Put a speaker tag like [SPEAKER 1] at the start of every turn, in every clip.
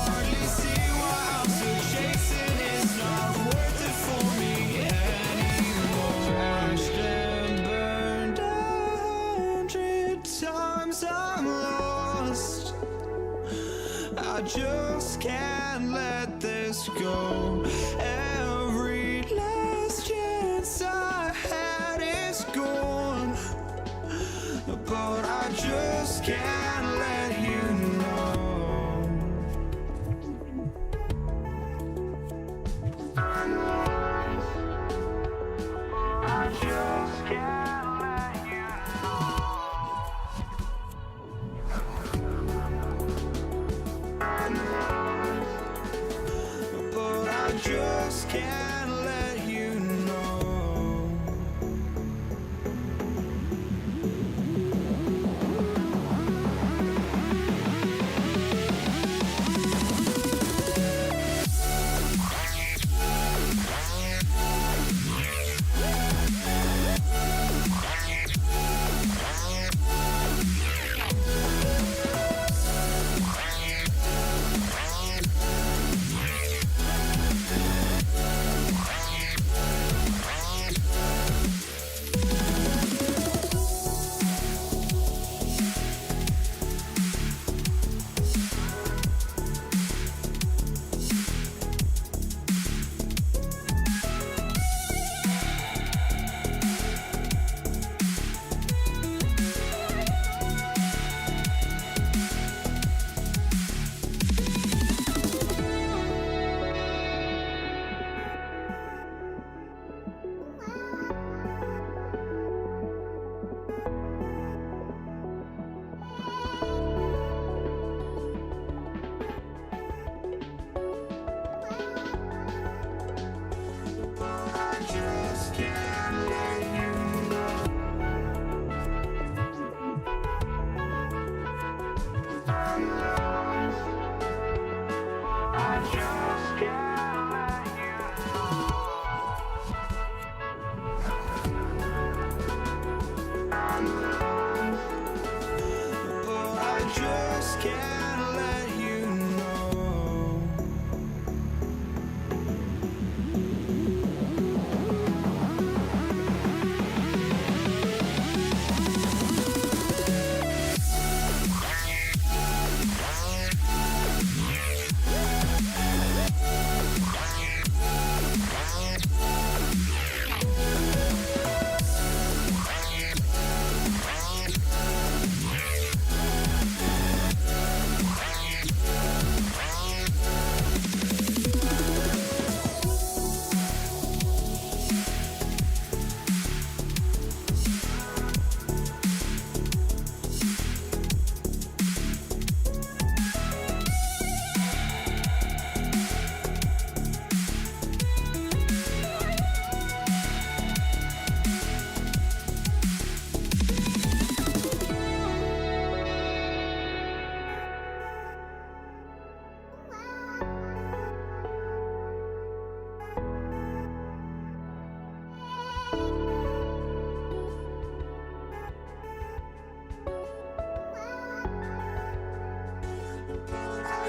[SPEAKER 1] hardly see why I'm still chasing. It's not worth it for me anymore. Crashed and burned 100 times, I'm lost. I just can't let this go. Every last chance I had is gone, but I just can't let you know. I just can't let you know. But I just can't let you know.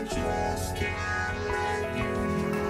[SPEAKER 1] Just can't let you know.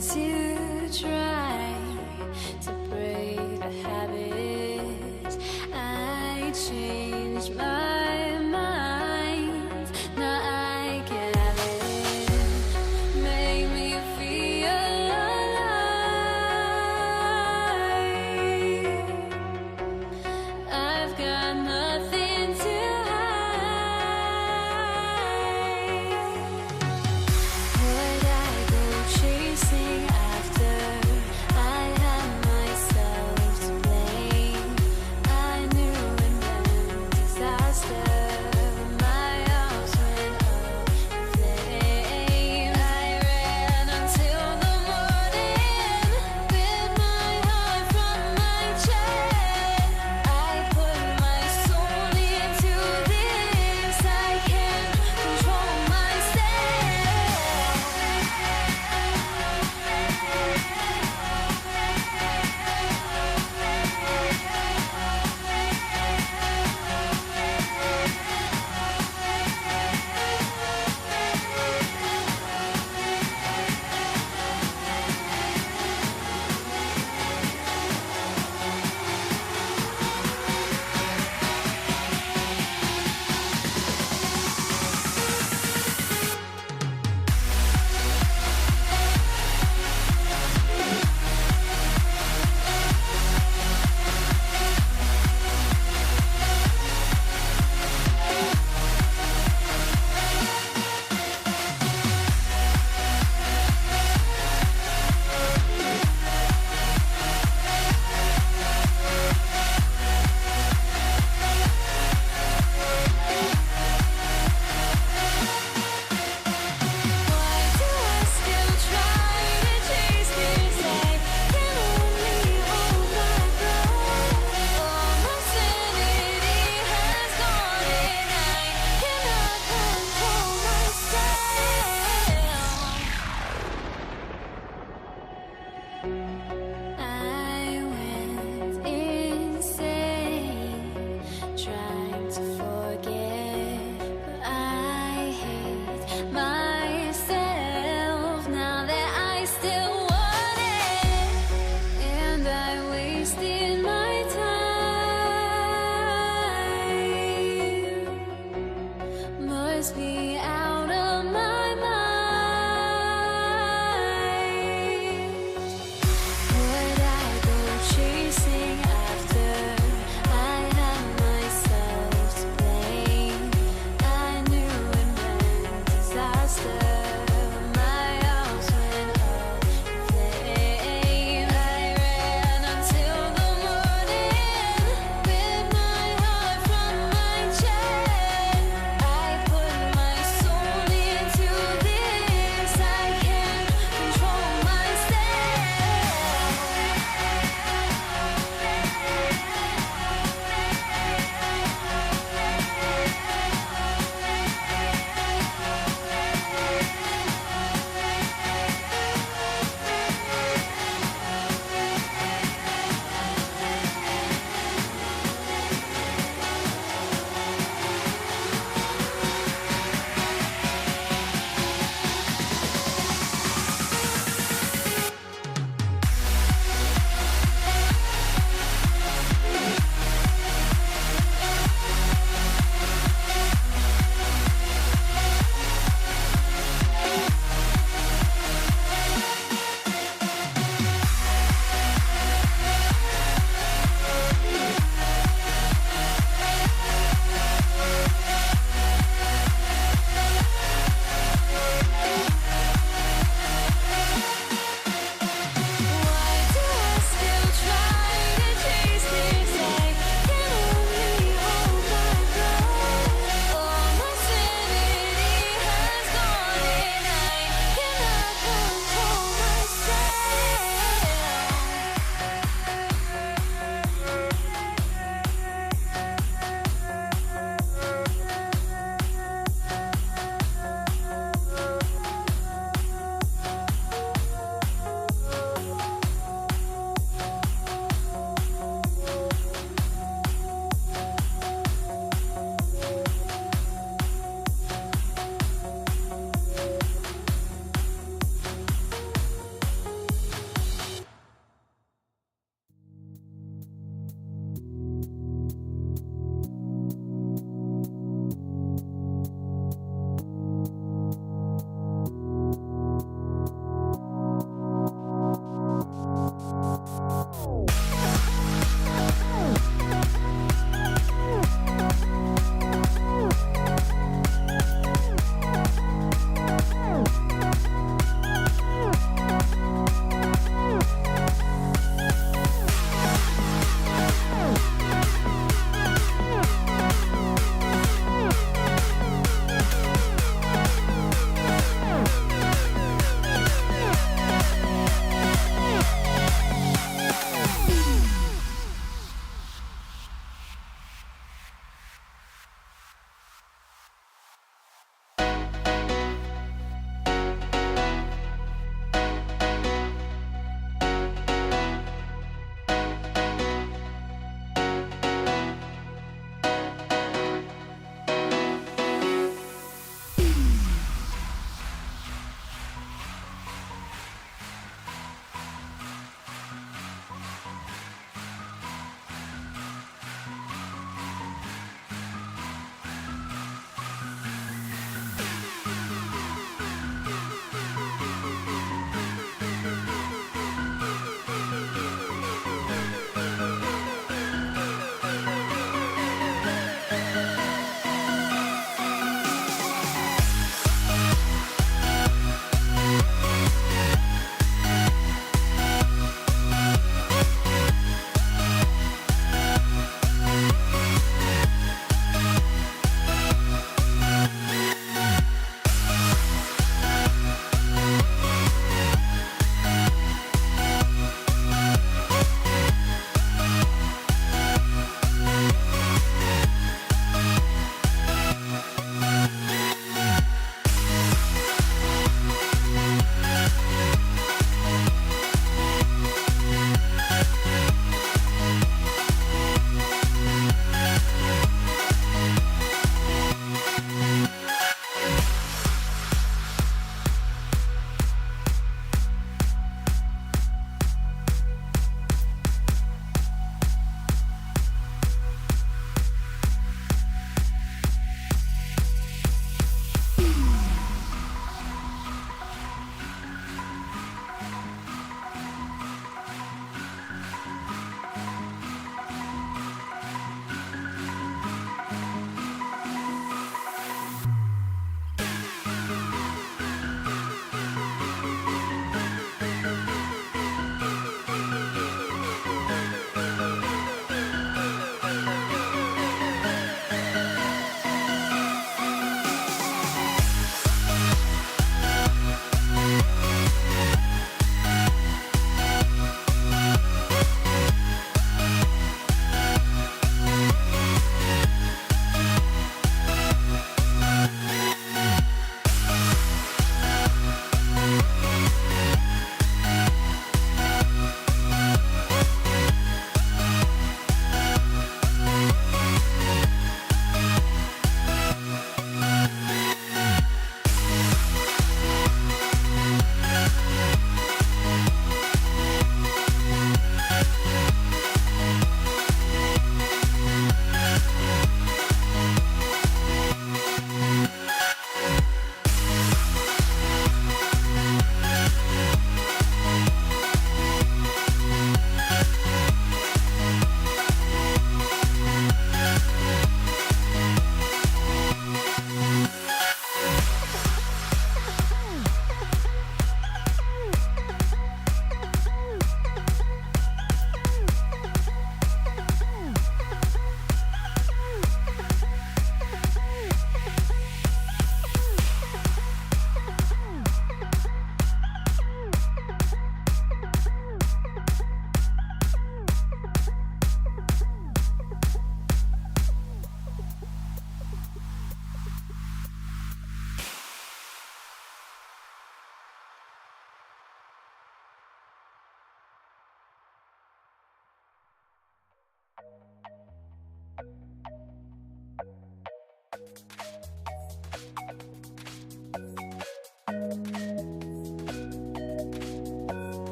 [SPEAKER 2] To try to break the habit, I changed my mind. Now I can have it. Make me feel alive. I've got nothing to hide. Would I go chasing after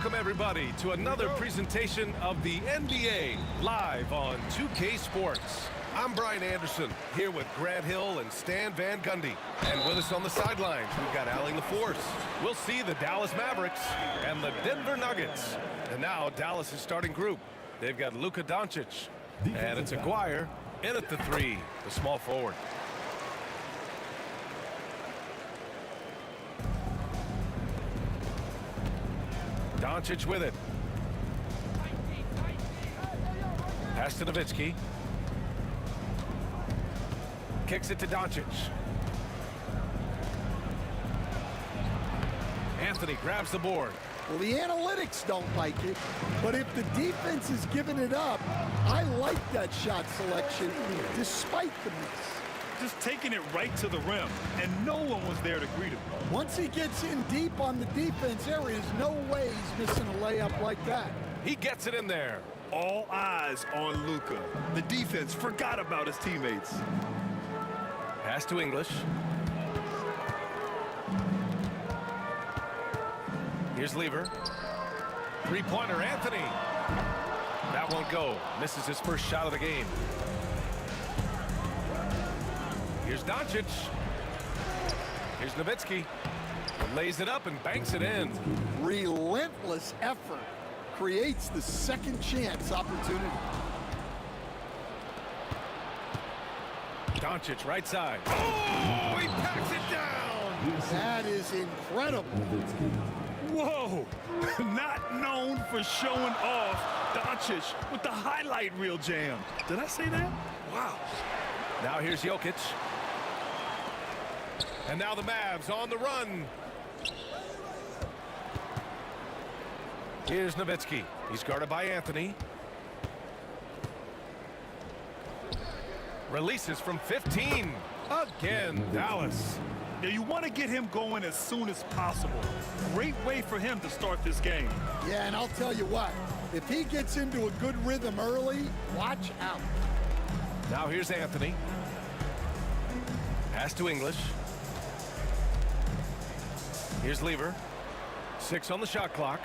[SPEAKER 3] Welcome, everybody, to another presentation of the NBA live on 2K Sports. I'm Brian Anderson, here with Grant Hill and Stan Van Gundy. And with us on the sidelines, we've got Allie LaForce. We'll see the Dallas Mavericks and the Denver Nuggets. And now Dallas' starting group. They've got Luka Doncic, and it's Aguirre in at the three, the small forward. Doncic with it. Pass to Nowitzki. Kicks it to Doncic. Anthony grabs the board.
[SPEAKER 4] Well, the analytics don't like it, but if the defense is giving it up, I like that shot selection despite the miss.
[SPEAKER 5] Just taking it right to the rim, and no one was there to greet him.
[SPEAKER 4] Once he gets in deep on the defense, there is no way he's missing a layup like that.
[SPEAKER 3] He gets it in there.
[SPEAKER 5] All eyes on Luka. The defense forgot about his teammates.
[SPEAKER 3] Pass to English. Here's Lever. Three-pointer, Anthony. That won't go. Misses his first shot of the game. Here's Doncic. Here's Nowitzki. Lays it up and banks it in.
[SPEAKER 4] Relentless effort creates the second chance opportunity.
[SPEAKER 3] Doncic, right side. Oh, he packs it down.
[SPEAKER 4] That is incredible.
[SPEAKER 5] Whoa! Not known for showing off, Doncic with the highlight reel jam. Did I say that? Wow.
[SPEAKER 3] Now here's Jokic. And now the Mavs on the run. Here's Nowitzki. He's guarded by Anthony. Releases from 15. Again, Dallas.
[SPEAKER 5] Now you want to get him going as soon as possible. Great way for him to start this game.
[SPEAKER 4] Yeah, and I'll tell you what, if he gets into a good rhythm early, watch out.
[SPEAKER 3] Now here's Anthony. Pass to English. Here's Lever. 6 on the shot clock.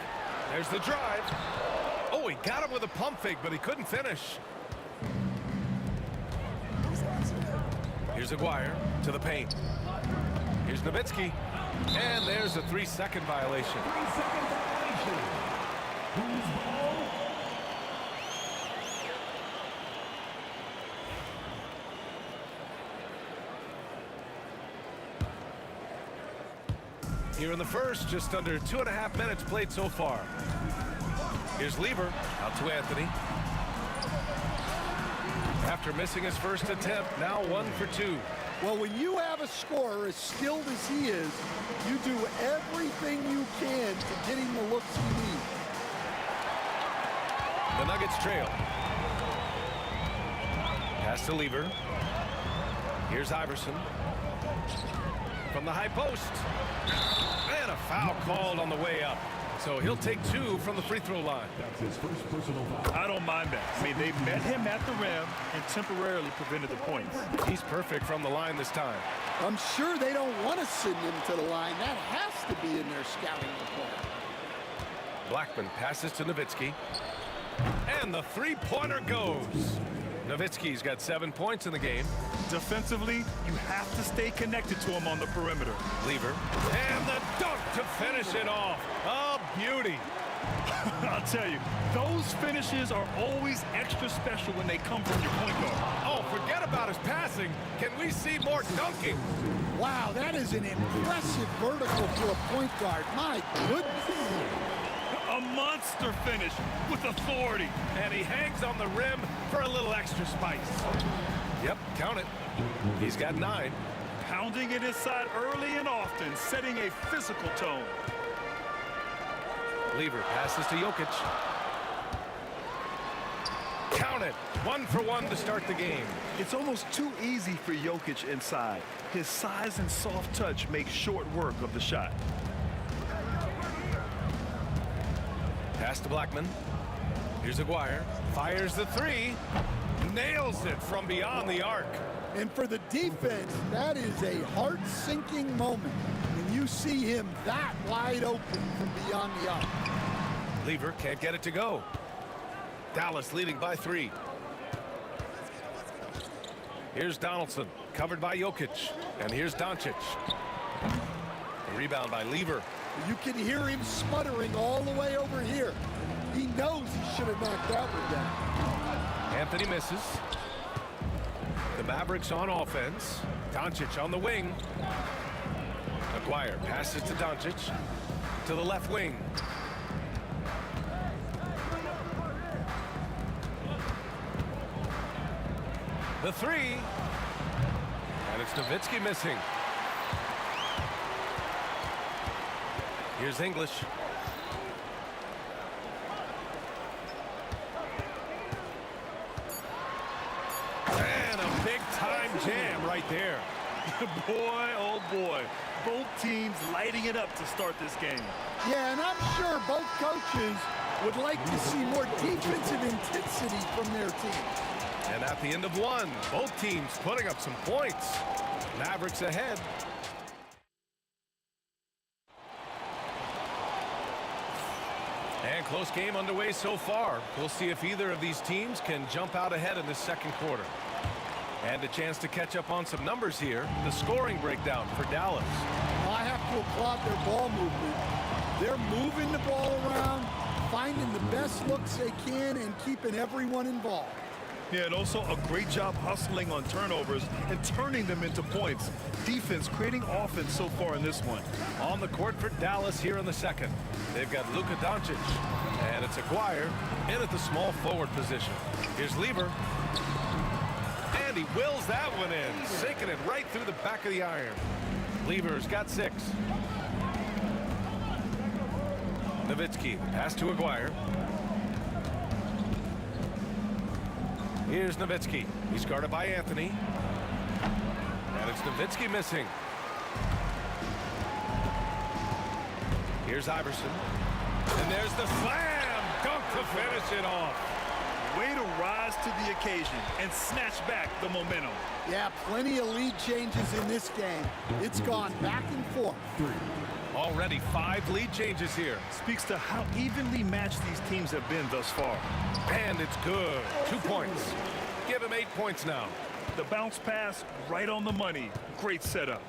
[SPEAKER 3] There's the drive. Oh, he got him with a pump fake, but he couldn't finish. Here's Aguirre to the paint. Here's Nowitzki. And there's a 3-second violation.
[SPEAKER 1] 3-second violation. Who's ball?
[SPEAKER 3] Here in the first, just under 2.5 minutes played so far. Here's Lever, out to Anthony. After missing his first attempt, now 1 for 2.
[SPEAKER 4] Well, when you have a scorer as skilled as he is, you do everything you can to get him the looks he needs.
[SPEAKER 3] The Nuggets trail. Pass to Lever. Here's Iverson. From the high post. And a foul called on the way up. So he'll take 2 from the free throw line.
[SPEAKER 1] That's his first personal foul.
[SPEAKER 5] I don't mind that. I mean, they met him at the rim and temporarily prevented the points.
[SPEAKER 3] He's perfect from the line this time.
[SPEAKER 4] I'm sure they don't want to send him to the line. That has to be in their scouting report.
[SPEAKER 3] Blackman passes to Nowitzki. And the three-pointer goes. Nowitzki's got 7 points in the game.
[SPEAKER 5] Defensively, you have to stay connected to him on the perimeter.
[SPEAKER 3] Lever. And the dunk to finish it off. A beauty.
[SPEAKER 5] I'll tell you, those finishes are always extra special when they come from your point guard.
[SPEAKER 3] Oh, forget about his passing. Can we see more dunking?
[SPEAKER 4] Wow, that is an impressive vertical for a point guard. My goodness.
[SPEAKER 5] A monster finish with authority.
[SPEAKER 3] And he hangs on the rim for a little extra spice. Yep, count it. He's got 9.
[SPEAKER 5] Pounding it inside early and often, setting a physical tone.
[SPEAKER 3] Lever passes to Jokic. Count it. 1 for 1 to start the game.
[SPEAKER 5] It's almost too easy for Jokic inside. His size and soft touch make short work of the shot.
[SPEAKER 3] Pass to Blackman. Here's Aguirre. Fires the 3. Nails it from beyond the arc.
[SPEAKER 4] And for the defense, that is a heart-sinking moment when you see him that wide open from beyond the arc.
[SPEAKER 3] Lever can't get it to go. Dallas leading by 3. Here's Donaldson, covered by Jokic. And here's Doncic. A rebound by Lever.
[SPEAKER 4] You can hear him sputtering all the way over here. He knows he should have knocked that one down.
[SPEAKER 3] Anthony misses. The Mavericks on offense. Doncic on the wing. Aguirre passes to Doncic. To the left wing. The 3. And it's Nowitzki missing. Here's English. And a big-time jam right there.
[SPEAKER 5] Boy, oh boy. Both teams lighting it up to start this game.
[SPEAKER 4] Yeah, and I'm sure both coaches would like to see more defensive intensity from their team.
[SPEAKER 3] And at the end of one, both teams putting up some points. Mavericks ahead. And close game underway so far. We'll see if either of these teams can jump out ahead in the second quarter. And a chance to catch up on some numbers here. The scoring breakdown for Dallas.
[SPEAKER 4] I have to applaud their ball movement. They're moving the ball around, finding the best looks they can, and keeping everyone involved.
[SPEAKER 5] Yeah, and also a great job hustling on turnovers and turning them into points. Defense creating offense so far in this one.
[SPEAKER 3] On the court for Dallas here in the second. They've got Luka Doncic. And it's Aguirre in at the small forward position. Here's Lever. And he wills that one in, sinking it right through the back of the iron. Lever's got 6. Nowitzki, pass to Aguirre. Here's Nowitzki. He's guarded by Anthony. And it's Nowitzki missing. Here's Iverson. And there's the slam dunk to finish it off.
[SPEAKER 5] Way to rise to the occasion and snatch back the momentum.
[SPEAKER 4] Yeah, plenty of lead changes in this game. It's gone back and forth.
[SPEAKER 3] Already 5 lead changes here.
[SPEAKER 5] Speaks to how evenly matched these teams have been thus far.
[SPEAKER 3] And it's good. 2 points. Give him 8 points now.
[SPEAKER 5] The bounce pass right on the money. Great setup.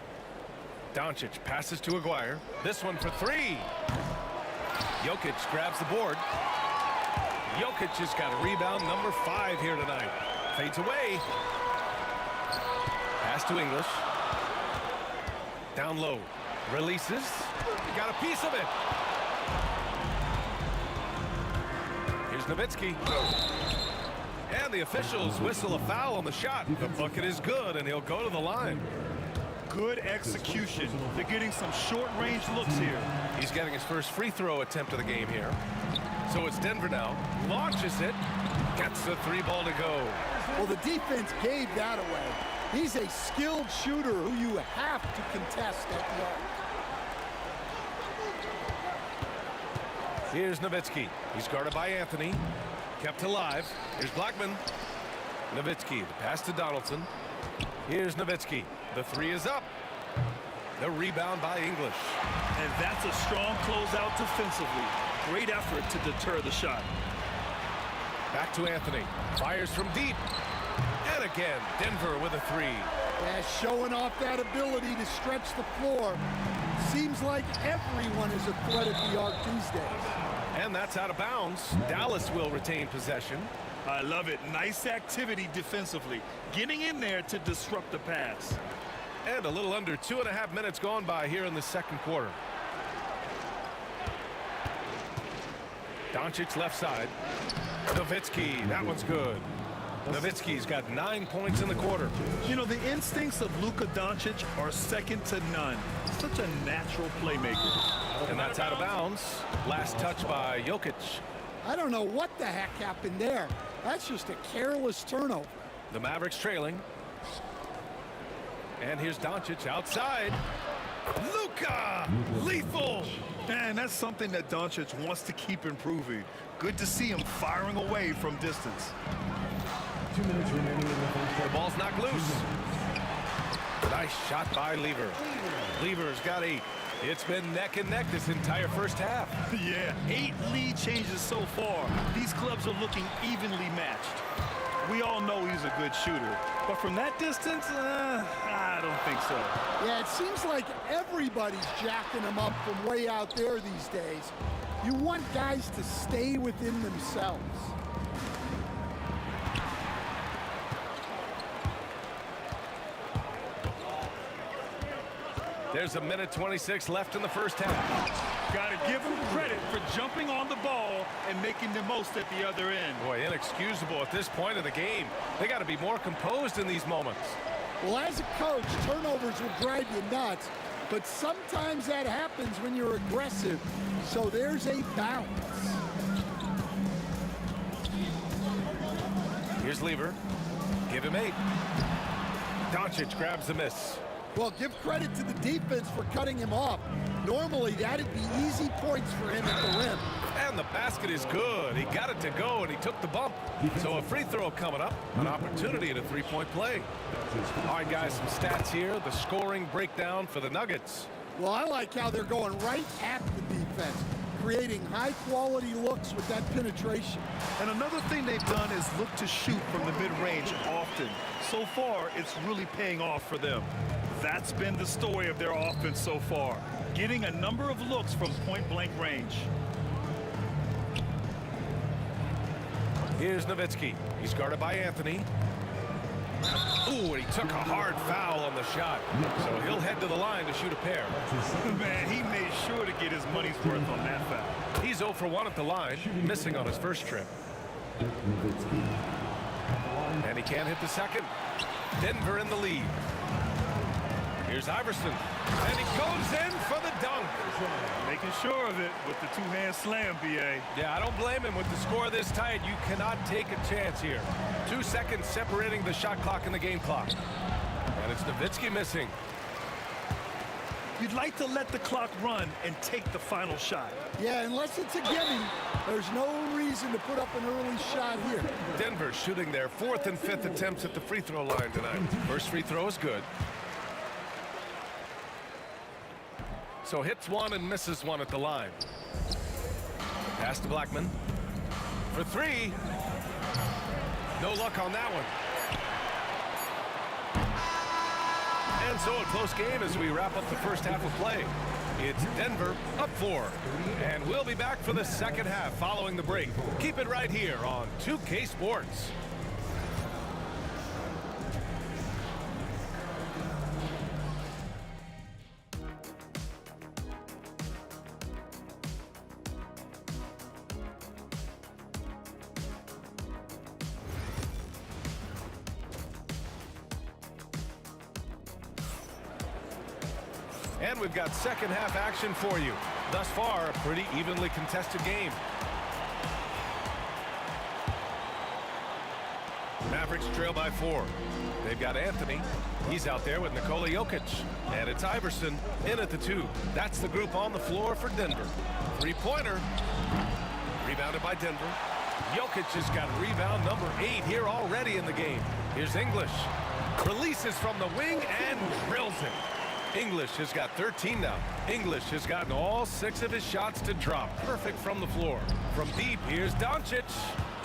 [SPEAKER 3] Doncic passes to Aguirre. This one for 3. Jokic grabs the board. Jokic has got a rebound number 5 here tonight. Fades away. Pass to English. Down low. Releases. Got a piece of it. Here's Nowitzki. And the officials whistle a foul on the shot. The bucket is good, and he'll go to the line.
[SPEAKER 5] Good execution. They're getting some short-range looks here.
[SPEAKER 3] He's getting his first free throw attempt of the game here. So it's Denver now. Launches it. Gets the 3 ball to go.
[SPEAKER 4] Well, the defense gave that away. He's a skilled shooter who you have to contest at the arc.
[SPEAKER 3] Here's Nowitzki. He's guarded by Anthony. Kept alive. Here's Blackman. Nowitzki, the pass to Donaldson. Here's Nowitzki. The 3 is up. The rebound by English.
[SPEAKER 5] And that's a strong closeout defensively. Great effort to deter the shot.
[SPEAKER 3] Back to Anthony. Fires from deep. And again, Denver with a 3.
[SPEAKER 4] Yeah, showing off that ability to stretch the floor. Seems like everyone is a threat at the arc these days.
[SPEAKER 3] And that's out of bounds. Dallas will retain possession.
[SPEAKER 5] I love it. Nice activity defensively. Getting in there to disrupt the pass.
[SPEAKER 3] And a little under 2.5 minutes gone by here in the second quarter. Doncic left side. Nowitzki, that one's good. Nowitzki's got 9 points in the quarter.
[SPEAKER 5] You know, the instincts of Luka Doncic are second to none. Such a natural playmaker.
[SPEAKER 3] And that's out of bounds. Last touch by Jokic.
[SPEAKER 4] I don't know what the heck happened there. That's just a careless turnover.
[SPEAKER 3] The Mavericks trailing. And here's Doncic outside. Luka! Lethal!
[SPEAKER 5] Man, that's something that Doncic wants to keep improving. Good to see him firing away from distance.
[SPEAKER 6] 2 minutes remaining in the first.
[SPEAKER 3] The ball's knocked loose. Nice shot by Lever. Lever's got 8. It's been neck and neck this entire first half.
[SPEAKER 5] Yeah, 8 lead changes so far. These clubs are looking evenly matched. We all know he's a good shooter, but from that distance, I don't think so.
[SPEAKER 4] Yeah, it seems like everybody's jacking him up from way out there these days. You want guys to stay within themselves.
[SPEAKER 3] There's a minute 26 left in the first half.
[SPEAKER 5] Got to give him credit for jumping on the ball and making the most at the other end.
[SPEAKER 3] Boy, inexcusable at this point of the game. They got to be more composed in these moments.
[SPEAKER 4] Well, as a coach, turnovers will drive you nuts, but sometimes that happens when you're aggressive. So there's a balance.
[SPEAKER 3] Here's Lever. Give him 8. Doncic grabs the miss.
[SPEAKER 4] Well, give credit to the defense for cutting him off. Normally, that'd be easy points for him at the rim.
[SPEAKER 3] And the basket is good. He got it to go, and he took the bump. So a free throw coming up, an opportunity at a three-point play. All right, guys, some stats here. The scoring breakdown for the Nuggets.
[SPEAKER 4] Well, I like how they're going right at the defense, creating high-quality looks with that penetration.
[SPEAKER 5] And another thing they've done is look to shoot from the mid-range often. So far, it's really paying off for them. That's been the story of their offense so far, getting a number of looks from point-blank range.
[SPEAKER 3] Here's Nowitzki. He's guarded by Anthony. Ooh, and he took a hard foul on the shot. So he'll head to the line to shoot a pair.
[SPEAKER 5] Man, he made sure to get his money's worth on that foul.
[SPEAKER 3] He's 0 for 1 at the line, missing on his first trip. And he can't hit the second. Denver in the lead. Here's Iverson. And he goes in for the dunk.
[SPEAKER 5] Making sure of it with the two-hand slam, B.A.
[SPEAKER 3] Yeah, I don't blame him. With the score this tight, you cannot take a chance here. 2 seconds separating the shot clock and the game clock. And it's Nowitzki missing.
[SPEAKER 5] You'd like to let the clock run and take the final shot.
[SPEAKER 4] Yeah, unless it's a gimme, there's no reason to put up an early shot here.
[SPEAKER 3] Denver shooting their 4th and 5th attempts at the free throw line tonight. First free throw is good. So hits one and misses one at the line. Pass to Blackman. For 3. No luck on that one. And so a close game as we wrap up the first half of play. It's Denver up 4. And we'll be back for the second half following the break. Keep it right here on 2K Sports. And we've got second half action for you. Thus far, a pretty evenly contested game. Mavericks trail by 4. They've got Anthony. He's out there with Nikola Jokic. And it's Iverson in at the 2. That's the group on the floor for Denver. Three-pointer. Rebounded by Denver. Jokic has got rebound number 8 here already in the game. Here's English. Releases from the wing and drills it. English has got 13 now. English has gotten all 6 of his shots to drop. Perfect from the floor. From deep, here's Doncic.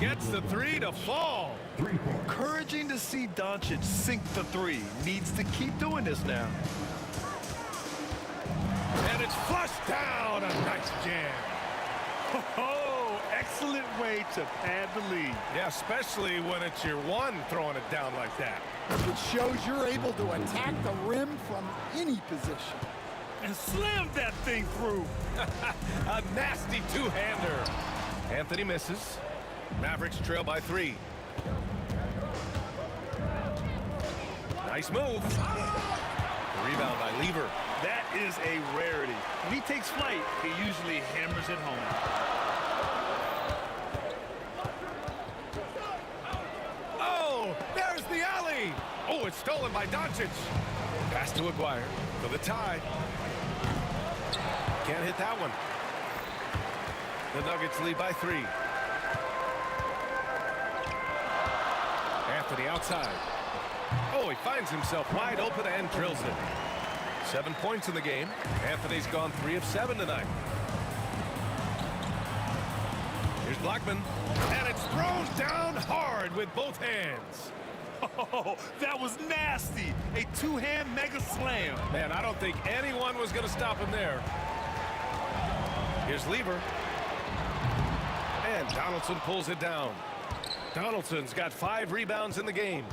[SPEAKER 3] Gets the 3 to fall.
[SPEAKER 5] Encouraging to see Doncic sink the 3. Needs to keep doing this now.
[SPEAKER 3] And it's flushed down. A nice jam.
[SPEAKER 5] Oh, excellent way to pad the lead.
[SPEAKER 3] Yeah, especially when it's your one throwing it down like that.
[SPEAKER 4] It shows you're able to attack the rim from any position.
[SPEAKER 5] And slam that thing through.
[SPEAKER 3] A nasty two-hander. Anthony misses. Mavericks trail by 3. Nice move. Rebound by Lever.
[SPEAKER 5] That is a rarity. When he takes flight, he usually hammers it home.
[SPEAKER 3] Oh, there's the alley. Oh, it's stolen by Doncic. Pass to Aguirre for the tie. Can't hit that one. The Nuggets lead by 3. Anthony outside. Oh, he finds himself wide open and drills it. 7 points in the game. Anthony's gone 3 of 7 tonight. Here's Blackman. And it's thrown down hard with both hands.
[SPEAKER 5] Oh, that was nasty. A two-hand mega slam.
[SPEAKER 3] Man, I don't think anyone was going to stop him there. Here's Lever. And Donaldson pulls it down. Donaldson's got 5 rebounds in the game.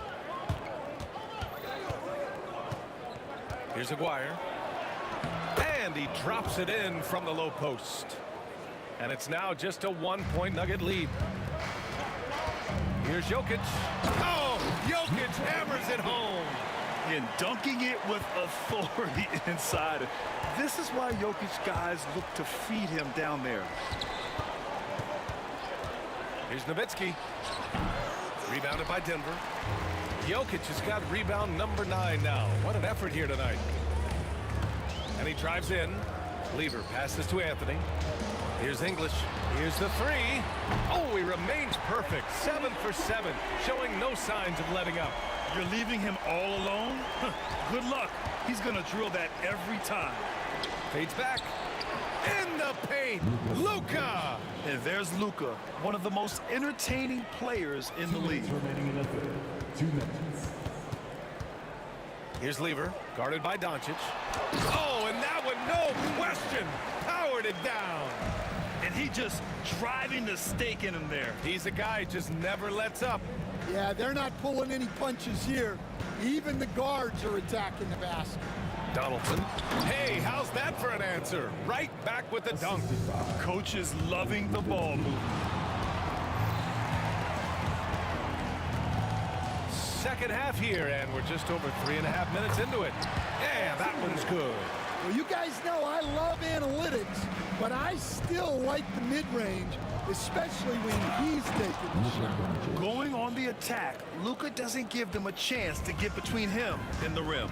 [SPEAKER 3] Here's Aguirre. And he drops it in from the low post. And it's now just a 1-point Nugget lead. Here's Jokic. Oh, Jokic hammers it home.
[SPEAKER 5] And dunking it with authority inside. This is why Jokic guys look to feed him down there.
[SPEAKER 3] Here's Nowitzki. Rebounded by Denver. Jokic has got rebound number 9 now. What an effort here tonight. And he drives in. Lever passes to Anthony. Here's English. Here's the 3. Oh, he remains perfect. 7 for 7, showing no signs of letting up.
[SPEAKER 5] You're leaving him all alone? Good luck. He's going to drill that every time.
[SPEAKER 3] Fades back. In the paint, Luka.
[SPEAKER 5] And there's Luka, one of the most entertaining players in the league.
[SPEAKER 6] Remaining in the third. 2 minutes.
[SPEAKER 3] Here's Lever, guarded by Doncic. Oh, and that one, no question, powered it down.
[SPEAKER 5] And he just driving the stake in him there.
[SPEAKER 3] He's a guy who just never lets up.
[SPEAKER 4] Yeah, they're not pulling any punches here. Even the guards are attacking the basket.
[SPEAKER 3] Donaldson. Hey, how's that for an answer? Right back with the dunk.
[SPEAKER 5] Coach is loving the ball movement.
[SPEAKER 3] Second half here, and we're just over 3.5 minutes into it. Yeah, that one's good.
[SPEAKER 4] Well, you guys know I love analytics, but I still like the mid-range, especially when he's taking the shot.
[SPEAKER 5] Going on the attack, Luka doesn't give them a chance to get between him and the rim.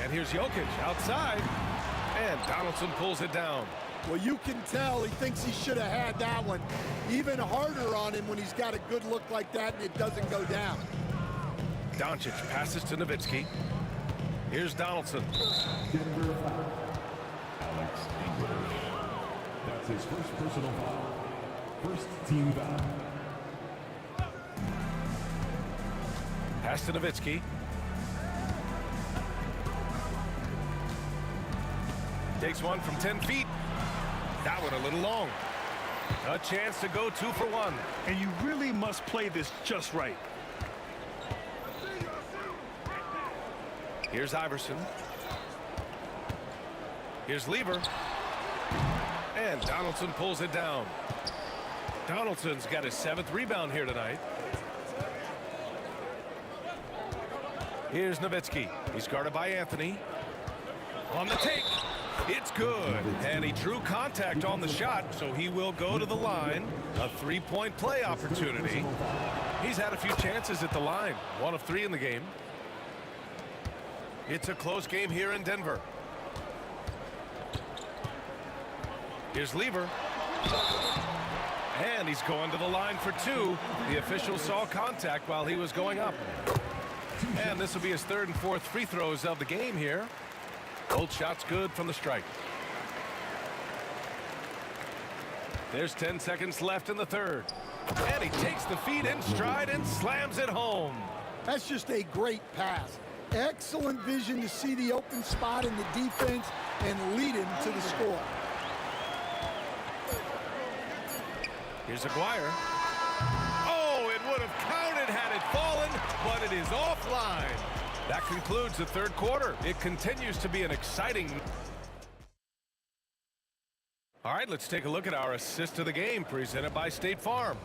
[SPEAKER 3] And here's Jokic outside, and Donaldson pulls it down.
[SPEAKER 4] Well, you can tell he thinks he should have had that one. Even harder on him when he's got a good look like that and it doesn't go down.
[SPEAKER 3] Doncic passes to Nowitzki. Here's Donaldson.
[SPEAKER 6] Denver foul. Alex English. That's his first personal foul. First team foul.
[SPEAKER 3] Pass to Nowitzki. Takes one from 10 feet. That one a little long. A chance to go 2 for 1.
[SPEAKER 5] And you really must play this just right.
[SPEAKER 3] Here's Iverson. Here's Lever. And Donaldson pulls it down. Donaldson's got his 7th rebound here tonight. Here's Nowitzki. He's guarded by Anthony. On the take. It's good. And he drew contact on the shot, so he will go to the line. A 3-point play opportunity. He's had a few chances at the line. 1 of 3 in the game. It's a close game here in Denver. Here's Lever. And he's going to the line for 2. The official saw contact while he was going up. And this will be his 3rd and 4th free throws of the game here. Both shots good from the stripe. There's 10 seconds left in the 3rd. And he takes the feed in stride and slams it home.
[SPEAKER 4] That's just a great pass. Excellent vision to see the open spot in the defense and lead him to the score.
[SPEAKER 3] Here's Aguirre. Oh, it would have counted had it fallen, but it is offline. That concludes the 3rd quarter. It continues to be an exciting. All right, let's take a look at our assist of the game presented by State Farm.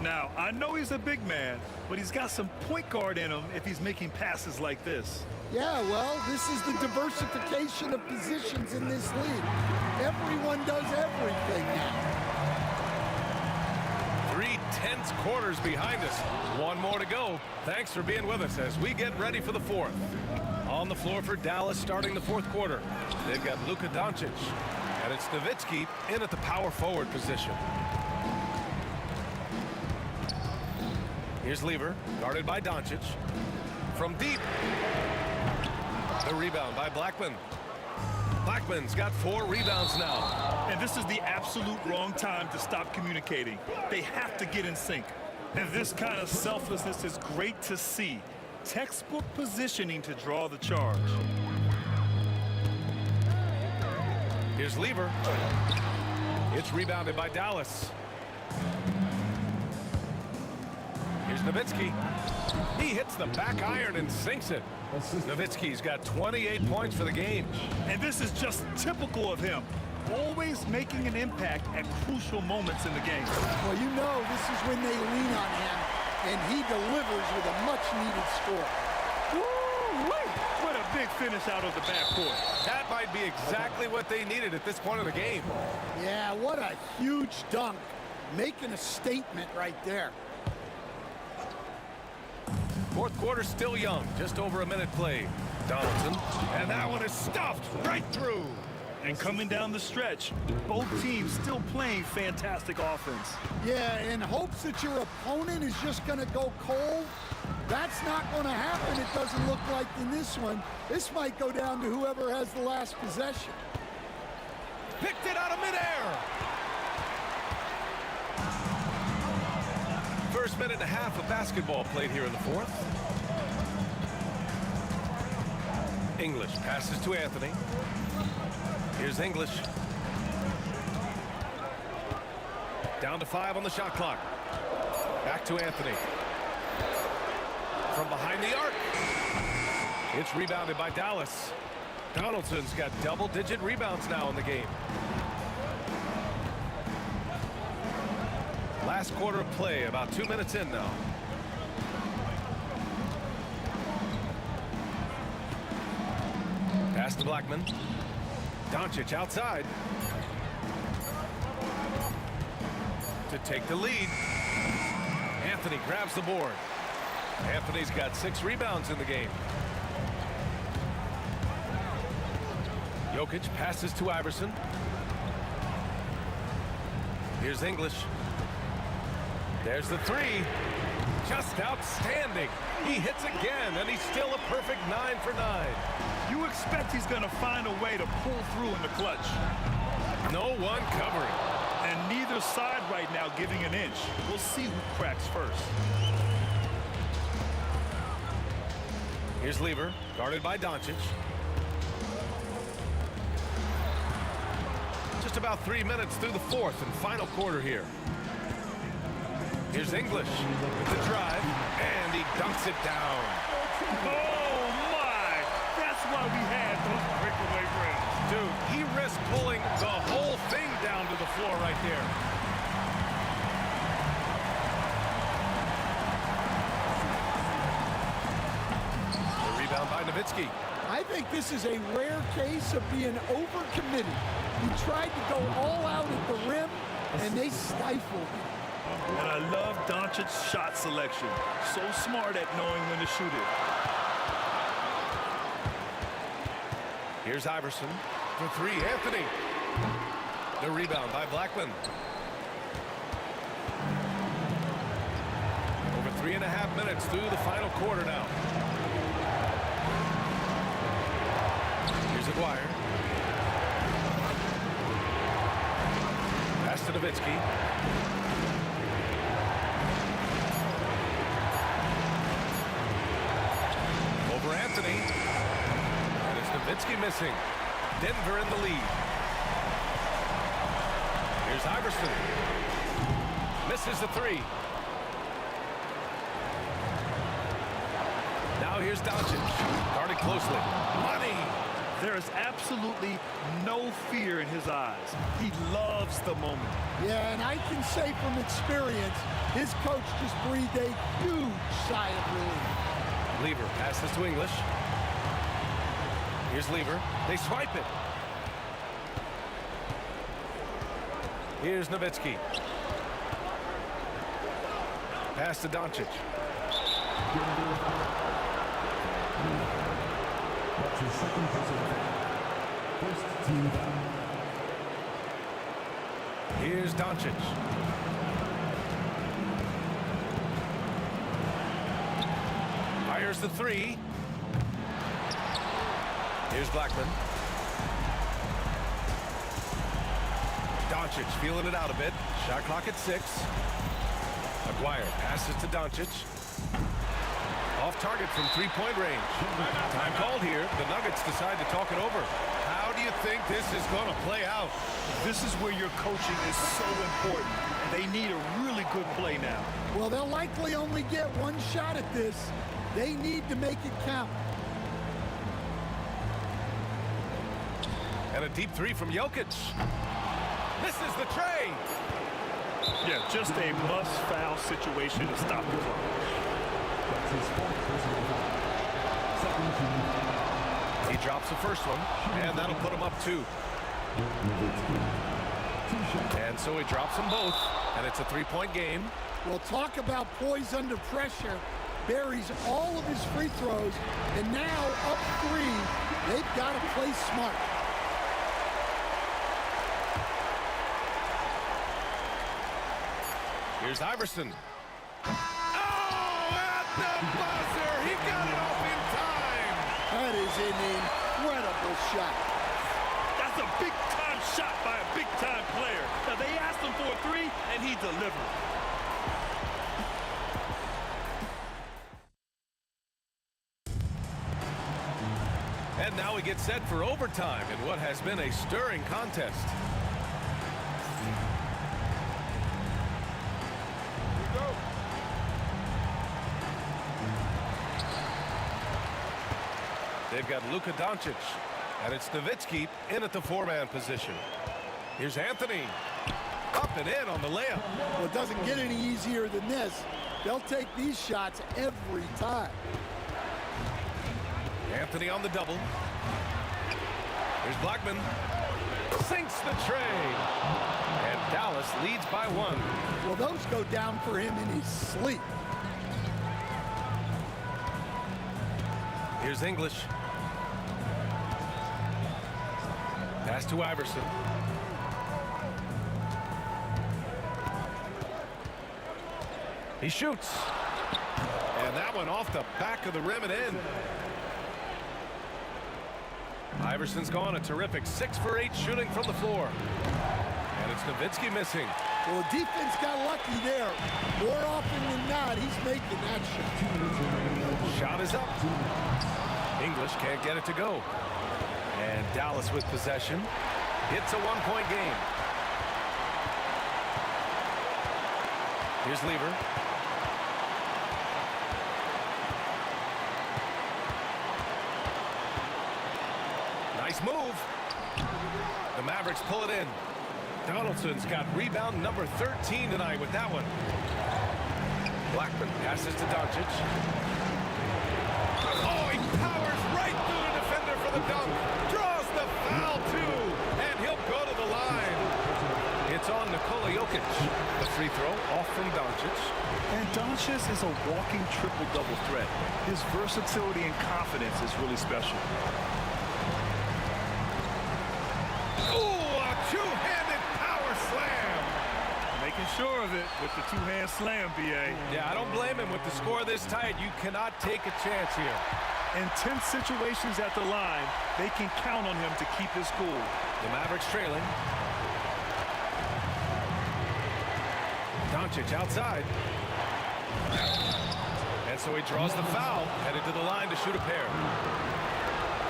[SPEAKER 5] Now, I know he's a big man, but he's got some point guard in him if he's making passes like this.
[SPEAKER 4] Yeah, well, this is the diversification of positions in this league. Everyone does everything now.
[SPEAKER 3] 3 tense quarters behind us. 1 more to go. Thanks for being with us as we get ready for the 4th. On the floor for Dallas starting the 4th quarter. They've got Luka Doncic. And it's Nowitzki in at the power forward position. Here's Lever, guarded by Doncic. From deep. The rebound by Blackman. Blackman's got 4 rebounds now.
[SPEAKER 5] And this is the absolute wrong time to stop communicating. They have to get in sync. And this kind of selflessness is great to see. Textbook positioning to draw the charge.
[SPEAKER 3] Here's Lever. It's rebounded by Dallas. Here's Nowitzki. He hits the back iron and sinks it. Nowitzki's got 28 points for the game.
[SPEAKER 5] And this is just typical of him. Always making an impact at crucial moments in the game.
[SPEAKER 4] Well, you know this is when they lean on him, and he delivers with a much-needed score.
[SPEAKER 5] Woo-wee! What a big finish out of the backcourt.
[SPEAKER 3] That might be exactly what they needed at this point of the game.
[SPEAKER 4] Yeah, what a huge dunk. Making a statement right there.
[SPEAKER 3] Fourth quarter still young, just over a minute played. Donaldson, and that one is stuffed right through.
[SPEAKER 5] And coming down the stretch, both teams still playing fantastic offense.
[SPEAKER 4] Yeah, in hopes that your opponent is just going to go cold, that's not going to happen, it doesn't look like in this one. This might go down to whoever has the last possession.
[SPEAKER 3] Picked it out of midair. First minute and a half of basketball played here in the fourth. English passes to Anthony. Here's English. Down to 5 on the shot clock. Back to Anthony. From behind the arc. It's rebounded by Dallas. Donaldson's got double-digit rebounds now in the game. Last quarter of play, about 2 minutes in now. Pass to Blackman. Doncic outside. To take the lead. Anthony grabs the board. Anthony's got 6 rebounds in the game. Jokic passes to Iverson. Here's English. There's the 3. Just outstanding. He hits again, and he's still a perfect 9 for 9.
[SPEAKER 5] You expect he's going to find a way to pull through in the clutch.
[SPEAKER 3] No one covering.
[SPEAKER 5] And neither side right now giving an inch. We'll see who cracks first.
[SPEAKER 3] Here's Lever, guarded by Doncic. Just about 3 minutes through the fourth and final quarter here. Here's English with the drive, and he dunks it down.
[SPEAKER 5] Oh, my! That's why we had those breakaway rims.
[SPEAKER 3] Dude, he risked pulling the whole thing down to the floor right there. The rebound by Nowitzki.
[SPEAKER 4] I think this is a rare case of being overcommitted. He tried to go all out at the rim, and they stifled him.
[SPEAKER 5] And I love Doncic's shot selection. So smart at knowing when to shoot it.
[SPEAKER 3] Here's Iverson for 3. Anthony. The rebound by Blackman. Over 3.5 minutes through the final quarter now. Here's Aguirre. Pass to Nowitzki. Over Anthony. And it's Nowitzki missing. Denver in the lead. Here's Iverson. Misses the 3. Now here's Doncic. Guarded closely. Money.
[SPEAKER 5] There is absolutely no fear in his eyes. He loves the moment.
[SPEAKER 4] Yeah, and I can say from experience, his coach just breathed a huge sigh of relief.
[SPEAKER 3] Lever passes to English. Here's Lever. They swipe it. Here's Nowitzki. Pass to Doncic.
[SPEAKER 6] That's his second personal foul. First team foul.
[SPEAKER 3] Here's Doncic. Fires the 3. Here's Blackman. Doncic feeling it out a bit. Shot clock at 6. Aguirre passes to Doncic. Off target from 3-point range. Time called here. The Nuggets decide to talk it over. How do you think this is going to play out?
[SPEAKER 5] This is where your coaching is so important. They need a really good play now.
[SPEAKER 4] Well, they'll likely only get one shot at this. They need to make it count.
[SPEAKER 3] And a deep 3 from Jokic. Misses the tray.
[SPEAKER 5] Yeah, just a must-foul situation to stop the clock.
[SPEAKER 6] That's his fourth personal foul. Second team foul.
[SPEAKER 3] He drops the first one, and that'll put him up 2. And so he drops them both, and it's a 3-point game.
[SPEAKER 4] Well, talk about poise under pressure. buries all of his free throws, and now up 3, they've got to play smart.
[SPEAKER 3] Here's Iverson. Oh, at the buzzer! He got it off in time!
[SPEAKER 4] That is an incredible shot.
[SPEAKER 5] That's a big-time shot by a big-time player. Now, they asked him for a 3, and he delivered.
[SPEAKER 3] And now we get set for overtime in what has been a stirring contest. They've got Luka Doncic, and it's Nowitzki in at the 4-man position. Here's Anthony, up and in on the layup.
[SPEAKER 4] Well, it doesn't get any easier than this. They'll take these shots every time.
[SPEAKER 3] Anthony on the double. Here's Blackman. Sinks the tray. And Dallas leads by 1.
[SPEAKER 4] Well, those go down for him in his sleep.
[SPEAKER 3] Here's English. Pass to Iverson. He shoots. And that one off the back of the rim and in. Iverson's gone a terrific 6 for 8 shooting from the floor. And it's Nowitzki missing.
[SPEAKER 4] Well, the defense got lucky there. More often than not, he's making that shot.
[SPEAKER 3] Shot is up. English can't get it to go. And Dallas with possession. It's a 1-point game. Here's Lever. Nice move. The Mavericks pull it in. Donaldson's got rebound number 13 tonight with that one. Blackman passes to Doncic. Oh, he powers right through the defender for the dunk. Draws the foul, too. And he'll go to the line. It's on Nikola Jokic. The free throw off from Doncic.
[SPEAKER 5] And Doncic is a walking triple-double threat. His versatility and confidence is really special.
[SPEAKER 3] Ooh, a two-handed power slam.
[SPEAKER 5] Making sure of it with the two-hand slam, B.A.
[SPEAKER 3] Yeah, I don't blame him. With the score this tight, you cannot take a chance here.
[SPEAKER 5] In tense situations at the line, they can count on him to keep his cool.
[SPEAKER 3] The Mavericks trailing. Doncic outside. And so he draws the foul, headed to the line to shoot a pair.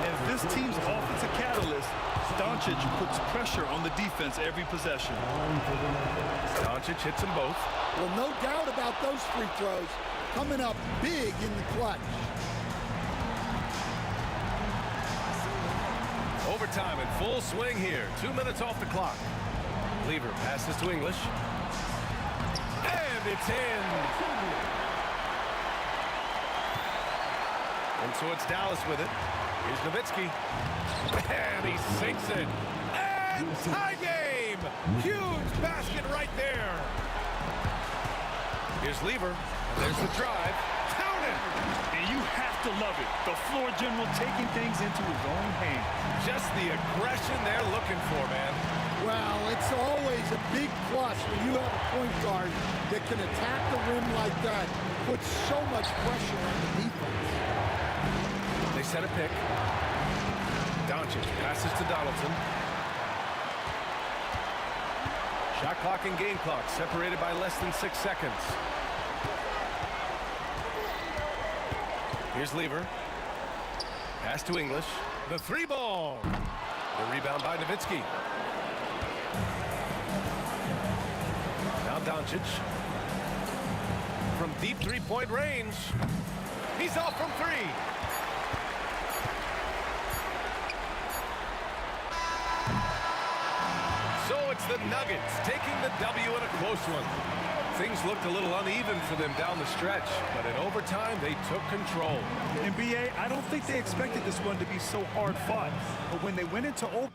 [SPEAKER 5] As this team's offensive catalyst, Doncic puts pressure on the defense every possession.
[SPEAKER 3] Doncic hits them both.
[SPEAKER 4] Well, no doubt about those free throws coming up big in the clutch.
[SPEAKER 3] Overtime in full swing here. 2 minutes off the clock. Lever passes to English. And it's in. And so it's Dallas with it. Here's Nowitzki. And he sinks it. And tie game. Huge basket right there. Here's Lever. And there's the drive. Count it.
[SPEAKER 5] And you have to love it. The floor general taking things into his own hands.
[SPEAKER 3] Just the aggression they're looking for, man.
[SPEAKER 4] Well, it's always a big plus when you have a point guard that can attack the rim like that. Puts so much pressure on the defense.
[SPEAKER 3] They set a pick. Doncic passes to Donaldson. Shot clock and game clock separated by less than 6 seconds. Here's Lever. Pass to English. The 3-ball. The rebound by Nowitzki. Now Doncic. From deep 3-point range. He's off from 3. So it's the Nuggets taking the W in a close one. Things looked a little uneven for them down the stretch, but in overtime, they took control.
[SPEAKER 5] NBA, I don't think they expected this one to be so hard fought, but when they went into overtime,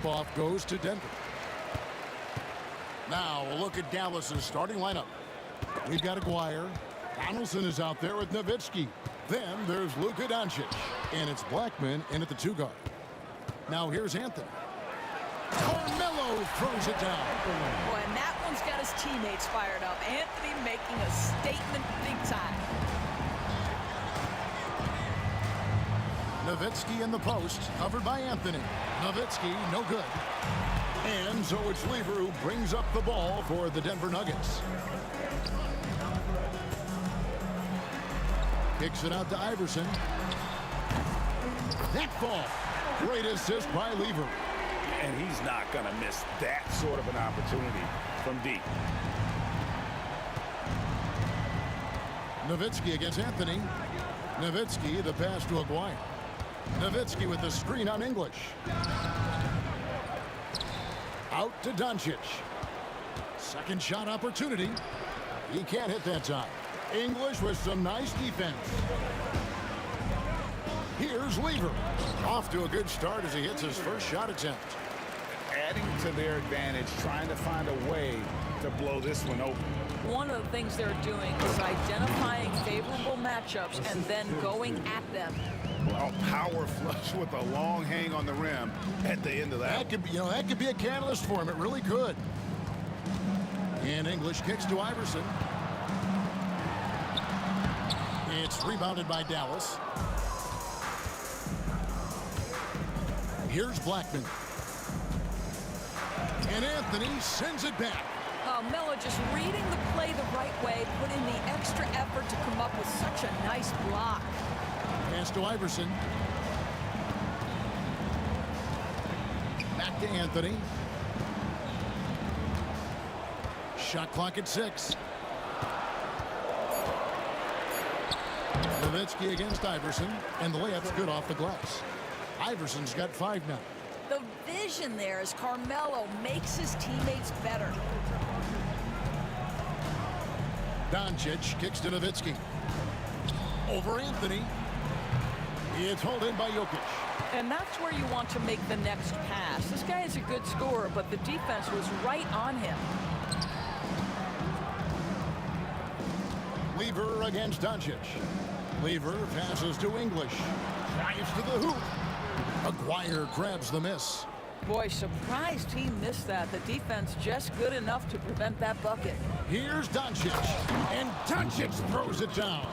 [SPEAKER 7] tip-off goes to Denver. Now a look at Dallas's starting lineup. We've got Aguirre. Donaldson is out there with Nowitzki. Then there's Luka Doncic. And it's Blackman in at the 2 guard. Now here's Anthony. Carmelo throws it down.
[SPEAKER 8] Boy, and that one's got his teammates fired up. Anthony making a statement big time.
[SPEAKER 7] Nowitzki in the post, covered by Anthony. Nowitzki, no good. And so it's Lever who brings up the ball for the Denver Nuggets. Kicks it out to Iverson. That ball. Great assist by Lever.
[SPEAKER 9] And he's not going to miss that sort of an opportunity from deep.
[SPEAKER 7] Nowitzki against Anthony. Nowitzki, the pass to Aguirre. Nowitzki with the screen on English. Out to Doncic. Second shot opportunity. He can't hit that time. English with some nice defense. Here's Lever. Off to a good start as he hits his first shot attempt.
[SPEAKER 9] Adding to their advantage, trying to find a way to blow this one open.
[SPEAKER 8] One of the things they're doing is identifying favorable matchups and then going at them.
[SPEAKER 9] A power flush with a long hang on the rim at the end of that.
[SPEAKER 7] That could be, that could be a catalyst for him. It really could. And English kicks to Iverson. It's rebounded by Dallas. Here's Blackman. And Anthony sends it back.
[SPEAKER 8] Melo just reading the play the right way, put in the extra effort to come up with such a nice block.
[SPEAKER 7] Pass to Iverson. Back to Anthony. Shot clock at 6. Nowitzki against Iverson, and the layup's good off the glass. Iverson's got 5 now.
[SPEAKER 8] The vision there as Carmelo makes his teammates better.
[SPEAKER 7] Doncic kicks to Nowitzki. Over Anthony. It's hauled in by Jokic.
[SPEAKER 8] And that's where you want to make the next pass. This guy is a good scorer, but the defense was right on him.
[SPEAKER 7] Lever against Doncic. Lever passes to English. Drives to the hoop. Aguirre grabs the miss.
[SPEAKER 8] Boy, surprised he missed that. The defense just good enough to prevent that bucket.
[SPEAKER 7] Here's Doncic. And Doncic throws it down.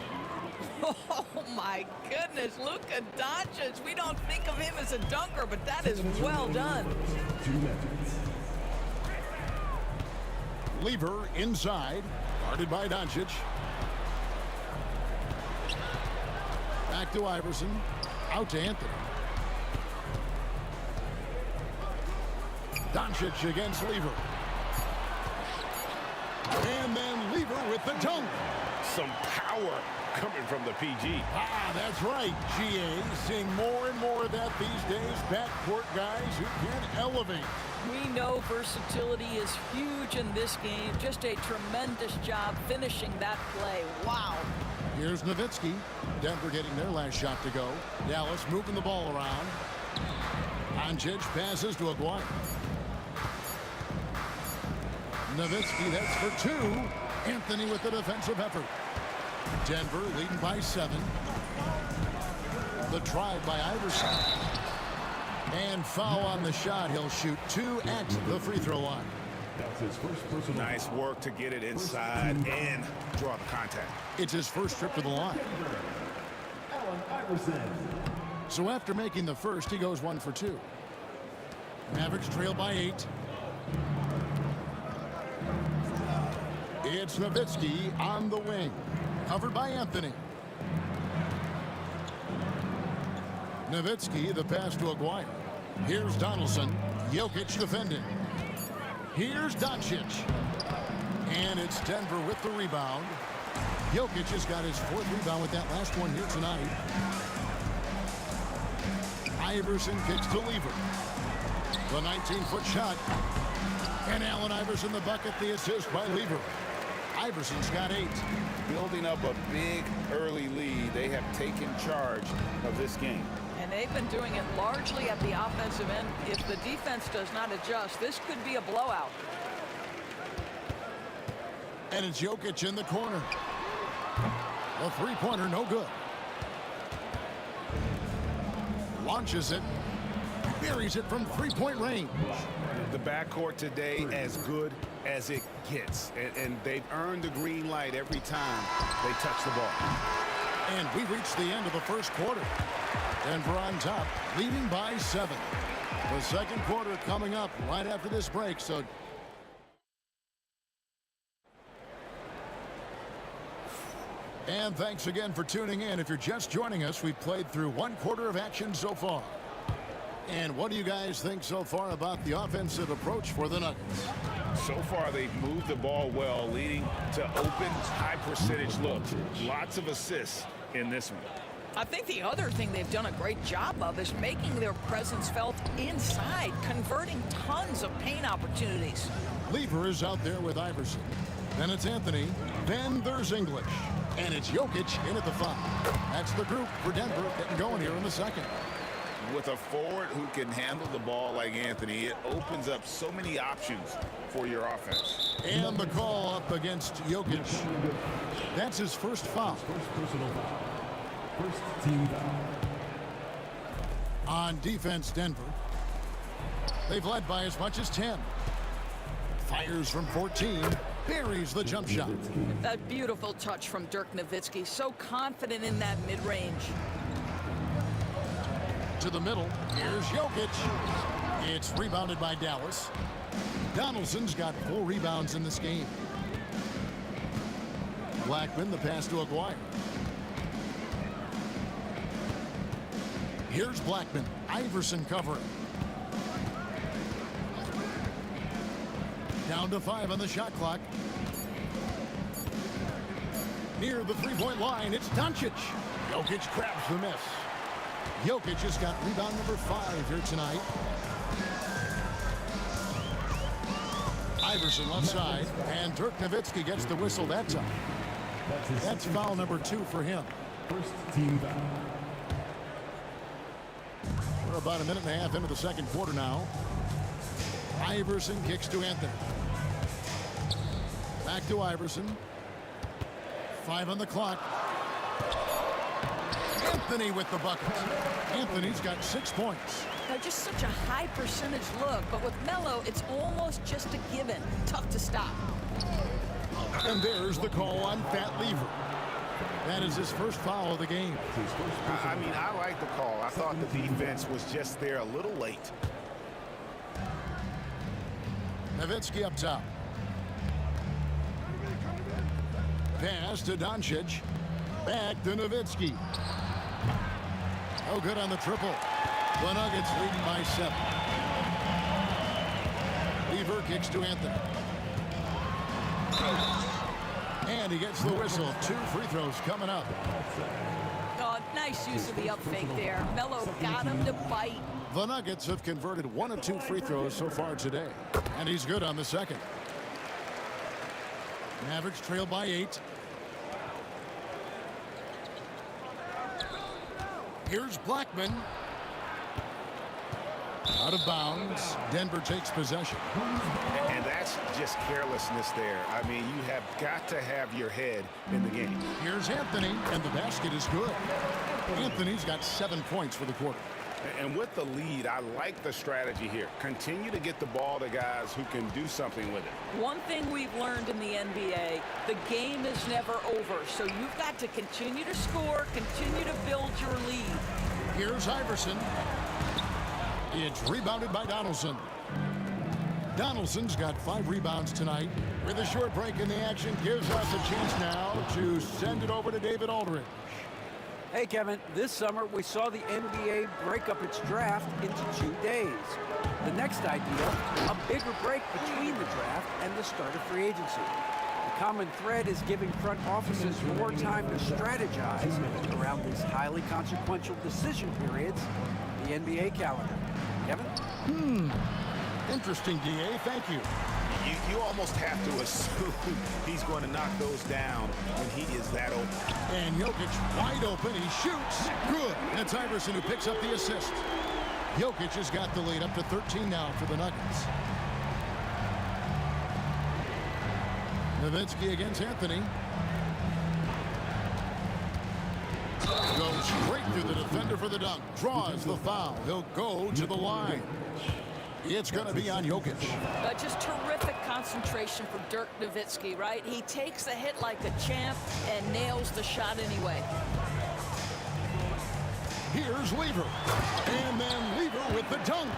[SPEAKER 8] Oh, my goodness. Luka Doncic. We don't think of him as a dunker, but that is well done.
[SPEAKER 7] Lever inside. Guarded by Doncic. Back to Iverson. Out to Anthony. Doncic against Lever. And then Lever with the dunk.
[SPEAKER 9] Some power coming from the PG.
[SPEAKER 7] Ah, that's right, GA. Seeing more and more of that these days. Backcourt guys who can elevate.
[SPEAKER 8] We know versatility is huge in this game. Just a tremendous job finishing that play. Wow.
[SPEAKER 7] Here's Nowitzki. Denver getting their last shot to go. Dallas moving the ball around. Doncic passes to Aguirre. Nowitzki, that's for 2. Anthony with the defensive effort. Denver leading by 7. The drive by Iverson. And foul on the shot. He'll shoot 2 at the free throw line.
[SPEAKER 6] That's his first personal
[SPEAKER 9] Nice
[SPEAKER 6] foul.
[SPEAKER 9] work to get it inside and draw the contact.
[SPEAKER 7] It's his first trip to the line.
[SPEAKER 6] Allen Iverson.
[SPEAKER 7] So after making the first, he goes 1 for 2. Mavericks trail by 8. It's Nowitzki on the wing. Covered by Anthony. Nowitzki, the pass to Aguirre. Here's Donaldson. Jokic defending. Here's Doncic. And it's Denver with the rebound. Jokic has got his 4th rebound with that last one here tonight. Iverson kicks to Lever. The 19-foot shot. And Allen Iverson the bucket, the assist by Lever. Iverson's got 8.
[SPEAKER 9] Building up a big early lead. They have taken charge of this game.
[SPEAKER 8] And they've been doing it largely at the offensive end. If the defense does not adjust, this could be a blowout.
[SPEAKER 7] And it's Jokic in the corner. A three-pointer, no good. Launches it. Buries it from three-point range.
[SPEAKER 9] The backcourt today as good as it gets. And they've earned the green light every time they touch the ball.
[SPEAKER 7] And we reach the end of the first quarter. Denver on top, leading by 7. The second quarter coming up right after this break. So and thanks again for tuning in. If you're just joining us, we've played through one quarter of action so far. And what do you guys think so far about the offensive approach for the Nuggets?
[SPEAKER 9] So far, they've moved the ball well, leading to open, high-percentage looks. Lots of assists in this one.
[SPEAKER 8] I think the other thing they've done a great job of is making their presence felt inside, converting tons of paint opportunities.
[SPEAKER 7] Lever is out there with Iverson. Then it's Anthony. Then there's English. And it's Jokic in at the 5. That's the group for Denver getting going here in the second.
[SPEAKER 9] With a forward who can handle the ball like Anthony, it opens up so many options for your offense.
[SPEAKER 7] And the call up against Jokic. That's his first foul.
[SPEAKER 6] First personal foul. First team foul.
[SPEAKER 7] On defense, Denver. They've led by as much as 10. Fires from 14. Buries the jump shot.
[SPEAKER 8] That beautiful touch from Dirk Nowitzki. So confident in that mid-range.
[SPEAKER 7] To the middle. Here's Jokic. It's rebounded by Dallas. Donaldson's got 4 rebounds in this game. Blackman, the pass to Aguirre. Here's Blackman. Iverson covering. Down to 5 on the shot clock. Near the three-point line, it's Doncic. Jokic grabs the miss. Jokic has got rebound number 5 here tonight. Iverson left side, and Dirk Nowitzki gets the whistle that time. That's foul number 2 for him.
[SPEAKER 6] First team foul.
[SPEAKER 7] We're about a minute and a half into the second quarter now. Iverson kicks to Anthony. Back to Iverson. 5 on the clock. Anthony with the bucket. Anthony's got 6 points.
[SPEAKER 8] Now, just such a high percentage look, but with Melo, it's almost just a given. Tough to stop.
[SPEAKER 7] And there's the call on Fat Lever. That is his first foul of the game.
[SPEAKER 9] I mean, I like the call. I thought the defense was just there a little late.
[SPEAKER 7] Nowitzki up top. Pass to Doncic. Back to Nowitzki. Oh, good on the triple. The Nuggets leading by 7. Lever kicks to Anthony. And he gets the whistle. 2 free throws coming up.
[SPEAKER 8] Oh, nice use of the up fake there. Melo got him to bite.
[SPEAKER 7] The Nuggets have converted 1 of 2 free throws so far today. And he's good on the second. Mavericks trail by 8. Here's Blackman. Out of bounds. Denver takes possession.
[SPEAKER 9] And that's just carelessness there. I mean, you have got to have your head in the game.
[SPEAKER 7] Here's Anthony, and the basket is good. Anthony's got 7 points for the quarter.
[SPEAKER 9] And with the lead, I like the strategy here. Continue to get the ball to guys who can do something with it.
[SPEAKER 8] One thing we've learned in the NBA, the game is never over. So you've got to continue to score, continue to build your lead.
[SPEAKER 7] Here's Iverson. It's rebounded by Donaldson. Donaldson's got 5 rebounds tonight. With a short break in the action, gives us a chance now to send it over to David Aldridge.
[SPEAKER 10] Hey, Kevin, this summer we saw the NBA break up its draft into 2 days. The next idea, a bigger break between the draft and the start of free agency. The common thread is giving front offices more time to strategize around these highly consequential decision periods, the NBA calendar. Kevin?
[SPEAKER 7] Interesting, DA. Thank you.
[SPEAKER 9] You almost have to assume he's going to knock those down when he is that open.
[SPEAKER 7] And Jokic wide open. He shoots. Good. And it's Iverson who picks up the assist. Jokic has got the lead up to 13 now for the Nuggets. Nowitzki against Anthony. Goes straight through the defender for the dunk. Draws the foul. He'll go to the line. It's going to be on Jokic.
[SPEAKER 8] Just terrific concentration for Dirk Nowitzki, right? He takes the hit like a champ and nails the shot anyway.
[SPEAKER 7] Here's Lever. And then Lever with the dunk.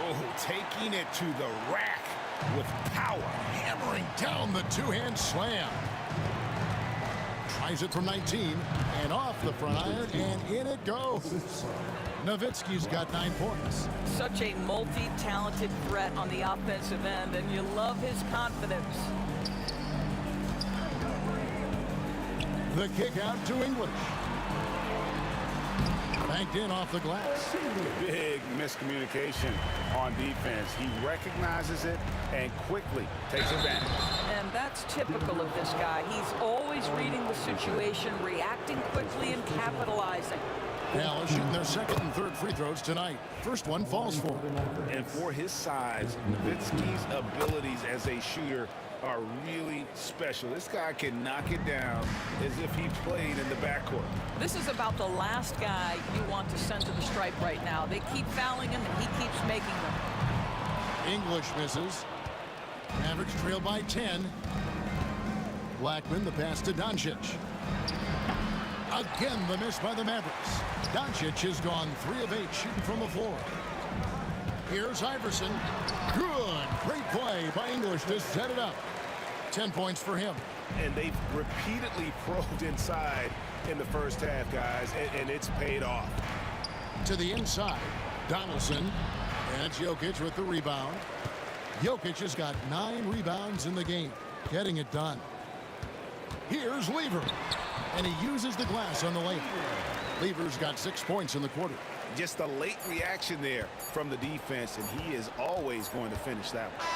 [SPEAKER 9] Oh, taking it to the rack with power.
[SPEAKER 7] Hammering down the two-hand slam. Tries it from 19. And off the front iron. And in it goes. Nowitzki's got 9 points.
[SPEAKER 8] Such a multi-talented threat on the offensive end, and you love his confidence.
[SPEAKER 7] The kick out to English. Banked in off the glass.
[SPEAKER 9] Big miscommunication on defense. He recognizes it and quickly takes advantage.
[SPEAKER 8] And that's typical of this guy. He's always reading the situation, reacting quickly, and capitalizing.
[SPEAKER 7] Dallas shooting their second and third free throws tonight. First one falls for him.
[SPEAKER 9] And for his size, Nowitzki's abilities as a shooter are really special. This guy can knock it down as if he played in the backcourt.
[SPEAKER 8] This is about the last guy you want to send to the stripe right now. They keep fouling him, and he keeps making them.
[SPEAKER 7] English misses. Mavericks trail by 10. Blackman, the pass to Doncic. Again, the miss by the Mavericks. Doncic has gone 3 of 8 shooting from the floor. Here's Iverson. Good. Great play by English to set it up. 10 points for him.
[SPEAKER 9] And they've repeatedly probed inside in the first half, guys, and it's paid off.
[SPEAKER 7] To the inside, Donaldson. And it's Jokic with the rebound. Jokic has got 9 rebounds in the game. Getting it done. Here's Lever. And he uses the glass on the lane. Lever's got 6 points in the quarter.
[SPEAKER 9] Just a late reaction there from the defense, and he is always going to finish that one.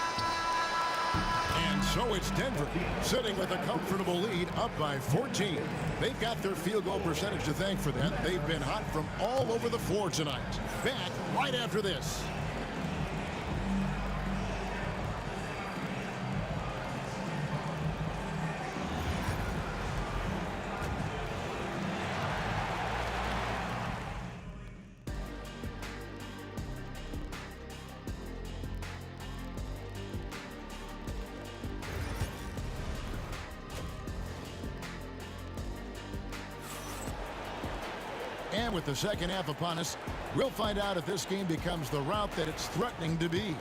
[SPEAKER 7] And so it's Denver sitting with a comfortable lead up by 14. They've got their field goal percentage to thank for that. They've been hot from all over the floor tonight. Back right after this. And with the second half upon us, we'll find out if this game becomes the route that it's threatening to be.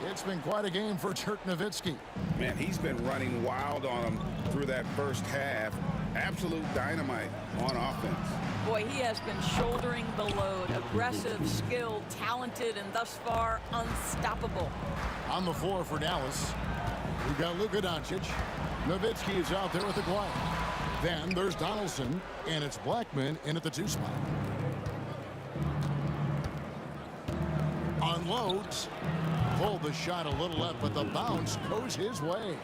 [SPEAKER 7] It's been quite a game for Dirk Nowitzki.
[SPEAKER 9] Man, he's been running wild on him through that first half. Absolute dynamite on offense.
[SPEAKER 8] Boy, he has been shouldering the load. Aggressive, skilled, talented, and thus far, unstoppable.
[SPEAKER 7] On the floor for Dallas, we've got Luka Doncic. Nowitzki is out there with the Aguirre. Then there's Donaldson, and it's Blackman in at the 2 spot. Unloads. Pulled the shot a little left, but the bounce goes his way.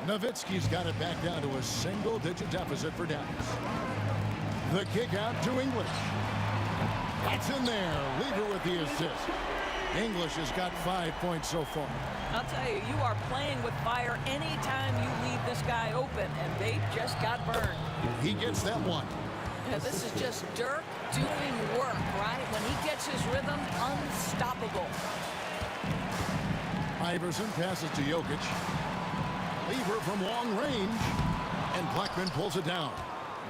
[SPEAKER 7] Nowitzki's got it back down to a single-digit deficit for Dallas. The kick out to English. That's in there. Lever with the assist. English has got 5 points so far.
[SPEAKER 8] I'll tell you, you are playing with fire anytime you leave this guy open, and they just got burned.
[SPEAKER 7] He gets that one.
[SPEAKER 8] Yeah, this is just Dirk doing work, right? When he gets his rhythm, unstoppable.
[SPEAKER 7] Iverson passes to Jokic. Lever from long range, and Blackman pulls it down.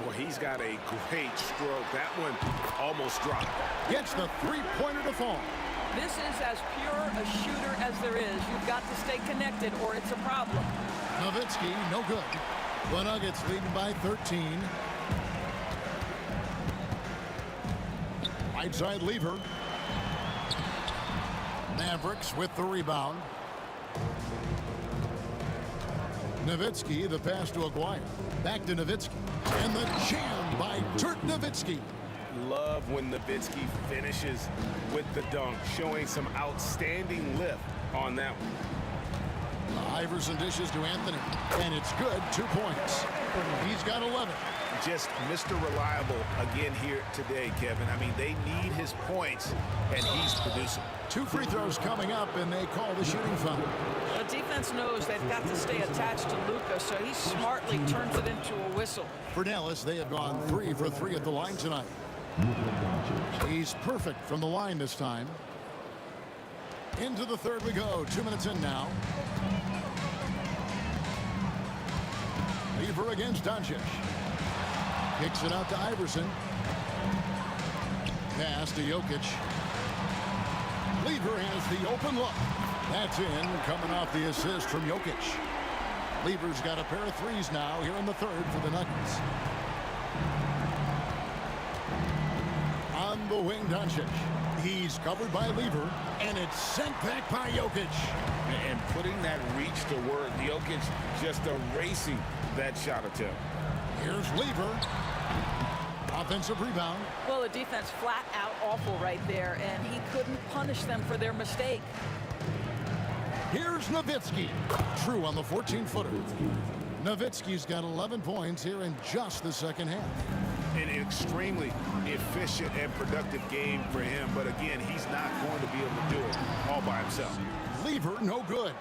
[SPEAKER 9] Boy, he's got a great stroke. That one almost dropped.
[SPEAKER 7] Gets the three-pointer to fall.
[SPEAKER 8] This is as pure a shooter as there is. You've got to stay connected or it's a problem.
[SPEAKER 7] Nowitzki, no good. The Nuggets leading by 13. Right side Lever. Mavericks with the rebound. Nowitzki, the pass to Aguirre. Back to Nowitzki. And the jam by Dirk Nowitzki.
[SPEAKER 9] Love when Nowitzki finishes with the dunk, showing some outstanding lift on that one.
[SPEAKER 7] Iverson dishes to Anthony, and it's good, 2 points. He's got 11.
[SPEAKER 9] Just Mr. Reliable again here today, Kevin. I mean, they need his points, and he's producing.
[SPEAKER 7] 2 free throws coming up, and they call the shooting foul.
[SPEAKER 8] The defense knows they've got to stay attached to Luka, so he smartly turns it into a whistle.
[SPEAKER 7] For Dallas, they have gone 3 for 3 at the line tonight. He's perfect from the line this time. Into the third we go. 2 minutes in now. Lever against Doncic. Kicks it out to Iverson. Pass to Jokic. Lever has the open look. That's in, coming off the assist from Jokic. Lever's got a pair of threes now here in the third for the Nuggets. On the wing, Doncic. He's covered by Lever, and it's sent back by Jokic.
[SPEAKER 9] And putting that reach to work, Jokic just erasing that shot attempt.
[SPEAKER 7] Here's Lever. Offensive rebound.
[SPEAKER 8] Well, the defense flat out awful right there, and he couldn't punish them for their mistake.
[SPEAKER 7] Here's Nowitzki. True on the 14-footer. Nowitzki's got 11 points here in just the second half.
[SPEAKER 9] An extremely efficient and productive game for him, but again, he's not going to be able to do it all by himself.
[SPEAKER 7] Lever, no good.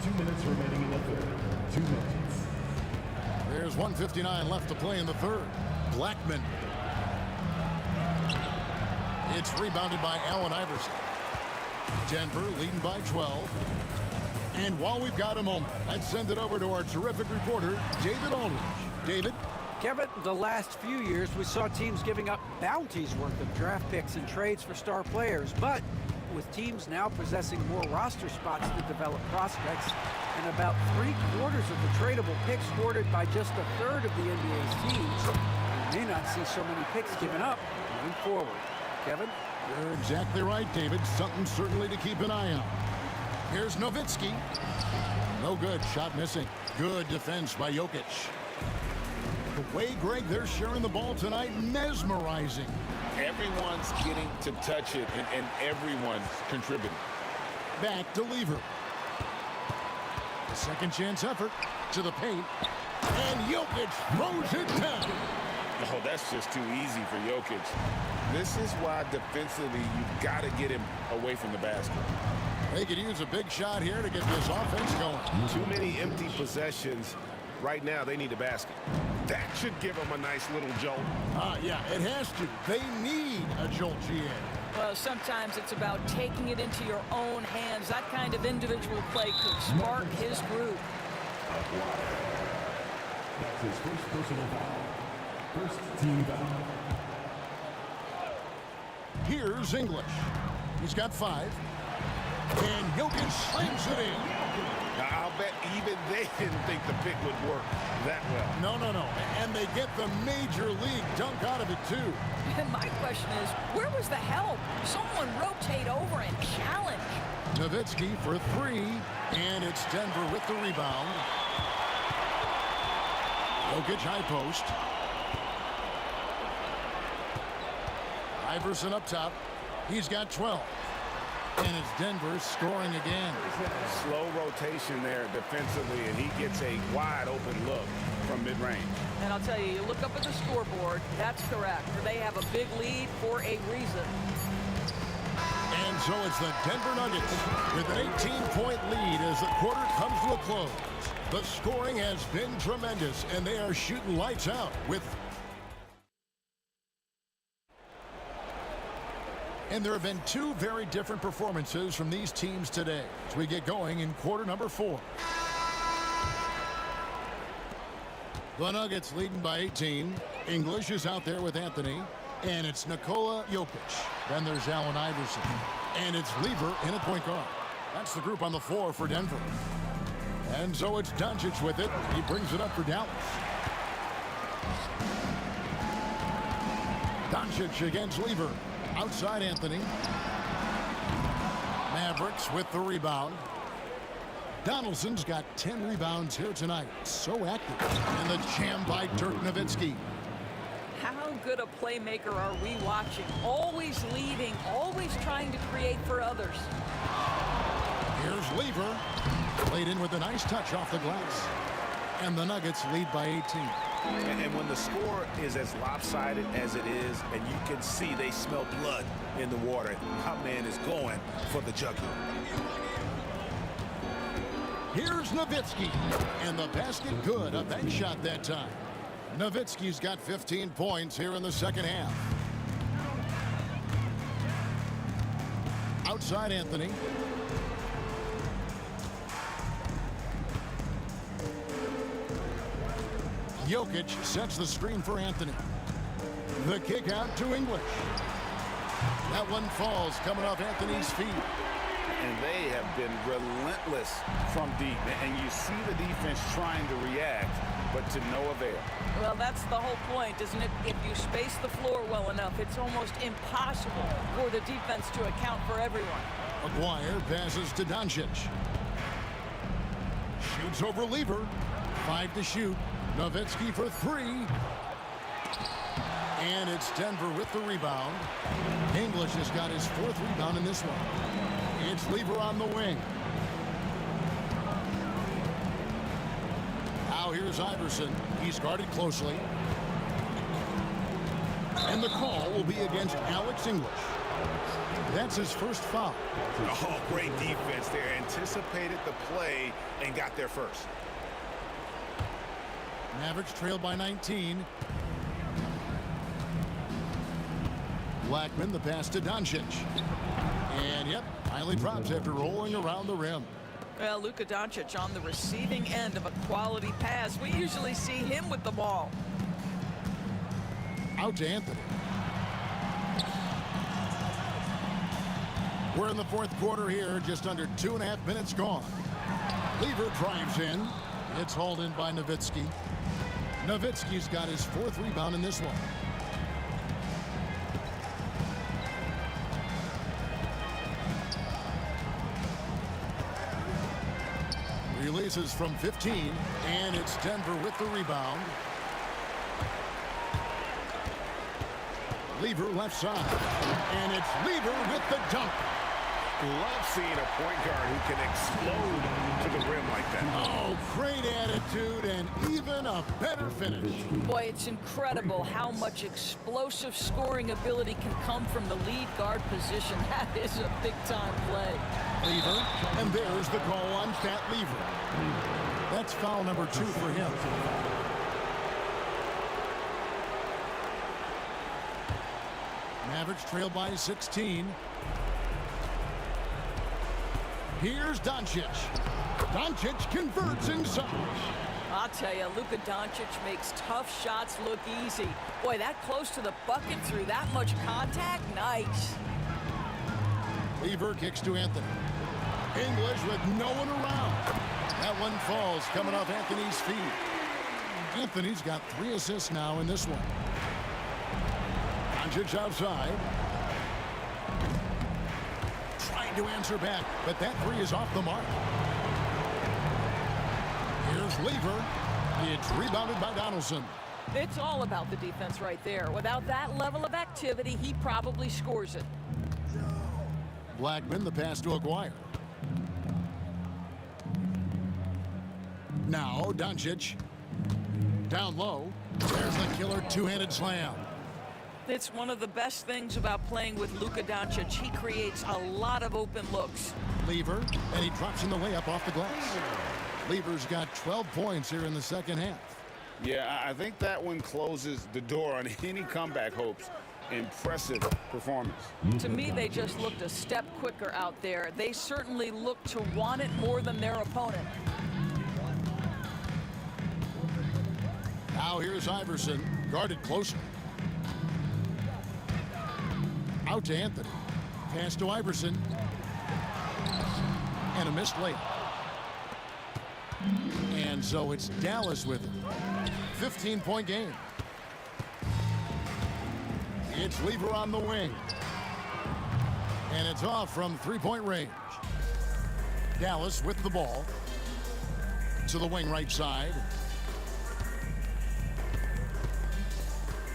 [SPEAKER 6] 2 minutes remaining in the third. 2 minutes.
[SPEAKER 7] There's 1:59 left to play in the third. Blackman. It's rebounded by Allen Iverson. Denver leading by 12. And while we've got a moment, let's send it over to our terrific reporter, David Aldridge. David?
[SPEAKER 10] Kevin, the last few years we saw teams giving up bounties worth of draft picks and trades for star players, but with teams now possessing more roster spots to develop prospects and about 3/4 of the tradable picks hoarded by just a third of the NBA's teams, we may not see so many picks given up moving forward. Kevin?
[SPEAKER 7] You're exactly right, David. Something certainly to keep an eye on. Here's Nowitzki. No good. Shot missing. Good defense by Jokic. The way, Greg, they're sharing the ball tonight, mesmerizing.
[SPEAKER 9] Everyone's getting to touch it, and everyone's contributing.
[SPEAKER 7] Back to Lever. A second chance effort to the paint. And Jokic throws it down.
[SPEAKER 9] Oh, that's just too easy for Jokic. This is why defensively you've got to get him away from the basket.
[SPEAKER 7] They could use a big shot here to get this offense going.
[SPEAKER 3] Too many empty possessions. Right now, they need a basket. That should give them a nice little jolt.
[SPEAKER 7] Yeah, it has to. They need a jolt, GA.
[SPEAKER 8] Well, sometimes it's about taking it into your own hands. That kind of individual play could spark his groove.
[SPEAKER 6] That's his first personal foul. First team foul.
[SPEAKER 7] Here's English. He's got 5. And Jokic slams it in.
[SPEAKER 9] Now, I'll bet even they didn't think the pick would work that well.
[SPEAKER 7] No. And they get the major league dunk out of it, too.
[SPEAKER 8] And my question is, where was the help? Someone rotate over and challenge.
[SPEAKER 7] Nowitzki for 3. And it's Denver with the rebound. Jokic high post. Iverson up top. He's got 12. And it's Denver scoring again.
[SPEAKER 9] Slow rotation there defensively, and he gets a wide open look from mid-range.
[SPEAKER 8] And I'll tell you look up at the scoreboard, that's correct. They have a big lead for a reason.
[SPEAKER 7] And so it's the Denver Nuggets with an 18-point lead as the quarter comes to a close. The scoring has been tremendous, and they are shooting lights out with... And there have been 2 very different performances from these teams today as we get going in quarter number 4. The Nuggets leading by 18. English is out there with Anthony. And it's Nikola Jokic. Then there's Allen Iverson. And it's Lever in at point guard. That's the group on the floor for Denver. And so it's Doncic with it. He brings it up for Dallas. Doncic against Lever. Outside Anthony. Mavericks with the rebound. Donaldson's got 10 rebounds here tonight. So active. And the jam by Dirk Nowitzki.
[SPEAKER 8] How good a playmaker are we watching? Always leading, always trying to create for others.
[SPEAKER 7] Here's Lever. Played in with a nice touch off the glass. And the Nuggets lead by 18.
[SPEAKER 9] And when the score is as lopsided as it is, and you can see they smell blood in the water, my man is going for the jugular.
[SPEAKER 7] Here's Nowitzki. And the basket good. A bank shot that time. Nowitzki's got 15 points here in the second half. Outside Anthony. Jokic sets the screen for Anthony. The kick out to English. That one falls coming off Anthony's feet.
[SPEAKER 9] And they have been relentless from deep. And you see the defense trying to react, but to no avail.
[SPEAKER 8] Well, that's the whole point, isn't it? If you space the floor well enough, it's almost impossible for the defense to account for everyone.
[SPEAKER 7] Maguire passes to Doncic. Shoots over Lever. 5 to shoot. Nowitzki for 3. And it's Denver with the rebound. English has got his 4th rebound in this one. It's Lever on the wing. Now here's Iverson. He's guarded closely. And the call will be against Alex English. That's his first foul.
[SPEAKER 9] Oh, great defense there. Anticipated the play and got there first.
[SPEAKER 7] Mavericks trailed by 19. Blackman, the pass to Doncic. And, yep, finally drops after rolling around the rim.
[SPEAKER 8] Well, Luka Doncic on the receiving end of a quality pass. We usually see him with the ball.
[SPEAKER 7] Out to Anthony. We're in the 4th quarter here, just under 2.5 minutes gone. Lever drives in. It's hauled in by Nowitzki. Nowitzki's got his 4th rebound in this one. Releases from 15, and it's Denver with the rebound. Lever left side, and it's Lever with the dunk.
[SPEAKER 9] Love seeing a point guard who can explode to the rim like that.
[SPEAKER 7] Oh, great attitude and even a better finish.
[SPEAKER 8] Boy, it's incredible how much explosive scoring ability can come from the lead guard position. That is a big-time play.
[SPEAKER 7] Lever, and there's the call on Fat Lever. That's foul number 2 for him. Mavericks trail by 16. Here's Doncic. Doncic converts inside.
[SPEAKER 8] I'll tell you, Luka Doncic makes tough shots look easy. Boy, that close to the bucket through that much contact, nice.
[SPEAKER 7] Lever kicks to Anthony. English with no one around. That one falls coming off Anthony's feet. Anthony's got 3 assists now in this one. Doncic outside. Trying to answer back, but that 3 is off the mark. Here's Lever. It's rebounded by Donaldson.
[SPEAKER 8] It's all about the defense right there. Without that level of activity, he probably scores it.
[SPEAKER 7] Blackman, the pass to Maguire. Now Doncic. Down low. There's the killer 2-handed slam.
[SPEAKER 8] It's one of the best things about playing with Luka Doncic. He creates a lot of open looks.
[SPEAKER 7] Lever, and he drops in the layup off the glass. Lever's got 12 points here in the second half.
[SPEAKER 9] Yeah, I think that one closes the door on any comeback hopes. Impressive performance.
[SPEAKER 8] To me, they just looked a step quicker out there. They certainly looked to want it more than their opponent.
[SPEAKER 7] Now here's Iverson, guarded closer. Out to Anthony. Pass to Iverson. And a missed layup. And so it's Dallas with it. 15-point game. It's Lever on the wing. And it's off from 3-point range. Dallas with the ball. To the wing right side.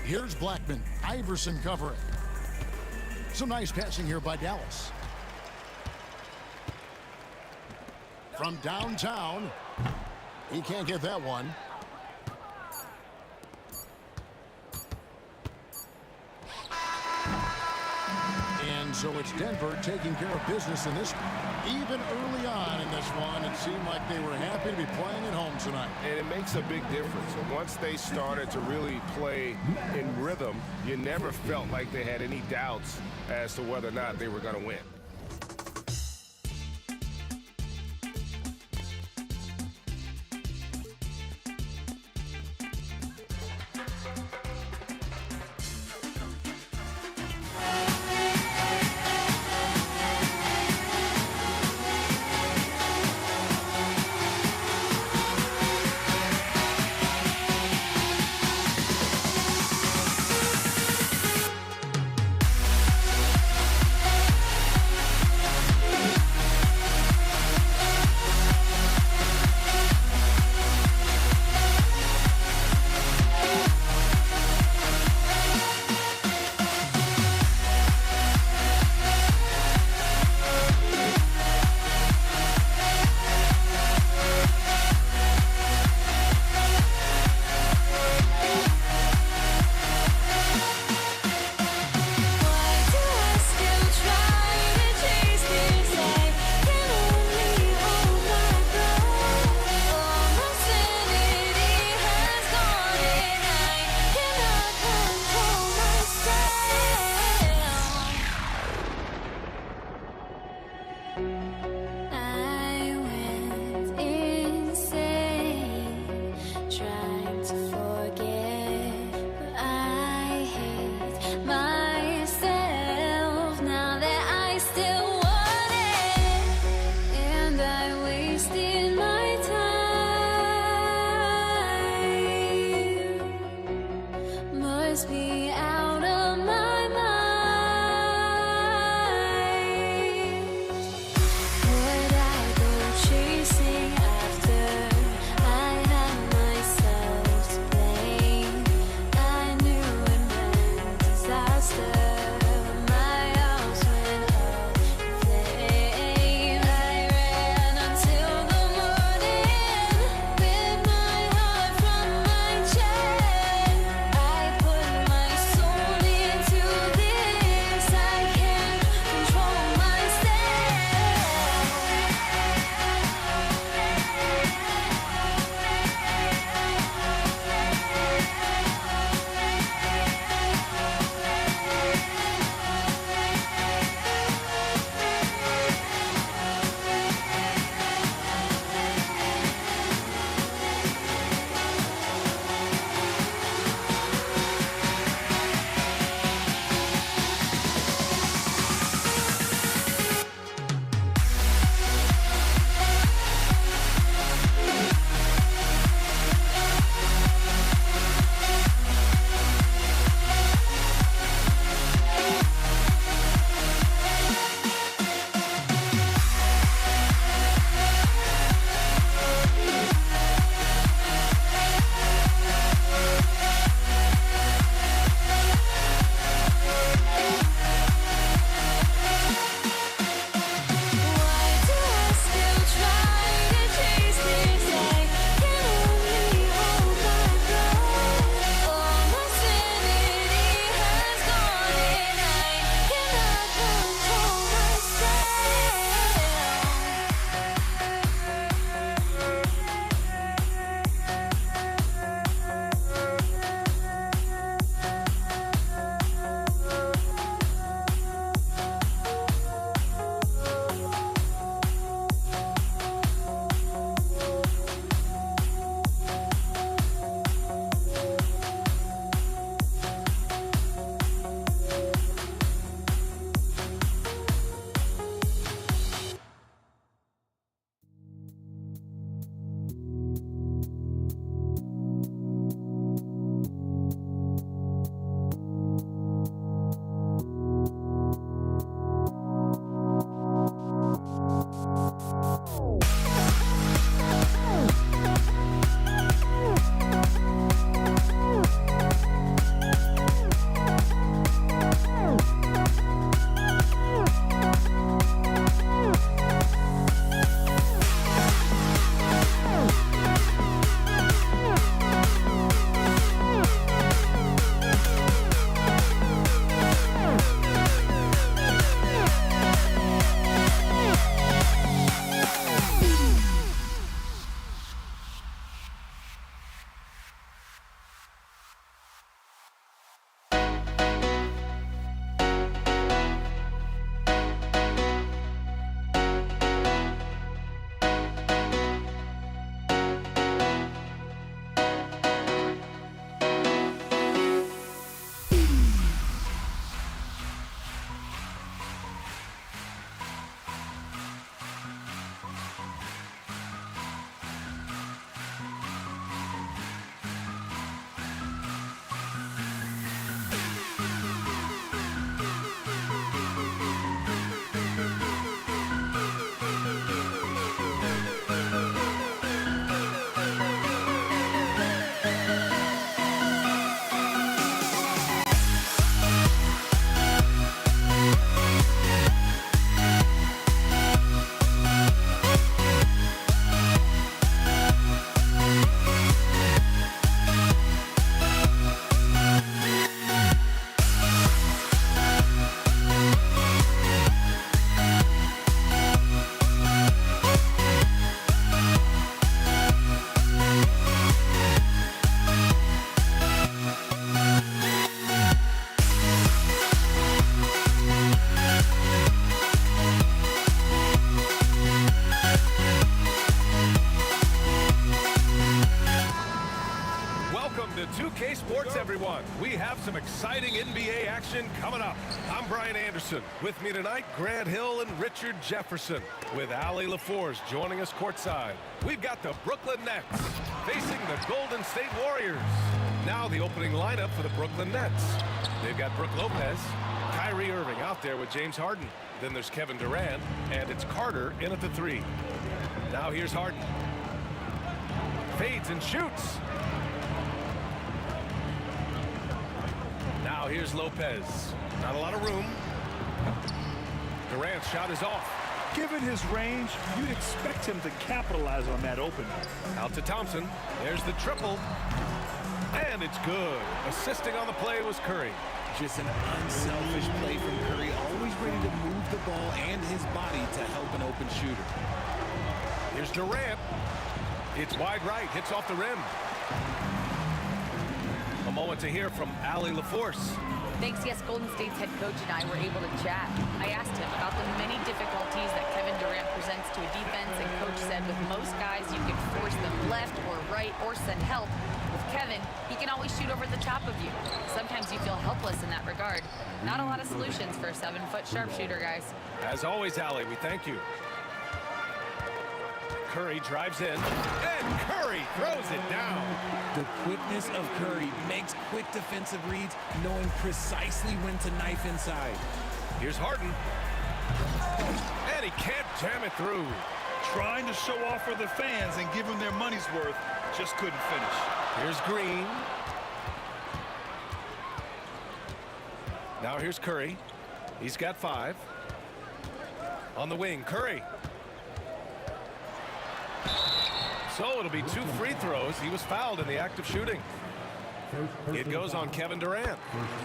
[SPEAKER 7] Here's Blackman. Iverson covering. Some nice passing here by Dallas. from downtown. He can't get that one. And so it's Denver taking care of business in this. Even early on in this one, it seemed like they were happy to be playing at home tonight.
[SPEAKER 9] And it makes a big difference. Once they started to really play in rhythm, you never felt like they had any doubts as to whether or not they were going to win.
[SPEAKER 3] 2K Sports, everyone. We have some exciting NBA action coming up. I'm Brian Anderson. With me tonight, Grant Hill and Richard Jefferson. With Allie LaForce joining us courtside. We've got the Brooklyn Nets facing the Golden State Warriors. Now the opening lineup for the Brooklyn Nets. They've got Brook Lopez, Kyrie Irving out there with James Harden. Then there's Kevin Durant, and it's Carter in at the 3. Now here's Harden. Fades and shoots. Now here's Lopez. Not a lot of room. Durant's shot is off.
[SPEAKER 5] Given his range, you'd expect him to capitalize on that opening.
[SPEAKER 3] Out to Thompson. There's the triple. And it's good. Assisting on the play was Curry.
[SPEAKER 11] Just an unselfish play from Curry, always ready to move the ball and his body to help an open shooter.
[SPEAKER 3] Here's Durant. It's wide right, hits off the rim. A moment to hear from Allie LaForce.
[SPEAKER 12] Thanks, yes, Golden State's head coach and I were able to chat. I asked him about the many difficulties that Kevin Durant presents to a defense, and coach said with most guys you can force them left or right or send help. With Kevin, he can always shoot over the top of you. Sometimes you feel helpless in that regard. Not a lot of solutions for a 7-foot sharpshooter, guys.
[SPEAKER 3] As always, Allie, we thank you. Curry drives in, and Curry throws it down.
[SPEAKER 11] The quickness of Curry makes quick defensive reads, knowing precisely when to knife inside.
[SPEAKER 3] Here's Harden. And he can't jam it through.
[SPEAKER 5] Trying to show off for the fans and give them their money's worth, just couldn't finish.
[SPEAKER 3] Here's Green. Now here's Curry. He's got 5. On the wing, Curry. So it'll be 2 free throws. He was fouled in the act of shooting. It goes on Kevin Durant.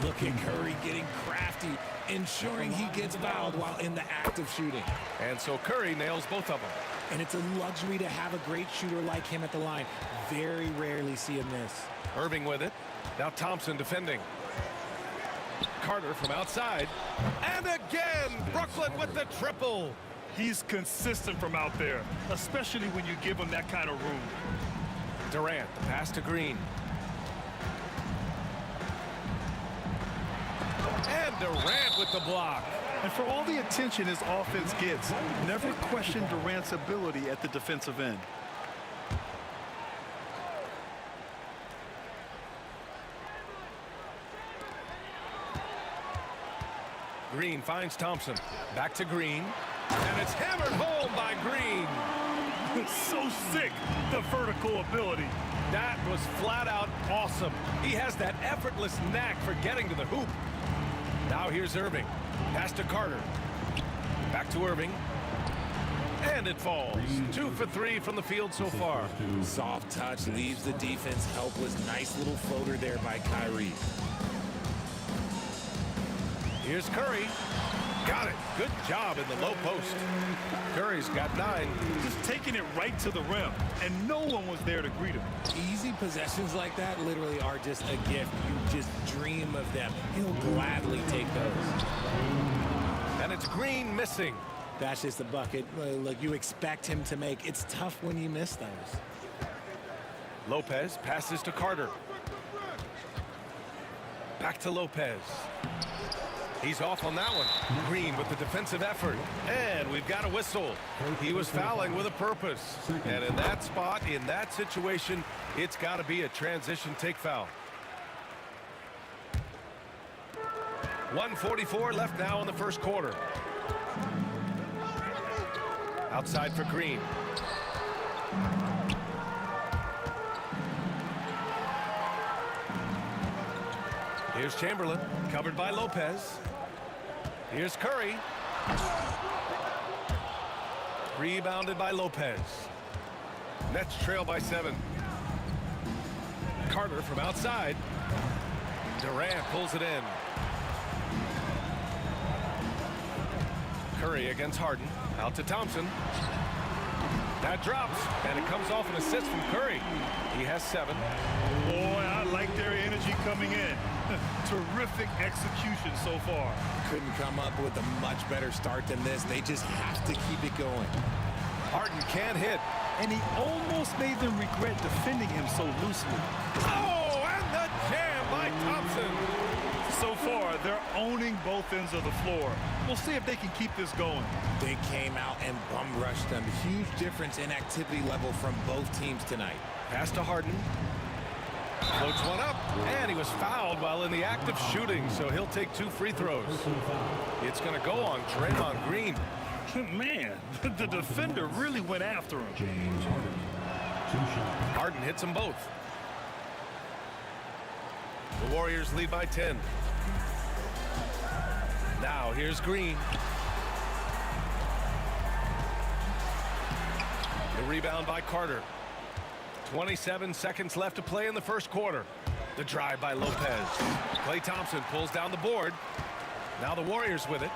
[SPEAKER 11] Look at Curry getting crafty, ensuring he gets fouled while in the act of shooting.
[SPEAKER 3] And so Curry nails both of them.
[SPEAKER 11] And it's a luxury to have a great shooter like him at the line. Very rarely see him miss.
[SPEAKER 3] Irving with it. Now Thompson defending. Carter from outside. And again, Brooklyn with the triple.
[SPEAKER 5] He's consistent from out there, especially when you give him that kind of room.
[SPEAKER 3] Durant, the pass to Green. And Durant with the block.
[SPEAKER 5] And for all the attention his offense gets, never question Durant's ability at the defensive end.
[SPEAKER 3] Green finds Thompson. Back to Green. And it's hammered home by Green.
[SPEAKER 5] So sick, the vertical ability.
[SPEAKER 3] That was flat out awesome. He has that effortless knack for getting to the hoop. Now here's Irving. Pass to Carter. Back to Irving. And it falls. 2 for 3 from the field so far.
[SPEAKER 11] Soft touch leaves the defense helpless. Nice little floater there by Kyrie.
[SPEAKER 3] Here's Curry. Got it. Good job in the low post. Curry's got 9.
[SPEAKER 5] Just taking it right to the rim, and no one was there to greet him.
[SPEAKER 11] Easy possessions like that literally are just a gift. You just dream of them. He'll gladly take those.
[SPEAKER 3] And it's Green missing.
[SPEAKER 11] That's just a bucket. Look, you expect him to make. It's tough when you miss those.
[SPEAKER 3] Lopez passes to Carter. Back to Lopez. He's off on that one. Green with the defensive effort. And we've got a whistle. He was fouling with a purpose. And in that spot, in that situation, it's got to be a transition take foul. 1:44 left now in the first quarter. Outside for Green. Here's Chamberlain, covered by Lopez. Here's Curry. Rebounded by Lopez. Nets trail by 7. Carter from outside. Durant pulls it in. Curry against Harden. Out to Thompson. That drops, and it comes off an assist from Curry. He has 7.
[SPEAKER 5] Boy, I like their energy coming in. Terrific execution so far.
[SPEAKER 11] Couldn't come up with a much better start than this. They just have to keep it going.
[SPEAKER 3] Harden can't hit.
[SPEAKER 5] And he almost made them regret defending him so loosely.
[SPEAKER 3] Oh, and the Thompson.
[SPEAKER 5] So far, they're owning both ends of the floor. We'll see if they can keep this going.
[SPEAKER 11] They came out and bum rushed them. Huge difference in activity level from both teams tonight.
[SPEAKER 3] Pass to Harden. Floats one up, and he was fouled while in the act of shooting, so he'll take 2 free throws. It's going to go on Draymond Green.
[SPEAKER 5] Man, the defender really went after him.
[SPEAKER 6] James Harden. 2 shots.
[SPEAKER 3] Harden hits them both. The Warriors lead by 10. Now here's Green. The rebound by Carter. 27 seconds left to play in the first quarter. The drive by Lopez. Klay Thompson pulls down the board. Now the Warriors with it.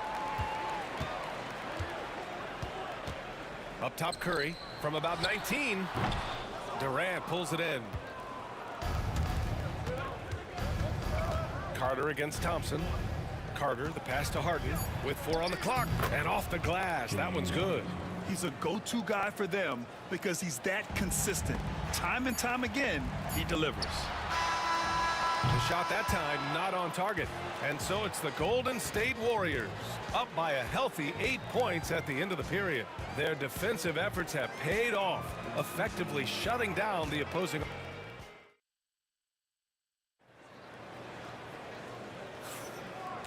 [SPEAKER 3] Up top Curry from about 19. Durant pulls it in. Carter against Thompson. Carter, the pass to Harden with 4 on the clock. And off the glass. That one's good.
[SPEAKER 5] He's a go-to guy for them because he's that consistent. Time and time again, he delivers.
[SPEAKER 3] The shot that time not on target. And so it's the Golden State Warriors up by a healthy 8 points at the end of the period. Their defensive efforts have paid off, effectively shutting down the opposing.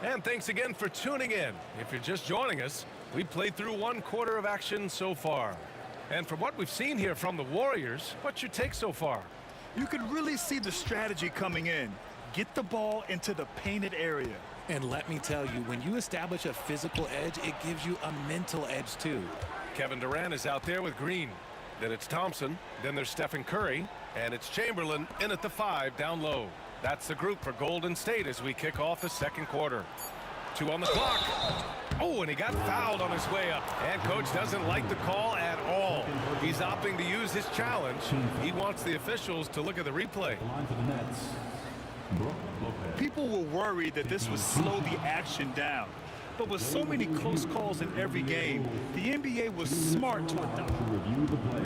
[SPEAKER 3] And thanks again for tuning in. If you're just joining us, we played through 1 quarter of action so far. And from what we've seen here from the Warriors, what's your take so far?
[SPEAKER 5] You can really see the strategy coming in. Get the ball into the painted area.
[SPEAKER 11] And let me tell you, when you establish a physical edge, it gives you a mental edge too.
[SPEAKER 3] Kevin Durant is out there with Green. Then it's Thompson. Then there's Stephen Curry. And it's Chamberlain in at the 5 down low. That's the group for Golden State as we kick off the second quarter. 2 on the clock. Oh, and he got fouled on his way up. And coach doesn't like the call at all. He's opting to use his challenge. He wants the officials to look at the replay.
[SPEAKER 6] Line for the Nets. Brook Lopez.
[SPEAKER 5] People were worried that this would slow the action down. But with so many close calls in every game, the NBA was smart to adopt.
[SPEAKER 6] To review the play.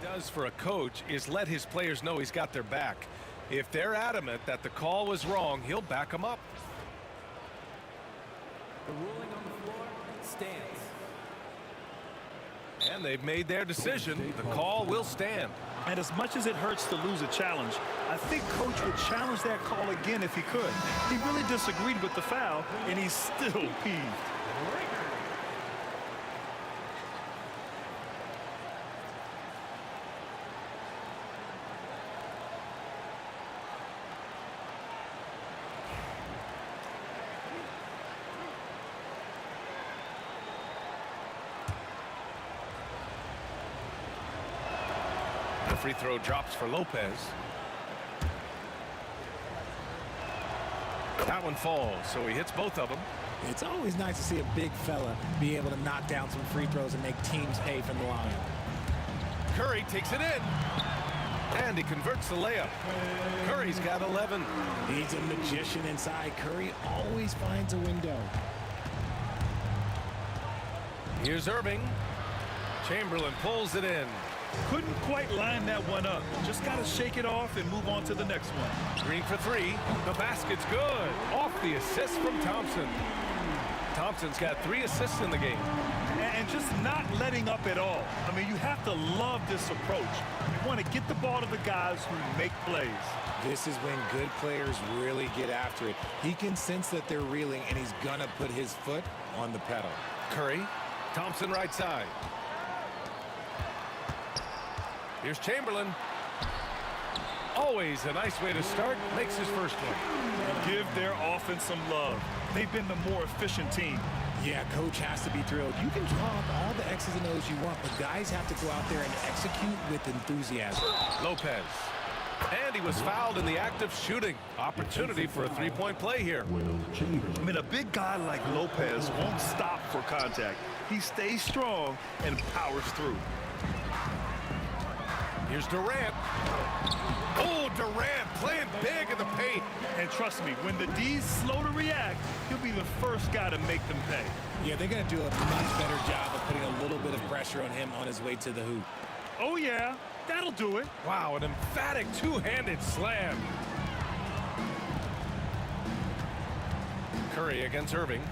[SPEAKER 3] Does for a coach is let his players know he's got their back. If they're adamant that the call was wrong, he'll back them up.
[SPEAKER 11] The ruling on the floor stands.
[SPEAKER 3] And they've made their decision. The call will stand.
[SPEAKER 5] And as much as it hurts to lose a challenge, I think coach would challenge that call again if he could. He really disagreed with the foul, and he's still peeved.
[SPEAKER 3] The free throw drops for Lopez. That one falls, so he hits both of them.
[SPEAKER 11] It's always nice to see a big fella be able to knock down some free throws and make teams pay from the line.
[SPEAKER 3] Curry takes it in. And he converts the layup. Curry's got 11.
[SPEAKER 11] He's a magician inside. Curry always finds a window.
[SPEAKER 3] Here's Irving. Chamberlain pulls it in.
[SPEAKER 5] Couldn't quite line that one up. Just got to shake it off and move on to the next one.
[SPEAKER 3] Green for 3. The basket's good. Off the assist from Thompson. Thompson's got 3 assists in the game.
[SPEAKER 5] And just not letting up at all. I mean, you have to love this approach. You want to get the ball to the guys who make plays.
[SPEAKER 11] This is when good players really get after it. He can sense that they're reeling, and he's going to put his foot on the pedal.
[SPEAKER 3] Curry. Thompson right side. Here's Chamberlain. Always a nice way to start. Makes his first one.
[SPEAKER 5] Give their offense some love. They've been the more efficient team.
[SPEAKER 11] Yeah, coach has to be thrilled. You can draw up all the X's and O's you want, but guys have to go out there and execute with enthusiasm.
[SPEAKER 3] Lopez. And he was fouled in the act of shooting. Opportunity for a 3-point play here.
[SPEAKER 5] I mean, a big guy like Lopez won't stop for contact. He stays strong and powers through.
[SPEAKER 3] Here's Durant. Oh, Durant playing big in the paint.
[SPEAKER 5] And trust me, when the D's slow to react, he'll be the first guy to make them pay.
[SPEAKER 11] Yeah, they're going to do a much better job of putting a little bit of pressure on him on his way to the hoop.
[SPEAKER 5] Oh, yeah. That'll do it.
[SPEAKER 3] Wow, an emphatic two-handed slam. Curry against Irving.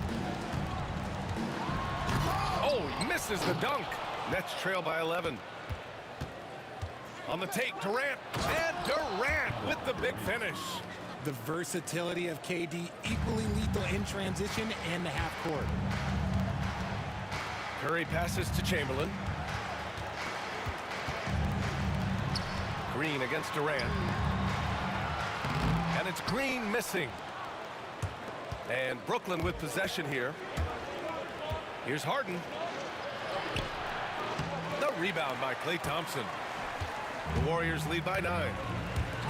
[SPEAKER 3] Oh, he misses the dunk. Nets trail by 11. On the take, Durant. And Durant with the big finish.
[SPEAKER 11] The versatility of KD, equally lethal in transition and the half court.
[SPEAKER 3] Curry passes to Chamberlain. Green against Durant. And it's Green missing. And Brooklyn with possession here. Here's Harden. The rebound by Klay Thompson. The Warriors lead by 9.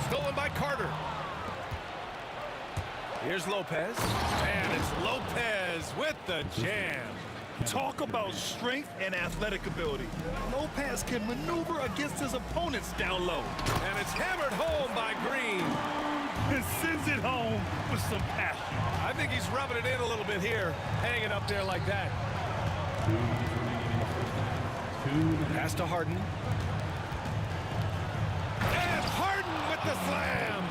[SPEAKER 3] Stolen by Carter. Here's Lopez. And it's Lopez with the jam.
[SPEAKER 5] Talk about strength and athletic ability. Lopez can maneuver against his opponents down low.
[SPEAKER 3] And it's hammered home by Green.
[SPEAKER 5] And sends it home with some passion.
[SPEAKER 3] I think he's rubbing it in a little bit here, hanging up there like that. Pass to Harden. And Harden with the slam.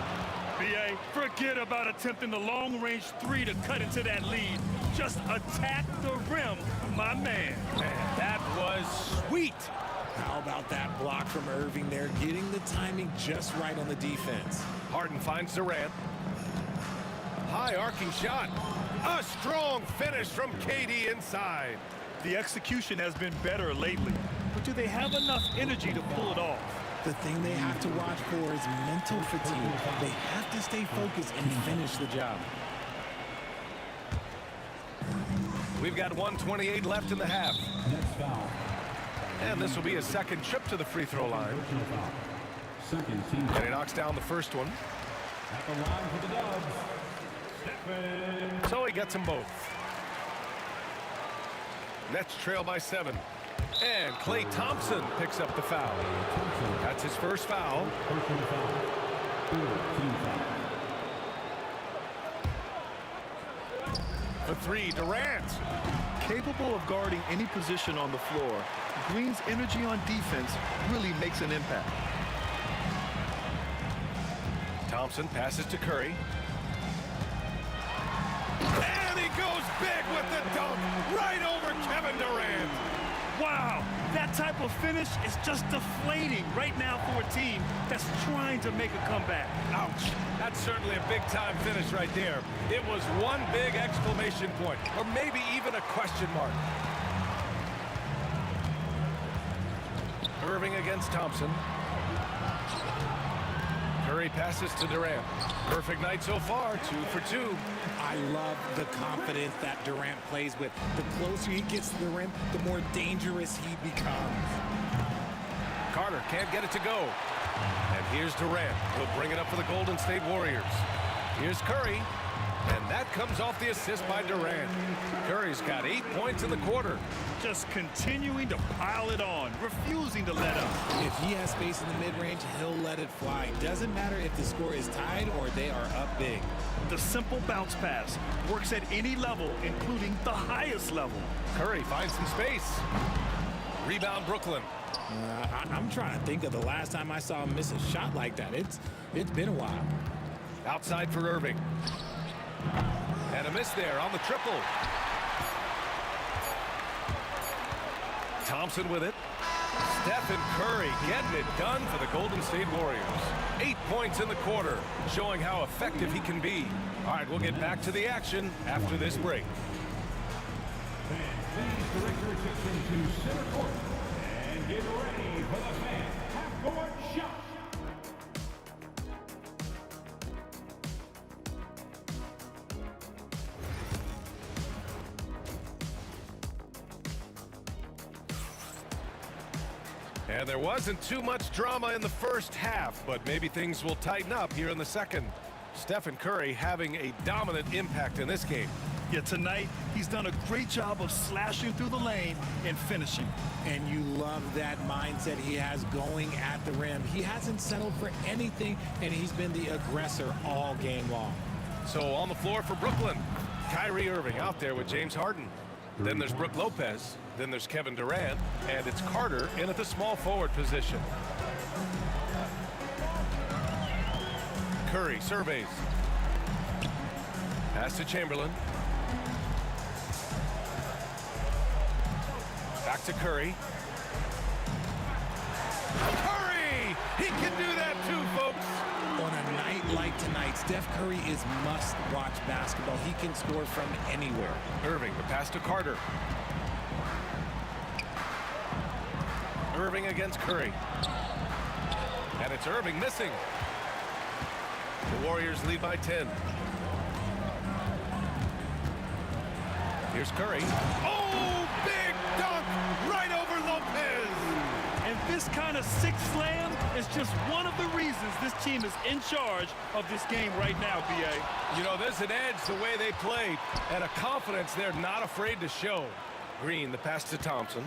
[SPEAKER 5] BA, forget about attempting the long-range three to cut into that lead. Just attack the rim, my man.
[SPEAKER 3] Man, that was sweet.
[SPEAKER 11] How about that block from Irving there, getting the timing just right on the defense.
[SPEAKER 3] Harden finds Durant. High arcing shot. A strong finish from KD inside.
[SPEAKER 5] The execution has been better lately, but do they have enough energy to pull it off?
[SPEAKER 11] The thing they have to watch for is mental fatigue. They have to stay focused and finish the job.
[SPEAKER 3] We've got 1:28 left in the half. And this will be a second trip to the free throw line. And he knocks down the first one. So he gets them both. Nets trail by 7. And Klay Thompson picks up the foul. That's his first foul. For 3, Durant.
[SPEAKER 5] Capable of guarding any position on the floor, Green's energy on defense really makes an impact.
[SPEAKER 3] Thompson passes to Curry. And he goes big with the dunk right over Kevin Durant.
[SPEAKER 5] Wow, that type of finish is just deflating right now for a team that's trying to make a comeback.
[SPEAKER 3] Ouch. That's certainly a big-time finish right there. It was one big exclamation point, or maybe even a question mark. Irving against Thompson. Curry passes to Durant. Perfect night so far, 2 for 2.
[SPEAKER 11] I love the confidence that Durant plays with. The closer he gets to the rim, the more dangerous he becomes.
[SPEAKER 3] Carter can't get it to go. And here's Durant. He'll bring it up for the Golden State Warriors. Here's Curry. And that comes off the assist by Durant. Curry's got 8 points in the quarter.
[SPEAKER 5] Just continuing to pile it on, refusing to let up.
[SPEAKER 11] If he has space in the mid-range, he'll let it fly. Doesn't matter if the score is tied or they are up big.
[SPEAKER 5] The simple bounce pass works at any level, including the highest level.
[SPEAKER 3] Curry finds some space. Rebound Brooklyn.
[SPEAKER 11] I'm trying to think of the last time I saw him miss a shot like that. It's been a while.
[SPEAKER 3] Outside for Irving. And a miss there on the triple. Thompson with it. Stephen Curry getting it done for the Golden State Warriors. 8 points in the quarter, showing how effective he can be. All right, we'll get back to the action after this break.
[SPEAKER 6] Please direct your attention to center court and get ready for the fan half-court shot.
[SPEAKER 3] And there wasn't too much drama in the first half, but maybe things will tighten up here in the second. Stephen Curry having a dominant impact in this game.
[SPEAKER 5] Yeah, tonight, he's done a great job of slashing through the lane and finishing.
[SPEAKER 11] And you love that mindset he has going at the rim. He hasn't settled for anything, and he's been the aggressor all game long.
[SPEAKER 3] So on the floor for Brooklyn, Kyrie Irving out there with James Harden. Then there's Brook Lopez. Then there's Kevin Durant, and it's Carter in at the small forward position. Curry surveys. Pass to Chamberlain. Back to Curry. Curry! He can do that too, folks.
[SPEAKER 11] On a night like tonight, Steph Curry is must-watch basketball. He can score from anywhere.
[SPEAKER 3] Irving, the pass to Carter. Irving against Curry. And it's Irving missing. The Warriors lead by 10. Here's Curry. Oh, big dunk right over Lopez.
[SPEAKER 5] And this kind of six slam is just one of the reasons this team is in charge of this game right now, B.A.
[SPEAKER 3] You know, there's an edge the way they play and a confidence they're not afraid to show. Green, the pass to Thompson.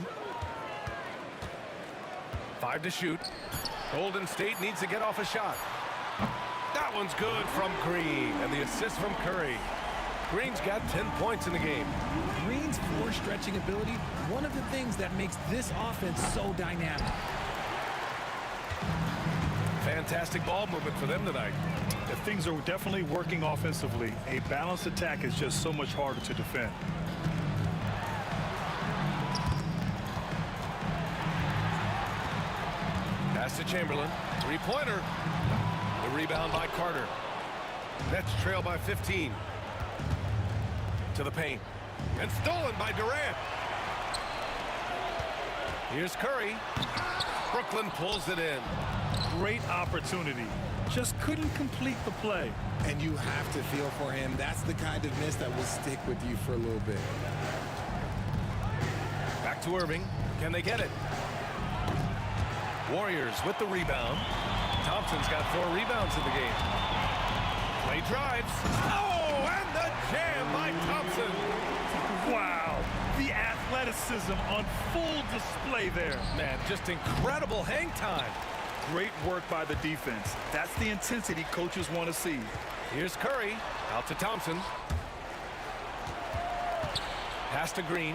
[SPEAKER 3] 5 to shoot. Golden State needs to get off a shot. That one's good from Green, and the assist from Curry. Green's got 10 points in the game.
[SPEAKER 11] Green's floor stretching ability, one of the things that makes this offense so dynamic.
[SPEAKER 3] Fantastic ball movement for them tonight.
[SPEAKER 5] If things are definitely working offensively, a balanced attack is just so much harder to defend.
[SPEAKER 3] Pass to Chamberlain. Three-pointer. The rebound by Carter. Nets trail by 15. To the paint. And stolen by Durant. Here's Curry. Brooklyn pulls it in.
[SPEAKER 5] Great opportunity. Just couldn't complete the play.
[SPEAKER 11] And you have to feel for him. That's the kind of miss that will stick with you for a little bit.
[SPEAKER 3] Back to Irving. Can they get it? Warriors with the rebound. Thompson's got 4 rebounds in the game. Play drives. Oh, and the jam by Thompson.
[SPEAKER 5] Wow, the athleticism on full display there.
[SPEAKER 3] Man, just incredible hang time.
[SPEAKER 5] Great work by the defense. That's the intensity coaches want to see.
[SPEAKER 3] Here's Curry. Out to Thompson. Pass to Green.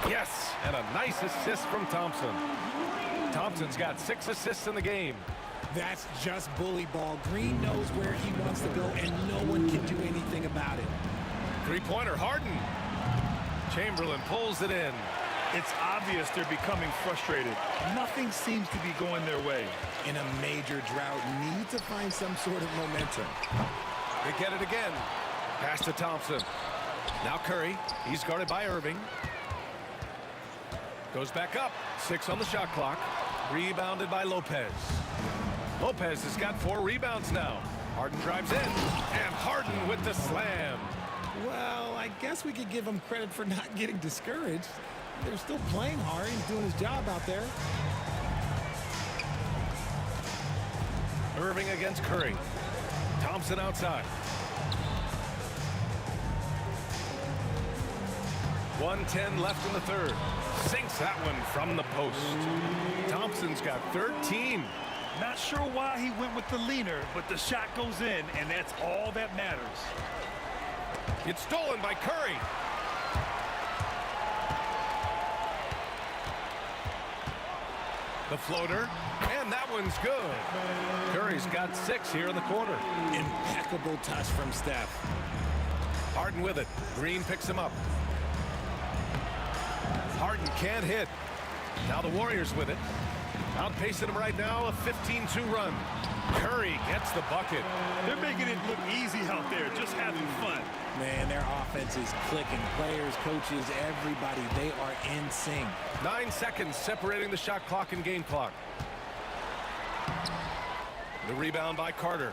[SPEAKER 3] Yes, and a nice assist from Thompson. Thompson's got 6 assists in the game.
[SPEAKER 11] That's just bully ball. Green knows where he wants to go, and no one can do anything about it.
[SPEAKER 3] Three-pointer, Harden. Chamberlain pulls it in.
[SPEAKER 5] It's obvious they're becoming frustrated. Nothing seems to be going their way.
[SPEAKER 11] In a major drought, need to find some sort of momentum.
[SPEAKER 3] They get it again. Pass to Thompson. Now Curry. He's guarded by Irving. Goes back up. 6 on the shot clock. Rebounded by Lopez. Lopez has got 4 rebounds now. Harden drives in. And Harden with the slam.
[SPEAKER 11] Well, I guess we could give him credit for not getting discouraged. They're still playing hard. He's doing his job out there.
[SPEAKER 3] Irving against Curry. Thompson outside. 1:10 left in the third. Sinks that one from the post. Thompson's got 13.
[SPEAKER 5] Not sure why he went with the leaner, but the shot goes in, and that's all that matters.
[SPEAKER 3] It's stolen by Curry. The floater, and that one's good. Curry's got 6 here in the quarter.
[SPEAKER 11] Impeccable touch from Steph.
[SPEAKER 3] Harden with it. Green picks him up. Harden can't hit. Now the Warriors with it. Outpacing him right now, a 15-2 run. Curry gets the bucket.
[SPEAKER 5] They're making it look easy out there, just having fun.
[SPEAKER 11] Man, their offense is clicking. Players, coaches, everybody, they are in sync.
[SPEAKER 3] 9 seconds separating the shot clock and game clock. The rebound by Carter.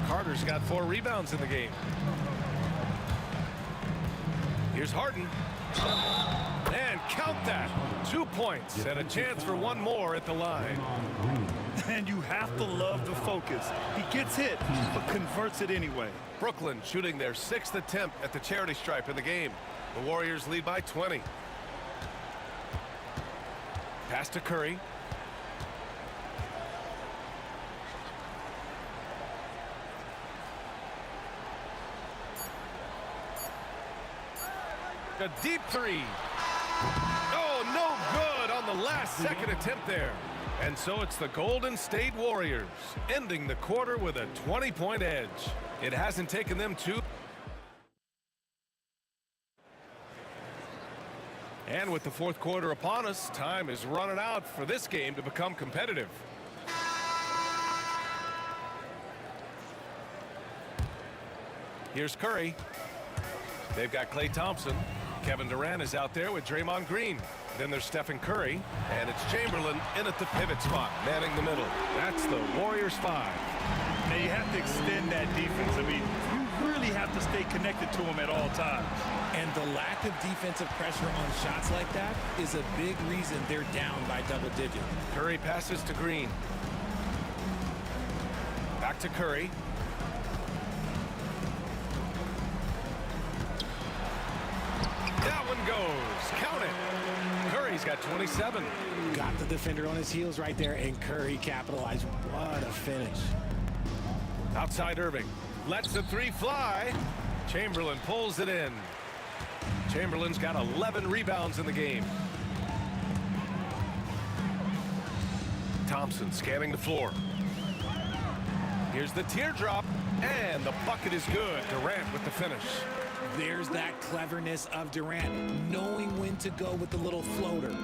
[SPEAKER 3] Carter's got 4 rebounds in the game. Here's Harden. And count that. 2 points and a chance for 1 more at the line.
[SPEAKER 5] And you have to love the focus. He gets hit, but converts it anyway.
[SPEAKER 3] Brooklyn shooting their 6th attempt at the charity stripe in the game. The Warriors lead by 20. Pass to Curry. A deep three. Oh, no good on the last second attempt there. And so it's the Golden State Warriors ending the quarter with a 20-point edge. It hasn't taken them two. And with the fourth quarter upon us, time is running out for this game to become competitive. Here's Curry. They've got Klay Thompson. Kevin Durant is out there with Draymond Green. Then there's Stephen Curry, and it's Chamberlain in at the pivot spot, manning the middle. That's the Warriors 5.
[SPEAKER 5] Now you have to extend that defense. I mean, you really have to stay connected to them at all times.
[SPEAKER 11] And the lack of defensive pressure on shots like that is a big reason they're down by double digits.
[SPEAKER 3] Curry passes to Green. Back to Curry. That one goes. Count it. Curry's got 27.
[SPEAKER 11] Got the defender on his heels right there, and Curry capitalized. What a finish.
[SPEAKER 3] Outside Irving. Lets the three fly. Chamberlain pulls it in. Chamberlain's got 11 rebounds in the game. Thompson scanning the floor. Here's the teardrop, and the bucket is good. Durant with the finish.
[SPEAKER 11] There's that cleverness of Durant, knowing when to go with the little floater.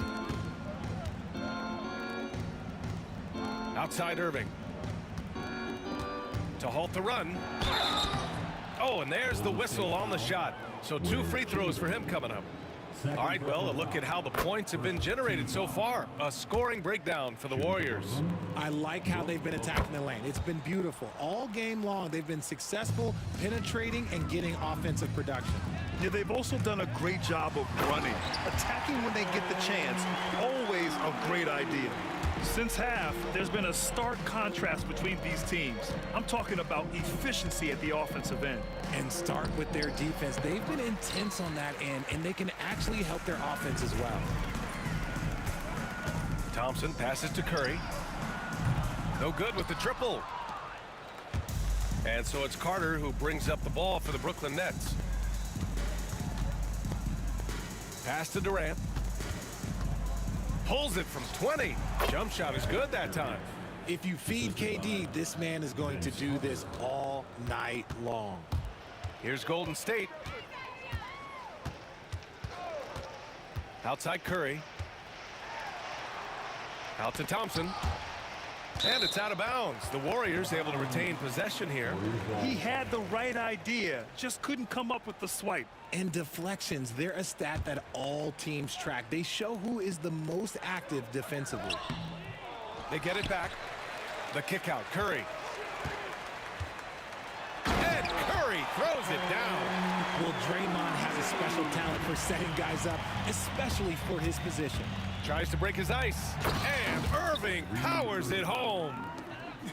[SPEAKER 3] Outside Irving. To halt the run. Oh, and there's the whistle on the shot. So 2 free throws for him coming up. All right, well, a look at how the points have been generated so far. A scoring breakdown for the Warriors.
[SPEAKER 11] I like how they've been attacking the lane. It's been beautiful. All game long, they've been successful penetrating and getting offensive production.
[SPEAKER 5] Yeah, they've also done a great job of running. Attacking when they get the chance, always a great idea. Since half, there's been a stark contrast between these teams. I'm talking about efficiency at the offensive end.
[SPEAKER 11] And start with their defense. They've been intense on that end, and they can actually help their offense as well.
[SPEAKER 3] Thompson passes to Curry. No good with the triple. And so it's Carter who brings up the ball for the Brooklyn Nets. Pass to Durant. Pulls it from 20. Jump shot is good that time.
[SPEAKER 11] If you feed KD, this man is going to do this all night long.
[SPEAKER 3] Here's Golden State. Outside Curry. Out to Thompson. And it's out of bounds. The Warriors able to retain possession here.
[SPEAKER 5] He had the right idea, just couldn't come up with the swipe.
[SPEAKER 11] And deflections, they're a stat that all teams track. They show who is the most active defensively.
[SPEAKER 3] They get it back. The kick out, Curry. And Curry throws it down.
[SPEAKER 11] Well, Draymond has a special talent for setting guys up, especially for his position.
[SPEAKER 3] Tries to break his ice. And Irving powers it home.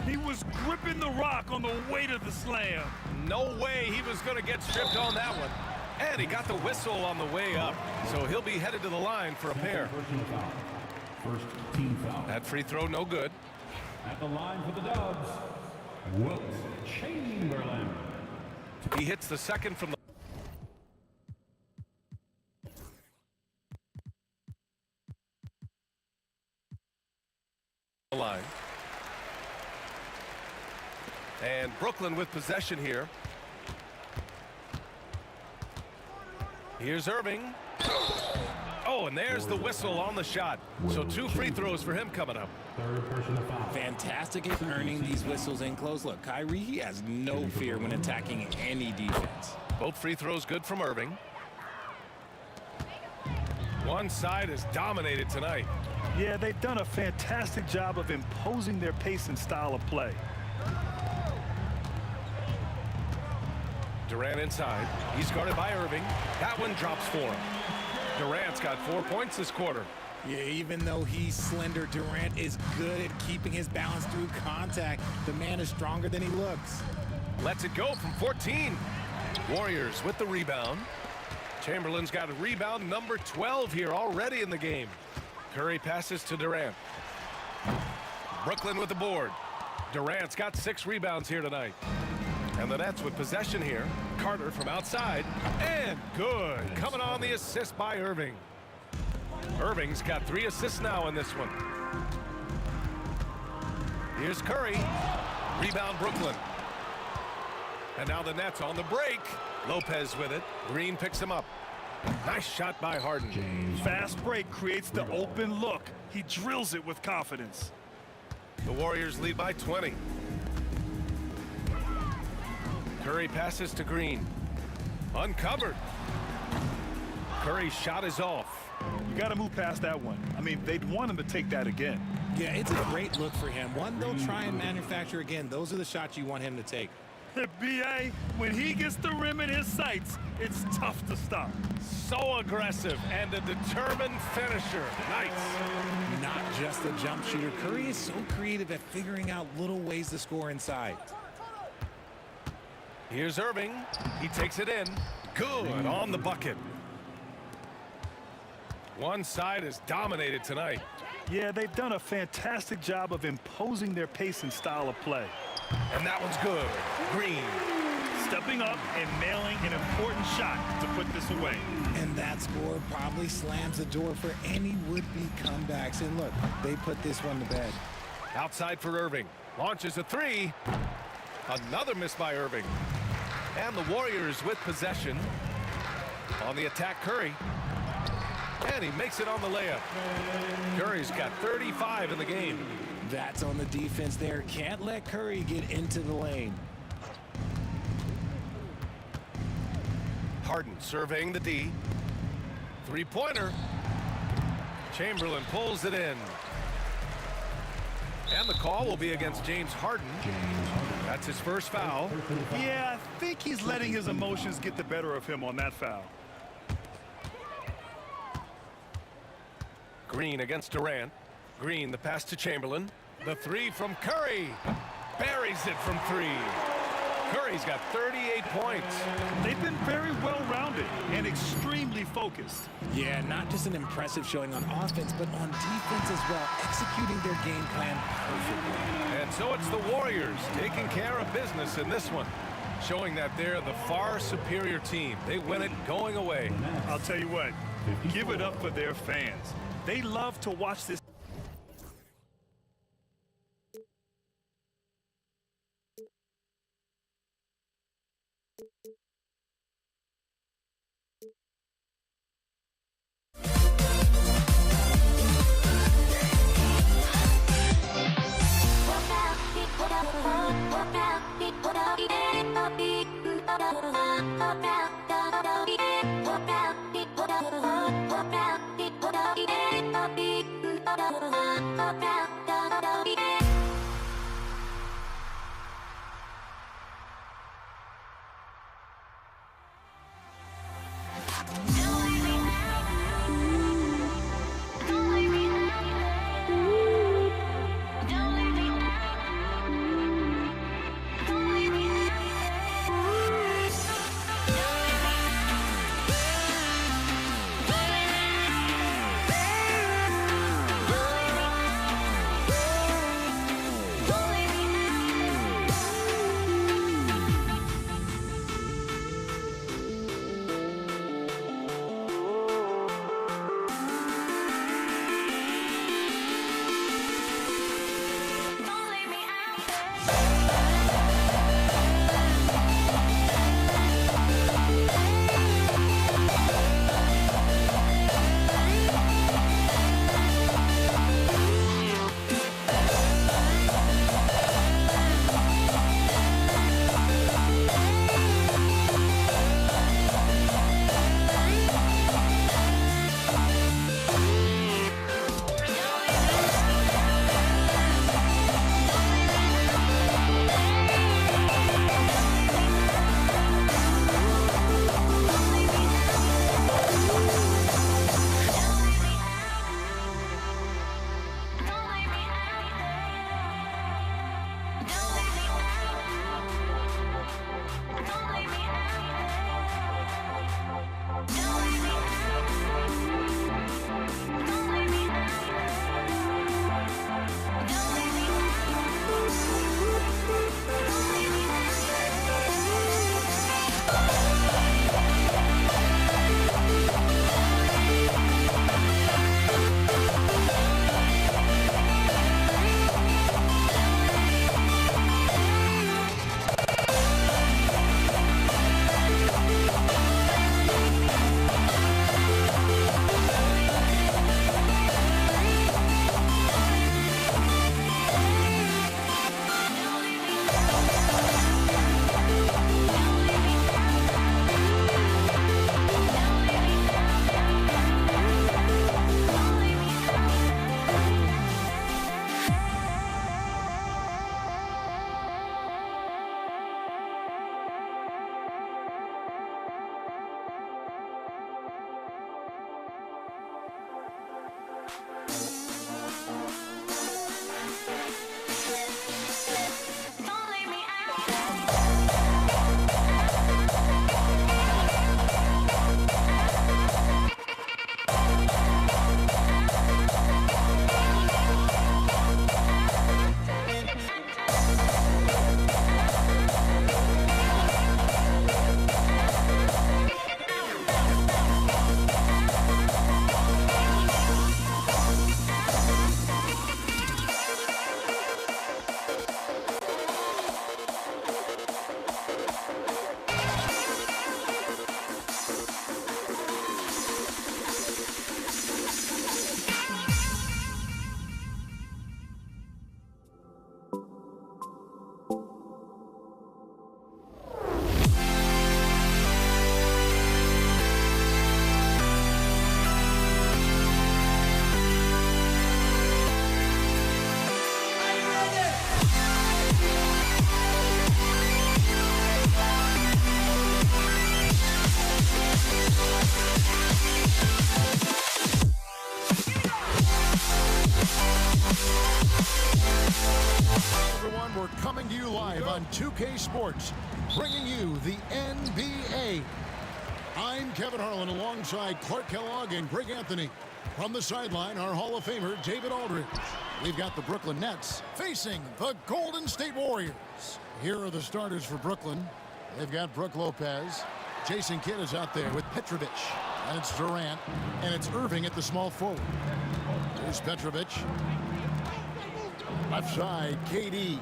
[SPEAKER 5] He was gripping the rock on the way to the slam.
[SPEAKER 3] No way he was going to get stripped on that one. And he got the whistle on the way up. So he'll be headed to the line for a pair.
[SPEAKER 6] First team foul.
[SPEAKER 3] That free throw no good.
[SPEAKER 6] At the line for the Dubs, Wilt Chamberlain.
[SPEAKER 3] He hits the second from the line. And Brooklyn with possession here. Here's Irving. Oh, and there's the whistle on the shot. So 2 free throws for him coming up.
[SPEAKER 6] Third personal foul.
[SPEAKER 11] Fantastic at earning these whistles in close. Look, Kyrie, he has no fear when attacking any defense.
[SPEAKER 3] Both free throws good from Irving. One side is dominated tonight.
[SPEAKER 5] Yeah, they've done a fantastic job of imposing their pace and style of play.
[SPEAKER 3] Durant inside. He's guarded by Irving. That one drops for him. Durant's got 4 points this quarter.
[SPEAKER 11] Yeah, even though he's slender, Durant is good at keeping his balance through contact. The man is stronger than he looks.
[SPEAKER 3] Lets it go from 14. Warriors with the rebound. Chamberlain's got a rebound number 12 here already in the game. Curry passes to Durant. Brooklyn with the board. Durant's got 6 rebounds here tonight. And the Nets with possession here. Carter from outside. And good. Coming on the assist by Irving. Irving's got 3 assists now in this one. Here's Curry. Rebound Brooklyn. And now the Nets on the break. Lopez with it. Green picks him up. Nice shot by Harden.
[SPEAKER 5] Fast break creates the open look. He drills it with confidence.
[SPEAKER 3] The Warriors lead by 20. Curry passes to Green. Uncovered. Curry's shot is off.
[SPEAKER 5] You got to move past that one. I mean, they'd want him to take that again.
[SPEAKER 11] Yeah, it's a great look for him. One they'll try and manufacture again. Those are the shots you want him to take.
[SPEAKER 5] B.A., when he gets the rim in his sights, it's tough to stop.
[SPEAKER 3] So aggressive and a determined finisher. Nice.
[SPEAKER 11] Not just a jump shooter. Curry is so creative at figuring out little ways to score inside.
[SPEAKER 3] Here's Irving. He takes it in. Good on the bucket. One side is dominated tonight.
[SPEAKER 5] Yeah, they've done a fantastic job of imposing their pace and style of play.
[SPEAKER 3] And that one's good. Green.
[SPEAKER 5] Stepping up and nailing an important shot to put this away.
[SPEAKER 11] And that score probably slams the door for any would-be comebacks. And look, they put this one to bed.
[SPEAKER 3] Outside for Irving. Launches a 3. Another miss by Irving. And the Warriors with possession. On the attack, Curry. And he makes it on the layup. Curry's got 35 in the game.
[SPEAKER 11] That's on the defense there. Can't let Curry get into the lane.
[SPEAKER 3] Harden surveying the D. 3-pointer. Chamberlain pulls it in. And the call will be against James Harden. That's his first foul.
[SPEAKER 5] Yeah, I think he's letting his emotions get the better of him on that foul.
[SPEAKER 3] Green against Durant. Green, the pass to Chamberlain. The 3 from Curry. Buries it from 3. Curry's got 38 points.
[SPEAKER 5] They've been very well-rounded and extremely focused.
[SPEAKER 11] Yeah, not just an impressive showing on offense, but on defense as well, executing their game plan perfectly.
[SPEAKER 3] And so it's the Warriors taking care of business in this one, showing that they're the far superior team. They win it going away.
[SPEAKER 5] I'll tell you what, give it up for their fans. They love to watch this.
[SPEAKER 2] Don't leave me out.
[SPEAKER 7] Everyone, we're coming to you live on 2K Sports, bringing you the NBA. I'm Kevin Harlan alongside Clark Kellogg and Greg Anthony. From the sideline, our Hall of Famer, David Aldridge. We've got the Brooklyn Nets facing the Golden State Warriors. Here are the starters for Brooklyn. They've got Brook Lopez. Jason Kidd is out there with Petrovic. And it's Durant. And it's Irving at the small forward. Here's Petrovic. Left side, KD.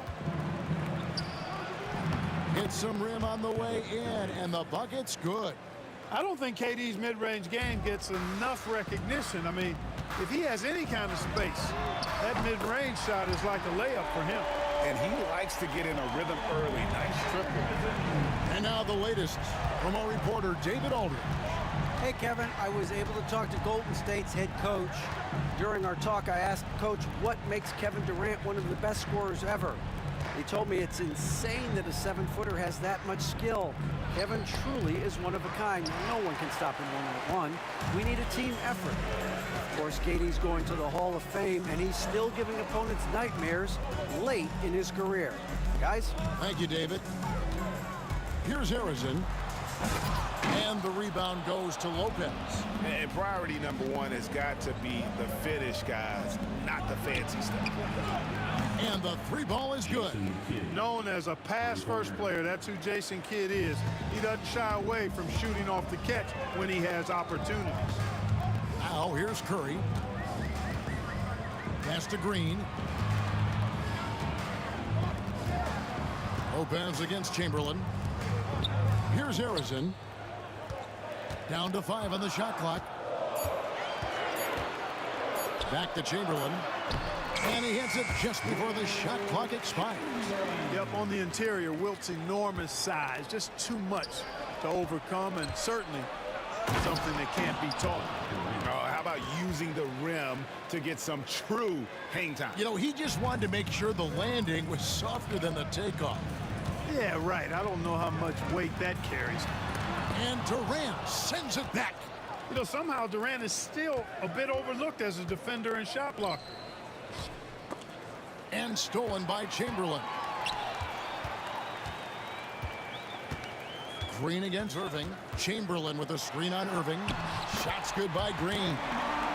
[SPEAKER 7] Hits some rim on the way in, and the bucket's good.
[SPEAKER 13] I don't think KD's mid-range game gets enough recognition. I mean, if he has any kind of space, that mid-range shot is like a layup for him.
[SPEAKER 9] And he likes to get in a rhythm early. Nice triple.
[SPEAKER 7] And now the latest from our reporter, David Aldridge.
[SPEAKER 10] Hey, Kevin, I was able to talk to Golden State's head coach. During our talk, I asked Coach what makes Kevin Durant one of the best scorers ever. He told me it's insane that a 7-footer has that much skill. Kevin truly is one of a kind. No one can stop him one-on-one. We need a team effort. Of course, KD's going to the Hall of Fame, and he's still giving opponents nightmares late in his career. Guys?
[SPEAKER 7] Thank you, David. Here's Harrison. And the rebound goes to Lopez.
[SPEAKER 9] And priority number one has got to be the finish, guys, not the fancy stuff.
[SPEAKER 7] And the three ball is good.
[SPEAKER 13] Known as a pass-first player, that's who Jason Kidd is. He doesn't shy away from shooting off the catch when he has opportunities.
[SPEAKER 7] Now here's Curry. Pass to Green. Lopez against Chamberlain. Here's Harrison. Down to 5 on the shot clock. Back to Chamberlain. And he hits it just before the shot clock expires.
[SPEAKER 13] Yep, on the interior, Wilt's enormous size. Just too much to overcome, and certainly something that can't be taught.
[SPEAKER 9] How about using the rim to get some true hang time?
[SPEAKER 7] You know, he just wanted to make sure the landing was softer than the takeoff.
[SPEAKER 13] Yeah, right. I don't know how much weight that carries.
[SPEAKER 7] And Durant sends it back.
[SPEAKER 13] You know, somehow Durant is still a bit overlooked as a defender and shot blocker.
[SPEAKER 7] And stolen by Chamberlain. Green against Irving. Chamberlain with a screen on Irving. Shots good by Green.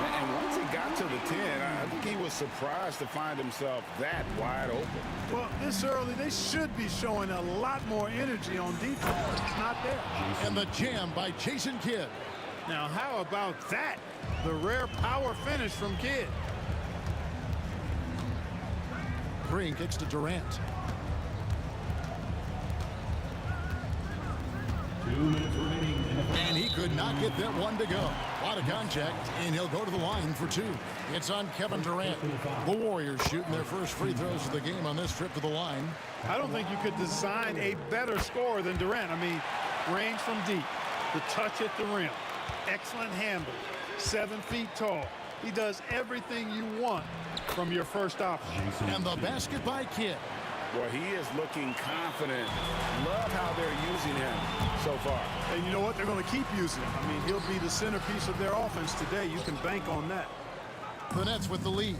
[SPEAKER 9] And once he got to the 10, I think he was surprised to find himself that wide open.
[SPEAKER 13] Well, this early, they should be showing a lot more energy on defense. It's not there.
[SPEAKER 7] And the jam by Jason Kidd.
[SPEAKER 13] Now, how about that? The rare power finish from Kidd.
[SPEAKER 7] Green kicks to Durant.
[SPEAKER 6] 2 minutes remaining.
[SPEAKER 7] And he could not get that one to go. A lot of contact, and he'll go to the line for 2. It's on Kevin Durant. The Warriors shooting their first free throws of the game on this trip to the line.
[SPEAKER 13] I don't think you could design a better scorer than Durant. I mean, range from deep, the touch at the rim, excellent handle, 7 feet tall. He does everything you want from your first option.
[SPEAKER 7] And the basket by Kidd.
[SPEAKER 9] Boy, he is looking confident. Love how they're using him so far.
[SPEAKER 13] And you know what? They're going to keep using him. I mean, he'll be the centerpiece of their offense today. You can bank on that.
[SPEAKER 7] The Nets with the lead.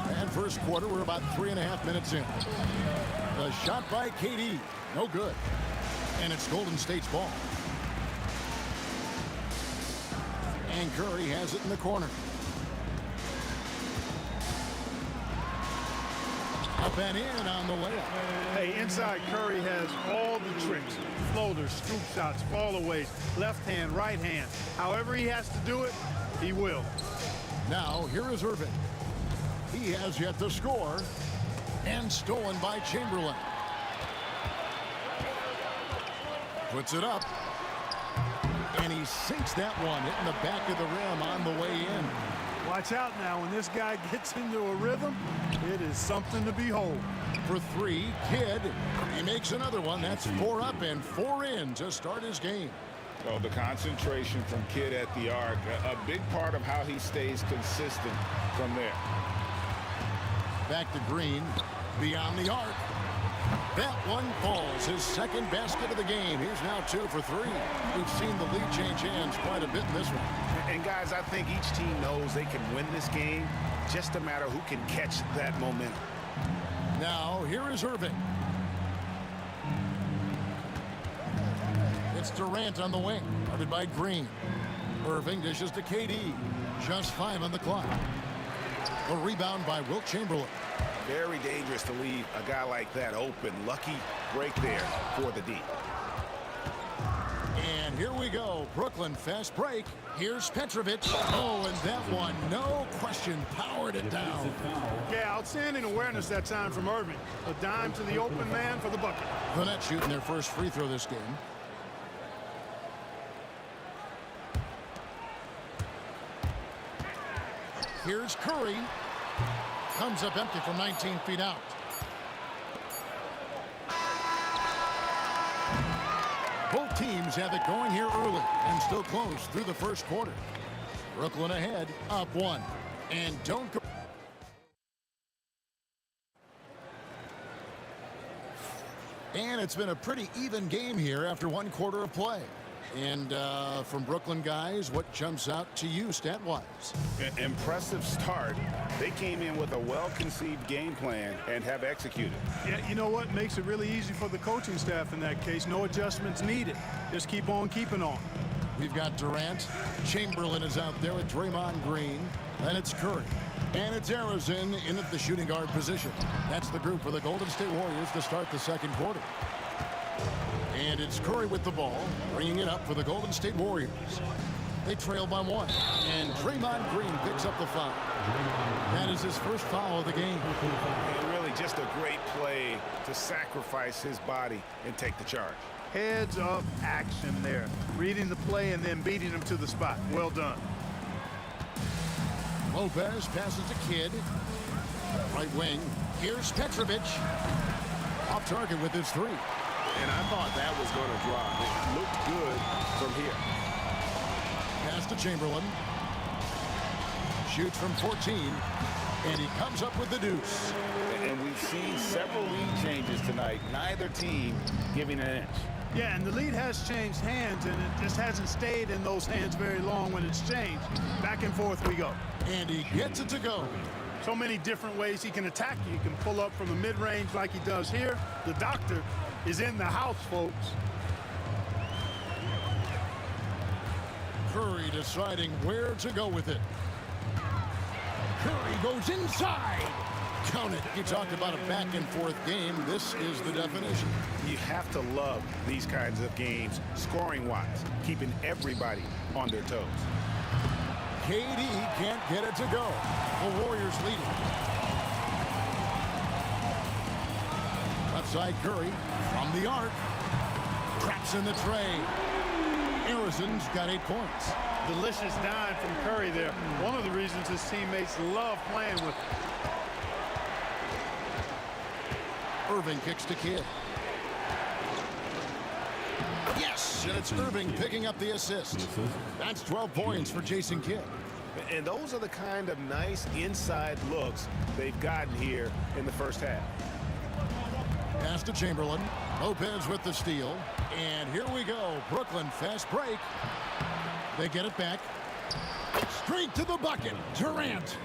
[SPEAKER 7] And first quarter, we're about 3.5 minutes in. The shot by KD. No good. And it's Golden State's ball. And Curry has it in the corner. Up and in on the layup.
[SPEAKER 13] Hey, inside Curry has all the tricks. Floaters, scoop shots, fallaways, left hand, right hand. However he has to do it, he will.
[SPEAKER 7] Now, here is Irving. He has yet to score. And stolen by Chamberlain. Puts it up. And he sinks that one, hitting the back of the rim on the way in.
[SPEAKER 13] Watch out now. When this guy gets into a rhythm, it is something to behold.
[SPEAKER 7] For three, Kidd. He makes another one. That's 4 up and 4 in to start his game.
[SPEAKER 9] Oh, the concentration from Kidd at the arc, a big part of how he stays consistent from there.
[SPEAKER 7] Back to Green, beyond the arc. That one falls, his second basket of the game. He's now 2 for 3. We've seen the lead change hands quite a bit in this one.
[SPEAKER 9] And guys, I think each team knows they can win this game. Just a matter who can catch that momentum.
[SPEAKER 7] Now, here is Irving. It's Durant on the wing, guarded by Green. Irving dishes to KD. Just 5 on the clock. A rebound by Wilt Chamberlain.
[SPEAKER 9] Very dangerous to leave a guy like that open. Lucky break there for the D.
[SPEAKER 7] And here we go. Brooklyn fast break. Here's Petrovic. Oh, and that one, no question, powered it down.
[SPEAKER 13] Yeah, outstanding awareness that time from Irving. A dime to the open man for the bucket.
[SPEAKER 7] The Nets shooting their first free throw this game. Here's Curry. Comes up empty from 19 feet out. Both teams have it going here early and still close through the first quarter. Brooklyn ahead, up 1. And don't go. And it's been a pretty even game here after 1 quarter of play. And from Brooklyn guys, what jumps out to you stat-wise?
[SPEAKER 9] Impressive start. They came in with a well-conceived game plan and have executed.
[SPEAKER 13] Yeah, you know what makes it really easy for the coaching staff in that case? No adjustments needed. Just keep on keeping on.
[SPEAKER 7] We've got Durant. Chamberlain is out there with Draymond Green. Then it's Curry. And it's Arizona in at the shooting guard position. That's the group for the Golden State Warriors to start the second quarter. And it's Curry with the ball, bringing it up for the Golden State Warriors. They trail by 1. And Draymond Green picks up the foul. That is his first foul of the game.
[SPEAKER 9] And really just a great play to sacrifice his body and take the charge.
[SPEAKER 13] Heads up action there. Reading the play and then beating him to the spot. Well done.
[SPEAKER 7] Lopez passes to Kidd. Right wing. Here's Petrovic. Off target with his 3.
[SPEAKER 9] And I thought that was going to drop. It looked good from here.
[SPEAKER 7] Pass to Chamberlain. Shoots from 14. And he comes up with the deuce.
[SPEAKER 9] And we've seen several lead changes tonight. Neither team giving an inch.
[SPEAKER 13] Yeah, and the lead has changed hands, and it just hasn't stayed in those hands very long when it's changed. Back and forth we go.
[SPEAKER 7] And he gets it to go.
[SPEAKER 13] So many different ways he can attack you. He can pull up from the mid-range like he does here. The doctor is in the house, folks.
[SPEAKER 7] Curry deciding where to go with it. Curry goes inside. Count it. You talked about a back-and-forth game. This is the definition.
[SPEAKER 9] You have to love these kinds of games, scoring-wise, keeping everybody on their toes.
[SPEAKER 7] KD can't get it to go. The Warriors leading. Left side Curry from the arc. Traps in the tray. Arizon's got 8 points.
[SPEAKER 13] Delicious dime from Curry there. One of the reasons his teammates love playing with him.
[SPEAKER 7] Irving kicks to Kidd. Yes, and it's Irving picking up the assist. That's 12 points for Jason Kidd.
[SPEAKER 9] And those are the kind of nice inside looks they've gotten here in the first half.
[SPEAKER 7] Pass to Chamberlain. Lopez with the steal. And here we go. Brooklyn fast break. They get it back. Straight to the bucket. Durant.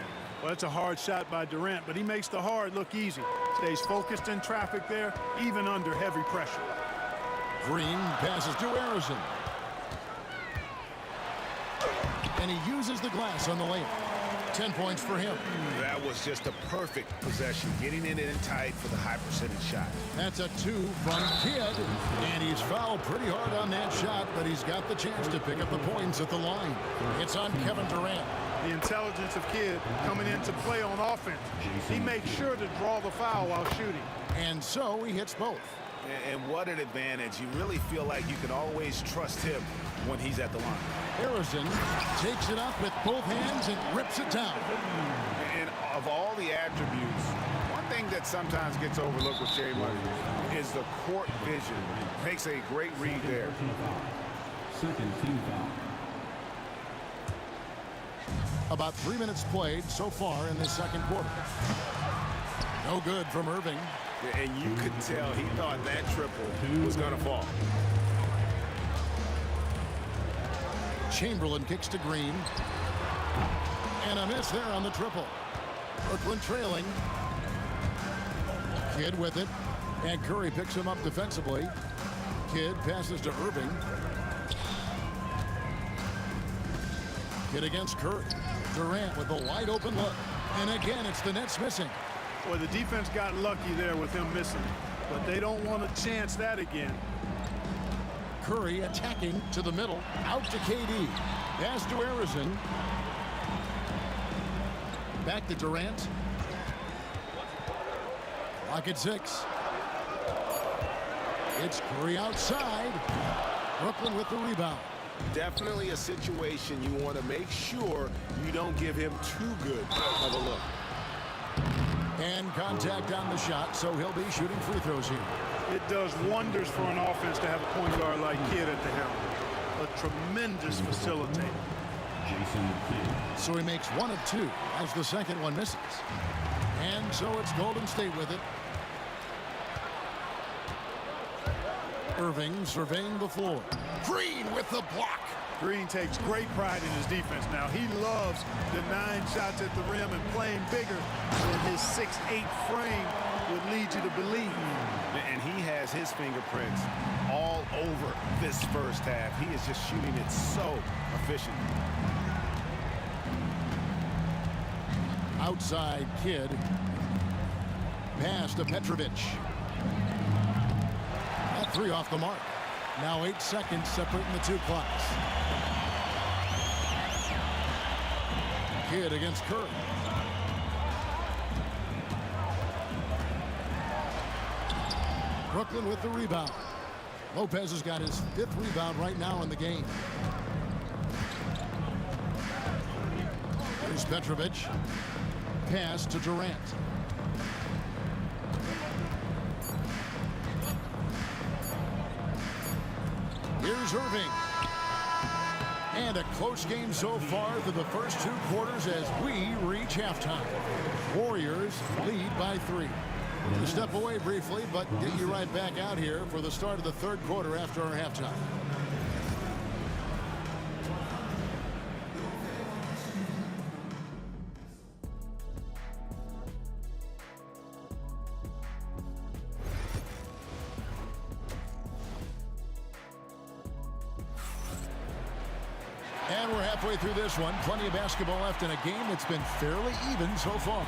[SPEAKER 13] Well, that's a hard shot by Durant, but he makes the hard look easy. Stays focused in traffic there, even under heavy pressure.
[SPEAKER 7] Green passes to Harrison. And he uses the glass on the layup. 10 points for him.
[SPEAKER 9] That was just a perfect possession, getting it in tight for the high percentage shot.
[SPEAKER 7] That's a 2 from Kidd. And he's fouled pretty hard on that shot, but he's got the chance to pick up the points at the line. It's on Kevin Durant.
[SPEAKER 13] The intelligence of Kidd coming into play on offense. He makes sure to draw the foul while shooting.
[SPEAKER 7] And so he hits both.
[SPEAKER 9] And what an advantage. You really feel like you can always trust him when he's at the line.
[SPEAKER 7] Harrison takes it up with both hands and rips it down.
[SPEAKER 9] And of all the attributes, one thing that sometimes gets overlooked with Jay Money is the court vision. Makes a great read there.
[SPEAKER 6] Second team foul.
[SPEAKER 7] About 3 minutes played so far in this second quarter. No good from Irving.
[SPEAKER 9] And you could tell he thought that triple was going to fall.
[SPEAKER 7] Chamberlain kicks to Green. And a miss there on the triple. Brooklyn trailing. Kidd with it. And Curry picks him up defensively. Kidd passes to Irving. Kidd against Curry. Durant with a wide open look. And again, it's the Nets missing.
[SPEAKER 13] Well, the defense got lucky there with him missing, but they don't want to chance that again.
[SPEAKER 7] Curry attacking to the middle. Out to KD. Pass to Harrison. Back to Durant. Clock at 6. It's Curry outside. Brooklyn with the rebound.
[SPEAKER 9] Definitely a situation you want to make sure you don't give him too good of a look.
[SPEAKER 7] And contact on the shot, so he'll be shooting free throws here.
[SPEAKER 13] It does wonders for an offense to have a point guard like Kidd at the helm. A tremendous facilitator.
[SPEAKER 6] Jason Kidd.
[SPEAKER 7] So he makes 1 of 2 as the second one misses. And so it's Golden State with it. Irving surveying the floor. Green with the block.
[SPEAKER 13] Green takes great pride in his defense now. He loves the 9 shots at the rim and playing bigger than his 6'8" frame would lead you to believe.
[SPEAKER 9] And he has his fingerprints all over this first half. He is just shooting it so efficient.
[SPEAKER 7] Outside Kidd. Pass to Petrovic. That 3 off the mark. Now 8 seconds separating the 2 clocks. Kidd against Curry. Brooklyn with the rebound. Lopez has got his 5th rebound right now in the game. Here's Petrovic. Pass to Durant. Here's Irving. And a close game so far through the first 2 quarters as we reach halftime. Warriors lead by 3. We'll step away briefly, but get you right back out here for the start of the 3rd quarter after our halftime. And we're halfway through this one. Plenty of basketball left in a game that's been fairly even so far.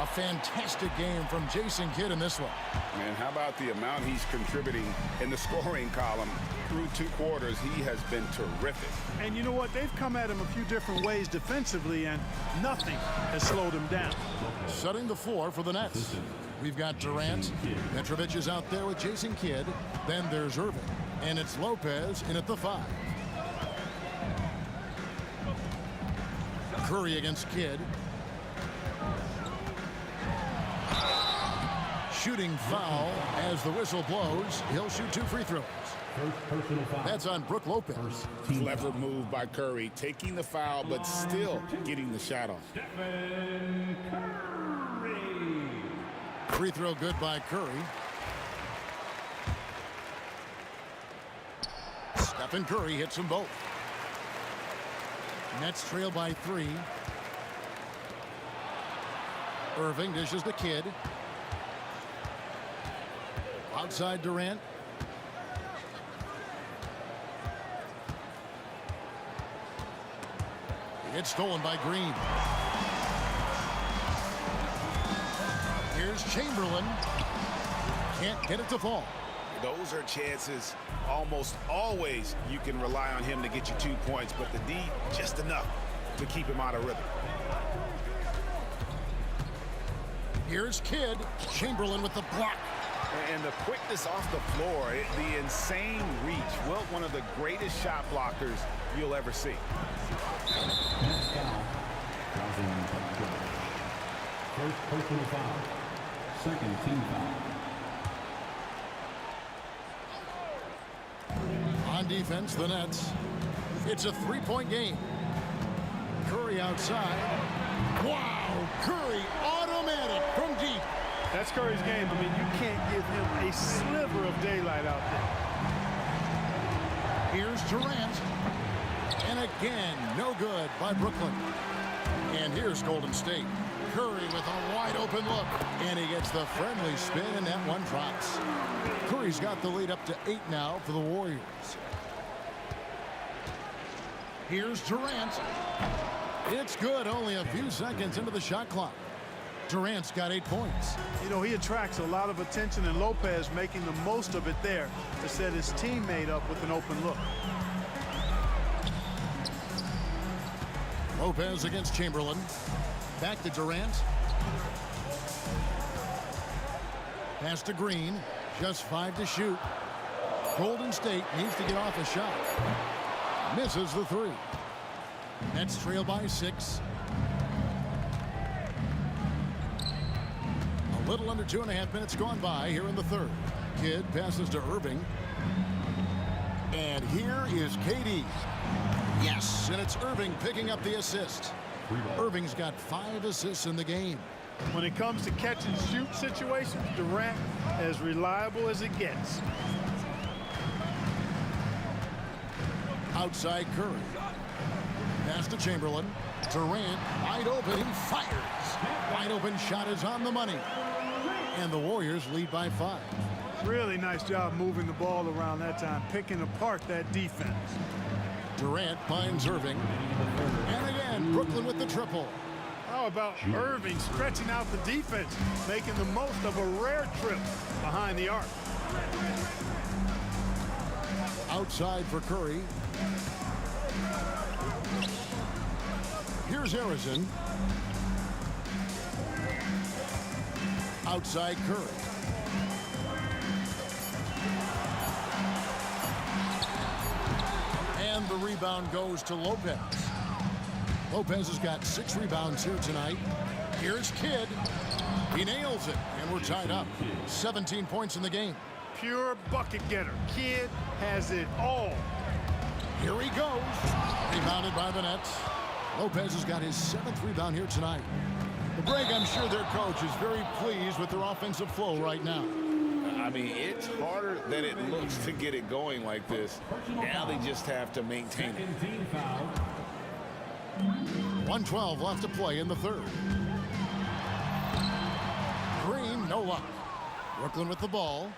[SPEAKER 7] A fantastic game from Jason Kidd in this one.
[SPEAKER 9] Man, how about the amount he's contributing in the scoring column through 2 quarters? He has been terrific.
[SPEAKER 13] And you know what? They've come at him a few different ways defensively, and nothing has slowed him down.
[SPEAKER 7] Setting the floor for the Nets. We've got Durant. Petrovic is out there with Jason Kidd. Then there's Irving. And it's Lopez in at the 5. Curry against Kidd. Shooting foul as the whistle blows. He'll shoot 2 free throws. That's on Brook Lopez.
[SPEAKER 9] Clever move by Curry, taking the foul, but still getting the shot off.
[SPEAKER 7] Free throw good by Curry. Stephen Curry hits them both. Nets trail by 3. Irving dishes the Kid. Outside Durant. It's stolen by Green. Here's Chamberlain. Can't get it to fall.
[SPEAKER 9] Those are chances almost always you can rely on him to get you 2 points, but the D just enough to keep him out of rhythm.
[SPEAKER 7] Here's Kidd. Chamberlain with the block.
[SPEAKER 9] And the quickness off the floor, the insane reach. Well, one of the greatest shot blockers you'll ever see.
[SPEAKER 6] Next foul. Causing first personal foul. Second team foul.
[SPEAKER 7] On defense, the Nets. It's a 3-point game. Curry outside. Wow! Curry automatic from deep.
[SPEAKER 13] That's Curry's game. I mean, you can't give him a sliver of daylight out there.
[SPEAKER 7] Here's Durant. And again, no good by Brooklyn. And here's Golden State. Curry with a wide open look. And he gets the friendly spin, and that one drops. Curry's got the lead up to 8 now for the Warriors. Here's Durant. It's good, only a few seconds into the shot clock. Durant's got 8 points.
[SPEAKER 13] You know, he attracts a lot of attention, and Lopez making the most of it there to set his teammate up with an open look.
[SPEAKER 7] Lopez against Chamberlain. Back to Durant. Pass to Green. Just 5 to shoot. Golden State needs to get off a shot. Misses the 3. Nets trail by 6. A little under 2.5 minutes gone by here in the third. Kidd passes to Irving. And here is KD. Yes, and it's Irving picking up the assist. Irving's got 5 assists in the game.
[SPEAKER 13] When it comes to catch and shoot situations, Durant as reliable as it gets.
[SPEAKER 7] Outside Curry. Pass to Chamberlain. Durant wide open. He fires. Wide open shot is on the money. And the Warriors lead by 5.
[SPEAKER 13] Really nice job moving the ball around that time, picking apart that defense.
[SPEAKER 7] Durant finds Irving. And again, Brooklyn with the triple.
[SPEAKER 13] How about Irving stretching out the defense, making the most of a rare trip behind the arc.
[SPEAKER 7] Outside for Curry. Here's Harrison. Outside Curry. And the rebound goes to Lopez. Lopez has got 6 rebounds here tonight. Here's Kidd. He nails it, and we're tied up. 17 points in the game.
[SPEAKER 13] Pure bucket getter. Kidd has it all.
[SPEAKER 7] Here he goes. Rebounded by the Nets. Lopez has got his 7th rebound here tonight. The break, I'm sure their coach is very pleased with their offensive flow right now.
[SPEAKER 9] I mean, it's harder than it looks to get it going like this. Now they just have to maintain it.
[SPEAKER 7] 1:12 left to play in the third. Green, no luck. Brooklyn with the ball.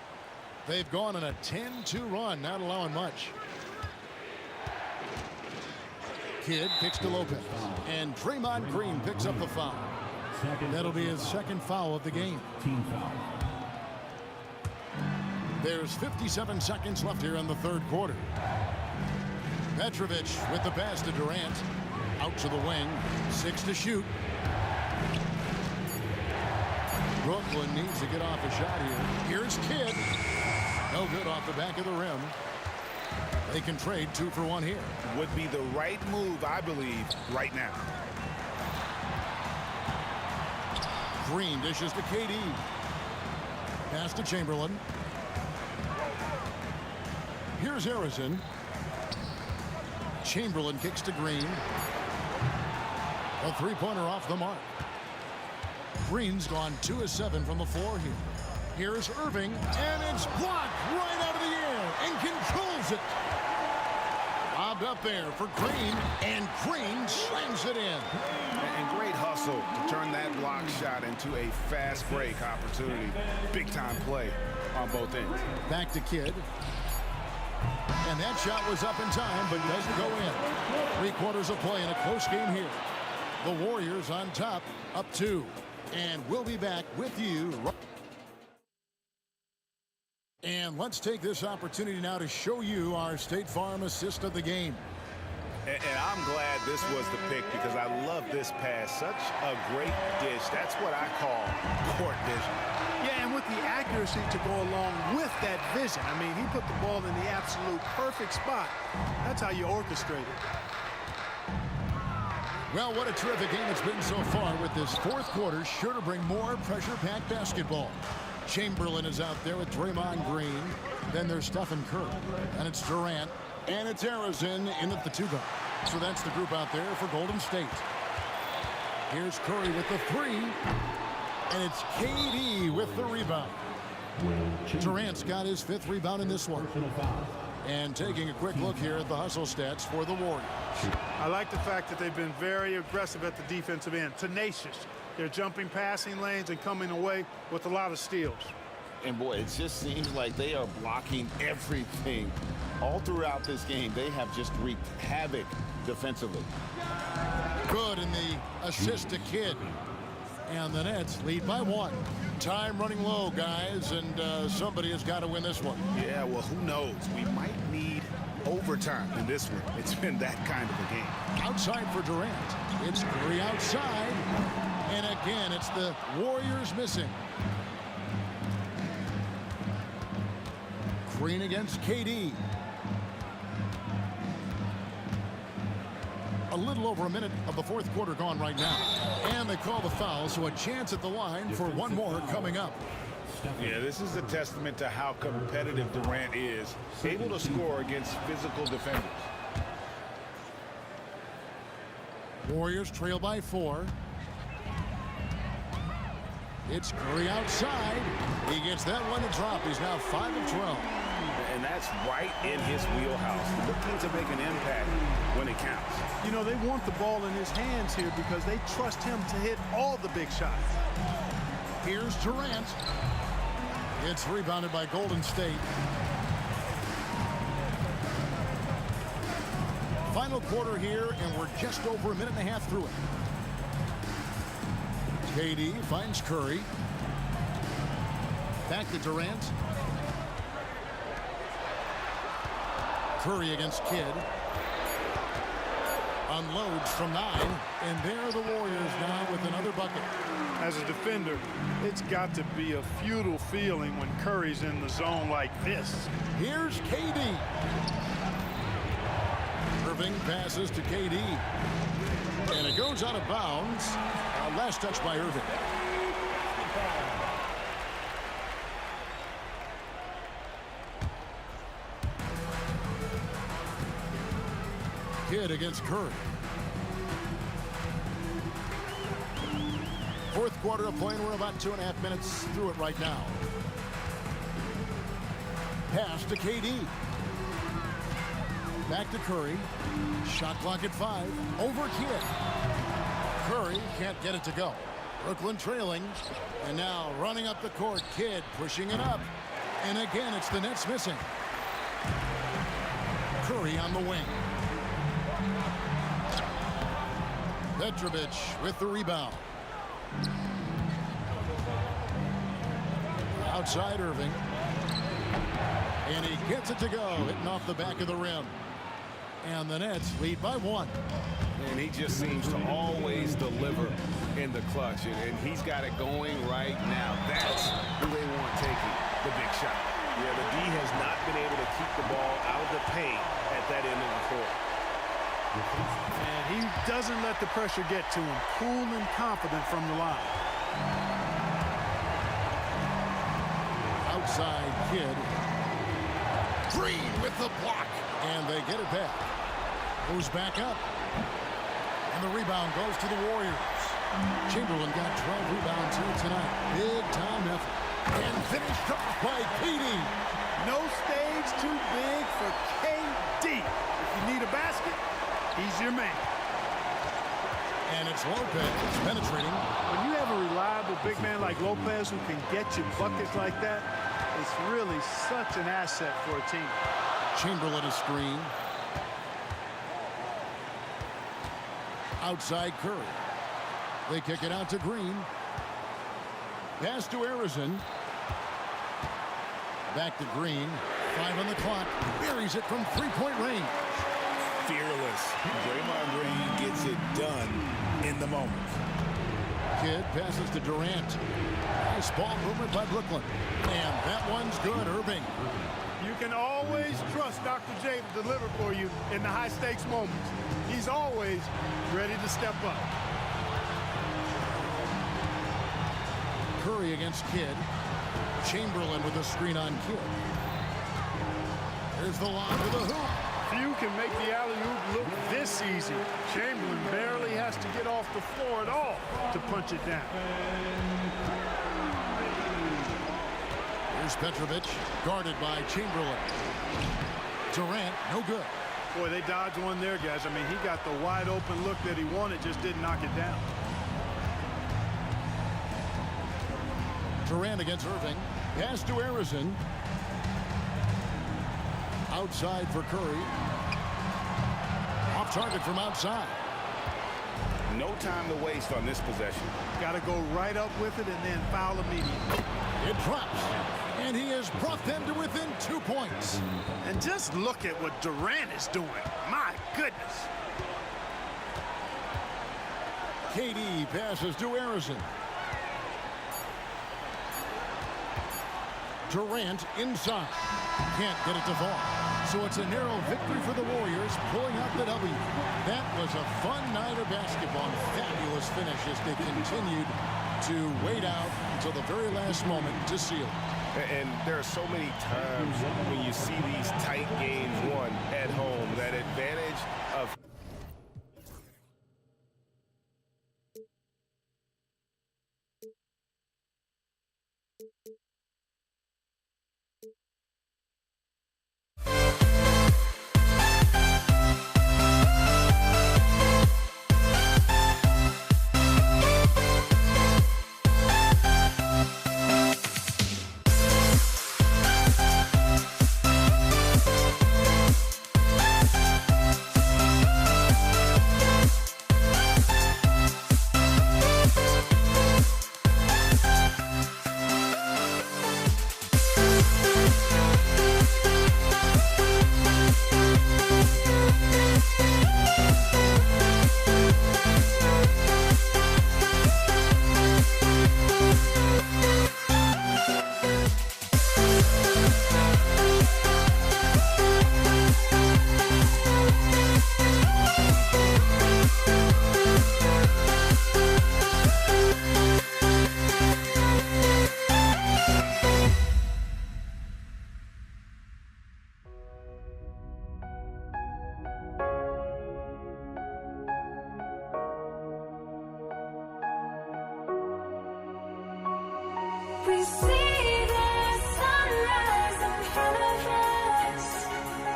[SPEAKER 7] They've gone on a 10-2 run, not allowing much. Kidd kicks to Lopez. And Draymond Green picks up the foul. That'll be his 2nd foul of the game.
[SPEAKER 6] Team foul.
[SPEAKER 7] There's 57 seconds left here in the third quarter. Petrovic with the pass to Durant. Out to the wing. 6 to shoot. Brooklyn needs to get off a shot here. Here's Kidd. No good off the back of the rim. They can trade 2 for 1 here.
[SPEAKER 9] Would be the right move, I believe, right now.
[SPEAKER 7] Green dishes to KD. Pass to Chamberlain. Here's Harrison. Chamberlain kicks to Green. A 3-pointer off the mark. Green's gone 2 of 7 from the floor here. Here's Irving, and it's blocked right out of the air and controls it. lobbed up there for Green, and Green slams it in.
[SPEAKER 9] And great hustle to turn that block shot into a fast break opportunity. Big time play on both ends.
[SPEAKER 7] Back to Kidd. And that shot was up in time, but doesn't go in. 3/4 of play in a close game here. The Warriors on top, up 2. And we'll be back with you. And let's take this opportunity now to show you our State Farm assist of the game.
[SPEAKER 9] And I'm glad this was the pick because I love this pass. Such a great dish. That's what I call court vision.
[SPEAKER 13] Yeah, and with the accuracy to go along with that vision. I mean, he put the ball in the absolute perfect spot. That's how you orchestrate it.
[SPEAKER 7] Well, what a terrific game it's been so far, with this 4th quarter sure to bring more pressure-packed basketball. Chamberlain is out there with Draymond Green. Then there's Stephen Curry. And it's Durant. And it's Arizin in at the 2 guard. So that's the group out there for Golden State. Here's Curry with the 3. And it's KD with the rebound. Durant's got his 5th rebound in this one. And taking a quick look here at the hustle stats for the Warriors.
[SPEAKER 13] I like the fact that they've been very aggressive at the defensive end. Tenacious. They're jumping passing lanes and coming away with a lot of steals.
[SPEAKER 9] And boy, it just seems like they are blocking everything. All throughout this game, they have just wreaked havoc defensively.
[SPEAKER 7] Good in the assist to Kidd. And the Nets lead by 1. Time running low, guys, and somebody has got to win this one.
[SPEAKER 9] Yeah, well, who knows? We might need overtime in this one. It's been that kind of a game.
[SPEAKER 7] Outside for Durant. It's Curry outside. And again, it's the Warriors missing. Green against KD. A little over a minute of the 4th quarter gone right now. And they call the foul, so a chance at the line for one more coming up.
[SPEAKER 9] Yeah, this is a testament to how competitive Durant is, able to score against physical defenders.
[SPEAKER 7] Warriors trail by 4. It's Curry outside. He gets that one to drop. He's now 5 of 12.
[SPEAKER 9] And that's right in his wheelhouse, looking to make an impact when it counts.
[SPEAKER 13] You know, they want the ball in his hands here because they trust him to hit all the big shots.
[SPEAKER 7] Here's Durant. It's rebounded by Golden State. Final quarter here, and we're just over a minute and a half through it. KD finds Curry. Back to Durant. Curry against Kidd. Unloads from 9. And there are the Warriors now with another bucket.
[SPEAKER 13] As a defender, it's got to be a futile feeling when Curry's in the zone like this.
[SPEAKER 7] Here's KD. Irving passes to KD. And it goes out of bounds. Last touch by Irving. Kidd against Curry. 4th quarter of play, and we're about 2.5 minutes through it right now. Pass to KD. Back to Curry. Shot clock at 5. Over Kidd. Curry can't get it to go. Brooklyn trailing. And now running up the court. Kidd pushing it up. And again, it's the Nets missing. Curry on the wing. Petrovic with the rebound. Outside Irving. And he gets it to go. Hitting off the back of the rim. And the Nets lead by 1.
[SPEAKER 3] And he just seems to always deliver in the clutch. And he's got it going right now. That's who they want taking the big shot.
[SPEAKER 9] Yeah, the D has not been able to keep the ball out of the paint at that end of the court.
[SPEAKER 13] And he doesn't let the pressure get to him. Cool and confident from the line.
[SPEAKER 7] Outside Kidd. Green with the block. And they get it back. Goes back up. And the rebound goes to the Warriors. Chamberlain got 12 rebounds here tonight. Big time effort. And finished off by KD.
[SPEAKER 13] No stage too big for KD. you need a basket, he's your man.
[SPEAKER 7] And it's Lopez penetrating.
[SPEAKER 13] When you have a reliable big man like Lopez who can get you buckets like that, it's really such an asset for a team.
[SPEAKER 7] Chamberlain a screen. Outside Curry. They kick it out to Green. Pass to Harrison. Back to Green. 5 on the clock. Buries it from three-point range.
[SPEAKER 9] Fearless. Draymond Green gets it done in the moment.
[SPEAKER 7] Kidd passes to Durant. Nice ball movement by Brooklyn. And that one's good, Irving.
[SPEAKER 13] You can always trust Dr. J to deliver for you in the high-stakes moments. He's always ready to step up.
[SPEAKER 7] Curry against Kidd. Chamberlain with a screen on Kidd. Here's the lob with a hoop.
[SPEAKER 13] Few can make the alley-oop look this easy. Chamberlain barely has to get off the floor at all to punch it down.
[SPEAKER 7] Here's Petrovic, guarded by Chamberlain. Durant, no good.
[SPEAKER 13] Boy, they dodged one there, guys. I mean, he got the wide-open look that he wanted, just didn't knock it down.
[SPEAKER 7] Durant against Irving. Pass to Harrison. Outside for Curry. Off target from outside.
[SPEAKER 9] No time to waste on this possession.
[SPEAKER 13] Got to go right up with it and then foul immediately.
[SPEAKER 7] It drops. And he has brought them to within 2 points.
[SPEAKER 13] And just look at what Durant is doing. My goodness.
[SPEAKER 7] KD passes to Harrison. Durant inside. Can't get it to fall. So it's a narrow victory for the Warriors, pulling out the W. That was a fun night of basketball. Fabulous finish as they continued to wait out until the very last moment to seal it.
[SPEAKER 9] And there are so many times when you see these tight games won at home, that advantage of
[SPEAKER 2] We see the sunrise in front of us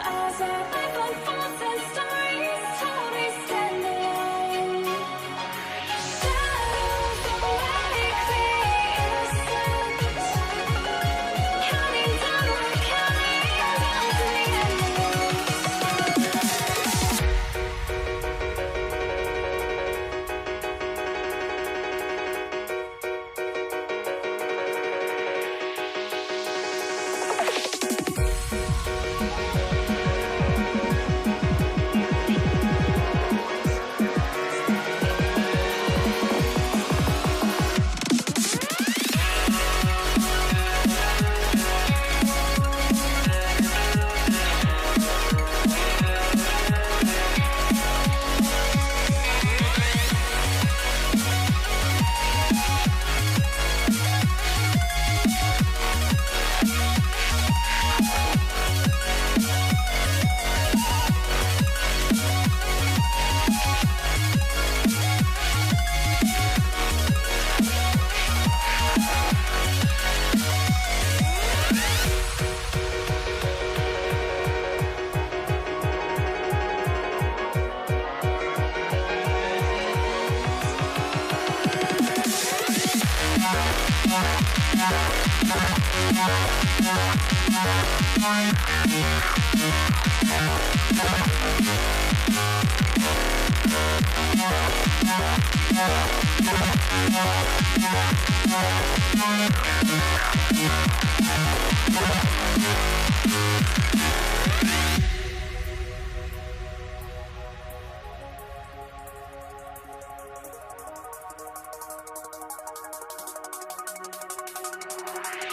[SPEAKER 2] as our life unfolds and stories told. We stand alone. Shadows awake the innocent, counting down to the end.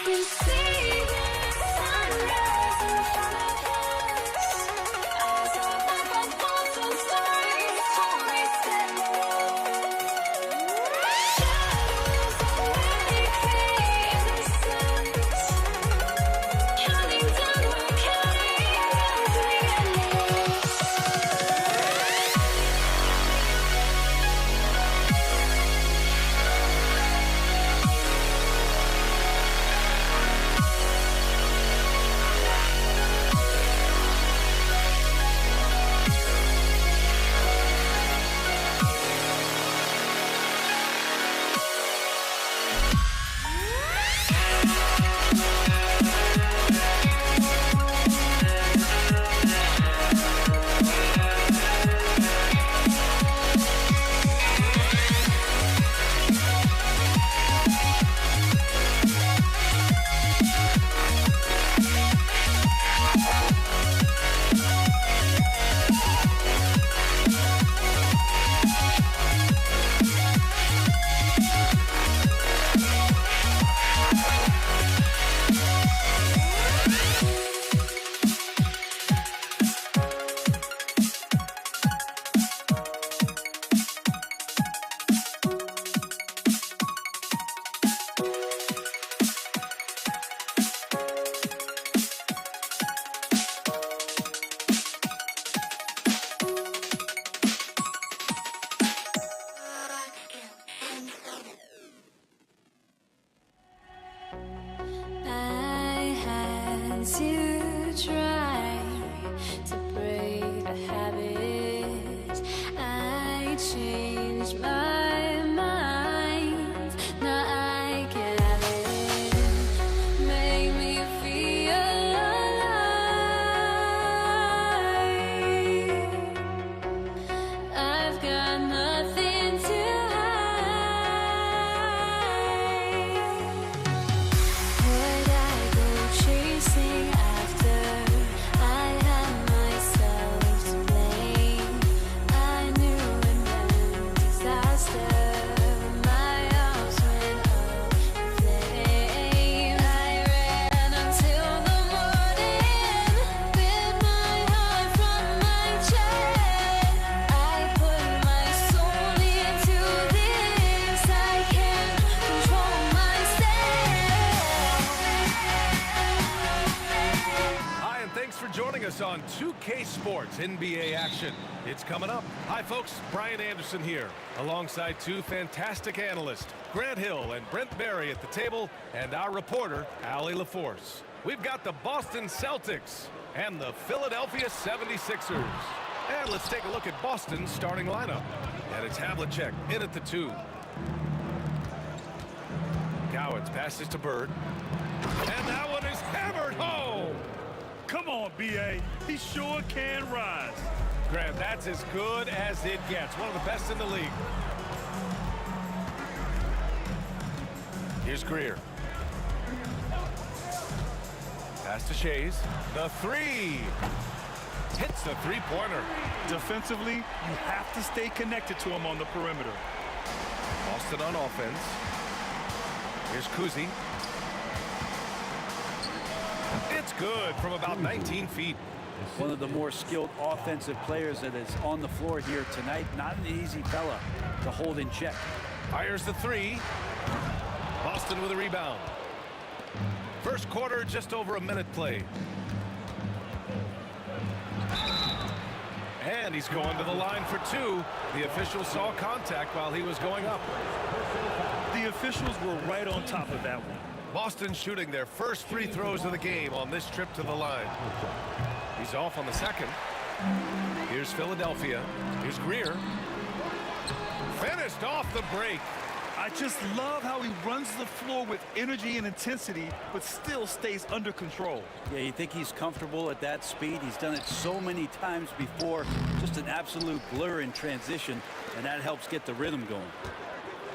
[SPEAKER 2] You see the sunrise in front of us. As our life unfolds and stories always stand alone. Shadows already create the suns. Counting down, we're counting as we endless. I had to try to break a habit. I changed my mind. Now I can have it. Make me feel alive. I've got nothing to would I go chasing after? I had myself to blame. I knew it meant disaster. My arms went up in flames. I ran until the morning with my heart from my chest. I put my soul into this. I can't control myself.
[SPEAKER 3] Hi, and thanks for joining us on 2K Sports NBA action. It's coming up. Hi, folks. Brian Anderson here, alongside two fantastic analysts, Grant Hill and Brent Barry at the table, and our reporter, Allie LaForce. We've got the Boston Celtics and the Philadelphia 76ers. And let's take a look at Boston's starting lineup. And it's Havlicek in at the 2. Cowens passes to Bird. And that one is hammered home.
[SPEAKER 5] Come on, B.A. He sure can rise.
[SPEAKER 3] Grant, that's as good as it gets. One of the best in the league. Here's Greer. Pass to Shays. The 3. Hits the three-pointer.
[SPEAKER 5] Defensively, you have to stay connected to him on the perimeter.
[SPEAKER 3] Boston on offense. Here's Kuzi. It's good from about 19 feet.
[SPEAKER 10] One of the more skilled offensive players that is on the floor here tonight. Not an easy fella to hold in check.
[SPEAKER 3] Fires the 3. Boston with a rebound. First quarter, just over a minute played. And he's going to the line for 2. The official saw contact while he was going up.
[SPEAKER 5] The officials were right on top of that one.
[SPEAKER 3] Boston shooting their first free throws of the game on this trip to the line. He's off on the second. Here's Philadelphia. Here's Greer. Finished off the break.
[SPEAKER 5] I I just love how he runs the floor with energy and intensity, but still stays under control.
[SPEAKER 10] Yeah, you think he's comfortable at that speed? He's done it so many times before. Just an absolute blur in transition, and that helps get the rhythm going.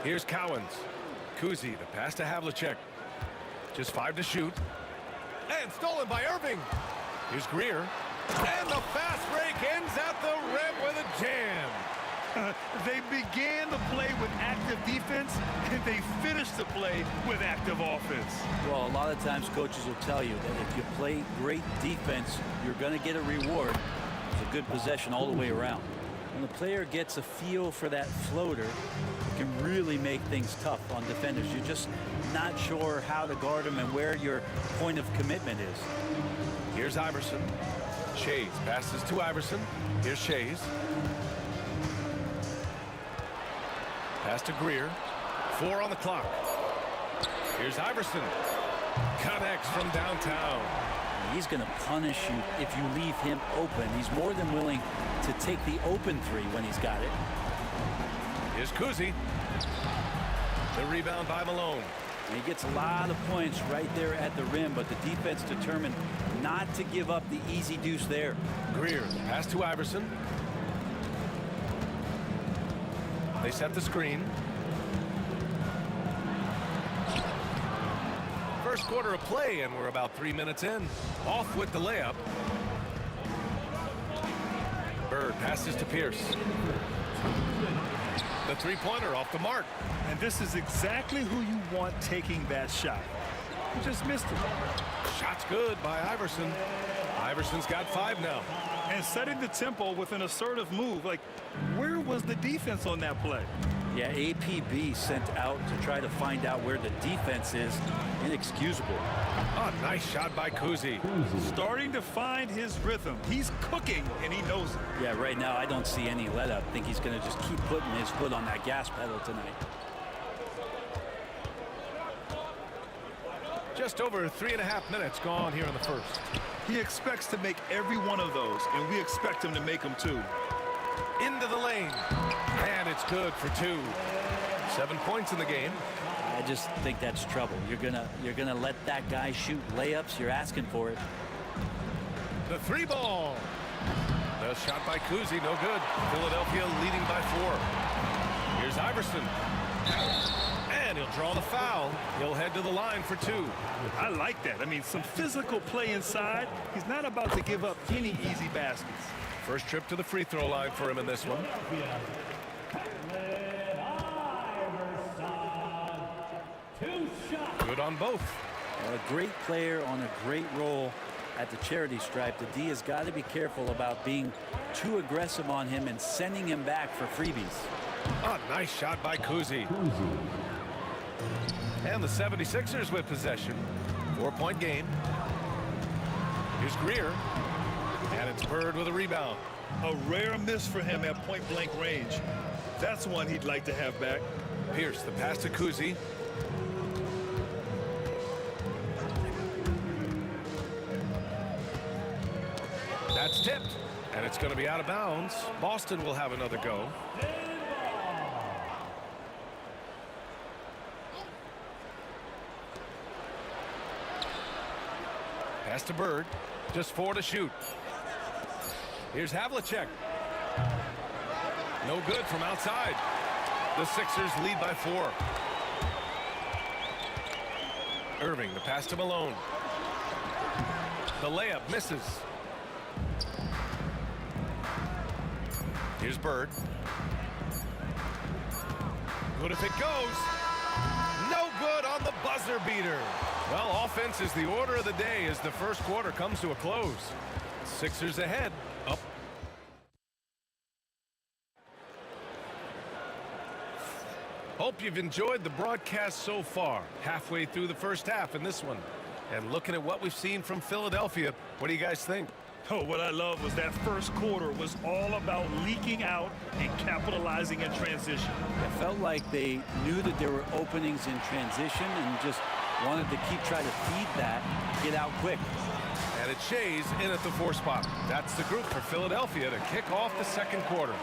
[SPEAKER 3] Here's Cowens. Kuzi, the pass to Havlicek. Just 5 to shoot. And stolen by Irving. Here's Greer. And the fast break ends at the rim with a jam.
[SPEAKER 5] They began the play with active defense, and they finished the play with active offense.
[SPEAKER 10] Well, a lot of times coaches will tell you that if you play great defense, you're going to get a reward. It's a good possession all the way around. When the player gets a feel for that floater, it can really make things tough on defenders. You're just not sure how to guard them and where your point of commitment is.
[SPEAKER 3] Here's Iverson. Shays passes to Iverson. Here's Shays. Pass to Greer. 4 on the clock. Here's Iverson. Connects from downtown.
[SPEAKER 10] He's going to punish you if you leave him open. He's more than willing to take the open three when he's got it.
[SPEAKER 3] Here's Kuzi. The rebound by Malone.
[SPEAKER 10] And he gets a lot of points right there at the rim, but the defense determined not to give up the easy deuce there.
[SPEAKER 3] Greer, pass to Iverson. They set the screen. First quarter of play, and we're about 3 minutes in. Off with the layup. Bird passes to Pierce. The three-pointer off the mark.
[SPEAKER 5] And this is exactly who you want taking that shot. He just missed it.
[SPEAKER 3] Shot's good by Iverson. Iverson's got 5 now.
[SPEAKER 5] And setting the tempo with an assertive move. Like, where was the defense on that play?
[SPEAKER 10] Yeah, APB sent out to try to find out where the defense is. Inexcusable.
[SPEAKER 3] Oh, nice shot by Kuzi.
[SPEAKER 5] Starting to find his rhythm. He's cooking, and he knows it.
[SPEAKER 10] Yeah, right now I don't see any let up. I think he's going to just keep putting his foot on that gas pedal tonight.
[SPEAKER 3] Just over 3.5 minutes gone here in the first.
[SPEAKER 5] He expects to make every one of those, and we expect him to make them too.
[SPEAKER 3] Into the lane. And it's good for 2. 7 points in the game.
[SPEAKER 10] I just think that's trouble. You're gonna let that guy shoot layups. You're asking for it.
[SPEAKER 3] The 3 ball. The shot by Kuzi, no good. Philadelphia leading by 4. Here's Iverson. And he'll draw the foul. He'll head to the line for 2.
[SPEAKER 5] I like that. I mean, some physical play inside. He's not about to give up any easy baskets.
[SPEAKER 3] First trip to the free throw line for him in this one. Good on both.
[SPEAKER 10] A great player on a great role at the charity stripe. The D has got to be careful about being too aggressive on him and sending him back for freebies.
[SPEAKER 3] Oh, nice shot by Kuzi. And the 76ers with possession. 4-point game. Here's Greer. And it's Bird with a rebound.
[SPEAKER 5] A rare miss for him at point-blank range. That's one he'd like to have back.
[SPEAKER 3] Pierce, the pass to Kuzi. That's tipped. And it's going to be out of bounds. Boston will have another go. Pass to Bird. Just 4 to shoot. Here's Havlicek. No good from outside. The Sixers lead by 4. Irving, the pass to Malone. The layup misses. Here's Bird. Good if it goes. No good on the buzzer beater. Well, offense is the order of the day as the first quarter comes to a close. Sixers ahead. Up. Hope you've enjoyed the broadcast so far. Halfway through the first half in this one. And looking at what we've seen from Philadelphia, what do you guys think?
[SPEAKER 5] Oh, what I love was that first quarter was all about leaking out and capitalizing in transition.
[SPEAKER 10] It felt like they knew that there were openings in transition and just wanted to keep trying to feed that, get out quick.
[SPEAKER 3] And it's Shays in at the 4 spot. That's the group for Philadelphia to kick off the second quarter.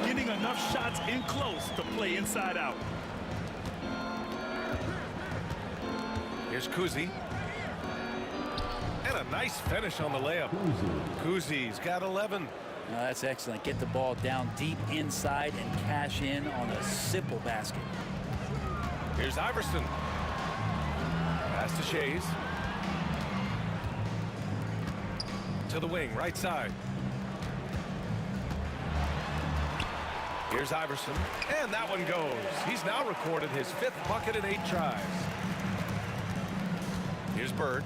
[SPEAKER 5] Getting enough shots in close to play inside out.
[SPEAKER 3] Here's Kuzi. And a nice finish on the layup. Kuzi's got 11.
[SPEAKER 10] That's excellent. Get the ball down deep inside and cash in on a simple basket.
[SPEAKER 3] Here's Iverson. Pass to Shays. To the wing, right side. Here's Iverson. And that one goes. He's now recorded his 5th bucket in 8 tries. Here's Bird.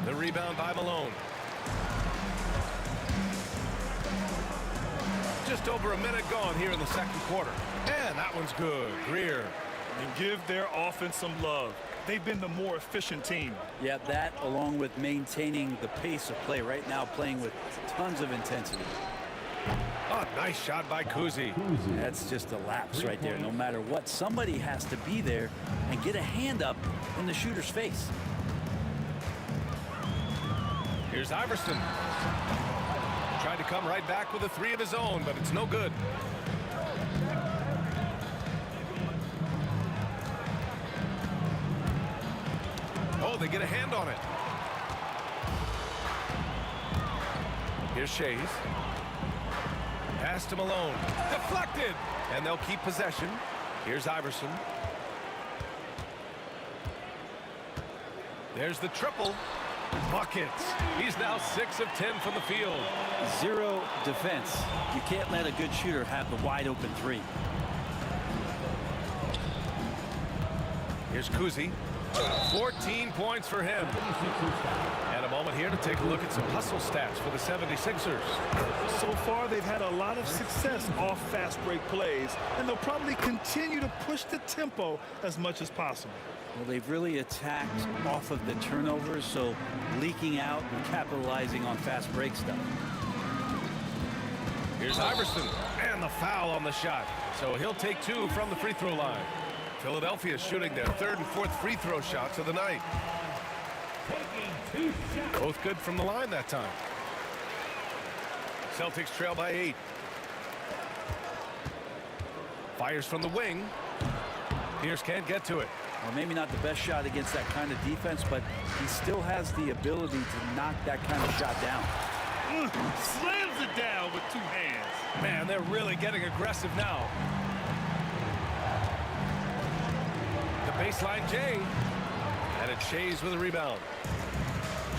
[SPEAKER 3] The rebound by Malone. Just over a minute gone here in the second quarter. And that one's good. Greer.
[SPEAKER 5] And give their offense some love. They've been the more efficient team.
[SPEAKER 10] Yeah, that along with maintaining the pace of play right now, playing with tons of intensity.
[SPEAKER 3] Oh, nice shot by Kuzi.
[SPEAKER 10] That's just a lapse right there. No matter what, somebody has to be there and get a hand up in the shooter's face.
[SPEAKER 3] Here's Iverson. Tried to come right back with a 3 of his own, but it's no good. Oh, they get a hand on it. Here's Shays. Pass to Malone. Deflected. And they'll keep possession. Here's Iverson. There's the triple. Buckets. He's now 6 of 10 from the field.
[SPEAKER 10] 0 defense. You can't let a good shooter have the wide open 3.
[SPEAKER 3] Here's Kuzi. 14 points for him. And a moment here to take a look at some hustle stats for the 76ers.
[SPEAKER 5] So far, they've had a lot of success off fast break plays, and they'll probably continue to push the tempo as much as possible.
[SPEAKER 10] Well, they've really attacked off of the turnovers, so leaking out and capitalizing on fast break stuff.
[SPEAKER 3] Here's Iverson. And the foul on the shot. So he'll take 2 from the free throw line. Philadelphia shooting their 3rd and 4th free throw shots of the night. Both good from the line that time. Celtics trail by 8. Fires from the wing. Pierce can't get to it.
[SPEAKER 10] Well, maybe not the best shot against that kind of defense, but he still has the ability to knock that kind of shot down.
[SPEAKER 5] Slams it down with 2 hands.
[SPEAKER 3] Man, they're really getting aggressive now. The baseline Jay. And it's Shays with a rebound.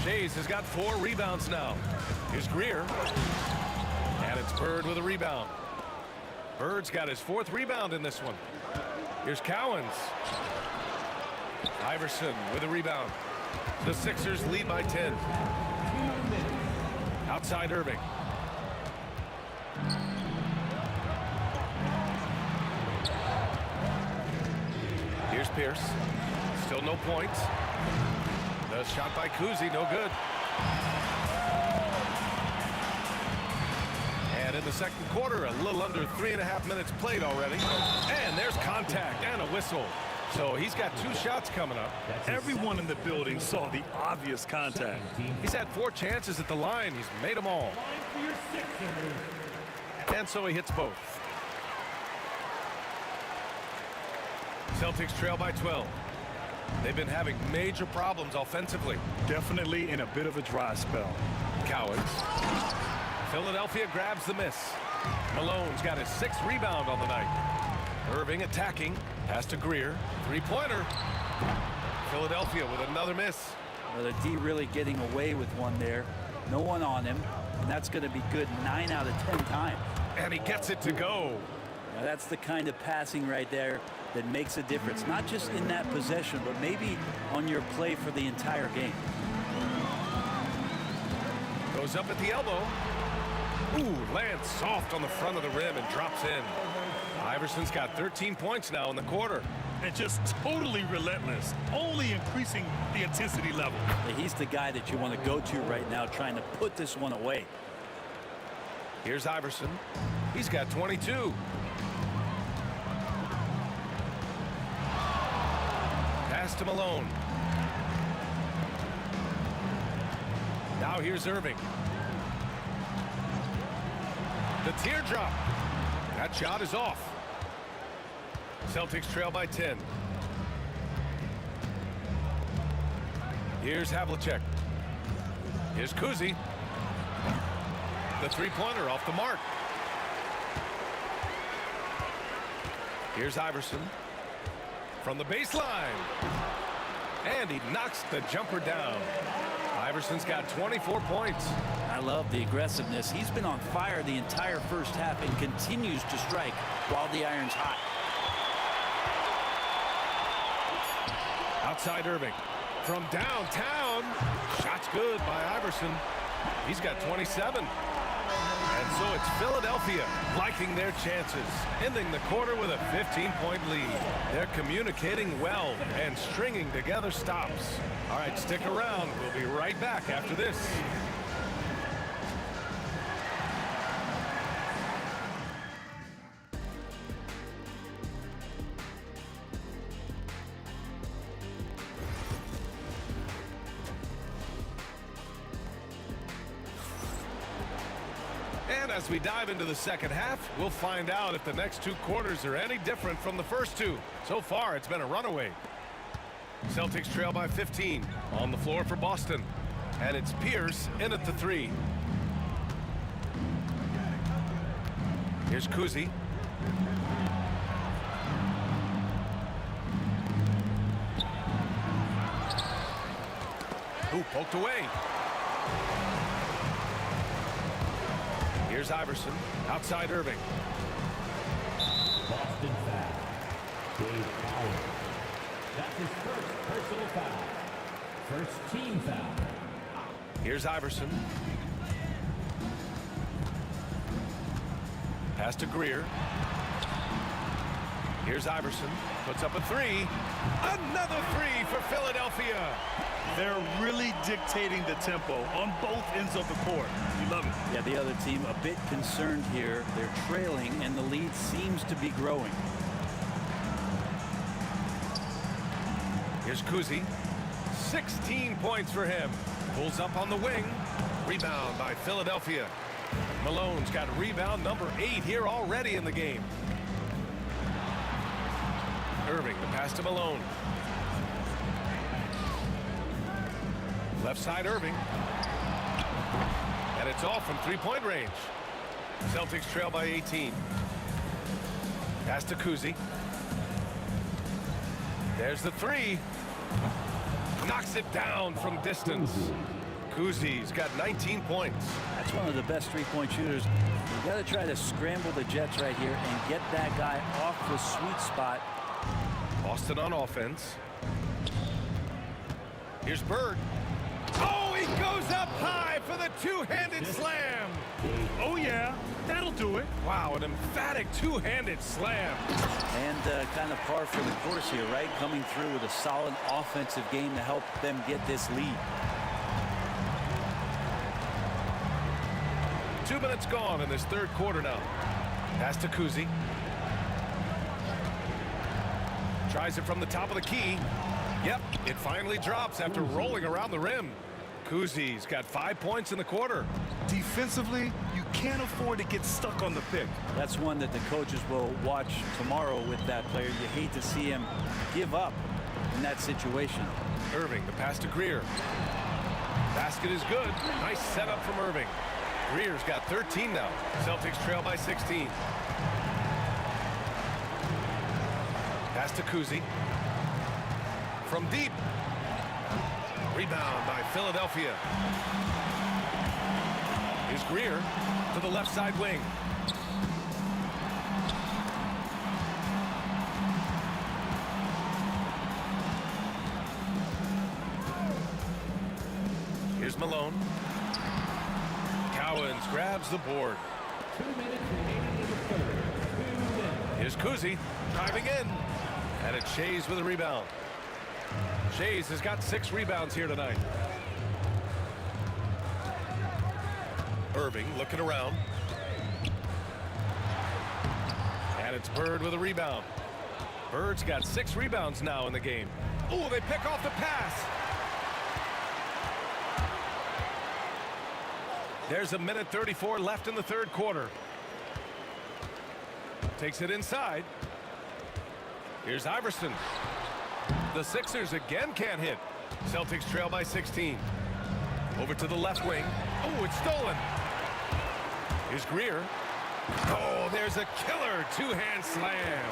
[SPEAKER 3] Shays has got 4 rebounds now. Here's Greer. And it's Bird with a rebound. Bird's got his 4th rebound in this one. Here's Cowens. Iverson with a rebound. The Sixers lead by 10. Outside Irving. Here's Pierce. Still no points. The shot by Kuzi, no good. And in the second quarter, a little under 3.5 minutes played already. And there's contact and a whistle. So he's got 2 shots coming up.
[SPEAKER 5] Everyone in the building saw the obvious contact.
[SPEAKER 3] He's had 4 chances at the line. He's made them all. And so he hits both. Celtics trail by 12. They've been having major problems offensively.
[SPEAKER 5] Definitely in a bit of a dry spell.
[SPEAKER 3] Cowens. Philadelphia grabs the miss. Malone's got his 6th rebound on the night. Irving attacking. Pass to Greer. 3-pointer. Philadelphia with another miss.
[SPEAKER 10] Well, the D really getting away with one there. No one on him. And that's going to be good 9 out of 10 times.
[SPEAKER 3] And he gets it to go.
[SPEAKER 10] Now that's the kind of passing right there that makes a difference. Not just in that possession, but maybe on your play for the entire game.
[SPEAKER 3] Goes up at the elbow. Ooh, lands soft on the front of the rim and drops in. Iverson's got 13 points now in the quarter.
[SPEAKER 5] And just totally relentless, only increasing the intensity level.
[SPEAKER 10] He's the guy that you want to go to right now, trying to put this one away.
[SPEAKER 3] Here's Iverson. He's got 22. Pass to Malone. Now here's Irving. The teardrop. That shot is off. Celtics trail by 10. Here's Havlicek. Here's Kuzi. The three-pointer off the mark. Here's Iverson from the baseline. And he knocks the jumper down. Iverson's got 24 points.
[SPEAKER 14] I love the aggressiveness. He's been on fire the entire first half and continues to strike while the iron's hot.
[SPEAKER 3] Outside Irving. From downtown. Shot's good by Iverson. He's got 27. And so it's Philadelphia liking their chances, ending the quarter with a 15-point lead. They're communicating well and stringing together stops. All right, stick around. We'll be right back after this. And as we dive into the second half, we'll find out if the next two quarters are any different from the first two. So far, it's been a runaway. Celtics trail by 15 on the floor for Boston. And it's Pierce in at the three. Here's Kuzi. Ooh, poked away. Here's Iverson. Outside Irving.
[SPEAKER 6] Boston foul. Dave Powell. That's his first personal foul. First team foul.
[SPEAKER 3] Here's Iverson. Pass to Greer. Here's Iverson. Puts up a three. Another three for Philadelphia.
[SPEAKER 5] They're really dictating the tempo on both ends of the court. You love it.
[SPEAKER 14] Yeah, the other team a bit concerned here. They're trailing, and the lead seems to be growing.
[SPEAKER 3] Here's Kuzi. 16 points for him. Pulls up on the wing. Rebound by Philadelphia. Malone's got rebound number 8 here already in the game. Irving, the pass to Malone. Left side Irving. And it's all from three-point range. Celtics trail by 18. Pass to Kuzi. There's the three. Knocks it down from distance. Kuzi's got 19 points.
[SPEAKER 14] That's one of the best three-point shooters. You got to try to scramble the Jets right here and get that guy off the sweet spot.
[SPEAKER 3] Boston on offense. Here's Bird. Oh, he goes up high for the two-handed slam.
[SPEAKER 5] Oh, yeah. That'll do it.
[SPEAKER 3] Wow, an emphatic two-handed slam.
[SPEAKER 14] And kind of par for the course here, right? Coming through with a solid offensive game to help them get this lead.
[SPEAKER 3] 2 minutes gone in this third quarter now. Pass to Kuzi. Tries it from the top of the key. Yep, it finally drops after rolling around the rim. Kuzi's got 5 points in the quarter.
[SPEAKER 5] Defensively, you can't afford to get stuck on the pick.
[SPEAKER 14] That's one that the coaches will watch tomorrow with that player. You hate to see him give up in that situation.
[SPEAKER 3] Irving, the pass to Greer. Basket is good. Nice setup from Irving. Greer's got 13 now. Celtics trail by 16. Pass to Kuzi. From deep. Rebound by Philadelphia. Here's Greer to the left side wing. Here's Malone. Cowens grabs the board.
[SPEAKER 6] 2 minutes remaining in the third. 2 minutes.
[SPEAKER 3] Here's Kuzi driving in. And it's Shays with a rebound. Shays has got 6 rebounds here tonight. Irving looking around. And it's Bird with a rebound. Bird's got 6 rebounds now in the game. Oh, they pick off the pass. There's 1:34 left in the third quarter. Takes it inside. Here's Iverson. The Sixers again can't hit. Celtics trail by 16. Over to the left wing. Oh, it's stolen. Here's Greer. Oh, there's a killer two-hand slam.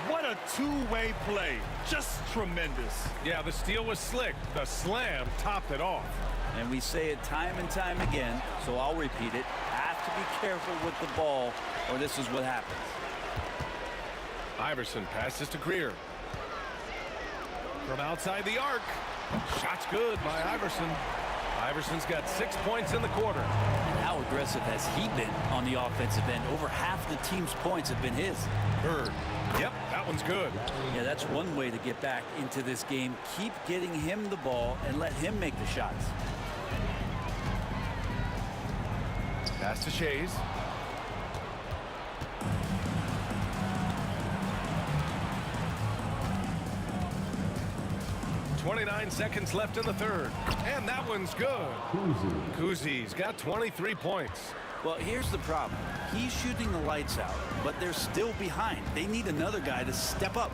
[SPEAKER 5] What a two-way play. Just tremendous.
[SPEAKER 3] Yeah, the steal was slick. The slam topped it off.
[SPEAKER 14] And we say it time and time again, so I'll repeat it. Have to be careful with the ball, or this is what happens.
[SPEAKER 3] Iverson passes to Greer. From outside the arc. Shot's good by Iverson. Iverson's got 6 points in the quarter.
[SPEAKER 14] And how aggressive has he been on the offensive end? Over half the team's points have been his.
[SPEAKER 3] Bird. Yep, that one's good.
[SPEAKER 14] Yeah, that's one way to get back into this game. Keep getting him the ball and let him make the shots.
[SPEAKER 3] Pass to Shays. .29 seconds left in the third. And that one's good. Kuzi's got 23 points.
[SPEAKER 14] Well, here's the problem. He's shooting the lights out, but they're still behind. They need another guy to step up.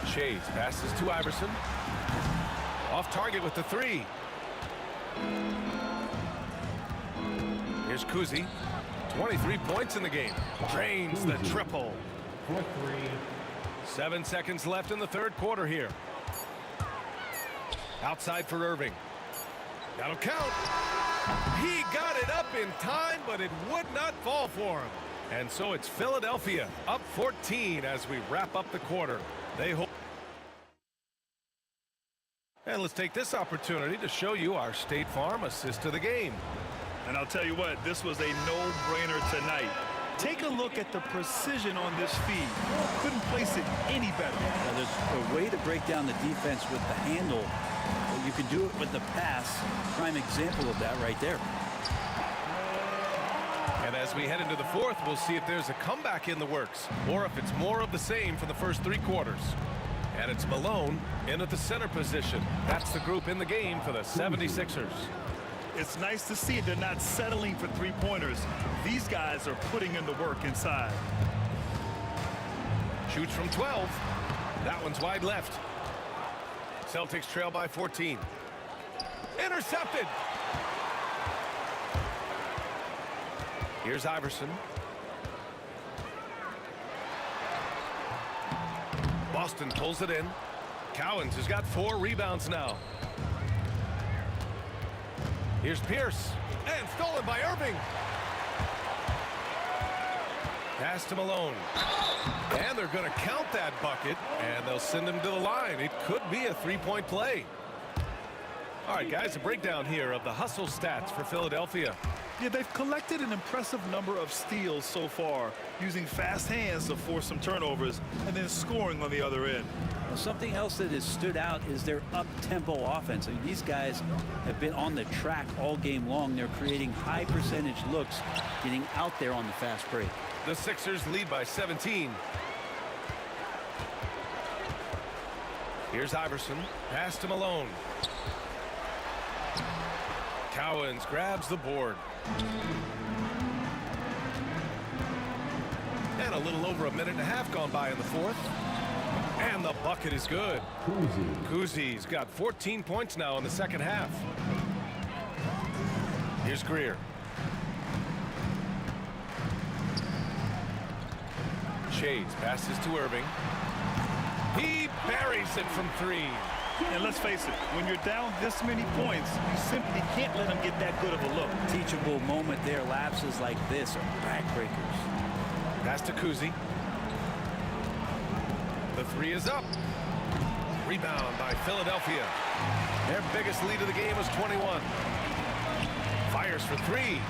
[SPEAKER 3] Shays passes to Iverson. Off target with the three. Here's Kuzi. 23 points in the game. Drains the triple. 7 seconds left in the third quarter here. Outside for Irving. That'll count. He got it up in time, but it would not fall for him. And so it's Philadelphia up 14 as we wrap up the quarter. They hold. And let's take this opportunity to show you our State Farm assist to the game.
[SPEAKER 5] And I'll tell you what, this was a no-brainer tonight. Take a look at the precision on this feed. Couldn't place it any better.
[SPEAKER 14] Now, there's a way to break down the defense with the handle. But you can do it with the pass. Prime example of that right there.
[SPEAKER 3] And as we head into the fourth, we'll see if there's a comeback in the works or if it's more of the same for the first three quarters. And it's Malone in at the center position. That's the group in the game for the 76ers.
[SPEAKER 5] It's nice to see they're not settling for three-pointers. These guys are putting in the work inside.
[SPEAKER 3] Shoots from 12. That one's wide left. Celtics trail by 14. Intercepted. Here's Iverson. Boston pulls it in. Cowens has got 4 rebounds now. Here's Pierce. And stolen by Irving. Pass to Malone. And they're going to count that bucket, and they'll send him to the line. It could be a three-point play. All right, guys, a breakdown here of the hustle stats for Philadelphia.
[SPEAKER 5] Yeah, they've collected an impressive number of steals so far, using fast hands to force some turnovers and then scoring on the other end.
[SPEAKER 14] Well, something else that has stood out is their up-tempo offense. I mean, these guys have been on the track all game long. They're creating high-percentage looks, getting out there on the fast break.
[SPEAKER 3] The Sixers lead by 17. Here's Iverson. Pass to Malone. Cowens grabs the board. And a little over a minute and a half gone by in the fourth. And the bucket is good. Kuzi's got 14 points now in the second half. Here's Greer. Shades passes to Irving. He buries it from 3.
[SPEAKER 5] And let's face it, when you're down this many points, you simply can't let them get that good of a look.
[SPEAKER 14] Teachable moment there. Lapses like this are backbreakers.
[SPEAKER 3] Pass to Kuzi. The 3 is up. Rebound by Philadelphia. Their biggest lead of the game was 21. Fires for 3.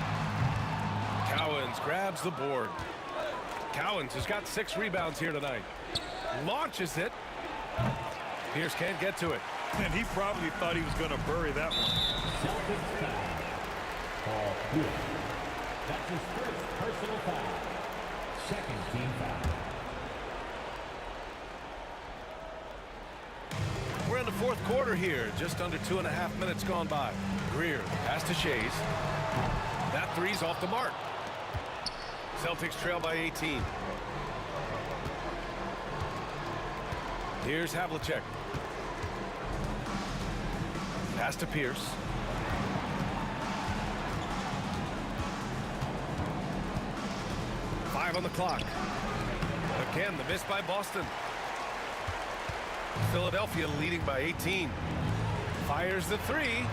[SPEAKER 3] Cowens grabs the board. Cowens has got 6 rebounds here tonight. Launches it. Pierce can't get to it.
[SPEAKER 5] And he probably thought he was going to bury that one.
[SPEAKER 6] That's his first personal foul. Second team foul.
[SPEAKER 3] We're in the fourth quarter here. Just under 2.5 minutes gone by. Greer pass to Shays. That 3's off the mark. Celtics trail by 18. Here's Havlicek. Pass to Pierce. Five on the clock. Again, the miss by Boston. Philadelphia leading by 18. Fires the three.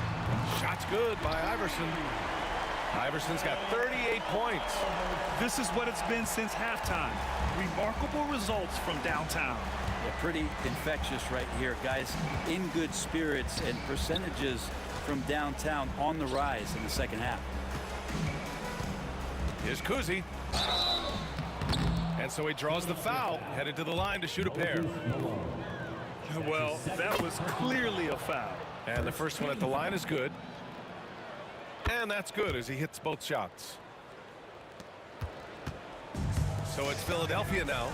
[SPEAKER 3] Shot's good by Iverson. Iverson's got 38 points.
[SPEAKER 5] This is what it's been since halftime. Remarkable results from downtown.
[SPEAKER 14] Yeah, pretty infectious right here. Guys in good spirits, and percentages from downtown on the rise in the second half.
[SPEAKER 3] Here's Kuzi. And so he draws the foul, headed to the line to shoot a pair.
[SPEAKER 5] Well, that was clearly a foul.
[SPEAKER 3] And the first one at the line is good. And that's good as he hits both shots. So it's Philadelphia now.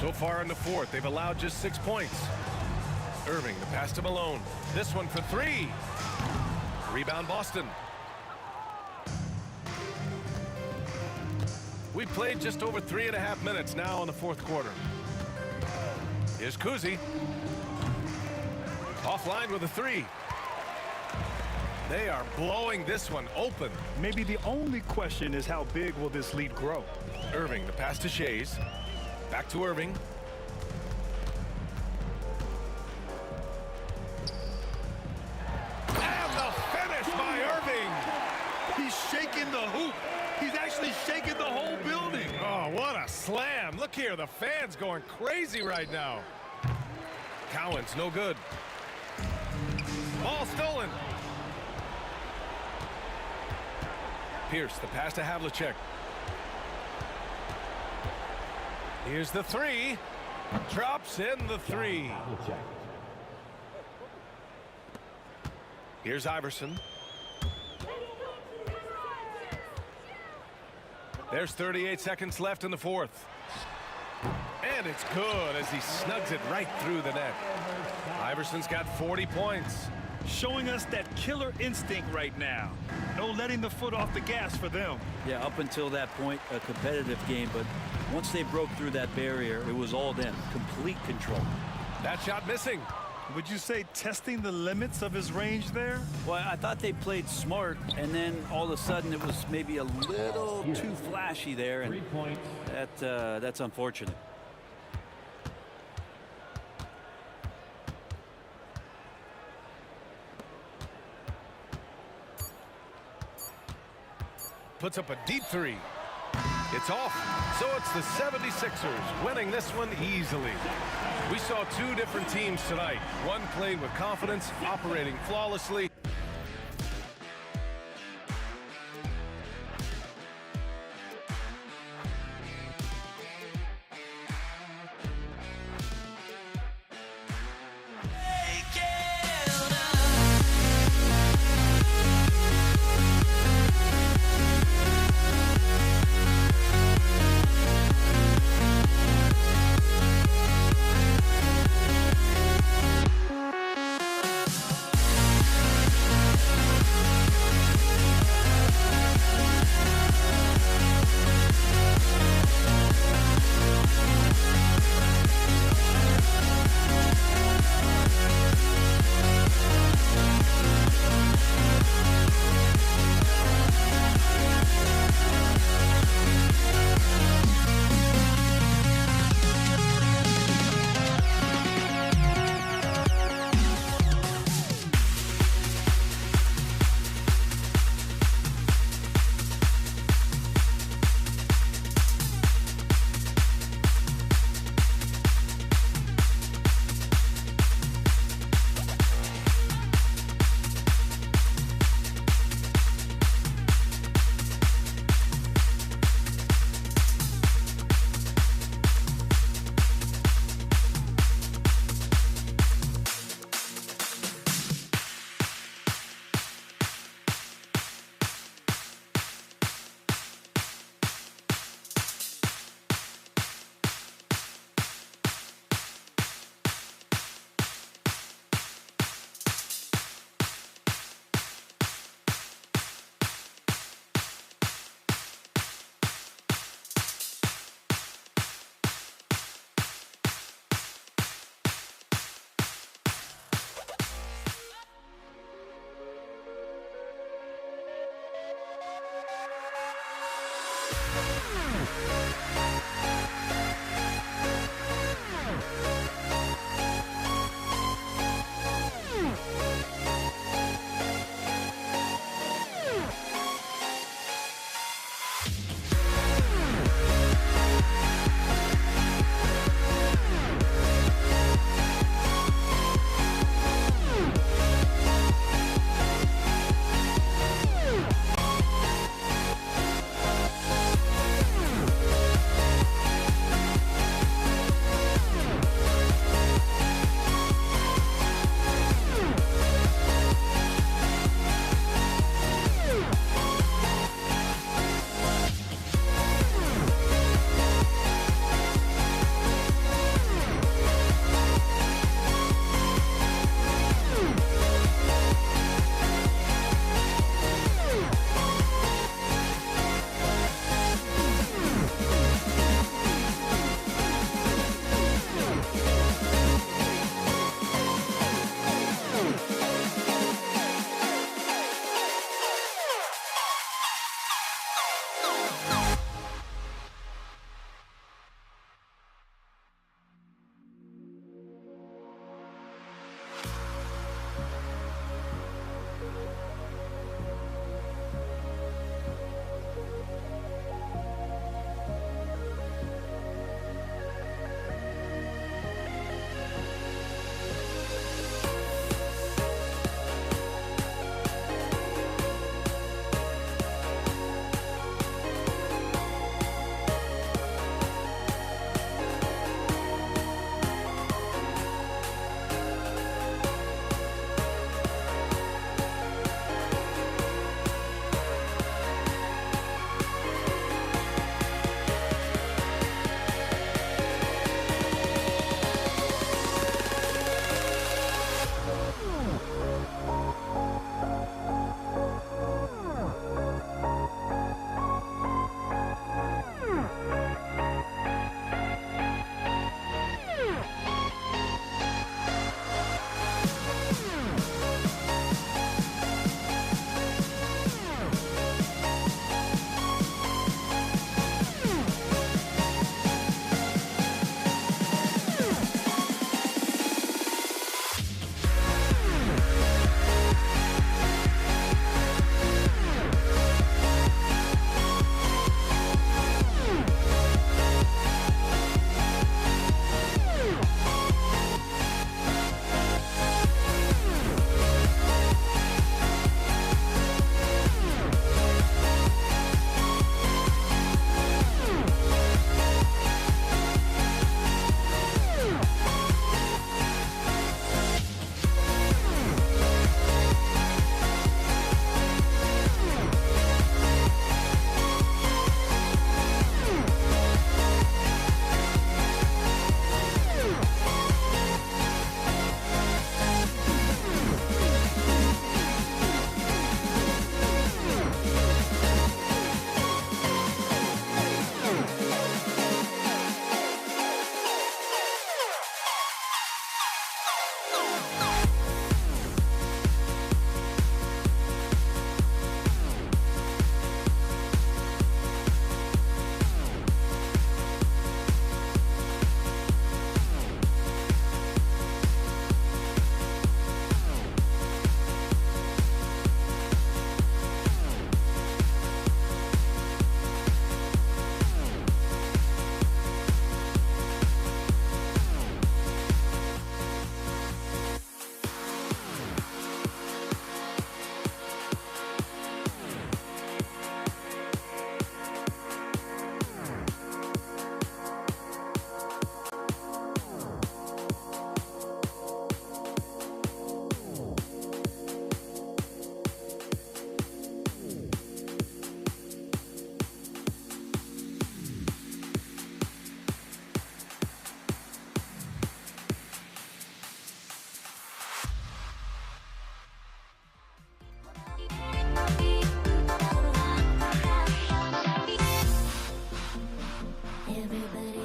[SPEAKER 3] So far in the fourth, they've allowed just 6 points. Irving, the pass to Malone. This one for three. Rebound Boston. We've played just over 3.5 minutes now in the fourth quarter. Here's Kuzi. Offline with a three. They are blowing this one open.
[SPEAKER 5] Maybe the only question is how big will this lead grow?
[SPEAKER 3] Irving, the pass to Shays. Back to Irving. And the finish by Irving.
[SPEAKER 5] He's shaking the hoop. He's actually shaking the whole building.
[SPEAKER 3] Oh, what a slam. Look here, the fans going crazy right now. Cowan's no good. Ball stolen. Pierce, the pass to Havlicek. Here's the three. Drops in the three. Here's Iverson. There's 38 seconds left in the fourth. And it's good as he snugs it right through the net. Iverson's got 40 points.
[SPEAKER 5] Showing us that killer instinct right now. No letting the foot off the gas for them.
[SPEAKER 14] Yeah, up until that point, a competitive game, but once they broke through that barrier, it was all them. Complete control.
[SPEAKER 3] That shot missing.
[SPEAKER 5] Would you say testing the limits of his range there?
[SPEAKER 14] Well, I thought they played smart, and then all of a sudden it was maybe a little too flashy there, and that's unfortunate.
[SPEAKER 3] Puts up a deep three. It's off. So it's the 76ers winning this one easily. We saw two different teams tonight. One played with confidence, operating flawlessly.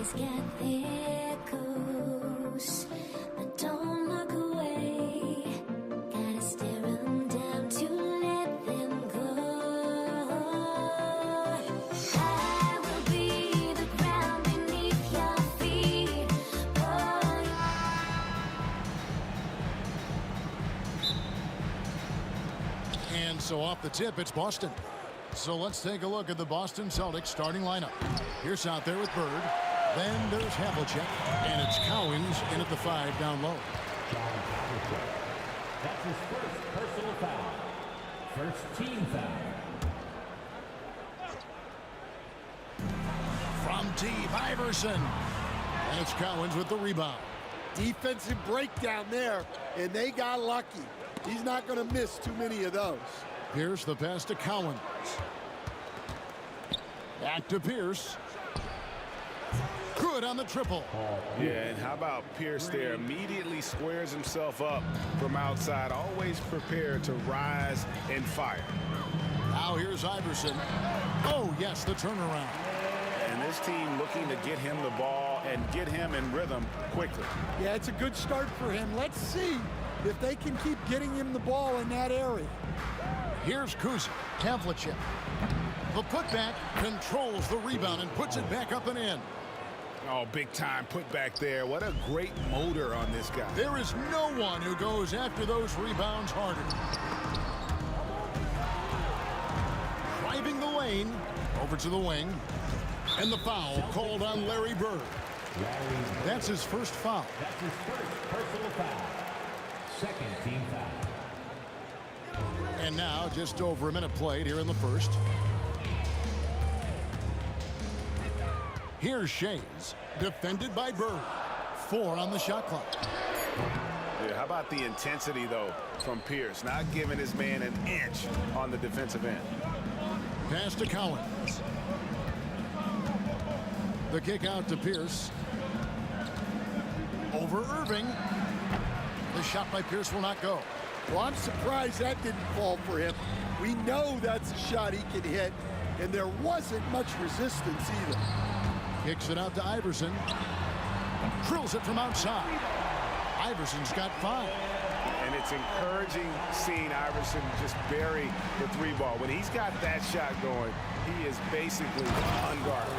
[SPEAKER 2] Please get there close, but don't look away. Gotta stare 'em down to let them go. I will be the ground beneath your feet.
[SPEAKER 7] And so off the tip, it's Boston. So let's take a look at the Boston Celtics starting lineup. Pierce out there with Bird. Then there's Havlicek. And it's Cowens in at the 5 down low.
[SPEAKER 6] That's his first personal foul. First team foul.
[SPEAKER 7] From deep, Iverson. And it's Cowens with the rebound.
[SPEAKER 4] Defensive breakdown there, and they got lucky. He's not going to miss too many of those.
[SPEAKER 7] Pierce the pass to Cowens. Back to Pierce. Good on the triple.
[SPEAKER 9] Yeah, and how about Pierce there? Immediately squares himself up from outside. Always prepared to rise and fire.
[SPEAKER 7] Now here's Iverson. Oh, yes, the turnaround.
[SPEAKER 9] And this team looking to get him the ball and get him in rhythm quickly.
[SPEAKER 4] Yeah, it's a good start for him. Let's see if they can keep getting him the ball in that area.
[SPEAKER 7] Here's Kuzic. Havlicek. The putback controls the rebound and puts it back up and in.
[SPEAKER 9] Oh, big time put back there. What a great motor on this guy.
[SPEAKER 7] There is no one who goes after those rebounds harder. Driving the lane. Over to the wing. And the foul called on Larry Bird. That's his first foul.
[SPEAKER 6] That's his first personal foul. Second team foul.
[SPEAKER 7] And now just over a minute played here in the first. Here's Shays, defended by Bird. 4 on the shot clock.
[SPEAKER 9] Yeah, how about the intensity, though, from Pierce? Not giving his man an inch on the defensive end.
[SPEAKER 7] Pass to Cowens. The kick out to Pierce. Over Irving. The shot by Pierce will not go.
[SPEAKER 4] Well, I'm surprised that didn't fall for him. We know that's a shot he can hit, and there wasn't much resistance either.
[SPEAKER 7] Kicks it out to Iverson. Drills it from outside. Iverson's got 5.
[SPEAKER 9] And it's encouraging seeing Iverson just bury the 3-ball. When he's got that shot going, he is basically unguarded.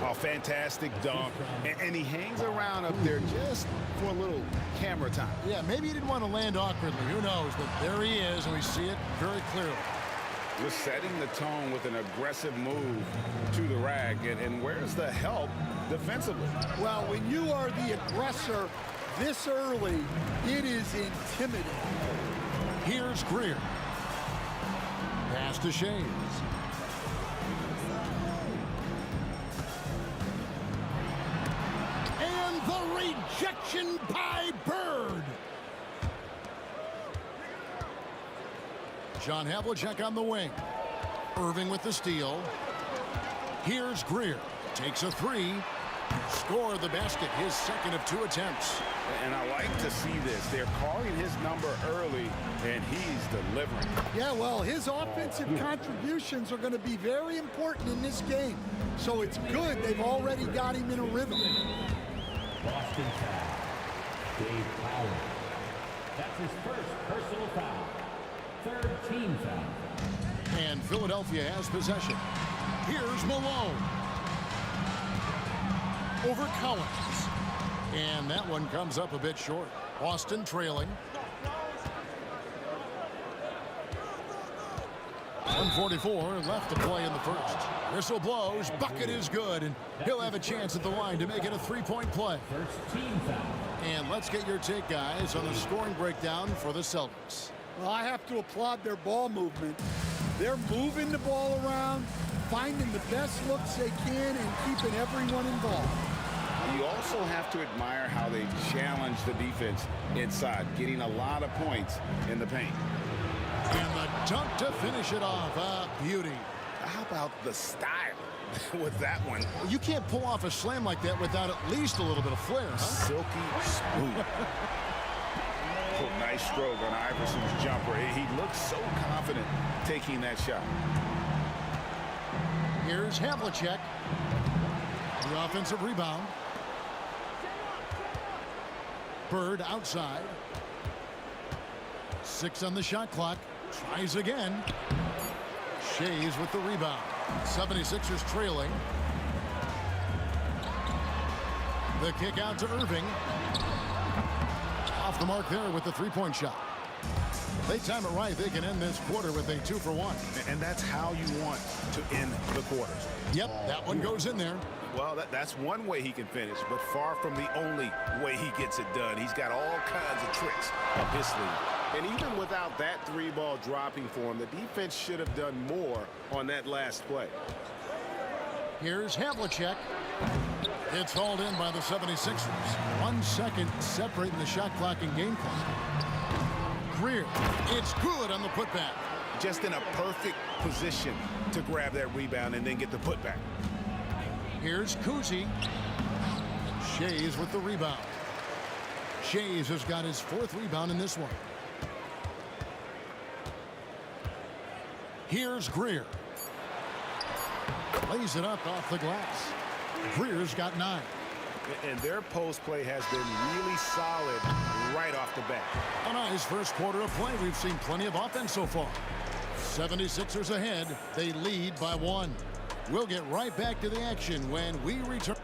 [SPEAKER 9] A fantastic dunk. And he hangs around up there just for a little camera time.
[SPEAKER 7] Yeah, maybe he didn't want to land awkwardly. Who knows? But there he is, and we see it very clearly.
[SPEAKER 9] Just setting the tone with an aggressive move to the rack. And where's the help defensively?
[SPEAKER 4] Well, when you are the aggressor this early, it is intimidating.
[SPEAKER 7] Here's Greer. Pass to Shays. And the rejection by Bird. John Havlicek on the wing. Irving with the steal. Here's Greer. Takes a 3. Scored the basket, his second of 2 attempts.
[SPEAKER 9] And I like to see this. They're calling his number early, and he's delivering.
[SPEAKER 4] Yeah, well, his offensive contributions are going to be very important in this game. So it's good they've already got him in a rhythm.
[SPEAKER 6] Boston foul. Dave Powell. That's his first personal foul. Third team foul.
[SPEAKER 7] And Philadelphia has possession. Here's Malone. Over Cowens. And that one comes up a bit short. Boston trailing. 1:44 left to play in the first. Whistle blows. Bucket is good. And he'll have a chance at the line to make it a 3-point play.
[SPEAKER 6] First team foul.
[SPEAKER 7] And let's get your take, guys, on the scoring breakdown for the Celtics.
[SPEAKER 4] Well, I have to applaud their ball movement. They're moving the ball around, finding the best looks they can, and keeping everyone involved.
[SPEAKER 9] You also have to admire how they challenge the defense inside, getting a lot of points in the paint.
[SPEAKER 7] And the dunk to finish it off. A beauty.
[SPEAKER 9] How about the style with that one?
[SPEAKER 7] You can't pull off a slam like that without at least a little bit of flair, huh?
[SPEAKER 9] Silky smooth. Oh, nice stroke on Iverson's jumper. He looks so confident taking that shot.
[SPEAKER 7] Here's Havlicek. the offensive rebound. Bird outside. 6 on the shot clock. Tries again. Shays with the rebound. 76ers trailing. The kick out to Irving. Off the mark there with the three-point shot. They time it right. They can end this quarter with a 2-for-1.
[SPEAKER 9] And that's how you want to end the quarters.
[SPEAKER 7] Yep, that one goes in there.
[SPEAKER 9] Well, that's one way he can finish, but far from the only way he gets it done. He's got all kinds of tricks up his sleeve. And even without that three-ball dropping for him, the defense should have done more on that last play.
[SPEAKER 7] Here's Havlicek. It's hauled in by the 76ers. 1 second separating the shot clock and game clock. Greer, it's good on the putback.
[SPEAKER 9] Just in a perfect position to grab that rebound and then get the putback.
[SPEAKER 7] Here's Kuzi. Shays with the rebound. Shays has got his 4th rebound in this one. Here's Greer. Lays it up off the glass. Greer's got 9.
[SPEAKER 9] And their post play has been really solid right off the bat.
[SPEAKER 7] On a nice first quarter of play, we've seen plenty of offense so far. 76ers ahead. They lead by 1. We'll get right back to the action when we return.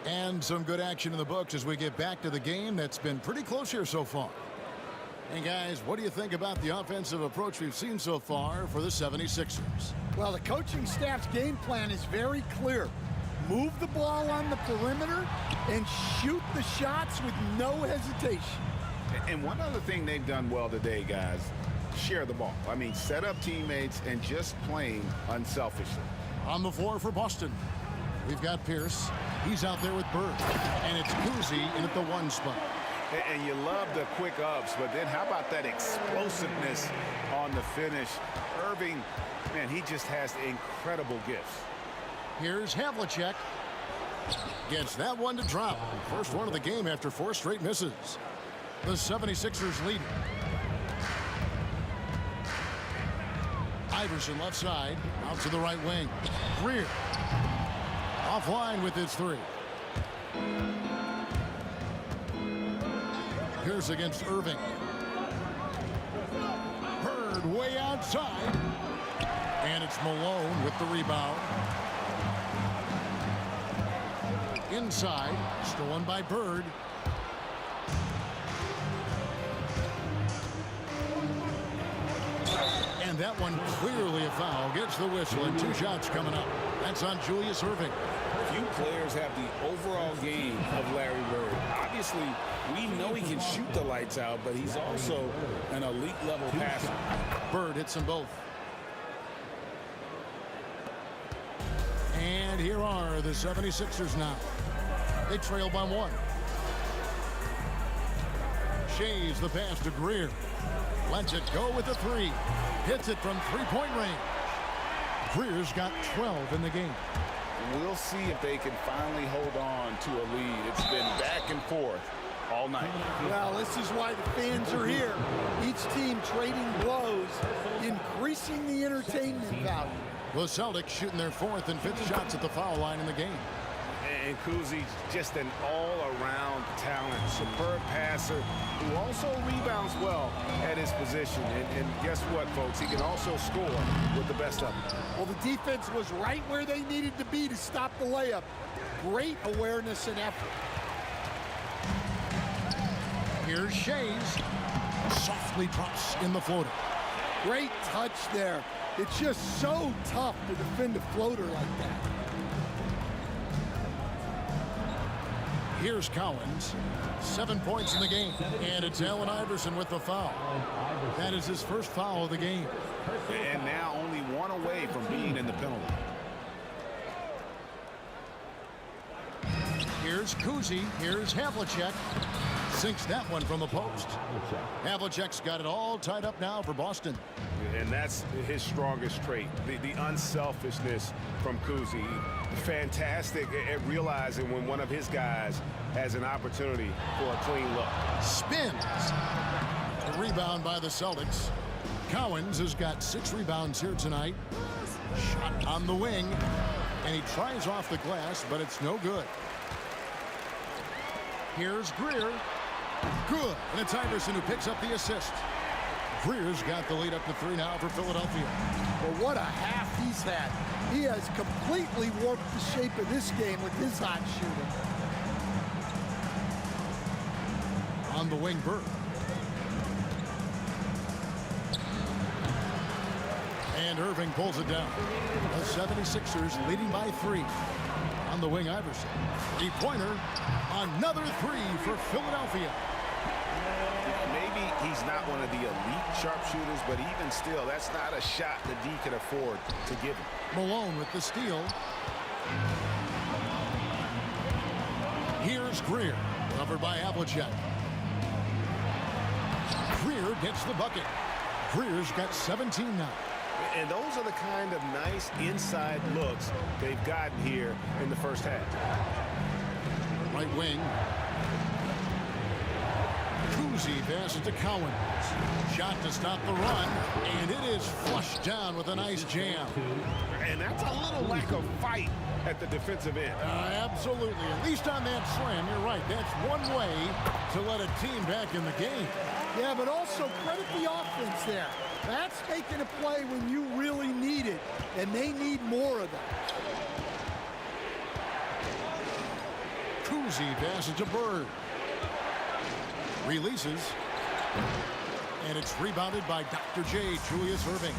[SPEAKER 7] And some good action in the books as we get back to the game that's been pretty close here so far. And guys, what do you think about the offensive approach we've seen so far for the 76ers?
[SPEAKER 4] Well, the coaching staff's game plan is very clear. Move the ball on the perimeter and shoot the shots with no hesitation.
[SPEAKER 9] And one other thing they've done well today, guys, share the ball. I mean, set up teammates and just playing unselfishly.
[SPEAKER 7] On the floor for Boston, we've got Pierce. He's out there with Bird. And it's Kuzi in at the 1 spot.
[SPEAKER 9] And you love the quick ups, but then how about that explosiveness on the finish? Irving, man, he just has incredible gifts.
[SPEAKER 7] Here's Havlicek. Gets that one to drop. First one of the game after 4 straight misses. The 76ers lead. Iverson left side. Out to the right wing. Greer. Offline with his 3. Pierce against Irving. Bird way outside. And it's Malone with the rebound. Inside. Stolen by Bird. And that one clearly a foul. Gets the whistle and 2 shots coming up. That's on Julius Irving.
[SPEAKER 9] Few players have the overall game of Larry Bird. Obviously, we know he can shoot the lights out, but he's also an elite level passer.
[SPEAKER 7] Bird hits them both. And here are the 76ers now. They trail by 1. Shays the pass to Greer. Lets it go with the 3. Hits it from 3-point range. Greer's got 12 in the game.
[SPEAKER 9] We'll see if they can finally hold on to a lead. It's been back and forth all night.
[SPEAKER 4] Well, this is why the fans are here. Each team trading blows, increasing the entertainment value.
[SPEAKER 7] The Celtics shooting their 4th and 5th shots at the foul line in the game.
[SPEAKER 9] And Kuzi's just an all-around talent, superb passer who also rebounds well at his position. And guess what, folks? He can also score with the best of them.
[SPEAKER 4] Well, the defense was right where they needed to be to stop the layup. Great awareness and effort.
[SPEAKER 7] Here's Shays. Softly drops in the floater.
[SPEAKER 4] Great touch there. It's just so tough to defend a floater like that.
[SPEAKER 7] Here's Collins. 7 points in the game. And it's Allen Iverson with the foul. That is his first foul of the game.
[SPEAKER 9] And now only 1 away from being in the penalty.
[SPEAKER 7] Here's Kuzi. Here's Havlicek. Sinks that one from the post. Havlicek's got it all tied up now for Boston.
[SPEAKER 9] And that's his strongest trait, the unselfishness from Kuzi. Fantastic at realizing when one of his guys has an opportunity for a clean look.
[SPEAKER 7] Spins. The rebound by the Celtics. Cowens has got 6 rebounds here tonight. Shot on the wing, and he tries off the glass, but it's no good. Here's Greer. Good, and it's Iverson who picks up the assist. Greer's got the lead up to 3 now for Philadelphia.
[SPEAKER 4] Well, what a half he's had. He has completely warped the shape of this game with his hot shooting.
[SPEAKER 7] On the wing, Bird. And Irving pulls it down. The 76ers leading by 3. On the wing, Iverson. 3-pointer. Another 3 for Philadelphia.
[SPEAKER 9] Maybe he's not one of the elite sharpshooters, but even still, that's not a shot that D can afford to give him.
[SPEAKER 7] Malone with the steal. Here's Greer, covered by Havlicek. Greer gets the bucket. Greer's got 17 now.
[SPEAKER 9] And those are the kind of nice inside looks they've gotten here in the first half.
[SPEAKER 7] Right wing. Kuzi passes to Cowens. Shot to stop the run, and it is flushed down with a nice jam.
[SPEAKER 9] And that's a little lack of fight at the defensive end.
[SPEAKER 7] Absolutely. At least on that slam, you're right. That's one way to let a team back in the game.
[SPEAKER 4] Yeah, but also credit the offense there. That's making a play when you really need it, and they need more of that.
[SPEAKER 7] Kuzi passes to Bird. Releases. And it's rebounded by Dr. J, Julius Irving.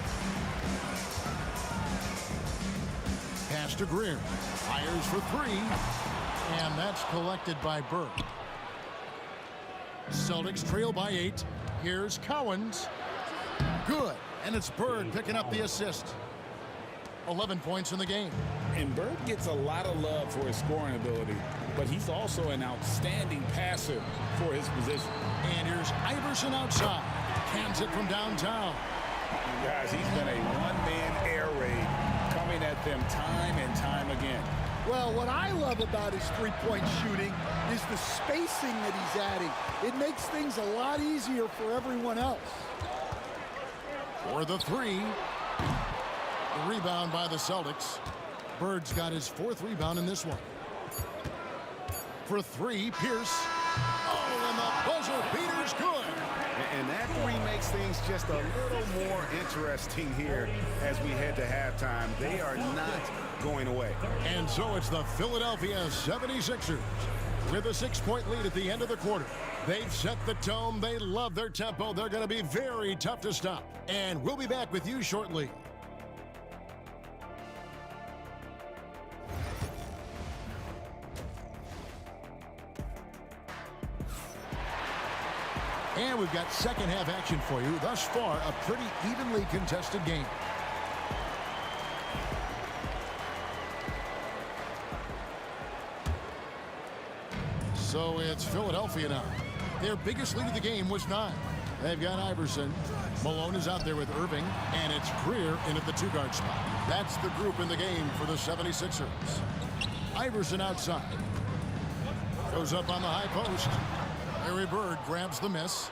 [SPEAKER 7] Pass to Greer. Fires for 3. And that's collected by Bird. Celtics trail by 8. Here's Cowens. Good. And it's Bird picking up the assist. 11 points in the game.
[SPEAKER 15] And Bird gets a lot of love for his scoring ability, but he's also an outstanding passer for his position.
[SPEAKER 7] And here's Iverson outside. Cans it from downtown.
[SPEAKER 15] Guys, he's been a one-man air raid coming at them time and time again.
[SPEAKER 4] Well, what I love about his three-point shooting is the spacing that he's adding. It makes things a lot easier for everyone else.
[SPEAKER 7] For the 3. The rebound by the Celtics. Bird's got his 4th rebound in this one. For 3, Pierce. Oh, and the buzzer beater's good.
[SPEAKER 9] And that 3 makes things just a little more interesting here as we head to halftime. They are not going away.
[SPEAKER 7] And so it's the Philadelphia 76ers with a 6-point lead at the end of the quarter. They've set the tone. They love their tempo. They're going to be very tough to stop. And we'll be back with you shortly. And we've got second half action for you. Thus far, a pretty evenly contested game. So it's Philadelphia now. Their biggest lead of the game was 9. They've got Iverson. Malone is out there with Irving. And it's Greer in at the 2-guard spot. That's the group in the game for the 76ers. Iverson outside. Goes up on the high post. Larry Bird grabs the miss.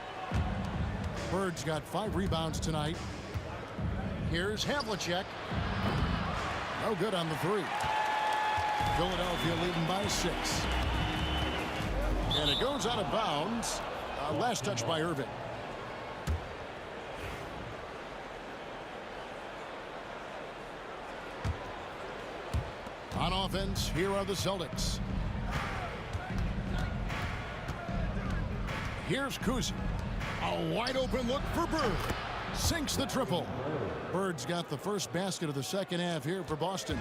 [SPEAKER 7] Bird's got 5 rebounds tonight. Here's Havlicek. No good on the 3. Philadelphia leading by 6. And it goes out of bounds. Last touch by Irving. On offense, here are the Celtics. Here's Kuzi. A wide open look for Bird. Sinks the triple. Bird's got the first basket of the second half here for Boston.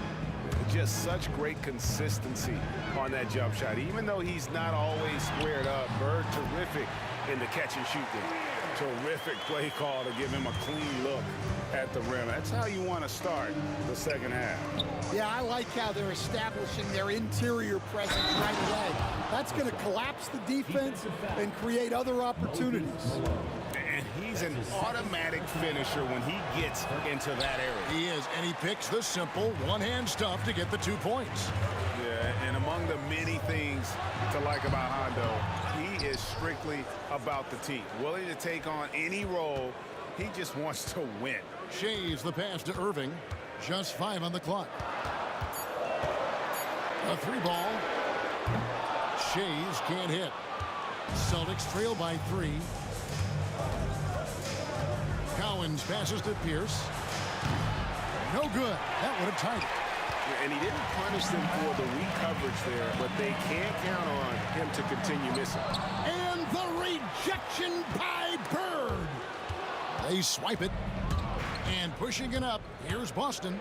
[SPEAKER 9] Just such great consistency on that jump shot. Even though he's not always squared up, Bird terrific in the catch and shoot game. Terrific play call to give him a clean look at the rim. That's how you want to start the second half.
[SPEAKER 4] Yeah, I like how they're establishing their interior presence right away. That's going to collapse the defense and create other opportunities.
[SPEAKER 9] And he's an automatic finisher when he gets into that area.
[SPEAKER 7] He is, and he picks the simple one-hand stuff to get the 2 points.
[SPEAKER 9] Yeah, and among the many things to like about Hondo, he is strictly about the team. Willing to take on any role He just wants to win.
[SPEAKER 7] Shays the pass to Irving. Just 5 on the clock. A 3-ball. Shays can't hit. Celtics trail by 3. Cowens passes to Pierce. No good. That would have tied it.
[SPEAKER 9] And he didn't punish them for the weak coverage there, but they can't count on him to continue missing.
[SPEAKER 7] And the rejection by Bird. They swipe it. And pushing it up, here's Boston.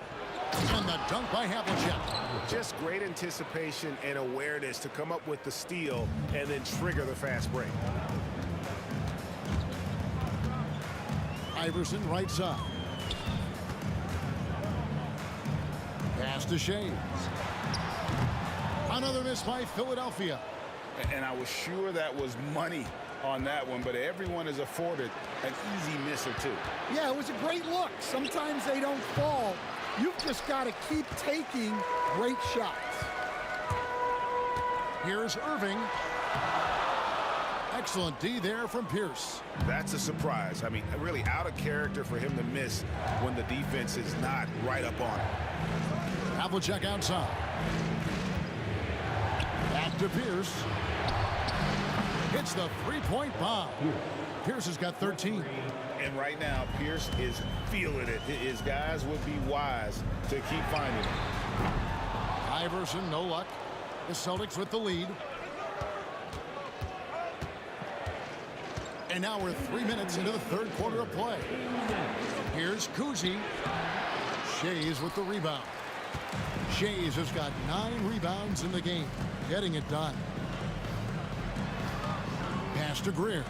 [SPEAKER 7] And the dunk by Havlicek.
[SPEAKER 9] Just great anticipation and awareness to come up with the steal and then trigger the fast break.
[SPEAKER 7] Iverson right side. Pass to Shays. Another miss by Philadelphia.
[SPEAKER 9] And I was sure that was money on that one, but everyone is afforded an easy miss or two.
[SPEAKER 4] Yeah, it was a great look. Sometimes they don't fall. You've just got to keep taking great shots.
[SPEAKER 7] Here's Irving. Excellent D there from Pierce.
[SPEAKER 9] That's a surprise. I mean, really out of character for him to miss when the defense is not right up on him.
[SPEAKER 7] Havlicek outside. Back to Pierce. Hits the 3-point bomb. Pierce has got 13.
[SPEAKER 9] And right now, Pierce is feeling it. His guys would be wise to keep finding it.
[SPEAKER 7] Iverson, no luck. The Celtics with the lead. And now we're 3 minutes into the third quarter of play. Here's Kuzi. Shays with the rebound. Shays has got 9 rebounds in the game, getting it done. Pass to Greer.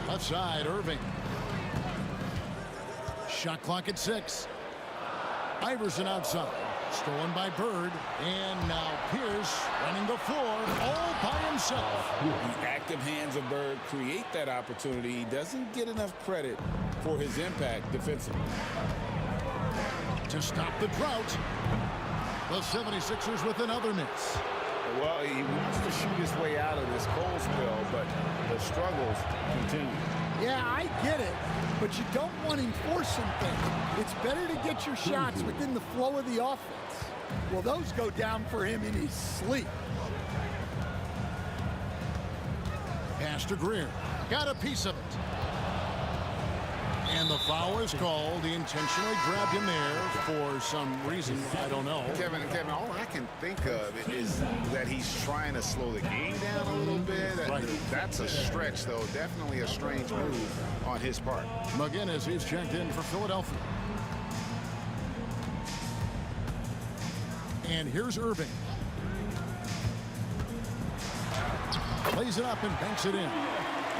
[SPEAKER 7] Left side, Irving. Shot clock at 6. Iverson outside. Stolen by Bird. And now Pierce running the floor all by himself.
[SPEAKER 15] The active hands of Bird create that opportunity. He doesn't get enough credit for his impact defensively.
[SPEAKER 7] To stop the drought, the 76ers with another miss.
[SPEAKER 9] Well, he wants to shoot his way out of this cold spell, but the struggles continue.
[SPEAKER 4] Yeah, I get it, but you don't want him forcing things. It's better to get your shots within the flow of the offense. Well, those go down for him in his sleep.
[SPEAKER 7] Pass to Greer. Got a piece of it. And the foul is called. He intentionally grabbed him there for some reason. I don't know.
[SPEAKER 9] Kevin, all I can think of is that he's trying to slow the game down a little bit.
[SPEAKER 7] Right.
[SPEAKER 9] That's a stretch, though. Definitely a strange move on his part.
[SPEAKER 7] McGinnis, he's checked in for Philadelphia. And here's Irving. Plays it up and banks it in.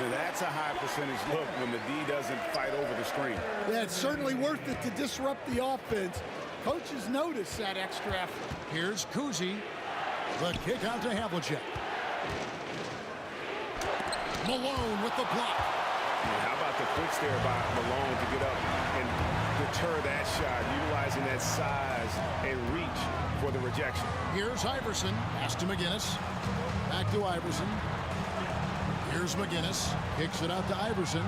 [SPEAKER 9] That's a high percentage look when the D doesn't fight over the screen.
[SPEAKER 4] Yeah, it's certainly worth it to disrupt the offense. Coaches notice that extra effort.
[SPEAKER 7] Here's Kuzi. The kick out to Havlicek. Malone with the block.
[SPEAKER 9] How about the quick stare by Malone to get up and deter that shot, utilizing that size and reach for the rejection.
[SPEAKER 7] Here's Iverson. Pass to McGinnis. Back to Iverson. Here's McGinnis. Kicks it out to Iverson.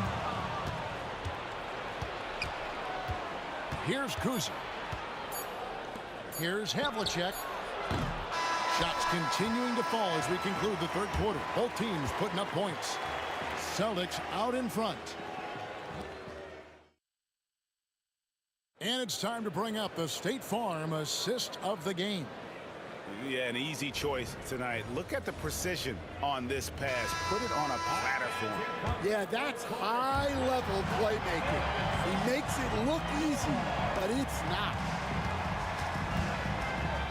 [SPEAKER 7] Here's Kuzi. Here's Havlicek. Shots continuing to fall as we conclude the third quarter. Both teams putting up points. Celtics out in front. And it's time to bring up the State Farm assist of the game.
[SPEAKER 9] Yeah, an easy choice tonight. Look at the precision on this pass. Put it on a platter for him.
[SPEAKER 4] Yeah, that's high-level playmaking. He makes it look easy, but it's not.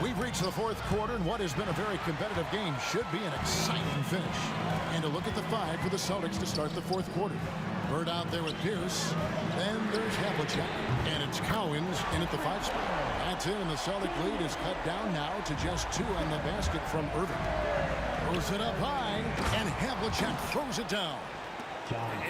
[SPEAKER 7] We've reached the fourth quarter, and what has been a very competitive game should be an exciting finish. And a look at the 5 for the Celtics to start the fourth quarter. Bird out there with Pierce. Then there's Havlicek. And it's Cowens in at the 5 spot. That's it, and the Celtic lead is cut down now to just 2 on the basket from Irving. Throws it up high, and Havlicek throws it down.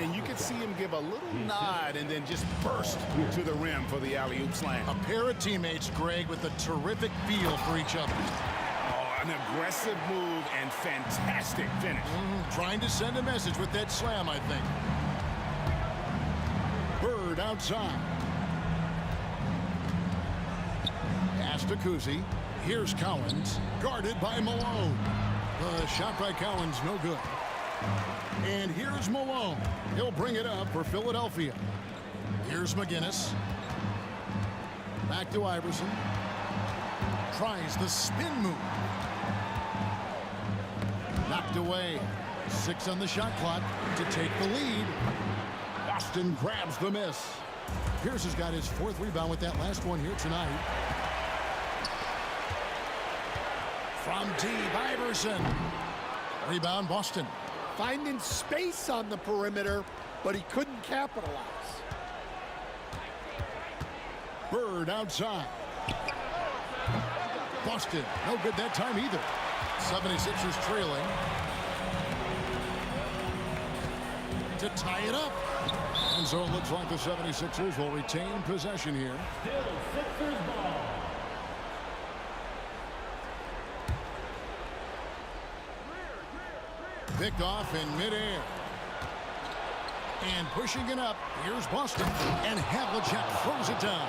[SPEAKER 9] And you can see him give a little nod and then just burst to the rim for the alley-oop slam.
[SPEAKER 7] A pair of teammates, Greg, with a terrific feel for each other.
[SPEAKER 9] Oh, An aggressive move and fantastic finish.
[SPEAKER 7] Trying to send a message with that slam, I think. Bird outside. Pass to Kuzi. Here's Cowens, guarded by Malone. The shot by Cowens, no good. And here's Malone. He'll bring it up for Philadelphia. Here's McGinnis. Back to Iverson. Tries the spin move. Knocked away. 6 on the shot clock to take the lead. Boston grabs the miss. Pierce has got his 4th rebound with that last one here tonight. From Teague, Iverson. Rebound, Boston.
[SPEAKER 4] Finding space on the perimeter, but he couldn't capitalize.
[SPEAKER 7] Bird outside. Boston, no good that time either. 76ers trailing. To tie it up. And so it looks like the 76ers will retain possession here.
[SPEAKER 6] Still Sixers ball.
[SPEAKER 7] Picked off in midair. And pushing it up. Here's Boston. And Havlicek throws it down.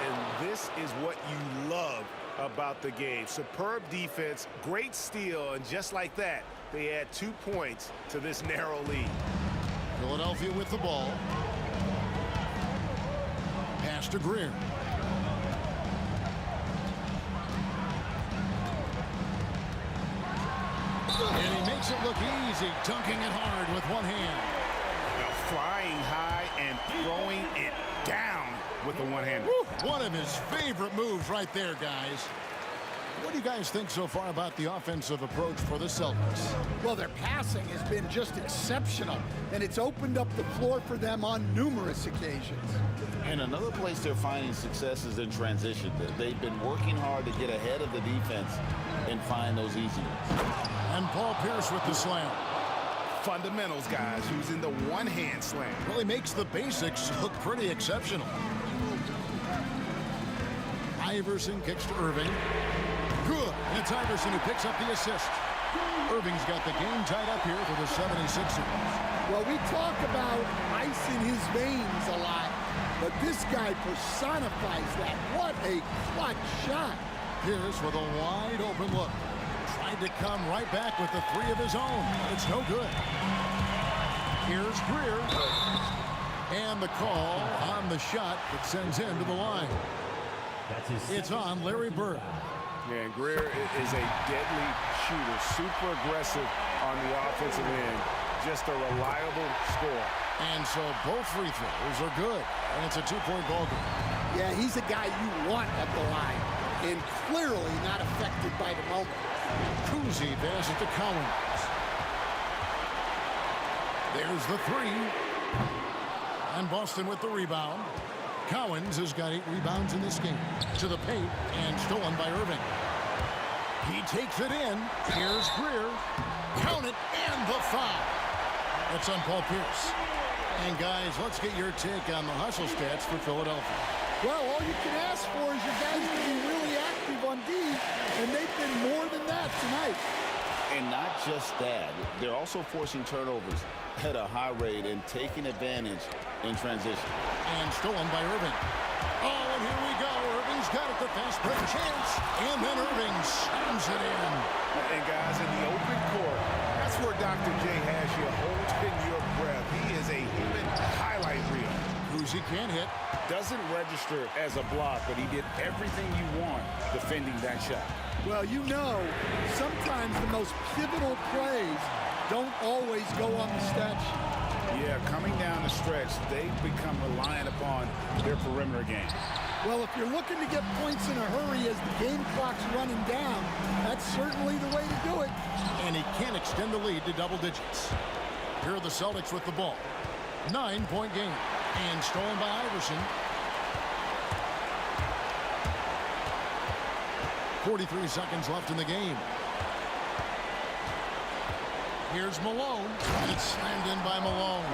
[SPEAKER 9] And this is what you love about the game. Superb defense, great steal, and just like that, they add 2 points to this narrow lead.
[SPEAKER 7] Philadelphia with the ball. Pass to Greer. And he makes it look easy, dunking it hard with one hand.
[SPEAKER 9] Now flying high and throwing it down with the one-hander.
[SPEAKER 7] One of his favorite moves right there, guys. What do you guys think so far about the offensive approach for the Celtics?
[SPEAKER 4] Well, their passing has been just exceptional, and it's opened up the floor for them on numerous occasions.
[SPEAKER 16] And another place they're finding success is in transition. They've been working hard to get ahead of the defense and find those easy ones.
[SPEAKER 7] And Paul Pierce with the slam.
[SPEAKER 9] Fundamentals, guys, using the one-hand slam.
[SPEAKER 7] Really makes the basics look pretty exceptional. Iverson kicks to Irving. Good. And it's Iverson who picks up the assist. Irving's got the game tied up here for the 76ers.
[SPEAKER 4] Well, we talk about ice in his veins a lot, but this guy personifies that. What a clutch shot.
[SPEAKER 7] Pierce with a wide open look. Tried to come right back with the 3 of his own. It's no good. Here's Greer. And the call on the shot that sends him to the line. It's on Larry Bird.
[SPEAKER 9] Yeah, and Greer is a deadly shooter, super aggressive on the offensive end, just a reliable scorer.
[SPEAKER 7] And so both free throws are good, and it's a 2-point ball game.
[SPEAKER 4] Yeah, he's a guy you want at the line, and clearly not affected by the moment.
[SPEAKER 7] Kuzi passes to Cowens. There's the 3. And Boston with the rebound. Cowens has got 8 rebounds in this game. To the paint and stolen by Irving. He takes it in. Here's Greer. Count it and the foul. That's on Paul Pierce. And guys, let's get your take on the hustle stats for Philadelphia.
[SPEAKER 4] Well, all you can ask for is your guys to be really active on D, and they've been more than that tonight.
[SPEAKER 16] And not just that, they're also forcing turnovers at a high rate and taking advantage in transition.
[SPEAKER 7] And stolen by Irving. Oh, and here we go. Irving's got it, the fast break chance. And then Irving slams it in.
[SPEAKER 9] And guys, in the open court, that's where Dr. J has you holding your breath. He is a human highlight reel.
[SPEAKER 7] Kuzi can't hit.
[SPEAKER 9] Doesn't register as a block, but he did everything you want defending that shot.
[SPEAKER 4] Well, you know, sometimes the most pivotal plays don't always go on the stat sheet.
[SPEAKER 9] Yeah, coming down the stretch, they've become reliant upon their perimeter game.
[SPEAKER 4] Well, if you're looking to get points in a hurry as the game clock's running down, that's certainly the way to do it.
[SPEAKER 7] And he can't extend the lead to double digits. Here are the Celtics with the ball. 9-point game. And stolen by Iverson. 43 seconds left in the game. Here's Malone. And it's slammed in by Malone.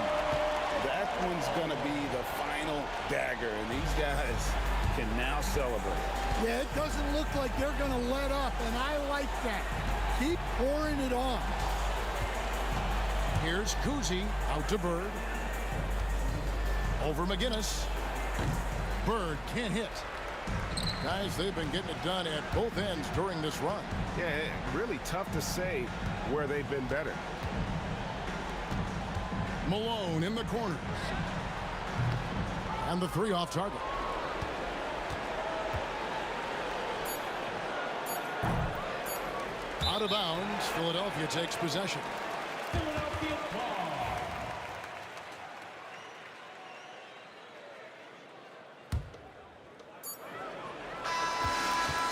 [SPEAKER 16] That one's going to be the final dagger. And these guys
[SPEAKER 9] can now celebrate.
[SPEAKER 4] Yeah, it doesn't look like they're going to let up, and I like that. Keep pouring it on.
[SPEAKER 7] Here's Kuzi out to Bird. Over McGinnis. Bird can't hit. Guys, they've been getting it done at both ends during this run.
[SPEAKER 9] Yeah, really tough to say where they've been better.
[SPEAKER 7] Malone in the corners. And the three off target. Out of bounds, Philadelphia takes possession.
[SPEAKER 6] Philadelphia ball.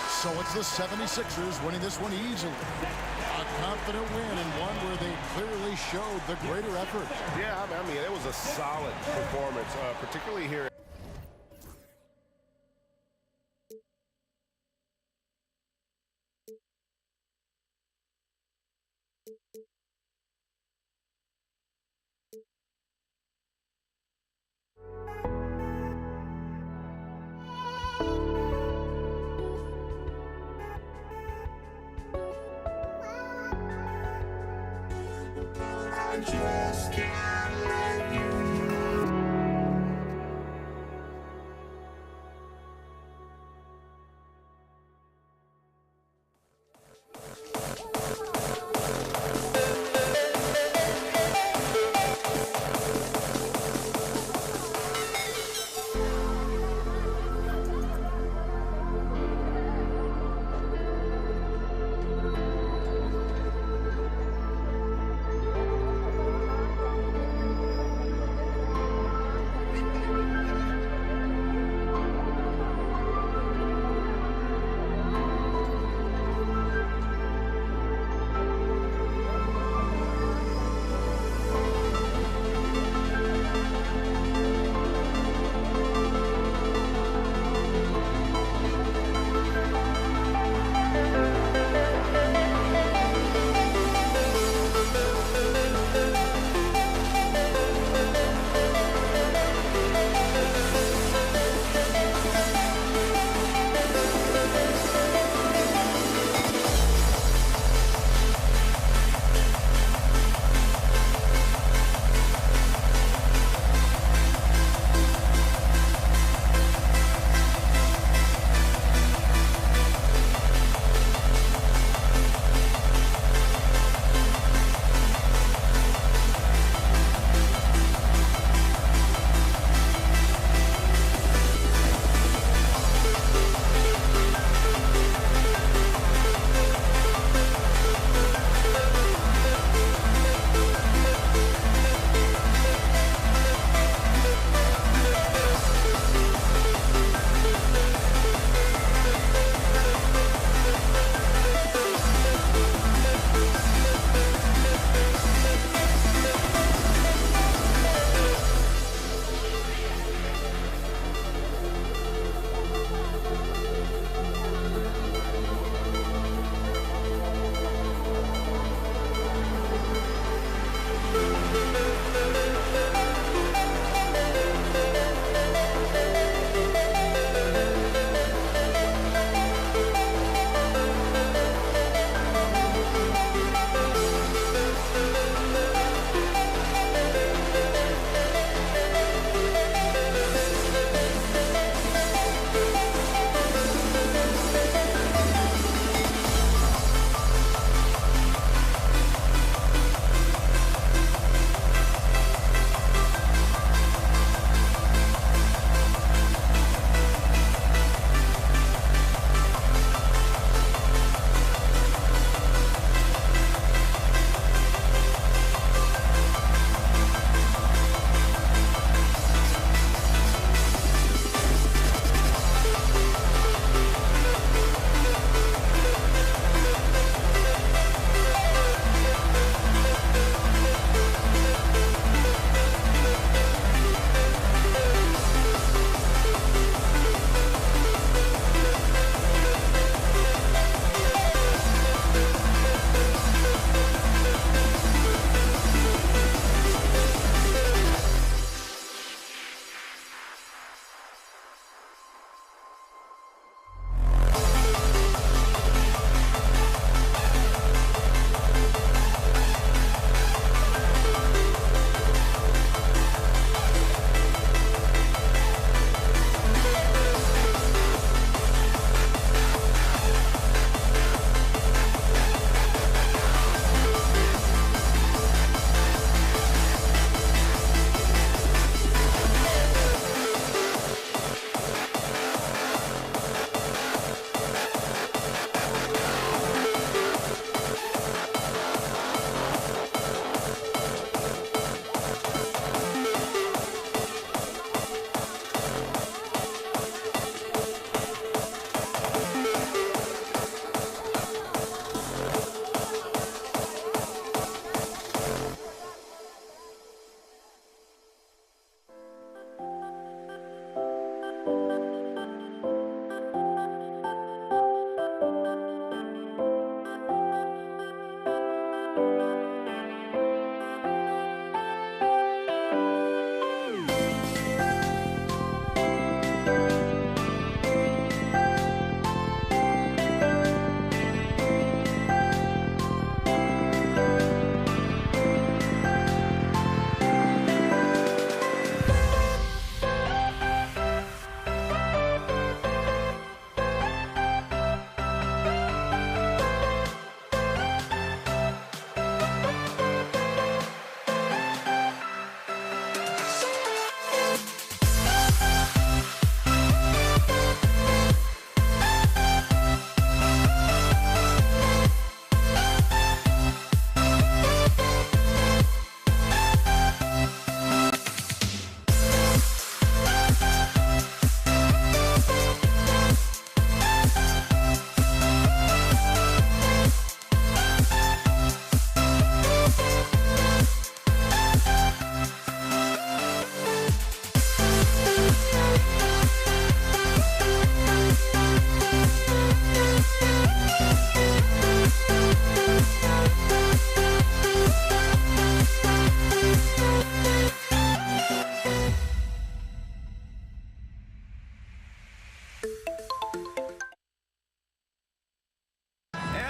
[SPEAKER 7] So it's the 76ers winning this one easily. A confident win and one where they clearly showed the greater effort.
[SPEAKER 9] Yeah, I mean, it was a solid performance, particularly here.
[SPEAKER 1] I just can't let you.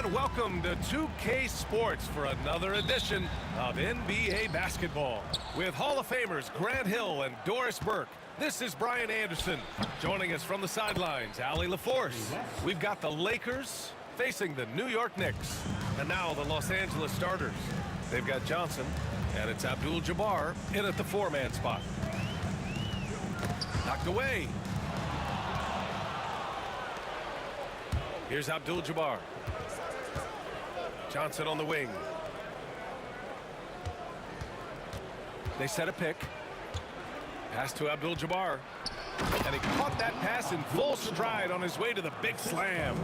[SPEAKER 3] And welcome to 2K Sports for another edition of NBA basketball. With Hall of Famers Grant Hill and Doris Burke, this is Brian Anderson. Joining us from the sidelines, Allie LaForce. We've got the Lakers facing the New York Knicks. And now the Los Angeles starters. They've got Johnson, and it's Abdul-Jabbar in at the four-man spot. Knocked away. Here's Abdul-Jabbar. Johnson on the wing. They set a pick. Pass to Abdul-Jabbar. And he caught that pass in full stride on his way to the big slam.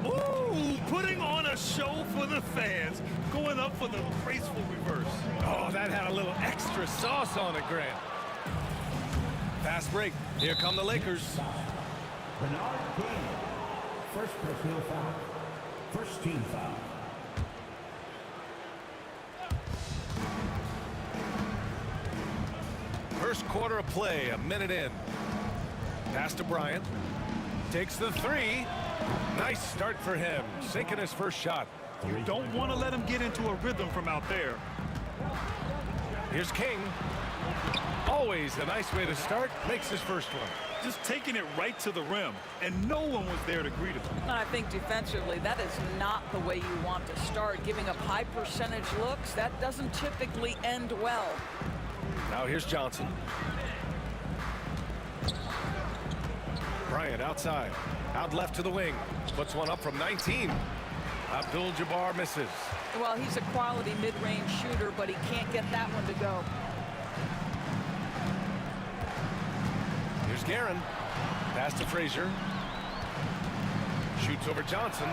[SPEAKER 5] Ooh, putting on a show for the fans. Going up for the graceful reverse.
[SPEAKER 3] Oh, that had a little extra sauce on it, Grant. Fast break. Here come the Lakers.
[SPEAKER 6] Bernard King. First personal foul. First team foul.
[SPEAKER 3] First quarter of play, a minute in. Pass to Bryant. Takes the three. Nice start for him. Sinking his first shot.
[SPEAKER 5] You don't want to let him get into a rhythm from out there.
[SPEAKER 3] Here's King. Always a nice way to start. Makes his first one.
[SPEAKER 5] Just taking it right to the rim, and no one was there to greet him.
[SPEAKER 8] I think defensively, that is not the way you want to start. Giving up high percentage looks, that doesn't typically end well.
[SPEAKER 3] Now here's Johnson. Bryant outside. Out left to the wing. Puts one up from 19. Abdul-Jabbar misses.
[SPEAKER 8] Well, he's a quality mid-range shooter, but he can't get that one to go.
[SPEAKER 3] Here's Guerin. Pass to Frazier. Shoots over Johnson.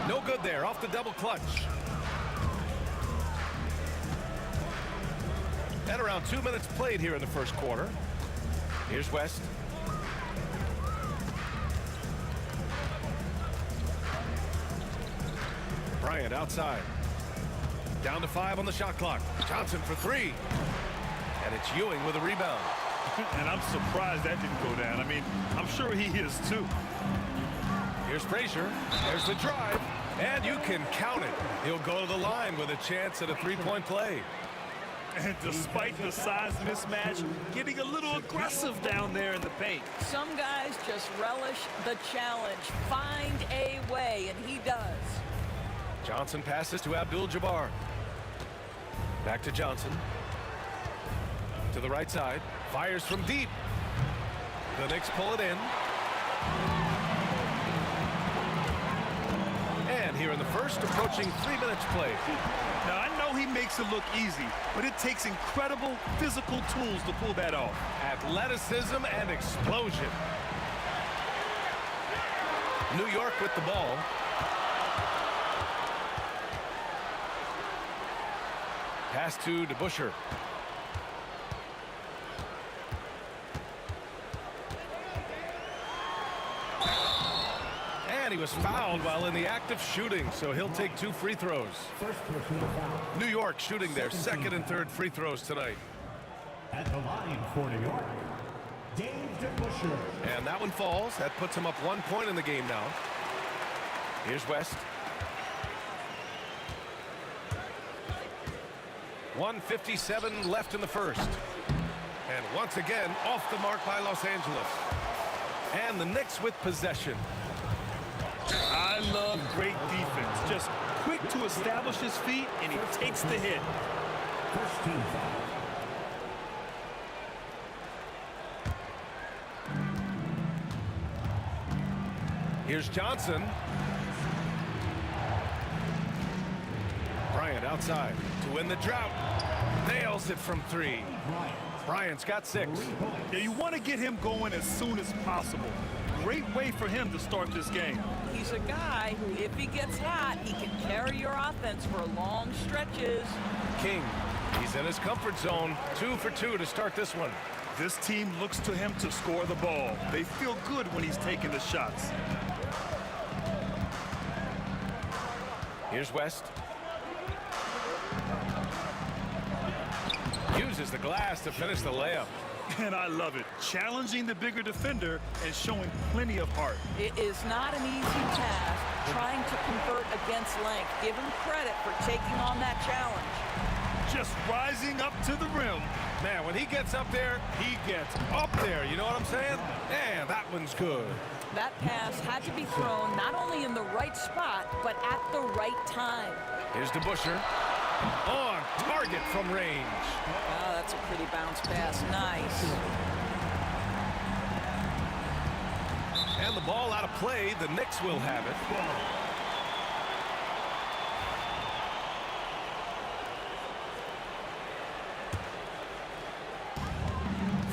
[SPEAKER 3] No good there. Off the double clutch. And around 2 minutes played here in the first quarter. Here's West. Bryant outside. Down to 5 on the shot clock. Johnson for 3. And it's Ewing with a rebound.
[SPEAKER 5] And I'm surprised that didn't go down. I mean, I'm sure he is too.
[SPEAKER 3] Here's Frazier. There's the drive. And you can count it. He'll go to the line with a chance at a three-point play.
[SPEAKER 5] And despite the size mismatch, getting a little aggressive down there in the paint.
[SPEAKER 8] Some guys just relish the challenge. Find a way, and he does.
[SPEAKER 3] Johnson passes to Abdul-Jabbar. Back to Johnson. To the right side. Fires from deep. The Knicks pull it in. And here in the first, approaching 3 minutes played.
[SPEAKER 5] Now, I know he makes it look easy, but it takes incredible physical tools to pull that off.
[SPEAKER 3] Athleticism and explosion. New York with the ball. Pass to DeBusschere. And he was fouled while in the act of shooting, so he'll take 2 free throws. New York shooting their second and third free throws tonight.
[SPEAKER 6] At the line for New York, Dave DeBusschere.
[SPEAKER 3] And that one falls. That puts him up 1 point in the game now. Here's West. 1:57 left in the first. And once again, off the mark by Los Angeles. And the Knicks with possession.
[SPEAKER 5] I love great defense. Just quick to establish his feet, and he takes the hit.
[SPEAKER 6] First team foul.
[SPEAKER 3] Here's Johnson. Bryant outside to win the drought. Nails it from 3. Bryant's got 6.
[SPEAKER 5] Now you want to get him going as soon as possible. Great way for him to start this game.
[SPEAKER 8] He's a guy who, if he gets hot, he can carry your offense for long stretches.
[SPEAKER 3] King, he's in his comfort zone. 2 for 2 to start this one.
[SPEAKER 5] This team looks to him to score the ball. They feel good when he's taking the shots.
[SPEAKER 3] Here's West. Uses the glass to finish the layup.
[SPEAKER 5] And I love it. Challenging the bigger defender and showing plenty of heart.
[SPEAKER 8] It is not an easy task trying to convert against length. Give him credit for taking on that challenge.
[SPEAKER 5] Just rising up to the rim.
[SPEAKER 3] Man, when he gets up there, he gets up there. You know what I'm saying? Man, that one's good.
[SPEAKER 8] That pass had to be thrown not only in the right spot, but at the right time.
[SPEAKER 3] Here's DeBuscher. On target from range.
[SPEAKER 8] Oh, that's a pretty bounce pass. Nice.
[SPEAKER 3] And the ball out of play. The Knicks will have it.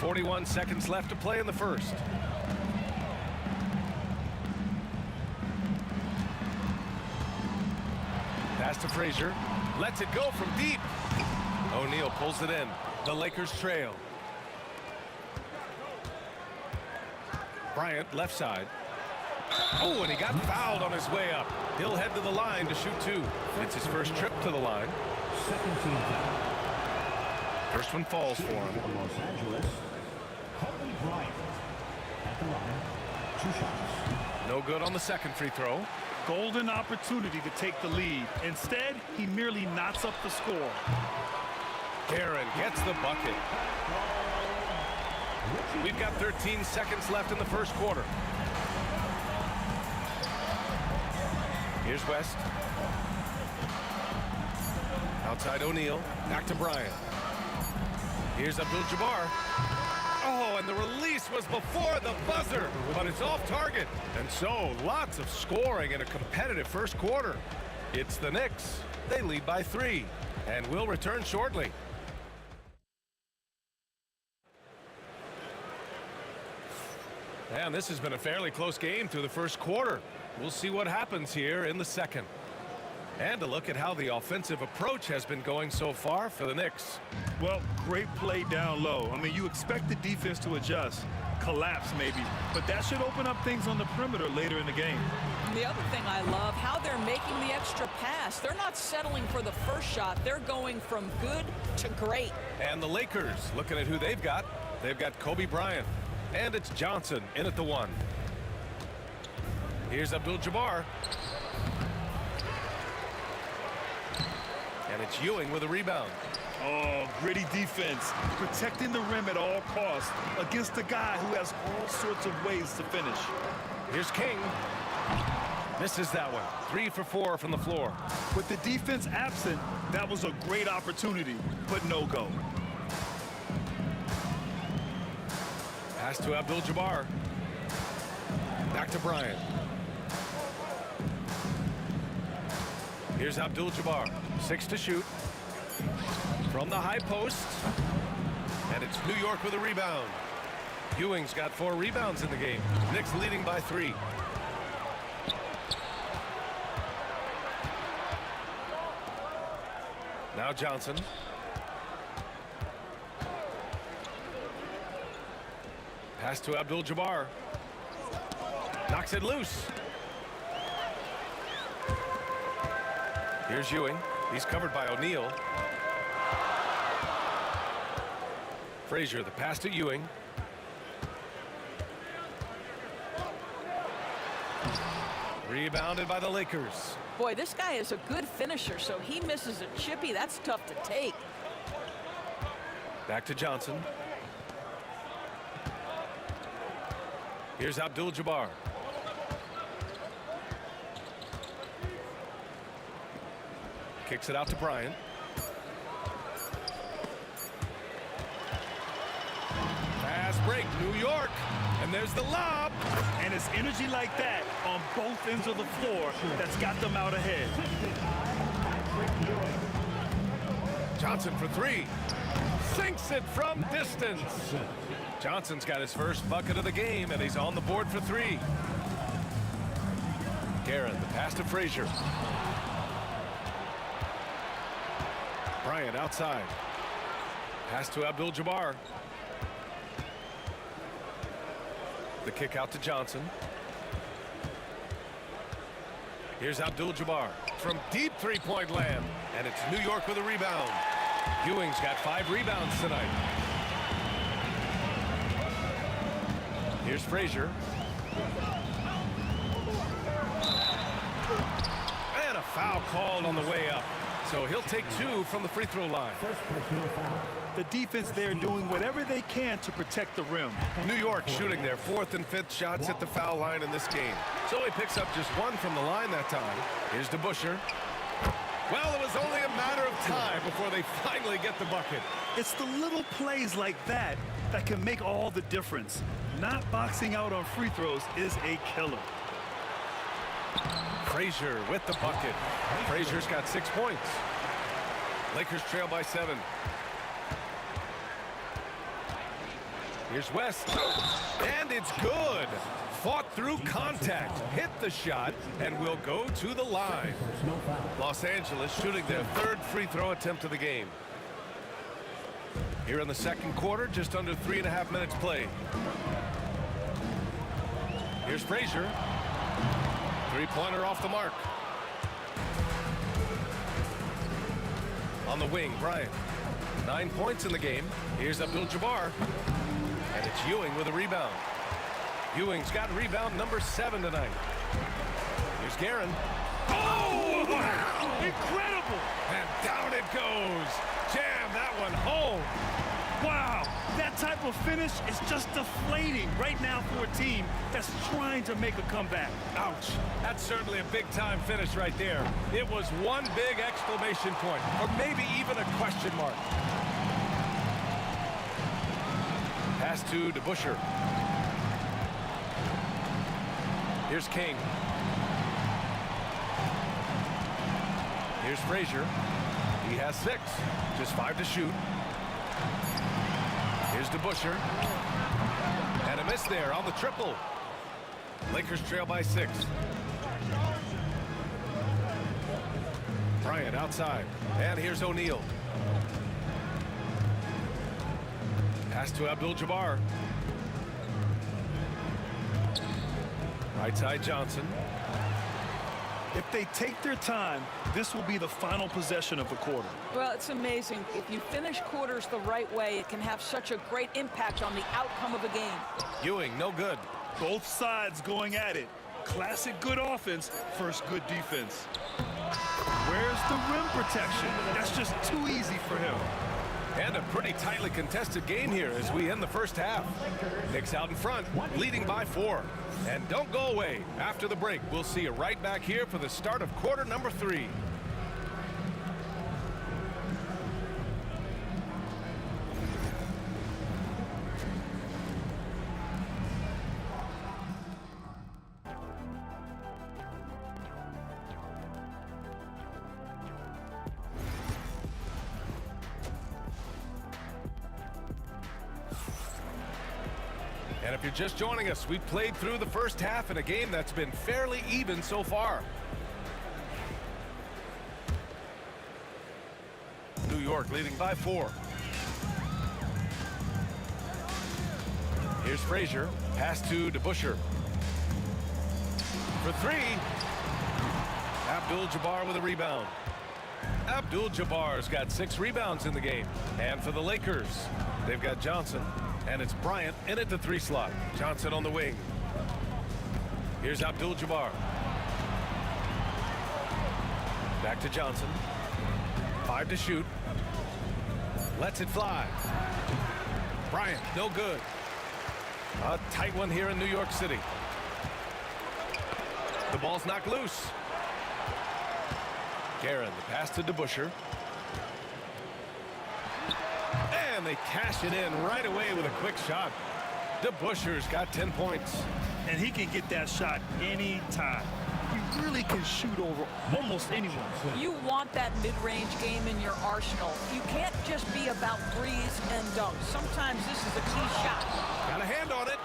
[SPEAKER 3] .41 seconds left to play in the first. Pass to Frazier. Lets it go from deep. O'Neal pulls it in. The Lakers trail. Bryant, left side. Oh, and he got fouled on his way up. He'll head to the line to shoot two. It's his first trip to the line.
[SPEAKER 6] Second team foul.
[SPEAKER 3] First one falls for him.
[SPEAKER 6] Los Angeles, Kobe Bryant. At the line, 2 shots.
[SPEAKER 3] No good on the second free throw.
[SPEAKER 5] Golden opportunity to take the lead. Instead, he merely knots up the score.
[SPEAKER 3] Aaron gets the bucket. We've got 13 seconds left in the first quarter. Here's West. Outside O'Neal. Back to Bryant. Here's Abdul-Jabbar. Oh, and the release was before the buzzer, but it's off target. And so, lots of scoring in a competitive first quarter. It's the Knicks. They lead by 3, and will return shortly. And this has been a fairly close game through the first quarter. We'll see what happens here in the second. And a look at how the offensive approach has been going so far for the Knicks.
[SPEAKER 5] Well, great play down low. I mean, you expect the defense to adjust, collapse maybe, but that should open up things on the perimeter later in the game.
[SPEAKER 8] And the other thing I love, how they're making the extra pass. They're not settling for the first shot. They're going from good to great.
[SPEAKER 3] And the Lakers, looking at who they've got Kobe Bryant. And it's Johnson in at the 1. Here's Abdul-Jabbar. And it's Ewing with a rebound.
[SPEAKER 5] Oh, gritty defense. Protecting the rim at all costs against a guy who has all sorts of ways to finish.
[SPEAKER 3] Here's King. Misses that one. 3 for 4 from the floor.
[SPEAKER 5] With the defense absent, that was a great opportunity, but no go.
[SPEAKER 3] Pass to Abdul-Jabbar. Back to Bryant. Here's Abdul-Jabbar. 6 to shoot. From the high post. And it's New York with a rebound. Ewing's got 4 rebounds in the game. Knicks leading by 3. Now Johnson. Pass to Abdul-Jabbar. Knocks it loose. Here's Ewing. He's covered by O'Neal. Frazier, the pass to Ewing. Rebounded by the Lakers.
[SPEAKER 8] Boy, this guy is a good finisher, so he misses a chippy. That's tough to take.
[SPEAKER 3] Back to Johnson. Here's Abdul-Jabbar. Kicks it out to Bryant. Fast break, New York. And there's the lob.
[SPEAKER 5] And it's energy like that on both ends of the floor that's got them out ahead.
[SPEAKER 3] Johnson for 3. Sinks it from distance. Johnson's got his first bucket of the game, and he's on the board for 3. Guerin, the pass to Frazier. Bryant outside. Pass to Abdul-Jabbar. The kick out to Johnson. Here's Abdul-Jabbar from deep three-point land. And it's New York with a rebound. Ewing's got 5 rebounds tonight. Here's Frazier. And a foul called on the way up. So he'll take 2 from the free throw line.
[SPEAKER 5] The defense there doing whatever they can to protect the rim.
[SPEAKER 3] New York shooting their 4th and 5th shots at the foul line in this game. So he picks up just 1 from the line that time. Here's DeBusschere. Well, it was only a matter of time before they finally get the bucket.
[SPEAKER 5] It's the little plays like that that can make all the difference. Not boxing out on free throws is a killer.
[SPEAKER 3] Frazier with the bucket. Frazier's got 6 points. Lakers trail by 7. Here's West. And it's good. Fought through contact, hit the shot, and will go to the line. Los Angeles shooting their 3rd free throw attempt of the game. Here in the second quarter, just under 3.5 minutes played. Here's Frazier. Three-pointer off the mark. On the wing, Bryant. 9 points in the game. Here's Abdul-Jabbar. And it's Ewing with a rebound. Ewing's got rebound number 7 tonight. Here's Guerin.
[SPEAKER 5] Oh, wow! Incredible!
[SPEAKER 3] And down it goes. Jam that one home.
[SPEAKER 5] Wow, that type of finish is just deflating right now for a team that's trying to make a comeback.
[SPEAKER 3] Ouch. That's certainly a big-time finish right there. It was one big exclamation point, or maybe even a question mark. Pass to DeBusschere. Here's King. Here's Frazier. He has 6. Just 5 to shoot. Here's DeBusschere. And a miss there on the triple. Lakers trail by 6. Bryant outside. And here's O'Neal. Pass to Abdul-Jabbar. Right side Johnson.
[SPEAKER 5] If they take their time, this will be the final possession of the quarter.
[SPEAKER 8] Well, it's amazing. If you finish quarters the right way, it can have such a great impact on the outcome of a game.
[SPEAKER 3] Ewing, no good.
[SPEAKER 5] Both sides going at it. Classic good offense, first good defense. Where's the rim protection? That's just too easy for him.
[SPEAKER 3] And a pretty tightly contested game here as we end the first half. Knicks out in front, leading by 4. And don't go away. After the break, we'll see you right back here for the start of quarter number 3. And if you're just joining us, we've played through the first half in a game that's been fairly even so far. New York leading by 4. Here's Frazier. Pass to DeBusschere. For 3. Abdul-Jabbar with a rebound. Abdul-Jabbar's got 6 rebounds in the game. And for the Lakers, they've got Johnson. And it's Bryant in at the 3 slot. Johnson on the wing. Here's Abdul-Jabbar. Back to Johnson. 5 to shoot. Lets it fly. Bryant, no good. A tight one here in New York City. The ball's knocked loose. Guerin, the pass to DeBusschere. And they cash it in right away with a quick shot. DeBusschere's got 10 points.
[SPEAKER 5] And he can get that shot anytime. He really can shoot over almost anyone.
[SPEAKER 8] You want that mid-range game in your arsenal. You can't just be about threes and dunks. Sometimes this is a key shot.
[SPEAKER 3] Got a hand on it.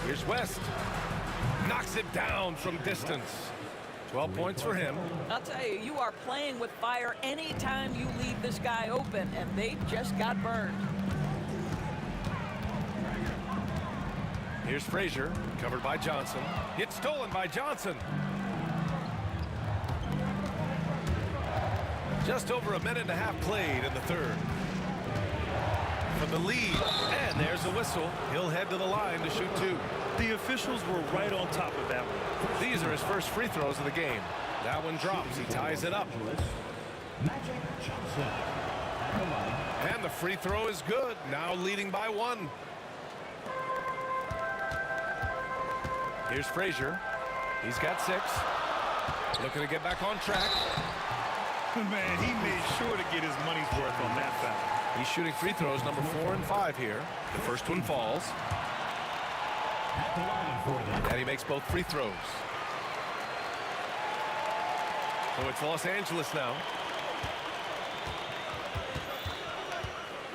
[SPEAKER 3] Here's West. Knocks it down from distance. 12 points for him.
[SPEAKER 8] I'll tell you, you are playing with fire anytime you leave this guy open, and they just got burned.
[SPEAKER 3] Here's Frazier, covered by Johnson. It's stolen by Johnson. Just over a minute and a half played in the third. for the lead. And there's a whistle. He'll head to the line to shoot 2.
[SPEAKER 5] The officials were right on top of that one.
[SPEAKER 3] These are his first free throws of the game. That one drops. He ties it up. And the free throw is good. Now leading by 1. Here's Frazier. He's got 6. Looking to get back on track.
[SPEAKER 5] Man, he made sure to get his money's worth on that foul.
[SPEAKER 3] He's shooting free throws number 4 and 5 here. The first one falls. And he makes both free throws. So it's Los Angeles now.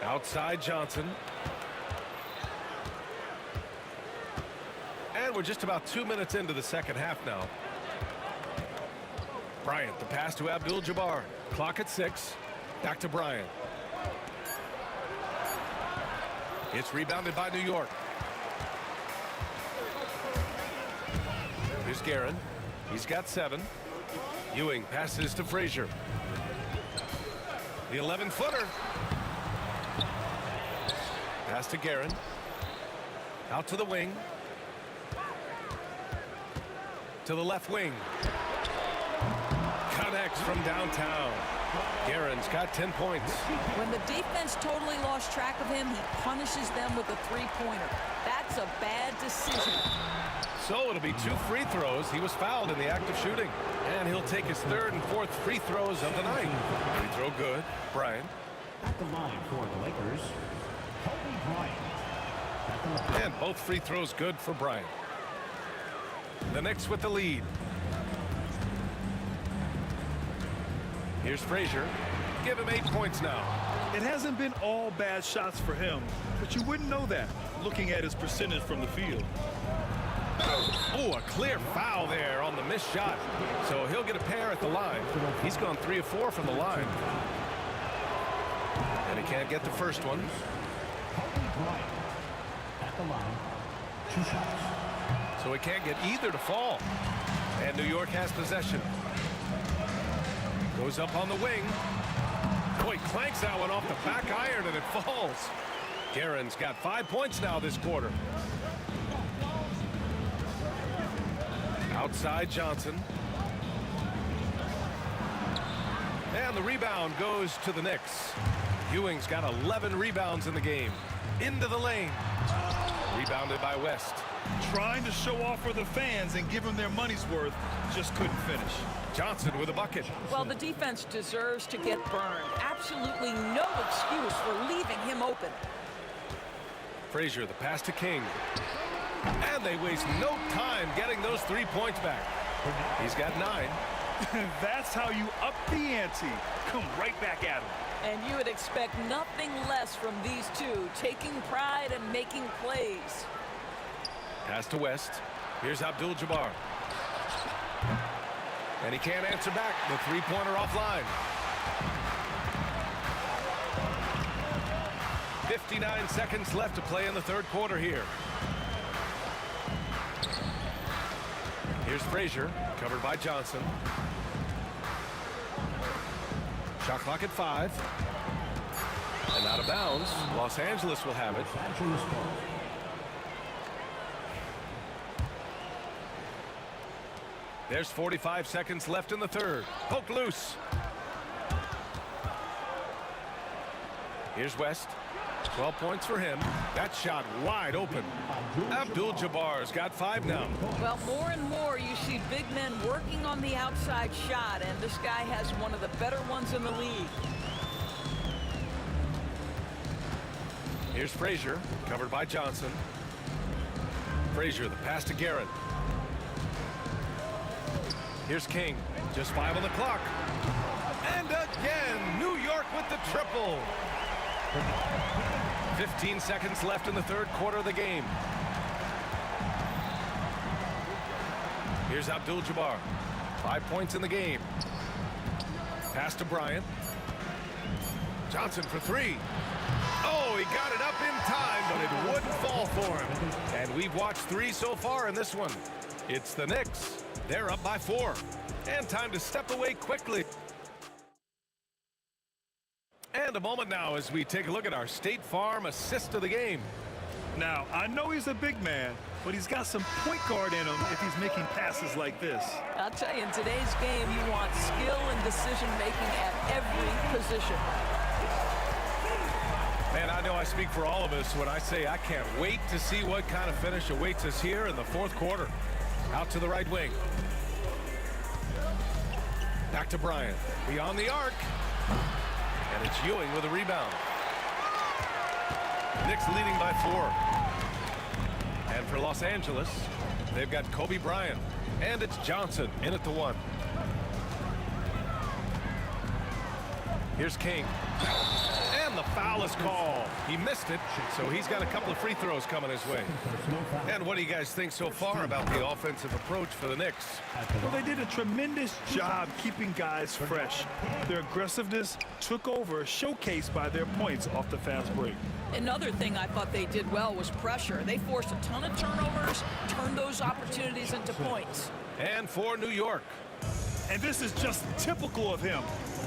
[SPEAKER 3] Outside Johnson. And we're just about 2 minutes into the second half now. Bryant, the pass to Abdul-Jabbar. Clock at 6. Back to Bryant. It's rebounded by New York. Here's Guerin. He's got 7. Ewing passes to Frazier. The 11-footer. Pass to Guerin. Out to the wing. To the left wing. Connects from downtown. Guerin's got 10 points.
[SPEAKER 8] When the defense totally lost track of him, he punishes them with a three-pointer. That's a bad decision.
[SPEAKER 3] So it'll be 2 free throws. He was fouled in the act of shooting. And he'll take his 3rd and 4th free throws of the night. Free throw good. Bryant.
[SPEAKER 6] At the line for the Lakers, Kobe Bryant.
[SPEAKER 3] And both free throws good for Bryant. The Knicks with the lead. Here's Frazier. Give him 8 points now.
[SPEAKER 5] It hasn't been all bad shots for him, but you wouldn't know that looking at his percentage from the field.
[SPEAKER 3] Oh, a clear foul there on the missed shot. So he'll get a pair at the line. He's gone 3 of 4 from the line. And he can't get the first one.
[SPEAKER 6] At the line, 2 shots.
[SPEAKER 3] So he can't get either to fall. And New York has possession. Goes up on the wing. Boy, clanks that one off the back iron and it falls. Guerin's got 5 points now this quarter. Outside Johnson. And the rebound goes to the Knicks. Ewing's got 11 rebounds in the game. Into the lane. Rebounded by West.
[SPEAKER 5] Trying to show off for the fans and give them their money's worth, just couldn't finish.
[SPEAKER 3] Johnson with a bucket.
[SPEAKER 8] Well, the defense deserves to get burned. Absolutely no excuse for leaving him open.
[SPEAKER 3] Frazier, the pass to King. And they waste no time getting those 3 points back. He's got 9.
[SPEAKER 5] That's how you up the ante. Come right back at him.
[SPEAKER 8] And you would expect nothing less from these two, taking pride and making plays.
[SPEAKER 3] Pass to West. Here's Abdul-Jabbar. And he can't answer back. The three-pointer offline. 59 seconds left to play in the 3rd quarter here. Here's Frazier, covered by Johnson. Shot clock at 5. And out of bounds. Los Angeles will have it. There's 45 seconds left in the 3rd. Poked loose. Here's West. 12 points for him. That shot wide open. Abdul-Jabbar's got 5 now.
[SPEAKER 8] Well, more and more you see big men working on the outside shot, and this guy has one of the better ones in the league.
[SPEAKER 3] Here's Frazier, covered by Johnson. Frazier, the pass to Guerin. Here's King. Just 5 on the clock. And again, New York with the triple. 15 seconds left in the 3rd quarter of the game. Here's Abdul-Jabbar. 5 points in the game. Pass to Bryant. Johnson for 3. Oh, he got it up in time, but it wouldn't fall for him. And we've watched 3 so far in this one. It's the Knicks. They're up by 4. And time to step away quickly. And a moment now as we take a look at our State Farm assist of the game.
[SPEAKER 5] Now, I know he's a big man, but he's got some point guard in him if he's making passes like this.
[SPEAKER 8] I'll tell you, in today's game, you want skill and decision-making at every position.
[SPEAKER 3] Man, I know I speak for all of us when I say I can't wait to see what kind of finish awaits us here in the fourth quarter. Out to the right wing. Back to Bryant. Beyond the arc. And it's Ewing with a rebound. Knicks leading by 4. And for Los Angeles, they've got Kobe Bryant. And it's Johnson in at the 1. Here's King. And the foul is called. He missed it, so he's got a couple of free throws coming his way. And what do you guys think so far about the offensive approach for the Knicks?
[SPEAKER 5] Well, they did a tremendous job keeping guys fresh. Their aggressiveness took over, showcased by their points off the fast break.
[SPEAKER 8] Another thing I thought they did well was pressure. They forced a ton of turnovers, turned those opportunities into points.
[SPEAKER 3] And for New York.
[SPEAKER 5] And this is just typical of him.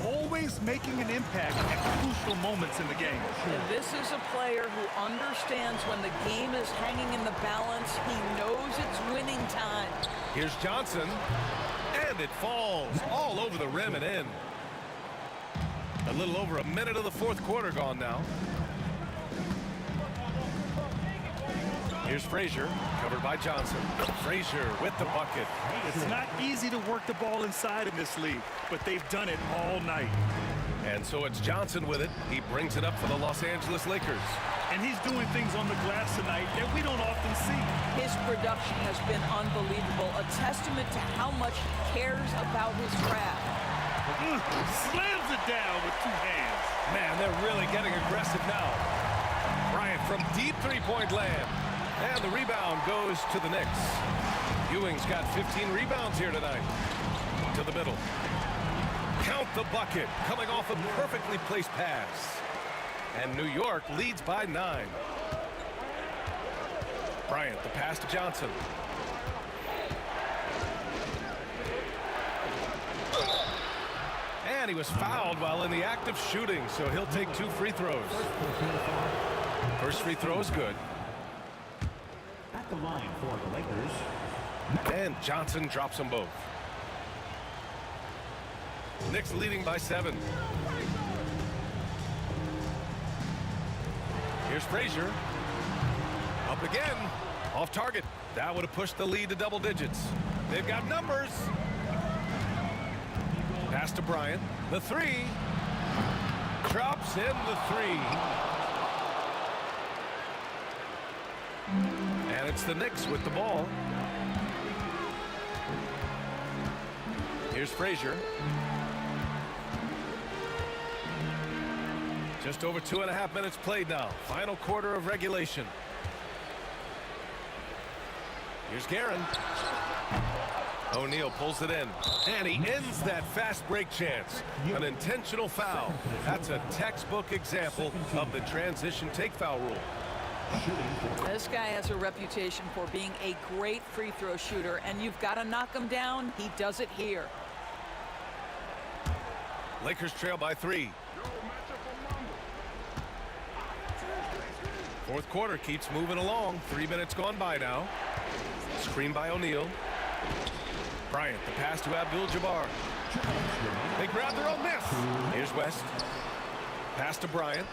[SPEAKER 5] Always making an impact at crucial moments in the game.
[SPEAKER 8] And this is a player who understands when the game is hanging in the balance. He knows it's winning time.
[SPEAKER 3] Here's Johnson. And it falls all over the rim and in. A little over a minute of the fourth quarter gone now. Here's Frazier, covered by Johnson. Frazier with the bucket.
[SPEAKER 5] It's not easy to work the ball inside in this league, but they've done it all night.
[SPEAKER 3] And so it's Johnson with it. He brings it up for the Los Angeles Lakers.
[SPEAKER 5] And he's doing things on the glass tonight that we don't often see.
[SPEAKER 8] His production has been unbelievable, a testament to how much he cares about his craft.
[SPEAKER 5] Slams it down with 2 hands.
[SPEAKER 3] Man, they're really getting aggressive now. Bryant from deep three-point land. And the rebound goes to the Knicks. Ewing's got 15 rebounds here tonight. To the middle. Count the bucket. Coming off a perfectly placed pass. And New York leads by 9. Bryant, the pass to Johnson. And he was fouled while in the act of shooting, so he'll take 2 free throws. First free throw is good.
[SPEAKER 6] At the line for the Lakers.
[SPEAKER 3] And Johnson drops them both. Knicks leading by 7. Here's Frazier. Up again. Off target. That would have pushed the lead to double digits. They've got numbers. Pass to Bryant. The 3. Drops in the 3. And it's the Knicks with the ball. Here's Frazier. Just over 2.5 minutes played now. Final quarter of regulation. Here's Guerin. O'Neal pulls it in. And he ends that fast break chance. An intentional foul. That's a textbook example of the transition take foul rule.
[SPEAKER 8] This guy has a reputation for being a great free throw shooter, and you've got to knock him down. He does it here.
[SPEAKER 3] Lakers trail by 3. Fourth quarter keeps moving along. 3 minutes gone by now. Screen by O'Neal. Bryant, the pass to Abdul-Jabbar. They grab their own miss. Here's West. Pass to Bryant.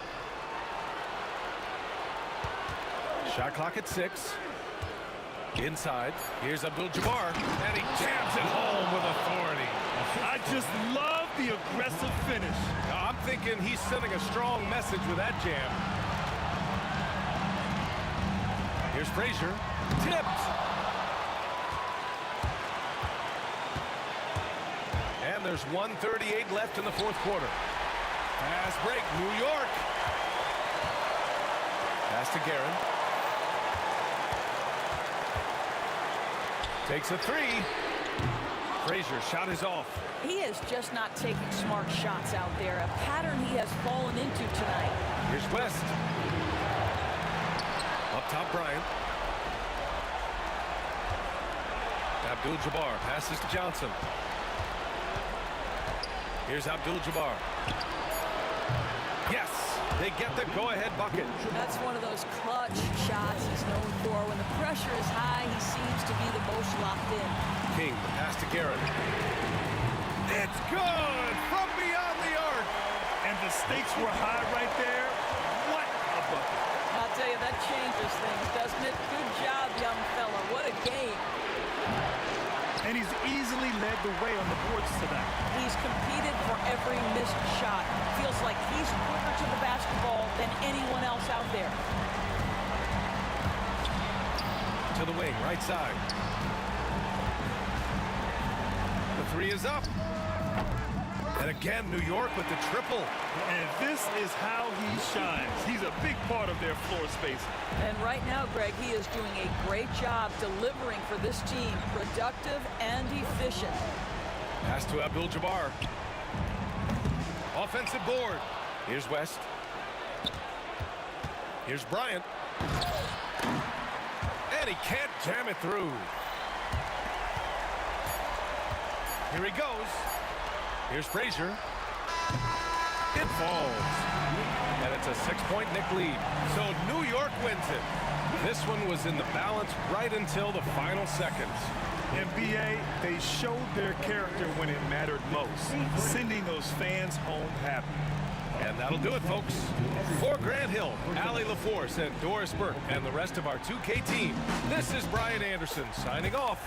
[SPEAKER 3] Shot clock at 6. Inside. Here's Abdul-Jabbar. And he jams it home with authority.
[SPEAKER 5] I just love the aggressive finish.
[SPEAKER 3] Now, I'm thinking he's sending a strong message with that jam. Here's Frazier. Tipped. And there's 1:38 left in the fourth quarter. Fast break, New York. Pass to Guerin. Takes a 3. Frazier, shot is off.
[SPEAKER 8] He is just not taking smart shots out there, a pattern he has fallen into tonight.
[SPEAKER 3] Here's West. Up top, Bryant. Abdul-Jabbar passes to Johnson. Here's Abdul-Jabbar. Yes, they get the go-ahead bucket.
[SPEAKER 8] That's one of those clutch shots he's known for. When the pressure is high, he seems to be the most locked in.
[SPEAKER 3] King, the pass to Garrett. It's good from beyond the arc.
[SPEAKER 5] And the stakes were high right there. What a bucket.
[SPEAKER 8] I'll tell you, that changes things, doesn't it? Good job, young fella. What a game.
[SPEAKER 5] And he's easily led the way on the boards tonight.
[SPEAKER 8] He's competed for every missed shot. Feels like he's quicker to the basketball than anyone else out there.
[SPEAKER 3] To the wing, right side. The three is up. And again, New York with the triple.
[SPEAKER 5] And this is how he shines. He's a big part of their floor space.
[SPEAKER 8] And right now, Greg, he is doing a great job delivering for this team. Productive and efficient.
[SPEAKER 3] Pass to Abdul-Jabbar. Offensive board. Here's West. Here's Bryant. And he can't jam it through. Here he goes. Here's Frazier. It falls. And it's a 6-point Knick lead. So New York wins it. This one was in the balance right until the final seconds.
[SPEAKER 5] NBA, they showed their character when it mattered most, sending those fans home happy.
[SPEAKER 3] And that'll do it, folks. For Grant Hill, Allie LaForce, and Doris Burke, and the rest of our 2K team, this is Brian Anderson signing off.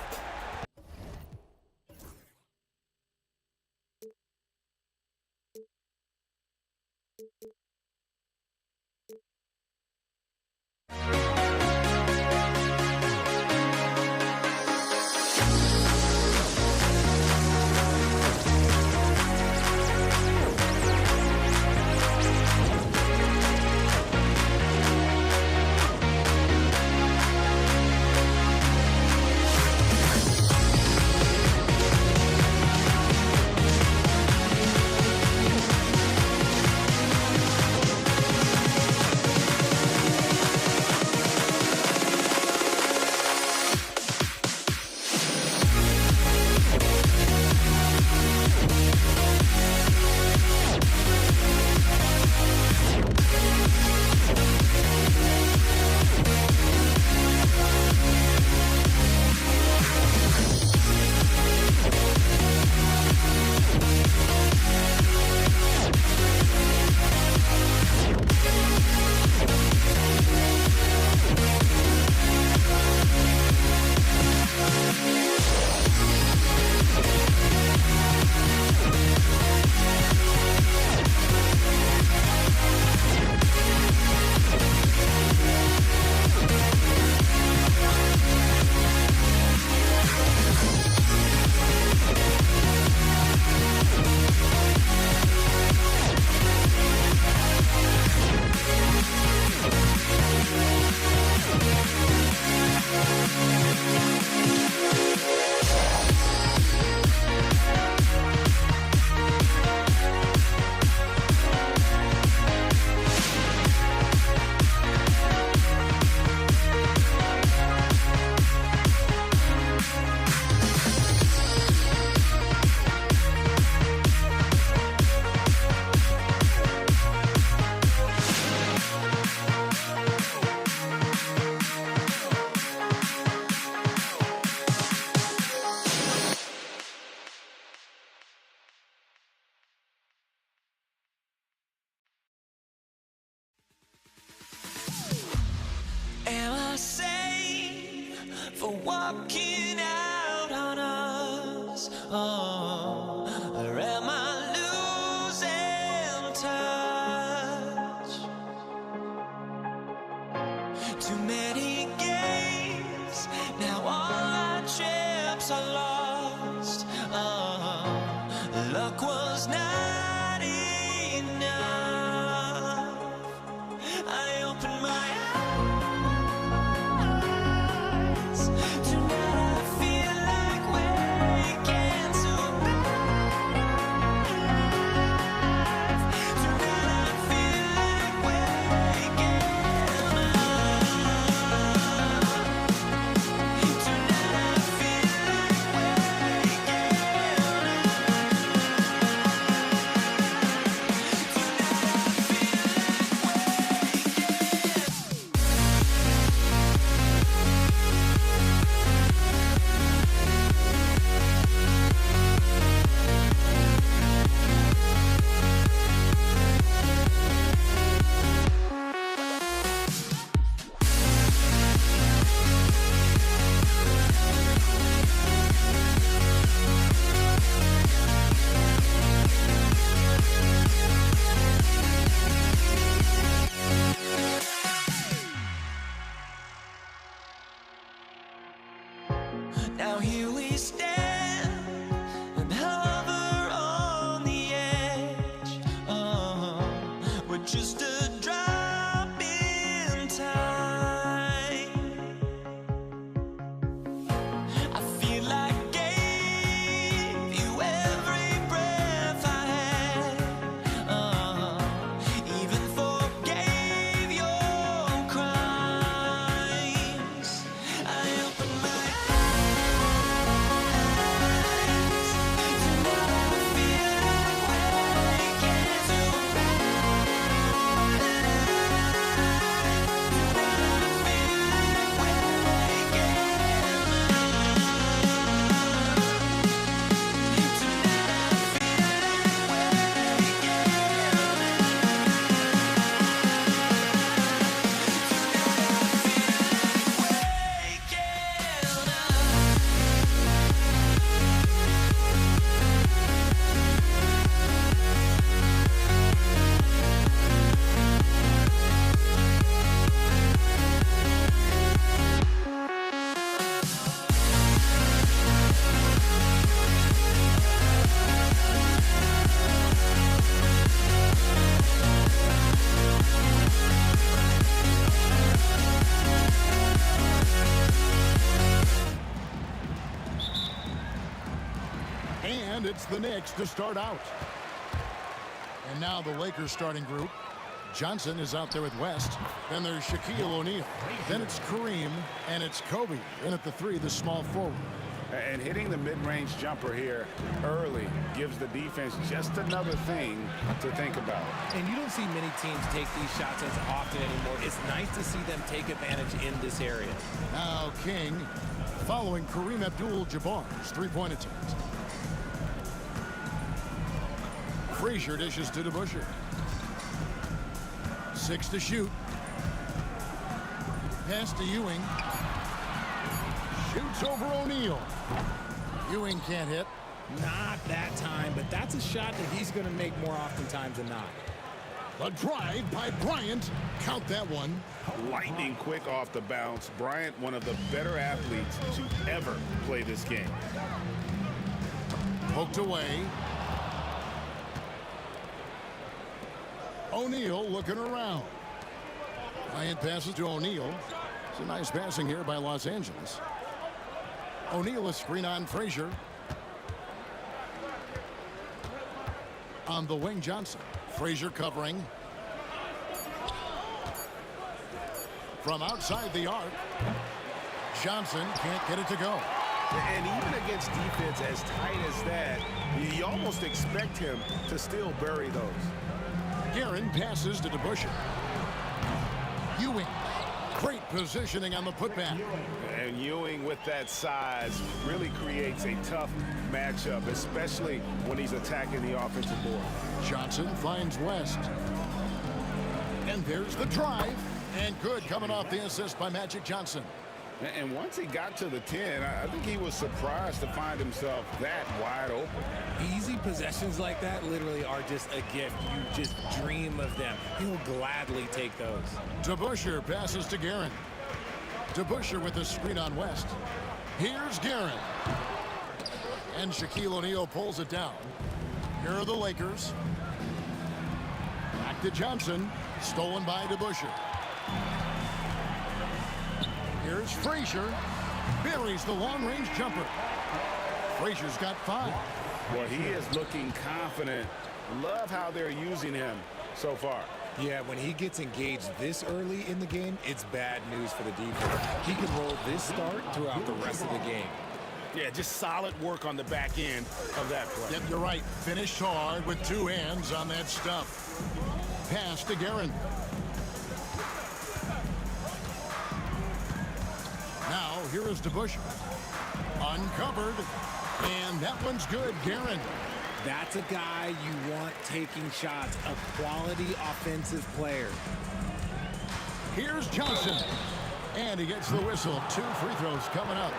[SPEAKER 1] Am I sane for walking out on us? Oh, or am I losing touch? Too many games, now all our chips are lost. Oh, luck was not enough. I opened my eyes tonight. Now here we stand and hover on the edge. We're just a drop in time. I feel like I gave you every breath I had. Even forgave your crimes. I open my eyes, and now I feel like waking to
[SPEAKER 7] And it's the Knicks to start out. And now the Lakers starting group. Johnson is out there with West. Then there's Shaquille O'Neal. Then it's Kareem, and it's Kobe. And at the 3, the small forward.
[SPEAKER 9] And hitting the mid-range jumper here early gives the defense just another thing to think about.
[SPEAKER 11] And you don't see many teams take these shots as often anymore. It's nice to see them take advantage in this area.
[SPEAKER 7] Now King following Kareem Abdul-Jabbar's three-point attempt. Frazier dishes to DeBusschere. 6 to shoot. Pass to Ewing. Shoots over O'Neal. Ewing can't hit.
[SPEAKER 11] Not that time, but that's a shot that he's going to make more oftentimes than not.
[SPEAKER 7] A drive by Bryant. Count that one.
[SPEAKER 9] Lightning quick off the bounce. Bryant, one of the better athletes to ever play this game.
[SPEAKER 7] Poked away. O'Neal looking around. Bryant passes to O'Neal. It's a nice passing here by Los Angeles. O'Neal a screen on Frazier. On the wing, Johnson. Frazier covering. From outside the arc. Johnson can't get it to go.
[SPEAKER 9] And even against defense as tight as that, you almost expect him to still bury those.
[SPEAKER 7] Guerin passes to DeBusschere. Ewing. Great positioning on the putback.
[SPEAKER 9] And Ewing with that size really creates a tough matchup, especially when he's attacking the offensive board.
[SPEAKER 7] Johnson finds West. And there's the drive. And good coming off the assist by Magic Johnson.
[SPEAKER 9] And once he got to the 10, I think he was surprised to find himself that wide open.
[SPEAKER 11] Easy possessions like that literally are just a gift. You just dream of them. He'll gladly take those.
[SPEAKER 7] DeBusschere passes to Guerin. DeBusschere with the screen on West. Here's Guerin. And Shaquille O'Neal pulls it down. Here are the Lakers. Back to Johnson. Stolen by DeBusschere. Here's Frazier. Buries the long-range jumper. Frazier's got 5.
[SPEAKER 9] Well, he is looking confident. Love how they're using him so far.
[SPEAKER 11] Yeah, when he gets engaged this early in the game, it's bad news for the defense. He can roll this start throughout the rest of the game.
[SPEAKER 9] Yeah, just solid work on the back end of that play.
[SPEAKER 7] Yep, you're right. Finished hard with 2 hands on that stuff. Pass to Guerin. Now, here is DeBusschere. Uncovered. And that one's good, Guerin.
[SPEAKER 11] That's a guy you want taking shots, a quality offensive player.
[SPEAKER 7] Here's Johnson. And he gets the whistle. 2 free throws coming up.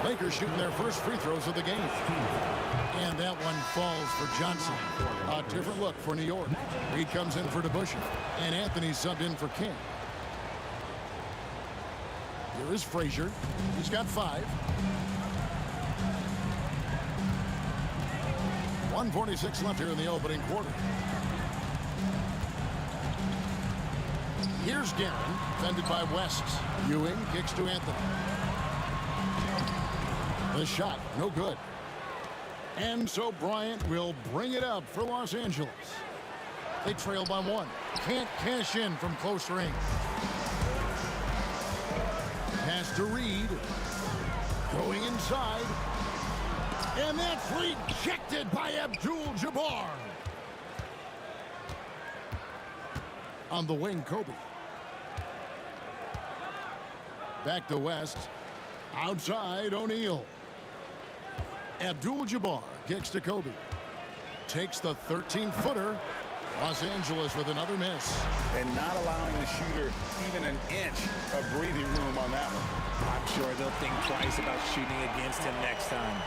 [SPEAKER 7] Lakers shooting their first free throws of the game. And that one falls for Johnson. A different look for New York. Reed comes in for DeBusschere. And Anthony subbed in for King. Here is Frazier. He's got 5. 1:46 left here in the opening quarter. Here's Guerin, defended by West. Ewing kicks to Anthony. The shot, no good. And so Bryant will bring it up for Los Angeles. They trail by 1. Can't cash in from close range. Pass to Reed. Going inside. And that's rejected by Abdul-Jabbar. On the wing, Kobe. Back to West. Outside, O'Neal. Abdul-Jabbar kicks to Kobe. Takes the 13-footer. Los Angeles with another miss.
[SPEAKER 9] And not allowing the shooter even an inch of breathing room on that one.
[SPEAKER 11] I'm sure they'll think twice about shooting against him next time.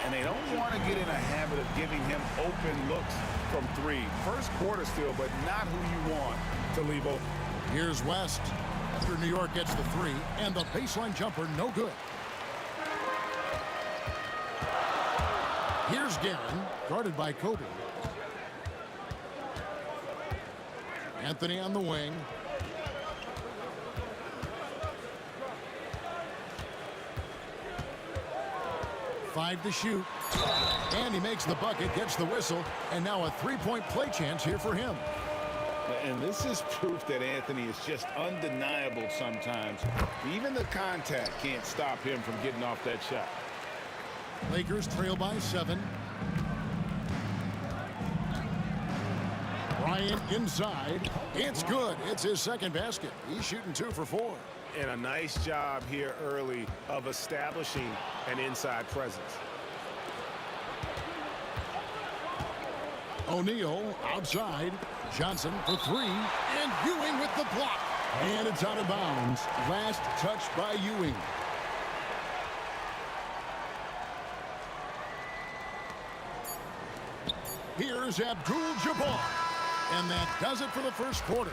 [SPEAKER 9] And they don't want to get in a habit of giving him open looks from 3. First quarter still, but not who you want to leave open.
[SPEAKER 7] Here's West. After New York gets the 3, and the baseline jumper, no good. Here's Guerin, guarded by Kobe. Anthony on the wing. Five to shoot. And he makes the bucket, gets the whistle, and now a 3-point play chance here for him.
[SPEAKER 9] And this is proof that Anthony is just undeniable sometimes. Even the contact can't stop him from getting off that shot.
[SPEAKER 7] Lakers trail by 7. Bryant inside. It's good. It's his second basket. He's shooting 2 for 4.
[SPEAKER 9] And a nice job here early of establishing an inside presence.
[SPEAKER 7] O'Neal outside. Johnson for 3. And Ewing with the block. And it's out of bounds. Last touch by Ewing. Here's Abdul-Jabbar. And that does it for the first quarter.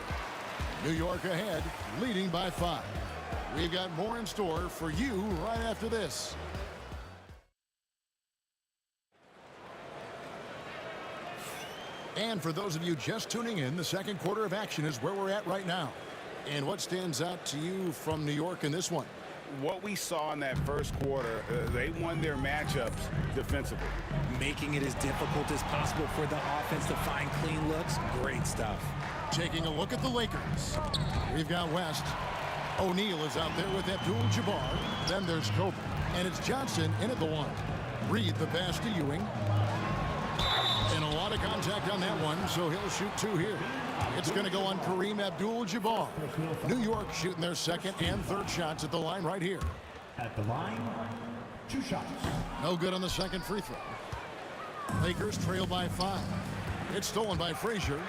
[SPEAKER 7] New York ahead, leading by 5. We've got more in store for you right after this. And for those of you just tuning in, the second quarter of action is where we're at right now. And what stands out to you from New York in this one?
[SPEAKER 9] What we saw in that first quarter, they won their matchups defensively.
[SPEAKER 11] Making it as difficult as possible for the offense to find clean looks. Great stuff.
[SPEAKER 7] Taking a look at the Lakers. We've got West. O'Neal is out there with Abdul-Jabbar. Then there's Kobe. And it's Johnson in at the 1. Reed the pass to Ewing. And a lot of contact on that one, so he'll shoot 2 here. It's going to go on Kareem Abdul-Jabbar. New York shooting their second and third shots at the line right here.
[SPEAKER 6] At the line, 2 shots.
[SPEAKER 7] No good on the second free throw. Lakers trail by 5. It's stolen by Frazier.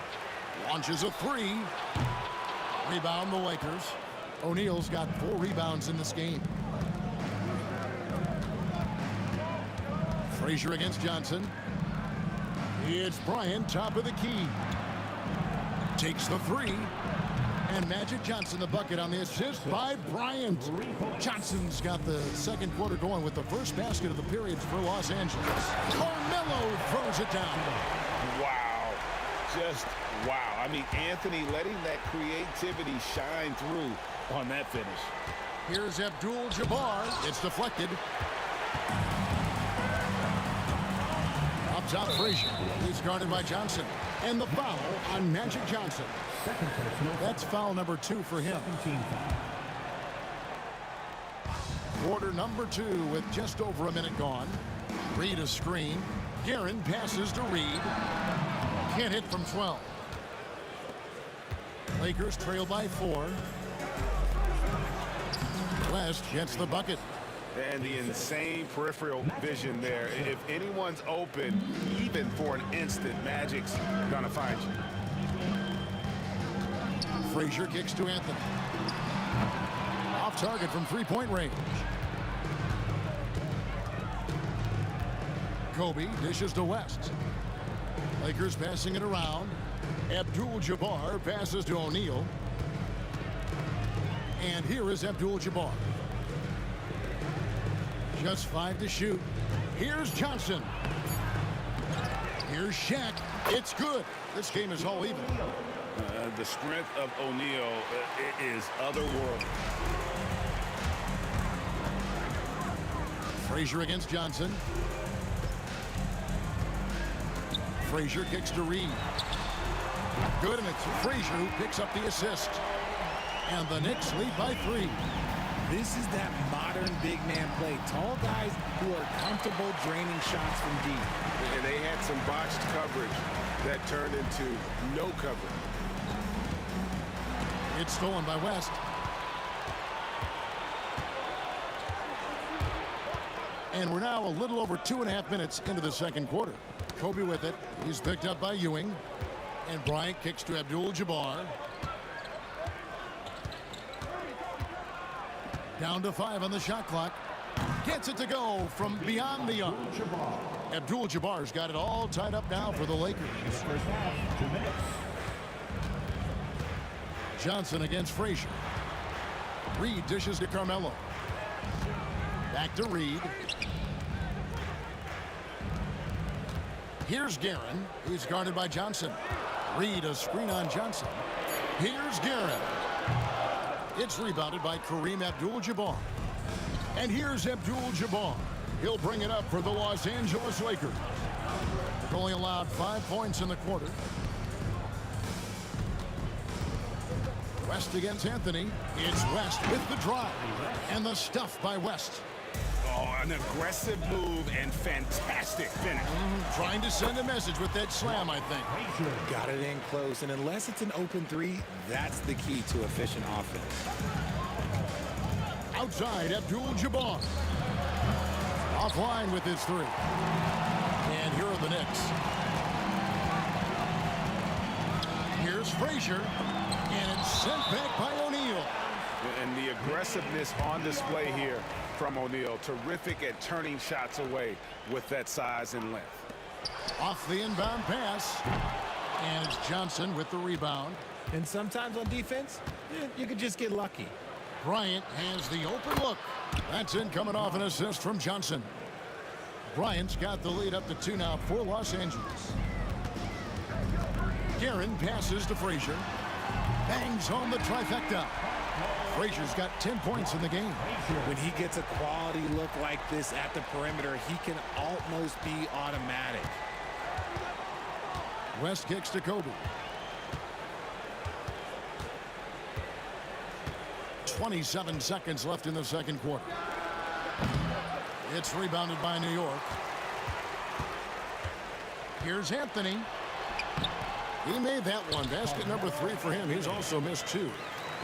[SPEAKER 7] Launches a 3. Rebound the Lakers. O'Neal's got 4 rebounds in this game. Frazier against Johnson. It's Bryant, top of the key. Takes the 3. And Magic Johnson the bucket on the assist by Bryant. Johnson's got the second quarter going with the first basket of the period for Los Angeles. Carmelo throws it down.
[SPEAKER 9] Wow. Just wow. I mean, Anthony letting that creativity shine through on that finish.
[SPEAKER 7] Here's Abdul-Jabbar. It's deflected. Up top, Frazier. He's guarded by Johnson. And the foul on Magic Johnson. That's foul number 2 for him. Quarter number 2 with just over a minute gone. Reed a screen. Guerin passes to Reed. Can't hit from 12. Lakers trail by 4. West gets the bucket.
[SPEAKER 9] And the insane peripheral vision there. If anyone's open, even for an instant, Magic's gonna find you.
[SPEAKER 7] Frazier kicks to Anthony. Off target from 3-point range. Kobe dishes to West. Lakers passing it around. Abdul-Jabbar passes to O'Neal. And here is Abdul-Jabbar. Just 5 to shoot. Here's Johnson. Here's Shaq. It's good. This game is all even.
[SPEAKER 9] The strength of O'Neal is otherworldly.
[SPEAKER 7] Frazier against Johnson. Frazier kicks to Reed. Good, and it's Frazier who picks up the assist. And the Knicks lead by 3.
[SPEAKER 11] This is that modern big man play. Tall guys who are comfortable draining shots from deep.
[SPEAKER 9] And they had some botched coverage that turned into no coverage.
[SPEAKER 7] It's stolen by West. And we're now a little over 2.5 minutes into the second quarter. Kobe with it. He's picked up by Ewing. And Bryant kicks to Abdul-Jabbar. Down to 5 on the shot clock. Gets it to go from beyond the arc. Abdul-Jabbar's got it all tied up now for the Lakers. Johnson against Frazier. Reed dishes to Carmelo. Back to Reed. Here's Guerin. He's guarded by Johnson. Reed, a screen on Johnson. Here's Guerin. It's rebounded by Kareem Abdul-Jabbar. And here's Abdul-Jabbar. He'll bring it up for the Los Angeles Lakers. They've only allowed 5 points in the quarter. West against Anthony. It's West with the drive. And the stuff by West.
[SPEAKER 9] Oh, an aggressive move and fantastic finish.
[SPEAKER 7] Trying to send a message with that slam, I think.
[SPEAKER 11] Got it in close, and unless it's an open 3, that's the key to efficient offense.
[SPEAKER 7] Outside, Abdul-Jabbar. Offline with his 3. And here are the Knicks. Here's Frazier. And it's sent back by O'Neal.
[SPEAKER 9] And the aggressiveness on display here from O'Neal. Terrific at turning shots away with that size and length.
[SPEAKER 7] Off the inbound pass. And it's Johnson with the rebound.
[SPEAKER 11] And sometimes on defense, you could just get lucky.
[SPEAKER 7] Bryant has the open look. That's in coming off an assist from Johnson. Bryant's got the lead up to 2 now for Los Angeles. Guerin passes to Frazier. Bangs home the trifecta. Frazier's got 10 points in the game.
[SPEAKER 11] When he gets a quality look like this at the perimeter, he can almost be automatic.
[SPEAKER 7] West kicks to Kobe. 27 seconds left in the second quarter. It's rebounded by New York. Here's Anthony. He made that one. Basket number 3 for him. He's also missed 2.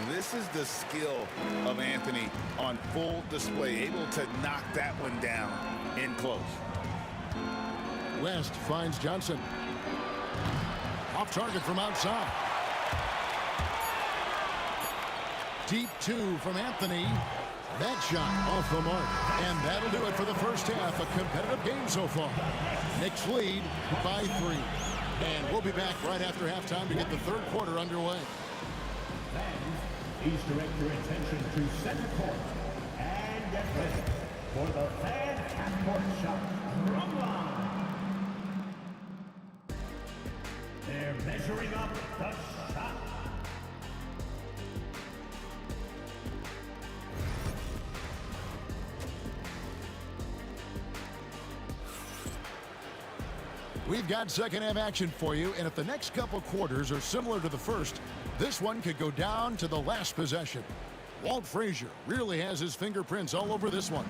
[SPEAKER 16] This is the skill of Anthony on full display, able to knock that one down in close.
[SPEAKER 7] West finds Johnson. Off target from outside. Deep 2 from Anthony. That shot off the mark. And that'll do it for the first half. A competitive game so far. Knicks lead by 3. And we'll be back right after halftime to get the third quarter underway.
[SPEAKER 6] Please direct your attention to center court and get ready for the fan half-court shot drum line. They're measuring up the shot.
[SPEAKER 7] We've got second half action for you, and if the next couple quarters are similar to the first, this one could go down to the last possession. Walt Frazier really has his fingerprints all over this one.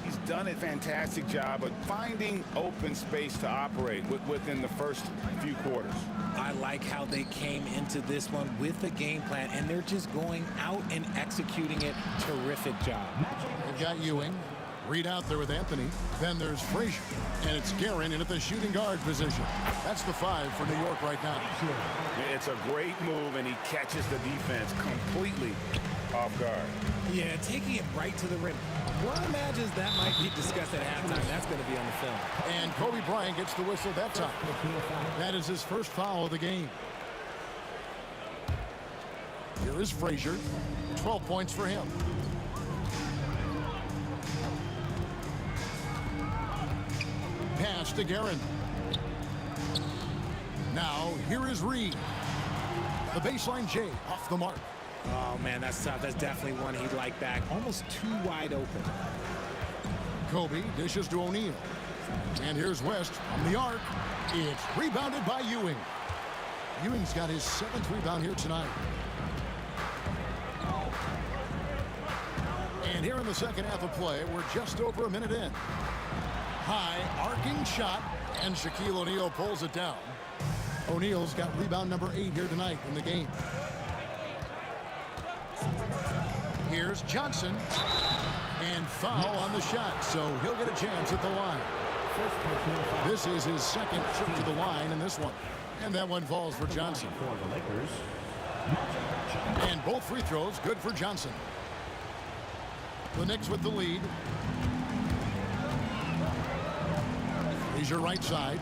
[SPEAKER 9] He's done a fantastic job of finding open space to operate within the first few quarters.
[SPEAKER 11] I like how they came into this one with a game plan, and they're just going out and executing it. Terrific job.
[SPEAKER 7] They've got Ewing. Reed out there with Anthony. Then there's Frazier. And it's Guerin in at the shooting guard position. That's the 5 for New York right now.
[SPEAKER 9] It's a great move, and he catches the defense completely off guard.
[SPEAKER 11] Yeah, taking it right to the rim. One imagines that might be discussed at halftime. That's going to be on the film.
[SPEAKER 7] And Kobe Bryant gets the whistle that time. That is his first foul of the game. Here is Frazier. 12 points for him. pass to Guerin. Now, here is Reed. The baseline J off the mark.
[SPEAKER 11] Oh, man, that's tough. That's definitely one he'd like back. Almost too wide open.
[SPEAKER 7] Kobe dishes to O'Neal. And here's West from the arc. It's rebounded by Ewing. Ewing's got his 7th rebound here tonight. And here in the second half of play, we're just over a minute in. High arcing shot, and Shaquille O'Neal pulls it down. O'Neal's got rebound number 8 here tonight in the game. Here's Johnson. And foul on the shot, so he'll get a chance at the line. This is his 2nd trip to the line in this one. And that one falls for Johnson. And both free throws good for Johnson. The Knicks with the lead. He's your right side.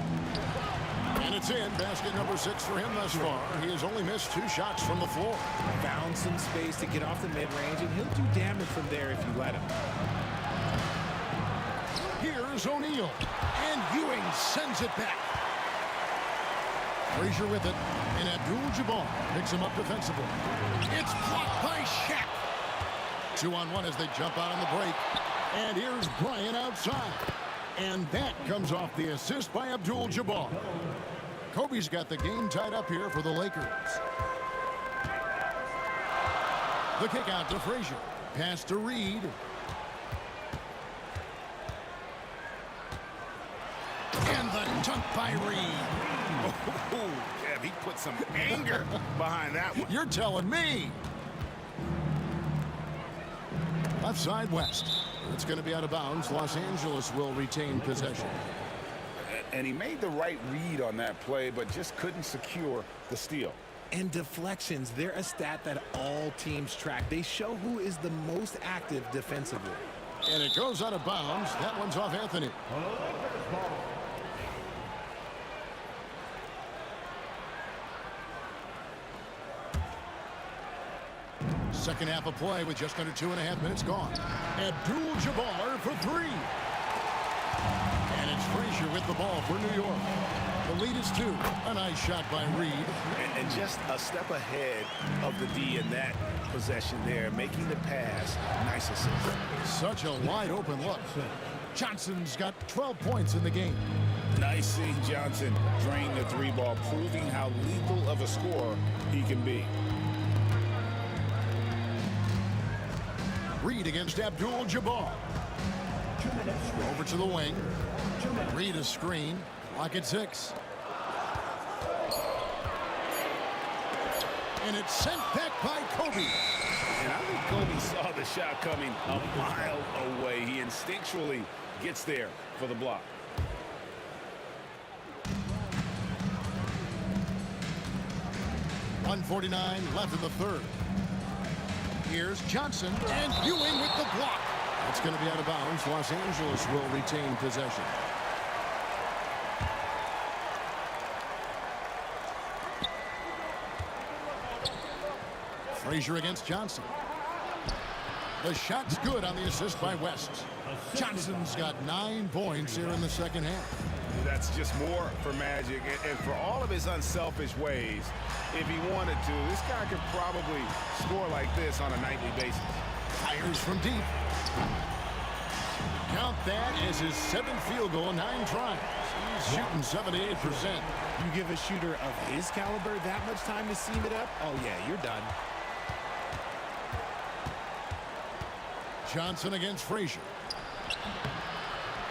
[SPEAKER 7] And it's in. Basket number 6 for him thus far. He has only missed 2 shots from the floor.
[SPEAKER 11] Found some space to get off the mid-range, and he'll do damage from there if you let him.
[SPEAKER 7] Here's O'Neal. And Ewing sends it back. Frazier with it. And Abdul-Jabbar picks him up defensively. It's blocked by Shaq. 2-on-1 as they jump out on the break. And here's Bryant outside. And that comes off the assist by Abdul-Jabbar. Kobe's got the game tied up here for the Lakers. The kick out to Frazier. Pass to Reed. And the dunk by Reed.
[SPEAKER 9] Oh, yeah, he put some anger behind that one.
[SPEAKER 7] You're telling me. Left side West. It's going to be out of bounds. Los Angeles will retain possession.
[SPEAKER 9] And he made the right read on that play, but just couldn't secure the steal.
[SPEAKER 11] And deflections, they're a stat that all teams track. They show who is the most active defensively.
[SPEAKER 7] And it goes out of bounds. That one's off Anthony. Second half of play with just under 2.5 minutes gone. Abdul-Jabbar for 3. And it's Frazier with the ball for New York. The lead is 2. A nice shot by Reed.
[SPEAKER 9] And just a step ahead of the D in that possession there, making the pass. Nice assist.
[SPEAKER 7] Such a wide open look. Johnson's got 12 points in the game.
[SPEAKER 9] Nice seeing Johnson drain the 3 ball, proving how lethal of a scorer he can be.
[SPEAKER 7] Reed against Abdul-Jabbar. Over to the wing. Reed a screen. Clock at 6. And it's sent back by Kobe.
[SPEAKER 9] And I think Kobe saw the shot coming a mile away. He instinctually gets there for the block.
[SPEAKER 7] .149 left in the third. Here's Johnson, and Ewing with the block. That's going to be out of bounds. Los Angeles will retain possession. Frazier against Johnson. The shot's good on the assist by West. Johnson's got 9 points here in the second half.
[SPEAKER 9] That's just more for Magic. And for all of his unselfish ways, if he wanted to, this guy could probably score like this on a nightly basis.
[SPEAKER 7] Fires from deep. Count that as his 7th field goal, 9 tries. He's shooting 78%.
[SPEAKER 11] You give a shooter of his caliber that much time to seam it up, oh yeah, you're done.
[SPEAKER 7] Johnson against Frazier.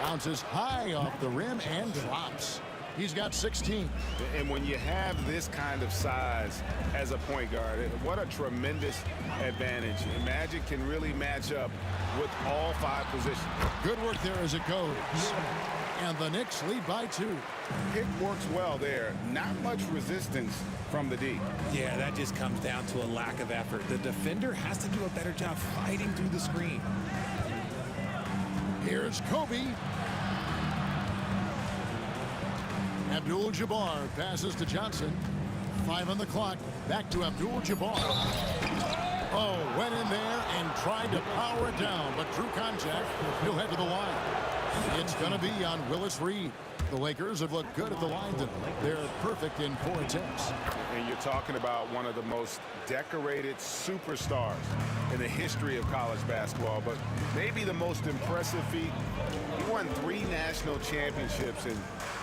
[SPEAKER 7] Bounces high off the rim and drops. He's got 16.
[SPEAKER 9] And when you have this kind of size as a point guard, what a tremendous advantage. And Magic can really match up with all 5 positions.
[SPEAKER 7] Good work there as it goes. And the Knicks lead by 2.
[SPEAKER 9] Pick works well there. Not much resistance from the D.
[SPEAKER 11] Yeah, that just comes down to a lack of effort. The defender has to do a better job fighting through the screen.
[SPEAKER 7] Here's Kobe. Abdul-Jabbar passes to Johnson. 5 on the clock. Back to Abdul-Jabbar. Oh, went in there and tried to power it down, but drew contact. He'll head to the line. It's going to be on Willis Reed. The Lakers have looked good at the line tonight. They're perfect in 4 attempts.
[SPEAKER 9] And you're talking about one of the most decorated superstars in the history of college basketball, but maybe the most impressive feat. He won 3 national championships, and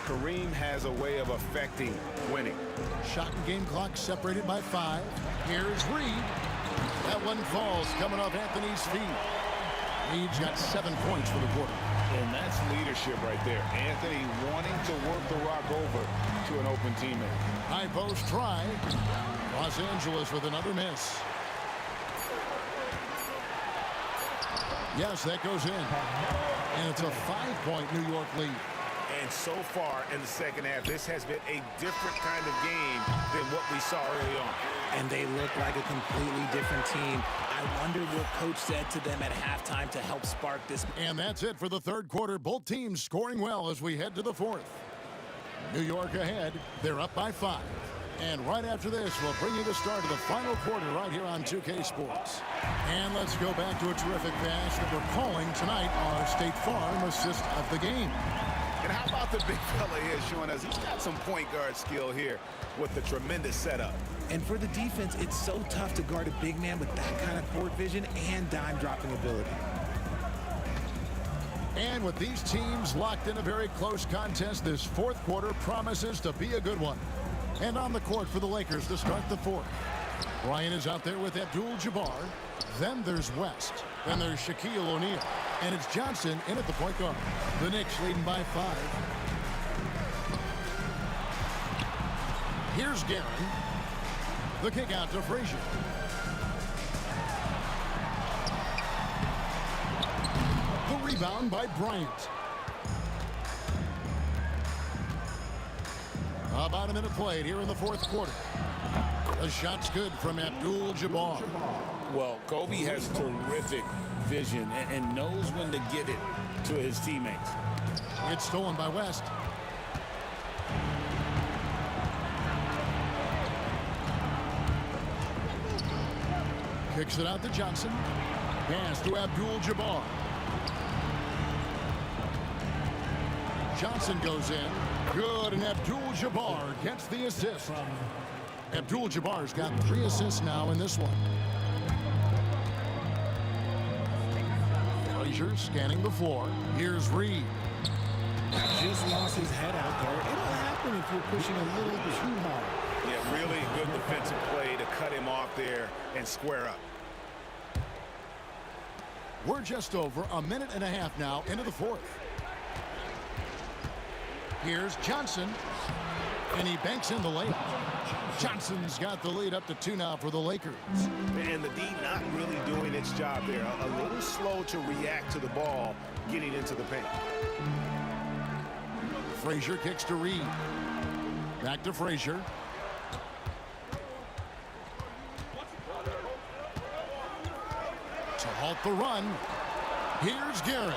[SPEAKER 9] Kareem has a way of affecting winning.
[SPEAKER 7] Shot and game clock separated by 5. Here's Reed. That one falls coming off Anthony's feet. Reed's got 7 points for the quarter.
[SPEAKER 9] And that's leadership right there. Anthony wanting to work the rock over to an open teammate.
[SPEAKER 7] High post try. Los Angeles with another miss. Yes, that goes in. And it's a 5-point New York lead.
[SPEAKER 9] And so far in the second half, this has been a different kind of game than what we saw early on.
[SPEAKER 11] And they look like a completely different team. I wonder what coach said to them at halftime to help spark this.
[SPEAKER 7] And that's it for the third quarter. Both teams scoring well as we head to the fourth. New York ahead. They're up by 5. And right after this, we'll bring you the start of the final quarter right here on 2K Sports. And let's go back to a terrific pass that we're calling tonight our State Farm assist of the game.
[SPEAKER 9] And how about the big fella here showing us he's got some point guard skill here with the tremendous setup.
[SPEAKER 11] And for the defense, it's so tough to guard a big man with that kind of court vision and dime dropping ability.
[SPEAKER 7] And with these teams locked in a very close contest, this fourth quarter promises to be a good one. And on the court for the Lakers to start the fourth. Ryan is out there with Abdul-Jabbar. Then there's West. Then there's Shaquille O'Neal. And it's Johnson in at the point guard. The Knicks leading by 5. Here's Guerin. The kick out to Frazier. The rebound by Bryant. About a minute played here in the fourth quarter. The shot's good from Abdul-Jabbar.
[SPEAKER 15] Well, Kobe has terrific vision and knows when to get it to his teammates.
[SPEAKER 7] It's stolen by West. Kicks it out to Johnson. Pass to Abdul-Jabbar. Johnson goes in. Good, and Abdul-Jabbar gets the assist. Abdul-Jabbar's got 3 assists now in this one. Frazier scanning the floor. Here's Reed.
[SPEAKER 11] Just lost his head out there. It'll happen if you're pushing a little too hard.
[SPEAKER 9] Yeah, really good defensive play to cut him off there and square up.
[SPEAKER 7] We're just over a minute and a half now into the fourth. Here's Johnson, and he banks in the layup. Johnson's got the lead up to 2 now for the Lakers.
[SPEAKER 9] And the D not really doing its job there. A little slow to react to the ball getting into the paint.
[SPEAKER 7] Frazier kicks to Reed. Back to Frazier. To halt the run. Here's Guerin.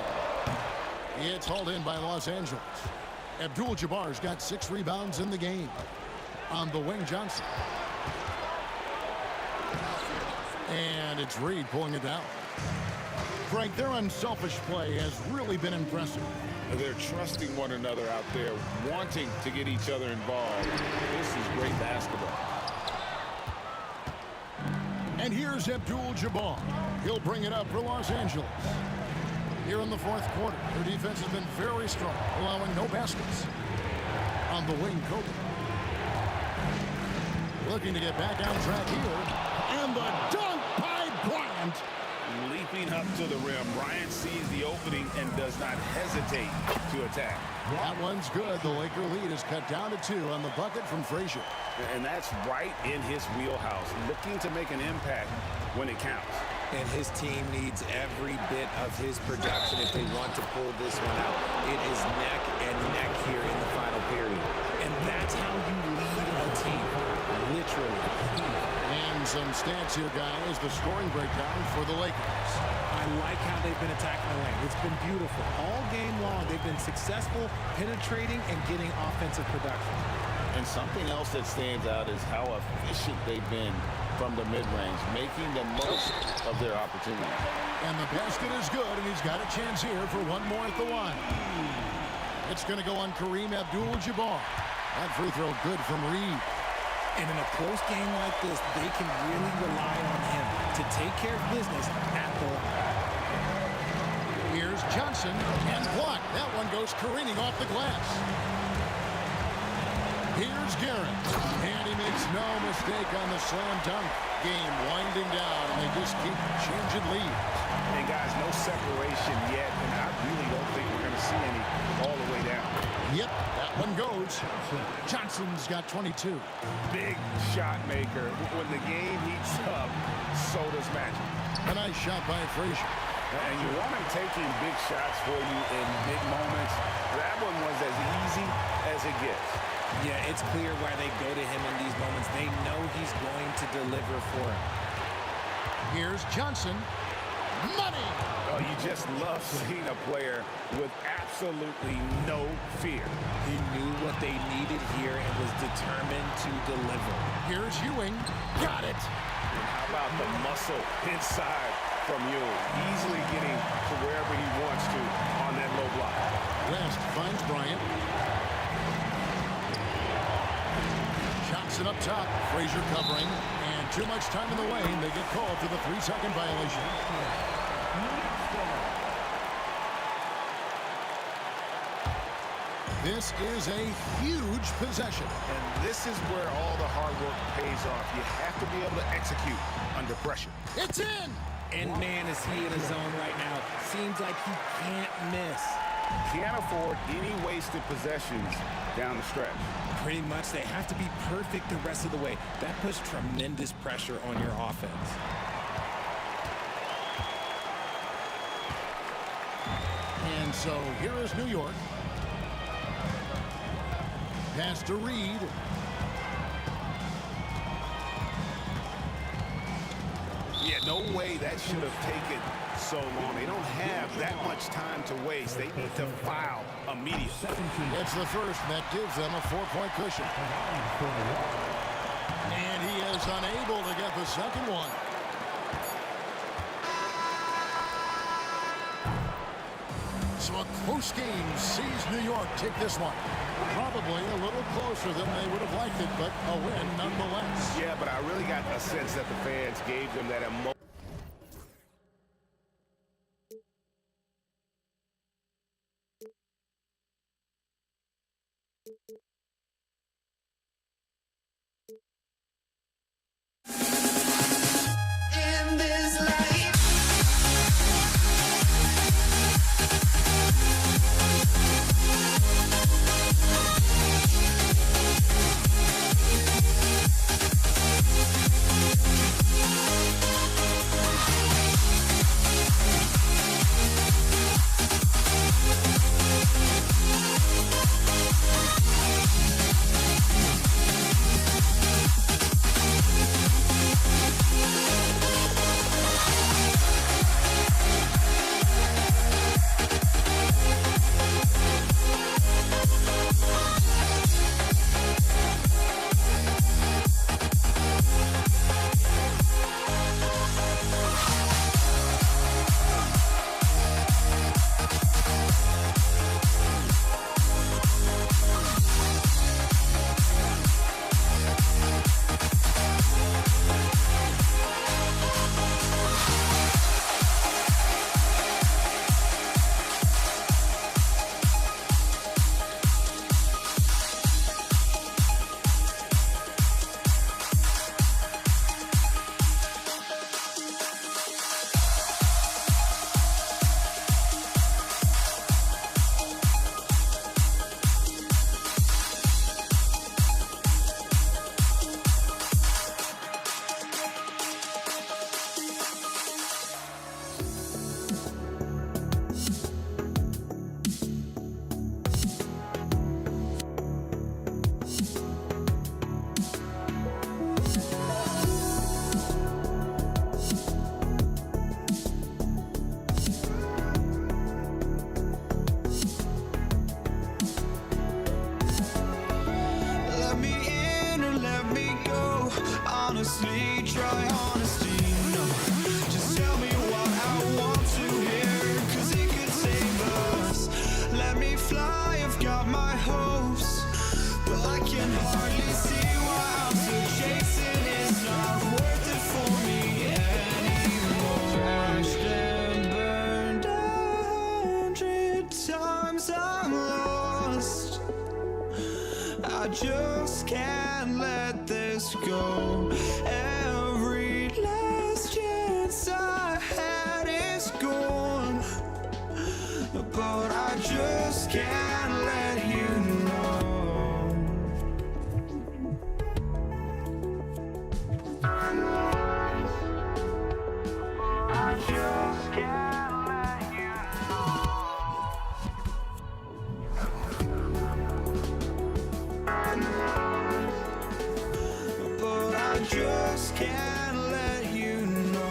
[SPEAKER 7] It's hauled in by Los Angeles. Abdul-Jabbar's got 6 rebounds in the game. On the wing, Johnson. And it's Reed pulling it down. Frank, their unselfish play has really been impressive.
[SPEAKER 15] They're trusting one another out there, wanting to get each other involved. This is great basketball.
[SPEAKER 7] And here's Abdul-Jabbar. He'll bring it up for Los Angeles. Here in the fourth quarter, their defense has been very strong, allowing no baskets. On the wing, Kobe. Looking to get back on track here. And the dunk by Bryant.
[SPEAKER 9] Leaping up to the rim, Bryant sees the opening and does not hesitate to attack.
[SPEAKER 7] That one's good. The Laker lead is cut down to 2 on the bucket from Frazier.
[SPEAKER 9] And that's right in his wheelhouse, looking to make an impact when it counts.
[SPEAKER 11] And his team needs every bit of his production if they want to pull this one out. It is neck and neck here in the final period. And that's how you lead a team, literally.
[SPEAKER 7] And some stats here, guys. The scoring breakdown for the Lakers.
[SPEAKER 11] I like how they've been attacking the lane. It's been beautiful. All game long, they've been successful penetrating and getting offensive production.
[SPEAKER 16] And something else that stands out is how efficient they've been from the mid-range, making the most of their opportunities.
[SPEAKER 7] And the basket is good, and he's got a chance here for one more at the line. It's going to go on Kareem Abdul-Jabbar. That free throw good from Reed.
[SPEAKER 11] And in a close game like this, they can really rely on him to take care of business at the line.
[SPEAKER 7] Here's Johnson and blocked. That one goes careening off the glass. Here's Garrett. And he makes no mistake on the slam dunk. Game winding down, and they just keep changing leads.
[SPEAKER 9] And guys, no separation yet, and I really don't think we're going to see any all the way down.
[SPEAKER 7] Yep, that one goes. Johnson's got 22.
[SPEAKER 9] Big shot maker. When the game heats up, so does Magic.
[SPEAKER 7] A nice shot by Frazier.
[SPEAKER 9] And you want him taking big shots for you in big moments. That one was as easy as it gets.
[SPEAKER 11] Yeah, it's clear why they go to him in these moments. They know he's going to deliver for him.
[SPEAKER 7] Here's Johnson. Money!
[SPEAKER 9] Oh, you just love seeing a player with absolutely no fear.
[SPEAKER 11] He knew what they needed here and was determined to deliver.
[SPEAKER 7] Here's Ewing. Got it!
[SPEAKER 9] And how about the muscle inside from Ewing? Easily getting to wherever he wants to on that low block.
[SPEAKER 7] West finds Bryant. Johnson up top. Frazier covering. And too much time in the lane. They get called for the 3-second violation. This is a huge possession.
[SPEAKER 9] And this is where all the hard work pays off. You have to be able to execute under pressure.
[SPEAKER 7] It's in!
[SPEAKER 11] And man, is he in a zone right now. Seems like he can't miss.
[SPEAKER 9] Can't afford any wasted possessions down the stretch.
[SPEAKER 11] Pretty much, they have to be perfect the rest of the way. That puts tremendous pressure on your offense.
[SPEAKER 7] And so here is New York. Pass to Reed.
[SPEAKER 9] Yeah, no way that should have taken so long. They don't have that much time to waste. They need to foul immediately.
[SPEAKER 7] It's the first that gives them a 4-point cushion. And he is unable to get the second one. So a close game sees New York take this one. Probably a little closer than they would have liked it, but a win nonetheless.
[SPEAKER 9] Yeah, but I really got the sense that the fans gave them that emotion.
[SPEAKER 1] In this life. honestly, try honesty, no. Just tell me what I want to hear, 'cause it could save us. Let me fly if can hardly see why I'm still chasing. It's not worth it for me anymore. Crashed and burned 100 times I'm lost. I just can't let this go. Every last chance I had is gone, but I just can't let you know. I just can't let you know. But I just can't let you know.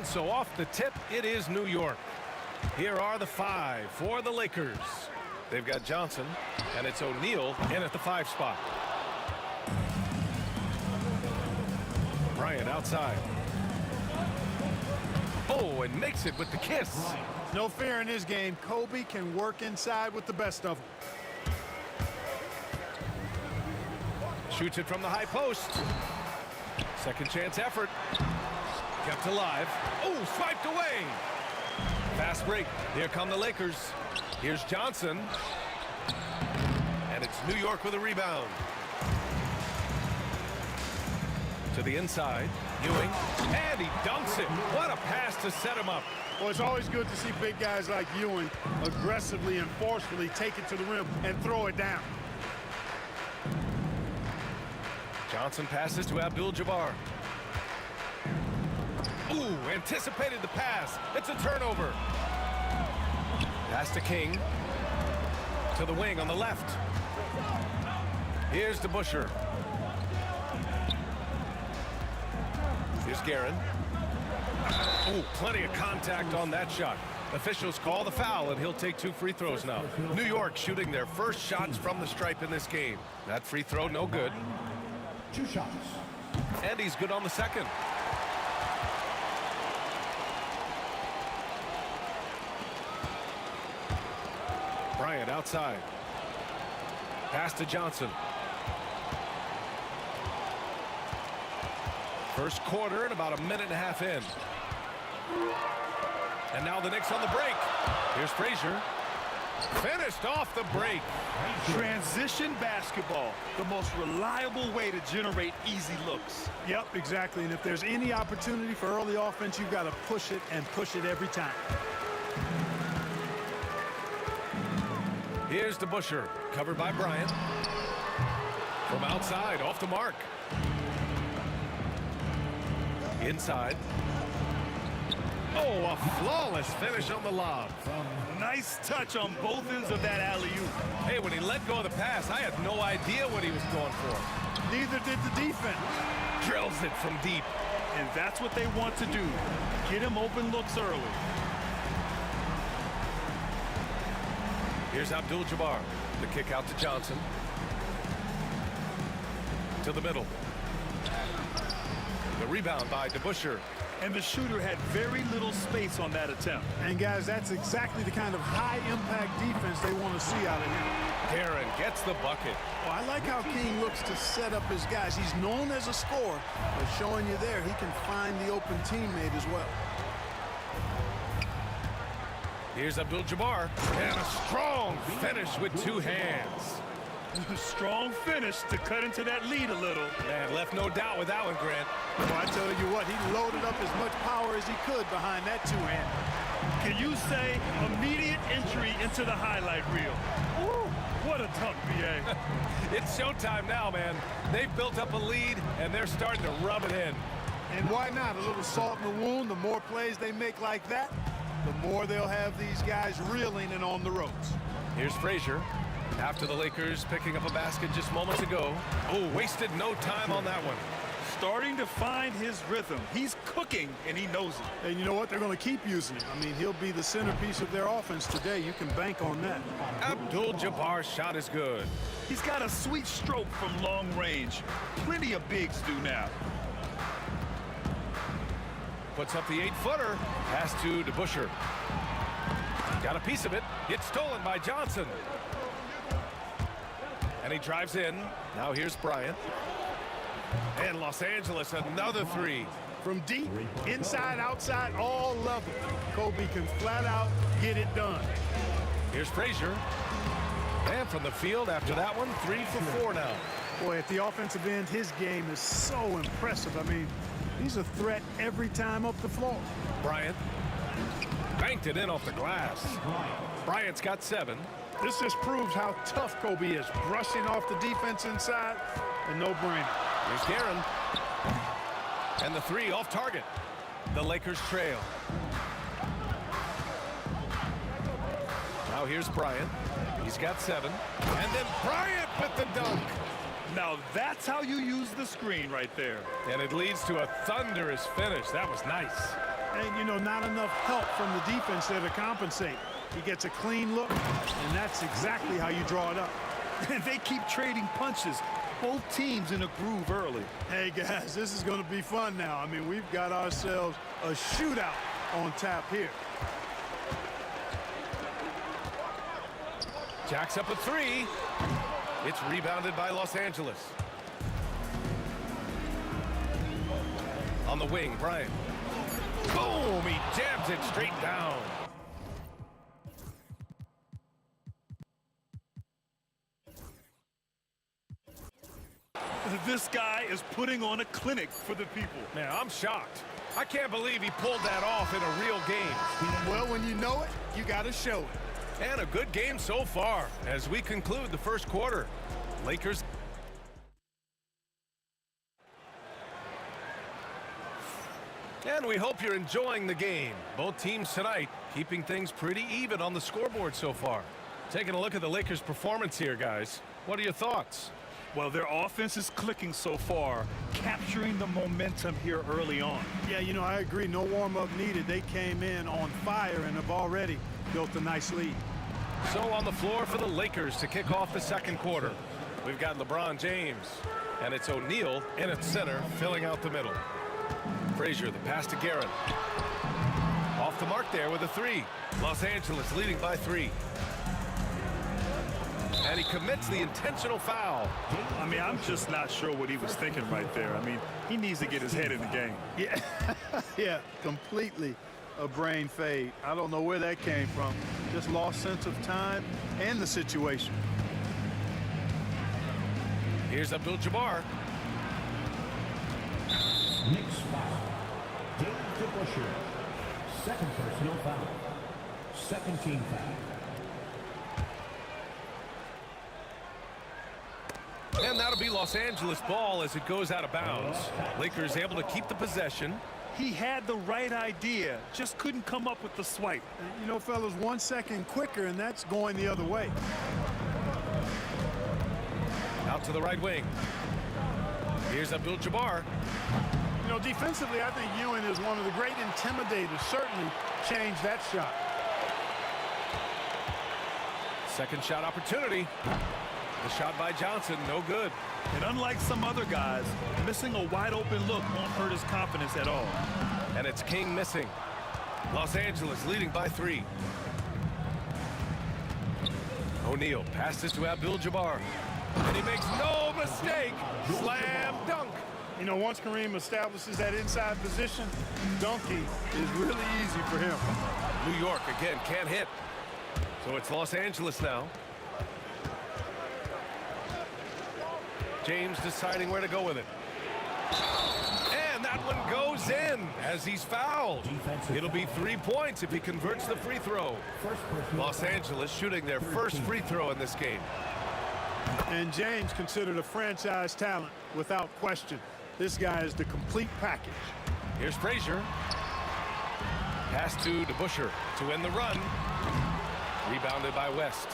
[SPEAKER 3] So off the tip, it is New York. Here are the 5 for the Lakers. They've got Johnson, and it's O'Neal in at the 5 spot. Bryant outside. Oh, and makes it with the kiss.
[SPEAKER 13] No fear in this game. Kobe can work inside with the best of them.
[SPEAKER 3] Shoots it from the high post. Second chance effort. Kept alive. Oh, swiped away. Fast break. Here come the Lakers. Here's Johnson. And it's New York with a rebound. To the inside. Ewing. And he dunks it. What a pass to set him up.
[SPEAKER 13] Well, it's always good to see big guys like Ewing aggressively and forcefully take it to the rim and throw it down.
[SPEAKER 3] Johnson passes to Abdul-Jabbar. Ooh, anticipated the pass. It's a turnover. Pass to King. To the wing on the left. Here's DeBusschere. Here's Guerin. Ooh, plenty of contact on that shot. Officials call the foul, and he'll take 2 free throws now. New York shooting their first shots from the stripe in this game. That free throw, no good.
[SPEAKER 6] 2 shots.
[SPEAKER 3] And he's good on the second. Bryant outside. Pass to Johnson. First quarter and about a minute and a half in. And now the Knicks on the break. Here's Frazier. Finished off the break.
[SPEAKER 5] Transition basketball, the most reliable way to generate easy looks.
[SPEAKER 13] Yep, exactly. And if there's any opportunity for early offense, you've got to push it and push it every time.
[SPEAKER 3] Here's DeBusschere, covered by Bryant. From outside, off the mark. Inside. Oh, a flawless finish on the lob.
[SPEAKER 5] Nice touch on both ends of that alley-oop.
[SPEAKER 3] Hey, when he let go of the pass, I had no idea what he was going for.
[SPEAKER 13] Neither did the defense.
[SPEAKER 3] Drills it from deep.
[SPEAKER 5] And that's what they want to do. Get him open looks early.
[SPEAKER 3] Here's Abdul-Jabbar. The kick out to Johnson. To the middle. The rebound by DeBusschere.
[SPEAKER 5] And the shooter had very little space on that attempt.
[SPEAKER 13] And guys, that's exactly the kind of high-impact defense they want to see out of him.
[SPEAKER 3] Aaron gets the bucket.
[SPEAKER 13] Well, I like how King looks to set up his guys. He's known as a scorer, but showing you there, he can find the open teammate as well.
[SPEAKER 3] Here's Abdul-Jabbar. And a strong finish with two hands.
[SPEAKER 5] Strong finish to cut into that lead a little.
[SPEAKER 3] Man, left no doubt with that one, Grant.
[SPEAKER 13] Well, I tell you what, he loaded up as much power as he could behind that two-hander.
[SPEAKER 5] Can you say immediate entry into the highlight reel? Woo, what a dunk, B.A.
[SPEAKER 3] It's showtime now, man. They've built up a lead, and they're starting to rub it in.
[SPEAKER 13] And why not? A little salt in the wound. The more plays they make like that, the more they'll have these guys reeling and on the ropes.
[SPEAKER 3] Here's Frazier. After the Lakers picking up a basket just moments ago. Oh, wasted no time on that one.
[SPEAKER 5] Starting to find his rhythm. He's cooking, and he knows it.
[SPEAKER 13] And you know what? They're going to keep using him. I mean, he'll be the centerpiece of their offense today. You can bank on that.
[SPEAKER 3] Abdul-Jabbar's shot is good.
[SPEAKER 5] He's got a sweet stroke from long range. Plenty of bigs do now.
[SPEAKER 3] Puts up the 8-footer. Pass to DeBusschere. Got a piece of it. It's stolen by Johnson. And he drives in. Now here's Bryant. And Los Angeles, another three.
[SPEAKER 13] From deep, inside, outside, all levels. Kobe can flat out get it done.
[SPEAKER 3] Here's Frazier. And from the field after that one, 3 for 4 now.
[SPEAKER 13] Boy, at the offensive end, his game is so impressive. I mean, he's a threat every time up the floor.
[SPEAKER 3] Bryant banked it in off the glass. Bryant's got 7.
[SPEAKER 13] This just proves how tough Kobe is. Brushing off the defense inside, a no-brainer.
[SPEAKER 3] Here's Guerin. And the 3 off target. The Lakers trail. Now here's Bryant. He's got 7. And then Bryant with the dunk.
[SPEAKER 5] Now that's how you use the screen right there.
[SPEAKER 3] And it leads to a thunderous finish. That was nice.
[SPEAKER 13] And, you know, not enough help from the defense there to compensate. He gets a clean look, and that's exactly how you draw it up.
[SPEAKER 5] And they keep trading punches. Both teams in a groove early.
[SPEAKER 13] Hey, guys, this is going to be fun now. I mean, we've got ourselves a shootout on tap here.
[SPEAKER 3] Jacks up a 3. It's rebounded by Los Angeles. On the wing, Bryant. Boom! He jams it straight down.
[SPEAKER 5] This guy is putting on a clinic for the people.
[SPEAKER 3] Man, I'm shocked. I can't believe he pulled that off in a real game.
[SPEAKER 13] Well, when you know it, you got to show it.
[SPEAKER 3] And a good game so far as we conclude the first quarter. Lakers. And we hope you're enjoying the game. Both teams tonight keeping things pretty even on the scoreboard so far. Taking a look at the Lakers' performance here, guys. What are your thoughts?
[SPEAKER 5] Well, their offense is clicking so far, capturing the momentum here early on.
[SPEAKER 13] Yeah, you know, I agree. No warm-up needed. They came in on fire and have already built a nice lead.
[SPEAKER 3] So on the floor for the Lakers to kick off the second quarter. We've got LeBron James, and it's O'Neal in at center, filling out the middle. Frazier, the pass to Guerin. Off the mark there with a 3. Los Angeles leading by 3. And he commits the intentional foul.
[SPEAKER 5] I mean, I'm just not sure what he was thinking right there. I mean, he needs to get his head in the game.
[SPEAKER 13] Yeah, yeah, completely a brain fade. I don't know where that came from. Just lost sense of time and the situation.
[SPEAKER 3] Here's Abdul-Jabbar.
[SPEAKER 6] Next foul. Dave Busher. Second personal foul. Second team foul.
[SPEAKER 3] And that'll be Los Angeles ball as it goes out of bounds. Lakers able to keep the possession.
[SPEAKER 5] He had the right idea, just couldn't come up with the swipe.
[SPEAKER 13] You know, fellas, 1 second quicker, and that's going the other way.
[SPEAKER 3] Out to the right wing. Here's Abdul-Jabbar.
[SPEAKER 13] You know, defensively, I think Ewing is one of the great intimidators. Certainly changed that shot.
[SPEAKER 3] Second shot opportunity. The shot by Johnson, no good.
[SPEAKER 5] And unlike some other guys, missing a wide open look won't hurt his confidence at all.
[SPEAKER 3] And it's King missing. Los Angeles leading by 3. O'Neal passes to Abdul-Jabbar. And he makes no mistake. Slam dunk.
[SPEAKER 13] You know, once Kareem establishes that inside position, dunking is really easy for him.
[SPEAKER 3] New York again can't hit. So it's Los Angeles now. James deciding where to go with it. And that one goes in as he's fouled. It'll be 3 points if he converts the free throw. Los Angeles shooting their first free throw in this game.
[SPEAKER 13] And James considered a franchise talent without question. This guy is the complete package.
[SPEAKER 3] Here's Frazier. Pass to DeBusschere to win the run. Rebounded by West.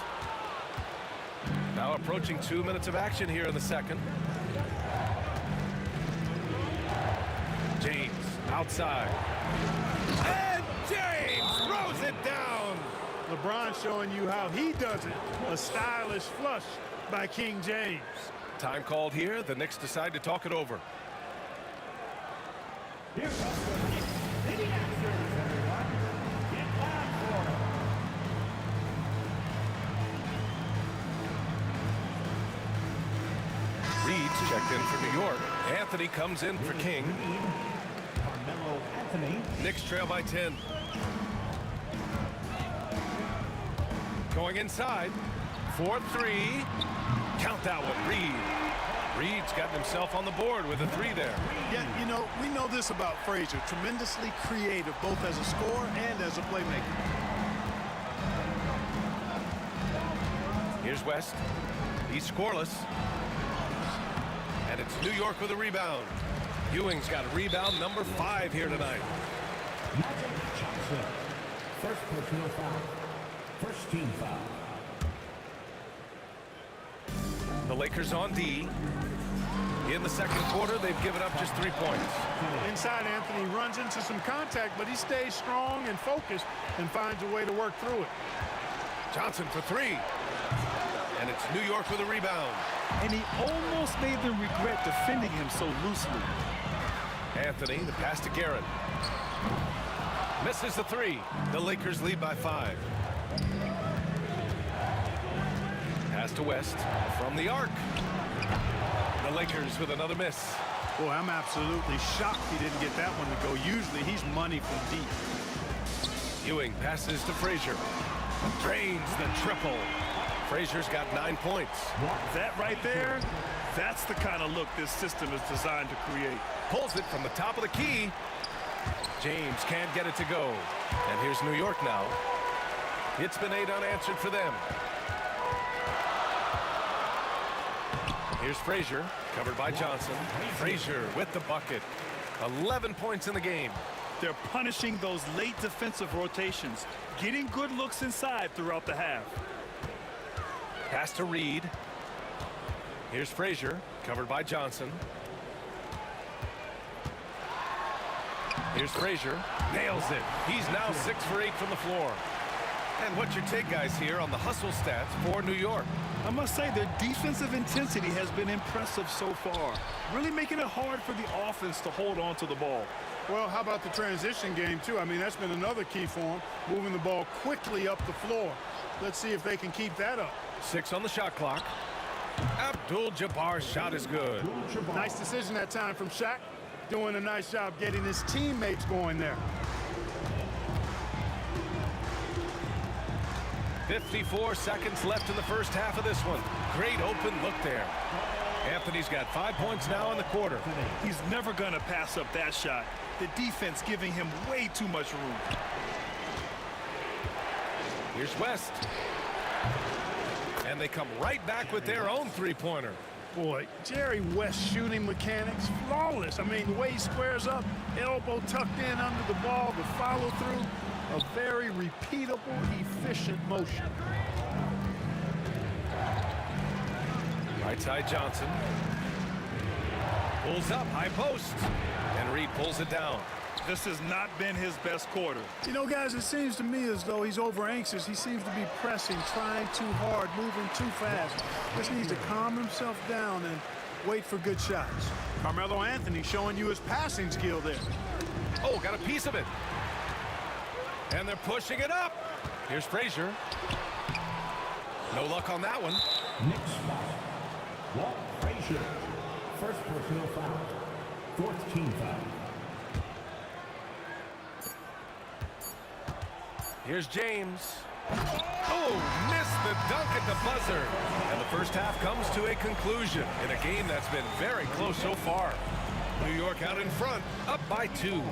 [SPEAKER 3] Now approaching 2 minutes of action here in the second. James outside. And James throws it down.
[SPEAKER 13] LeBron showing you how he does it. A stylish flush by King James.
[SPEAKER 3] Time called here. The Knicks decide to talk it over.
[SPEAKER 6] Here comes the hitting answers, everyone. Get loud for them.
[SPEAKER 3] Reed's checked in for New York. Anthony comes in for King.
[SPEAKER 6] Carmelo Anthony.
[SPEAKER 3] Knicks trail by 10. Going inside. 4-3. Count that one, Reed. Reed's gotten himself on the board with a 3 there.
[SPEAKER 13] Yeah, you know, we know this about Frazier. Tremendously creative, both as a scorer and as a playmaker.
[SPEAKER 3] Here's West. He's scoreless. And it's New York with a rebound. Ewing's got rebound number 5 here tonight.
[SPEAKER 6] Johnson. First personal foul. First team foul.
[SPEAKER 3] The Lakers on D. In the second quarter, they've given up just 3 points.
[SPEAKER 13] Inside, Anthony runs into some contact, but he stays strong and focused and finds a way to work through it.
[SPEAKER 3] Johnson for 3. And it's New York with a rebound.
[SPEAKER 5] And he almost made them regret defending him so loosely.
[SPEAKER 3] Anthony, the pass to Garrett. Misses the 3. The Lakers lead by 5. Pass to West from the arc. The Lakers with another miss.
[SPEAKER 13] Boy, I'm absolutely shocked he didn't get that one to go. Usually he's money from deep.
[SPEAKER 3] Ewing passes to Frazier. Drains the triple. Frazier's got 9 points.
[SPEAKER 5] That right there, that's the kind of look this system is designed to create.
[SPEAKER 3] Pulls it from the top of the key. James can't get it to go. And here's New York now. It's been 8 unanswered for them. Here's Frazier, covered by Johnson. Frazier with the bucket. 11 points in the game.
[SPEAKER 5] They're punishing those late defensive rotations, getting good looks inside throughout the half.
[SPEAKER 3] Pass to Reed. Here's Frazier, covered by Johnson. Here's Frazier, nails it. He's now 6 for 8 from the floor. And what's your take, guys, here on the hustle stats for New York?
[SPEAKER 5] I must say their defensive intensity has been impressive so far, really making it hard for the offense to hold on to the ball.
[SPEAKER 13] Well, how about the transition game, too? I mean, that's been another key for him, moving the ball quickly up the floor. Let's see if they can keep that up.
[SPEAKER 3] 6 on the shot clock. Abdul-Jabbar's shot is good.
[SPEAKER 13] Nice decision that time from Shaq. Doing a nice job getting his teammates going there.
[SPEAKER 3] 54 seconds left in the first half of this one. Great open look there. Anthony's got 5 points now in the quarter.
[SPEAKER 5] He's never going to pass up that shot. The defense giving him way too much room.
[SPEAKER 3] Here's West. And they come right back with their own three-pointer.
[SPEAKER 13] Boy, Jerry West shooting mechanics, flawless. I mean, the way he squares up, elbow tucked in under the ball, the follow through, a very repeatable, efficient motion.
[SPEAKER 3] Right side Johnson. Pulls up, high post. And Reed pulls it down.
[SPEAKER 5] This has not been his best quarter.
[SPEAKER 13] You know, guys, it seems to me as though he's over anxious. He seems to be pressing, trying too hard, moving too fast. Just needs to calm himself down and wait for good shots. Carmelo Anthony showing you his passing skill there.
[SPEAKER 3] Oh, got a piece of it. And they're pushing it up. Here's Frazier. No luck on that one.
[SPEAKER 6] Next foul. Walt Frazier. First personal foul. Fourth team foul.
[SPEAKER 3] Here's James. Oh, missed the dunk at the buzzer. And the first half comes to a conclusion in a game that's been very close so far. New York out in front, up by 2.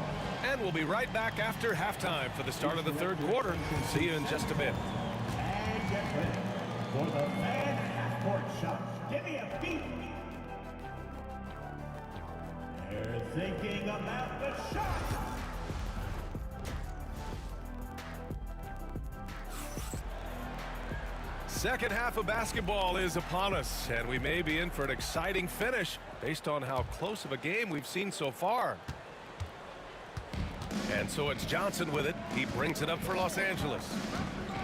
[SPEAKER 3] And we'll be right back after halftime for the start of the third quarter. See you in just a bit.
[SPEAKER 6] And get ready for the fan half-court shot. Give me a beat. They're thinking about the shot.
[SPEAKER 3] Second half of basketball is upon us, and we may be in for an exciting finish based on how close of a game we've seen so far. And so it's Johnson with it. He brings it up for Los Angeles.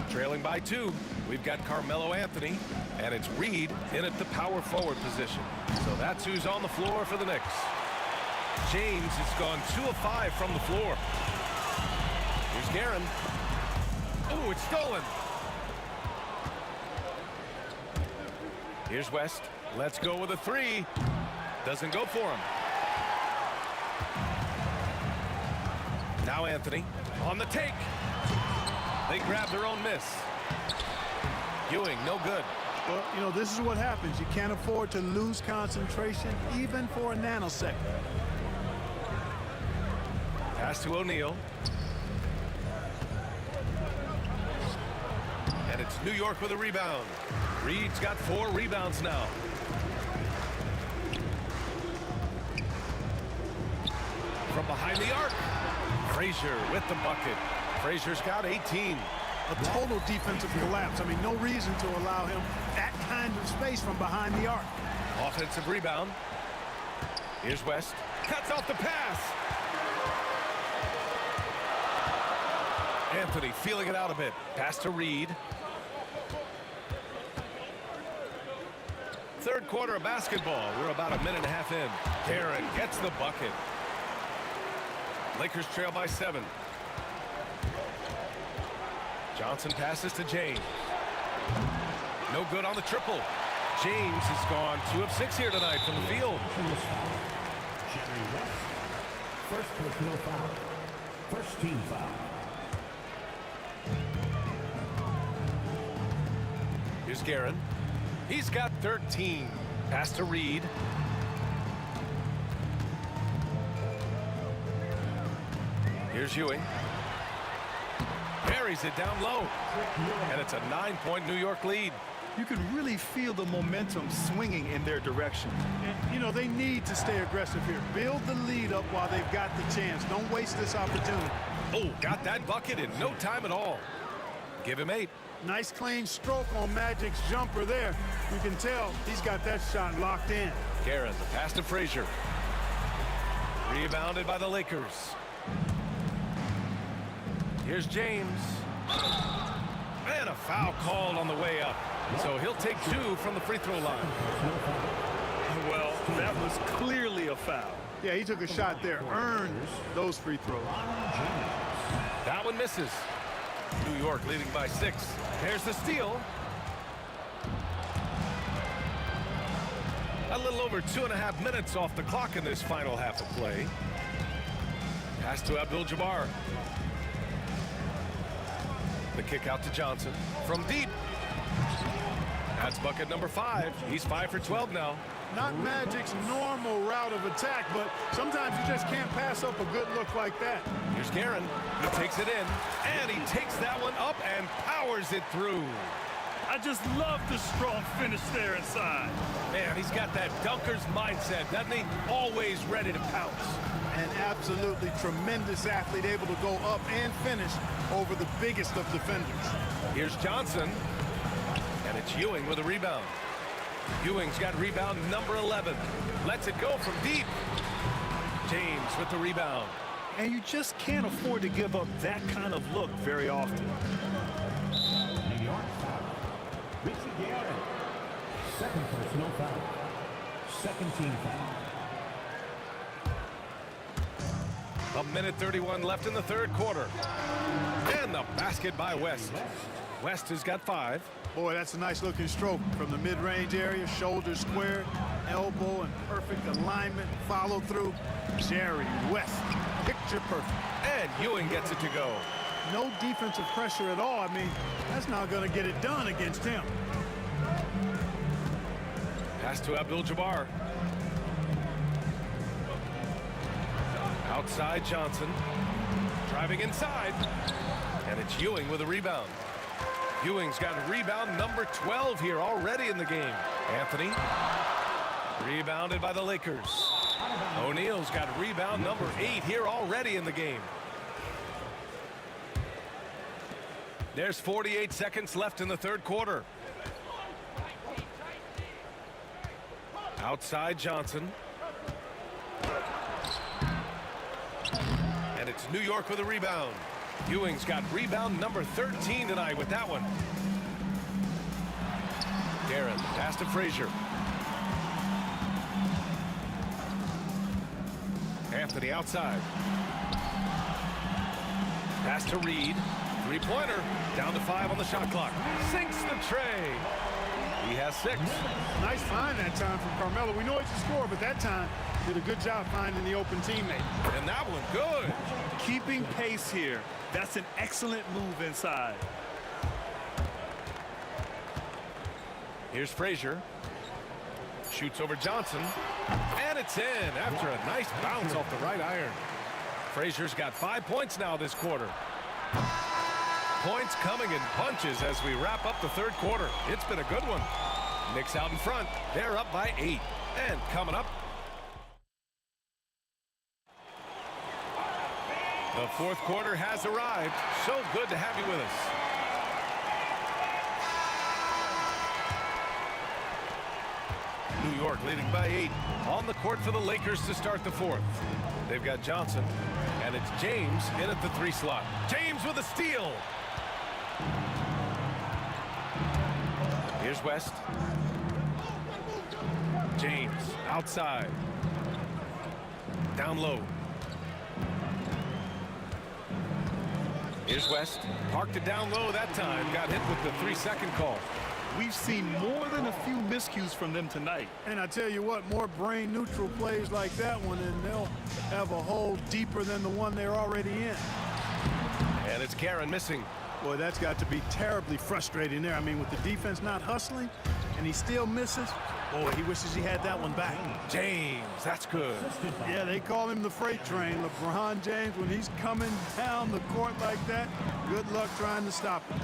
[SPEAKER 3] Trailing by 2, we've got Carmelo Anthony, and it's Reed in at the power forward position. So that's who's on the floor for the Knicks. James has gone 2 of 5 from the floor. Here's Guerin. Oh, it's stolen. Here's West. Let's go with a 3. Doesn't go for him. Now Anthony on the take. They grab their own miss. Ewing, no good.
[SPEAKER 13] Well, you know, this is what happens. You can't afford to lose concentration even for a nanosecond.
[SPEAKER 3] Pass to O'Neal. And it's New York with a rebound. Reed's got 4 rebounds now. From behind the arc. Frazier with the bucket. Frazier's got 18.
[SPEAKER 13] A total defensive collapse. I mean, no reason to allow him that kind of space from behind the arc.
[SPEAKER 3] Offensive rebound. Here's West. Cuts off the pass. Anthony feeling it out a bit. Pass to Reed. Third quarter of basketball. We're about a minute and a half in. Guerin gets the bucket. Lakers trail by 7. Johnson passes to James. No good on the triple. James has gone 2 of 6 here tonight from the field.
[SPEAKER 6] Jerry West. First personal foul. First team foul.
[SPEAKER 3] Here's Guerin. He's got 13. Pass to Reed. Here's Ewing. Buries it down low. And it's a 9-point New York lead.
[SPEAKER 5] You can really feel the momentum swinging in their direction.
[SPEAKER 13] And, you know, they need to stay aggressive here. Build the lead up while they've got the chance. Don't waste this opportunity.
[SPEAKER 3] Oh, got that bucket in no time at all. Give him 8.
[SPEAKER 13] Nice clean stroke on Magic's jumper there. You can tell he's got that shot locked in.
[SPEAKER 3] Guerin, the pass to Frazier. Rebounded by the Lakers. Here's James. And a foul called on the way up. So he'll take 2 from the free throw line.
[SPEAKER 5] Well, that was clearly a foul.
[SPEAKER 13] Yeah, he took a shot there. Earned those free throws.
[SPEAKER 3] That one misses. New York leading by 6. There's the steal. A little over 2.5 minutes off the clock in this final half of play. Pass to Abdul-Jabbar. The kick out to Johnson from deep. That's bucket number 5. He's 5 for 12 now.
[SPEAKER 13] Not Magic's normal route of attack, but sometimes you just can't pass up a good look like that.
[SPEAKER 3] Here's Guerin. He takes it in, and he takes that one up and powers it through.
[SPEAKER 5] I just love the strong finish there inside.
[SPEAKER 3] Man, he's got that dunker's mindset, doesn't he? Always ready to pounce.
[SPEAKER 13] An absolutely tremendous athlete, able to go up and finish over the biggest of defenders.
[SPEAKER 3] Here's Johnson, and it's Ewing with a rebound. Ewing's got rebound number 11. Lets it go from deep. James with the rebound.
[SPEAKER 5] And you just can't afford to give up that kind of look very often.
[SPEAKER 6] New York foul. Richie Guerin. Second personal foul. Second team foul.
[SPEAKER 3] 1:31 left in the third quarter. And the basket by West. West has got 5.
[SPEAKER 13] Boy, that's a nice looking stroke from the mid-range area, shoulder square, elbow and perfect alignment, follow through. Jerry West, picture perfect.
[SPEAKER 3] And Ewing gets it to go.
[SPEAKER 13] No defensive pressure at all. I mean, that's not going to get it done against him.
[SPEAKER 3] Pass to Abdul-Jabbar. Outside Johnson. Driving inside. And it's Ewing with a rebound. Ewing's got rebound number 12 here already in the game. Anthony. Rebounded by the Lakers. O'Neal's got rebound number 8 here already in the game. There's 48 seconds left in the third quarter. Outside Johnson. And it's New York with a rebound. Ewing's got rebound number 13 tonight with that one. Guerin, pass to Frazier. Anthony outside. Pass to Reed. Three-pointer. Down to 5 on the shot clock. Sinks the tray. He has 6.
[SPEAKER 13] Nice find that time from Carmelo. We know he's a scorer, but that time did a good job finding the open teammate.
[SPEAKER 3] And that one good.
[SPEAKER 5] Keeping pace here. That's an excellent move inside.
[SPEAKER 3] Here's Frazier. Shoots over Johnson. And it's in after a nice bounce off the right iron. Frazier's got 5 points now this quarter. Points coming in bunches as we wrap up the third quarter. It's been a good one. Knicks out in front. They're up by 8. And coming up, the fourth quarter has arrived. So good to have you with us. New York leading by 8. On the court for the Lakers to start the fourth. They've got Johnson, and it's James in at the 3 slot. James with a steal. Here's West. James outside. Down low. Here's West. Parked it down low that time. Got hit with the 3-second call.
[SPEAKER 5] We've seen more than a few miscues from them tonight.
[SPEAKER 13] And I tell you what, more brain-neutral plays like that one, and they'll have a hole deeper than the one they're already in.
[SPEAKER 3] And it's Guerin missing.
[SPEAKER 13] Boy, that's got to be terribly frustrating there. I mean, with the defense not hustling, and he still misses, boy, he wishes he had that one back.
[SPEAKER 3] James, that's good.
[SPEAKER 13] Yeah, they call him the freight train. LeBron James, when he's coming down the court like that, good luck trying to stop him.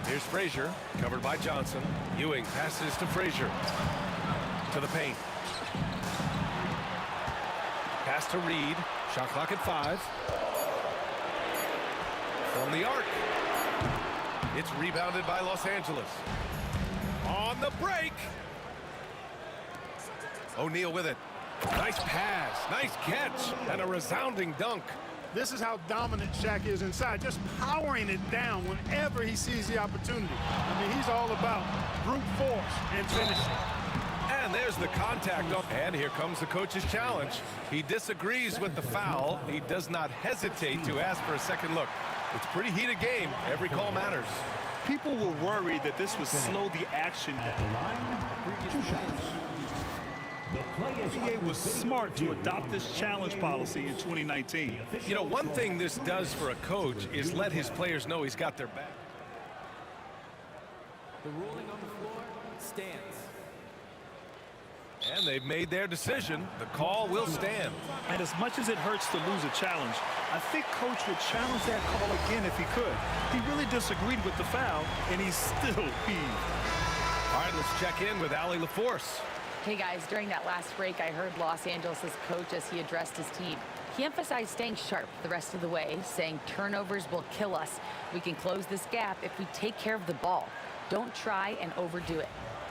[SPEAKER 3] Here's Frazier, covered by Johnson. Ewing passes to Frazier. To the paint. Pass to Reed. Shot clock at 5. From the arc. It's rebounded by Los Angeles. On the break. O'Neal with it. Nice pass, nice catch, and a resounding dunk.
[SPEAKER 13] This is how dominant Shaq is inside, just powering it down whenever he sees the opportunity. I mean, he's all about brute force and finishing.
[SPEAKER 3] And And there's the contact. And here comes the coach's challenge. He disagrees with the foul. He does not hesitate to ask for a second look. It's a pretty heated game. Every call matters.
[SPEAKER 5] People were worried that this would slow the action. The NBA was smart to adopt this challenge policy in 2019.
[SPEAKER 3] You know, one thing this does for a coach is let his players know he's got their back.
[SPEAKER 17] The ruling on the floor stands.
[SPEAKER 3] And they've made their decision. The call will stand.
[SPEAKER 5] And as much as it hurts to lose a challenge, I think Coach would challenge that call again if he could. He really disagreed with the foul, and he's still peeved.
[SPEAKER 3] All right, let's check in with Allie LaForce.
[SPEAKER 12] Hey guys, during that last break, I heard Los Angeles' coach as he addressed his team. He emphasized staying sharp the rest of the way, saying turnovers will kill us. We can close this gap if we take care of the ball. Don't try and overdo it.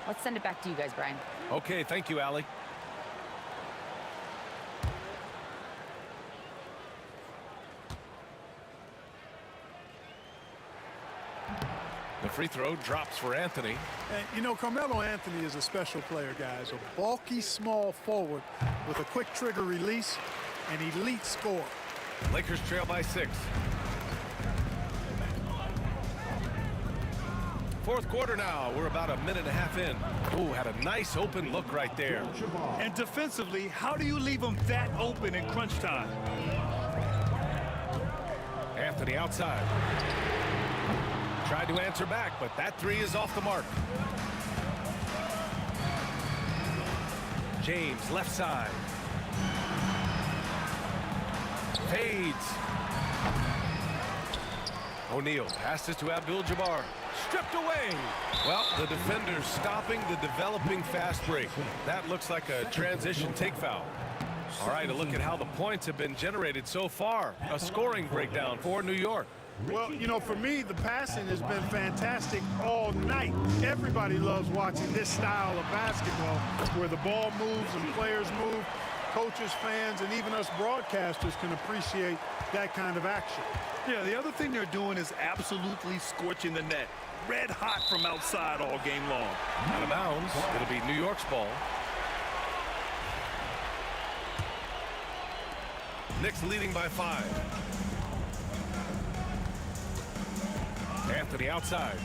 [SPEAKER 12] Let's send it back to you guys, Brian.
[SPEAKER 3] Okay, thank you, Allie. The free throw drops for Anthony.
[SPEAKER 13] And, you know, Carmelo Anthony is a special player, guys. A bulky, small forward with a quick trigger release, an elite scorer.
[SPEAKER 3] Lakers trail by 6. Fourth quarter now. We're about a minute and a half in. Ooh, had a nice open look right there.
[SPEAKER 5] And defensively, how do you leave them that open in crunch time?
[SPEAKER 3] Anthony outside. Tried to answer back, but that three is off the mark. James, left side. Fades. O'Neal passes to Abdul-Jabbar. Stripped away. Well, the defender's stopping the developing fast break. That looks like a transition take foul. All right, a look at how the points have been generated so far. A scoring breakdown for New York.
[SPEAKER 13] Well, you know, for me, the passing has been fantastic all night. Everybody loves watching this style of basketball where the ball moves and players move. Coaches, fans, and even us broadcasters can appreciate that kind of action.
[SPEAKER 5] Yeah, the other thing they're doing is absolutely scorching the net. Red hot from outside all game long.
[SPEAKER 3] Out of bounds. It'll be New York's ball. Knicks leading by 5. Anthony outside.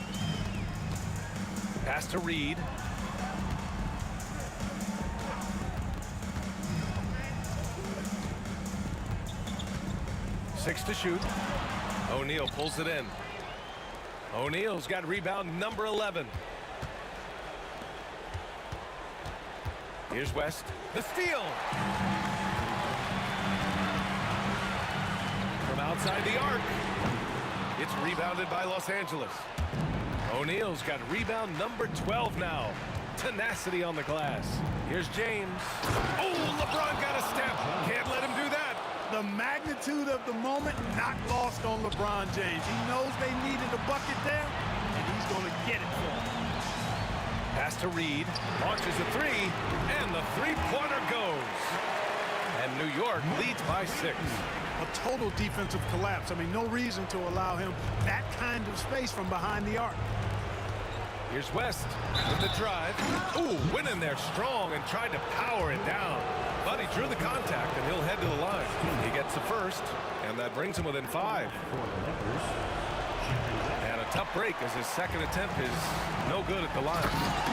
[SPEAKER 3] Pass to Reed. Six to shoot. O'Neal pulls it in. O'Neal's got rebound number 11. Here's West. The steal. From outside the arc. It's rebounded by Los Angeles. O'Neal's got rebound number 12 now. Tenacity on the glass. Here's James. Oh, LeBron got a step. Can't let him do that.
[SPEAKER 13] The magnitude of the moment not lost on LeBron James. He knows they needed a bucket there, and he's going to get it for them.
[SPEAKER 3] Pass to Reed. Launches a three, and the three-pointer goes. And New York leads by 6.
[SPEAKER 13] A total defensive collapse. I mean, no reason to allow him that kind of space from behind the arc.
[SPEAKER 3] Here's West with the drive. Ooh, went in there strong and tried to power it down. But he drew the contact, and he'll head to the line. He gets the first, and that brings him within 5. And a tough break as his second attempt is no good at the line.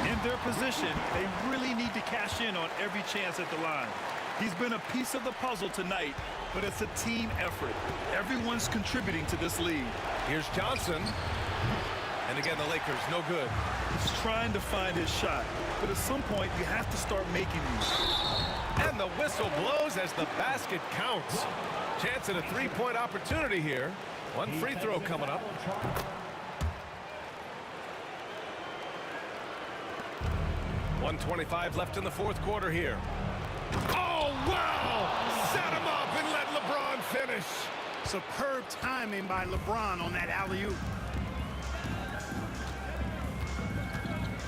[SPEAKER 5] In their position, they really need to cash in on every chance at the line. He's been a piece of the puzzle tonight, but it's a team effort. Everyone's contributing to this lead.
[SPEAKER 3] Here's Johnson. And again, the Lakers, no good.
[SPEAKER 5] He's trying to find his shot, but at some point, you have to start making these.
[SPEAKER 3] And the whistle blows as the basket counts. Chance at a three-point opportunity here. One free throw coming up. .125 left in the fourth quarter here. Oh, wow! Set him up and let LeBron finish.
[SPEAKER 13] Superb timing by LeBron on that alley-oop.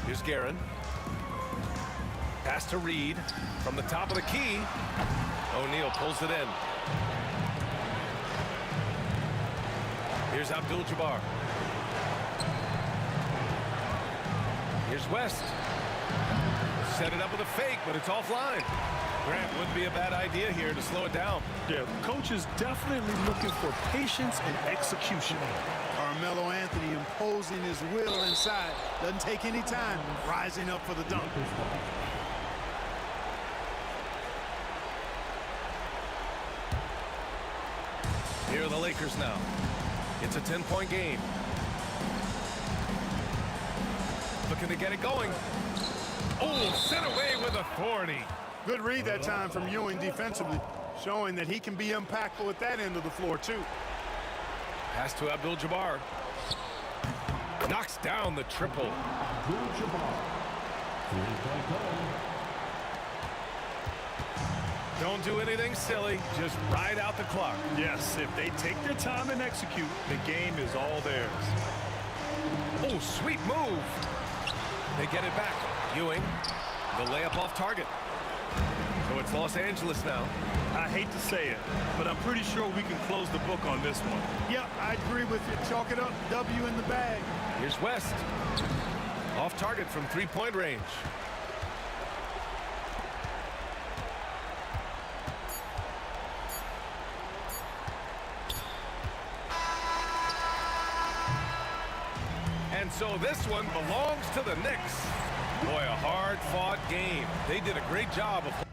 [SPEAKER 3] Here's Guerin. Pass to Reed from the top of the key. O'Neal pulls it in. Here's Abdul-Jabbar. Here's West. set it up with a fake, but it's offline. Grant, wouldn't be a bad idea here to slow it down.
[SPEAKER 5] Yeah, the coach is definitely looking for patience and execution.
[SPEAKER 13] Carmelo Anthony imposing his will inside. Doesn't take any time. Rising up for the dunk.
[SPEAKER 3] Here are the Lakers now. It's a 10-point game. Looking to get it going. Oh, sent away with authority.
[SPEAKER 13] Good read that time from Ewing defensively, showing that he can be impactful at that end of the floor, too.
[SPEAKER 3] Pass to Abdul-Jabbar. Knocks down the triple. Don't do anything silly. Just ride out the clock.
[SPEAKER 5] Yes, if they take their time and execute, the game is all theirs.
[SPEAKER 3] Oh, sweet move. They get it back. Ewing, the layup off target. So it's Los Angeles now.
[SPEAKER 5] I hate to say it, but I'm pretty sure we can close the book on this one.
[SPEAKER 13] Yep, I agree with you. Chalk it up. W in the bag.
[SPEAKER 3] Here's West. Off target from three-point range. And so this one belongs to the Knicks. Boy, a hard-fought game. They did a great job of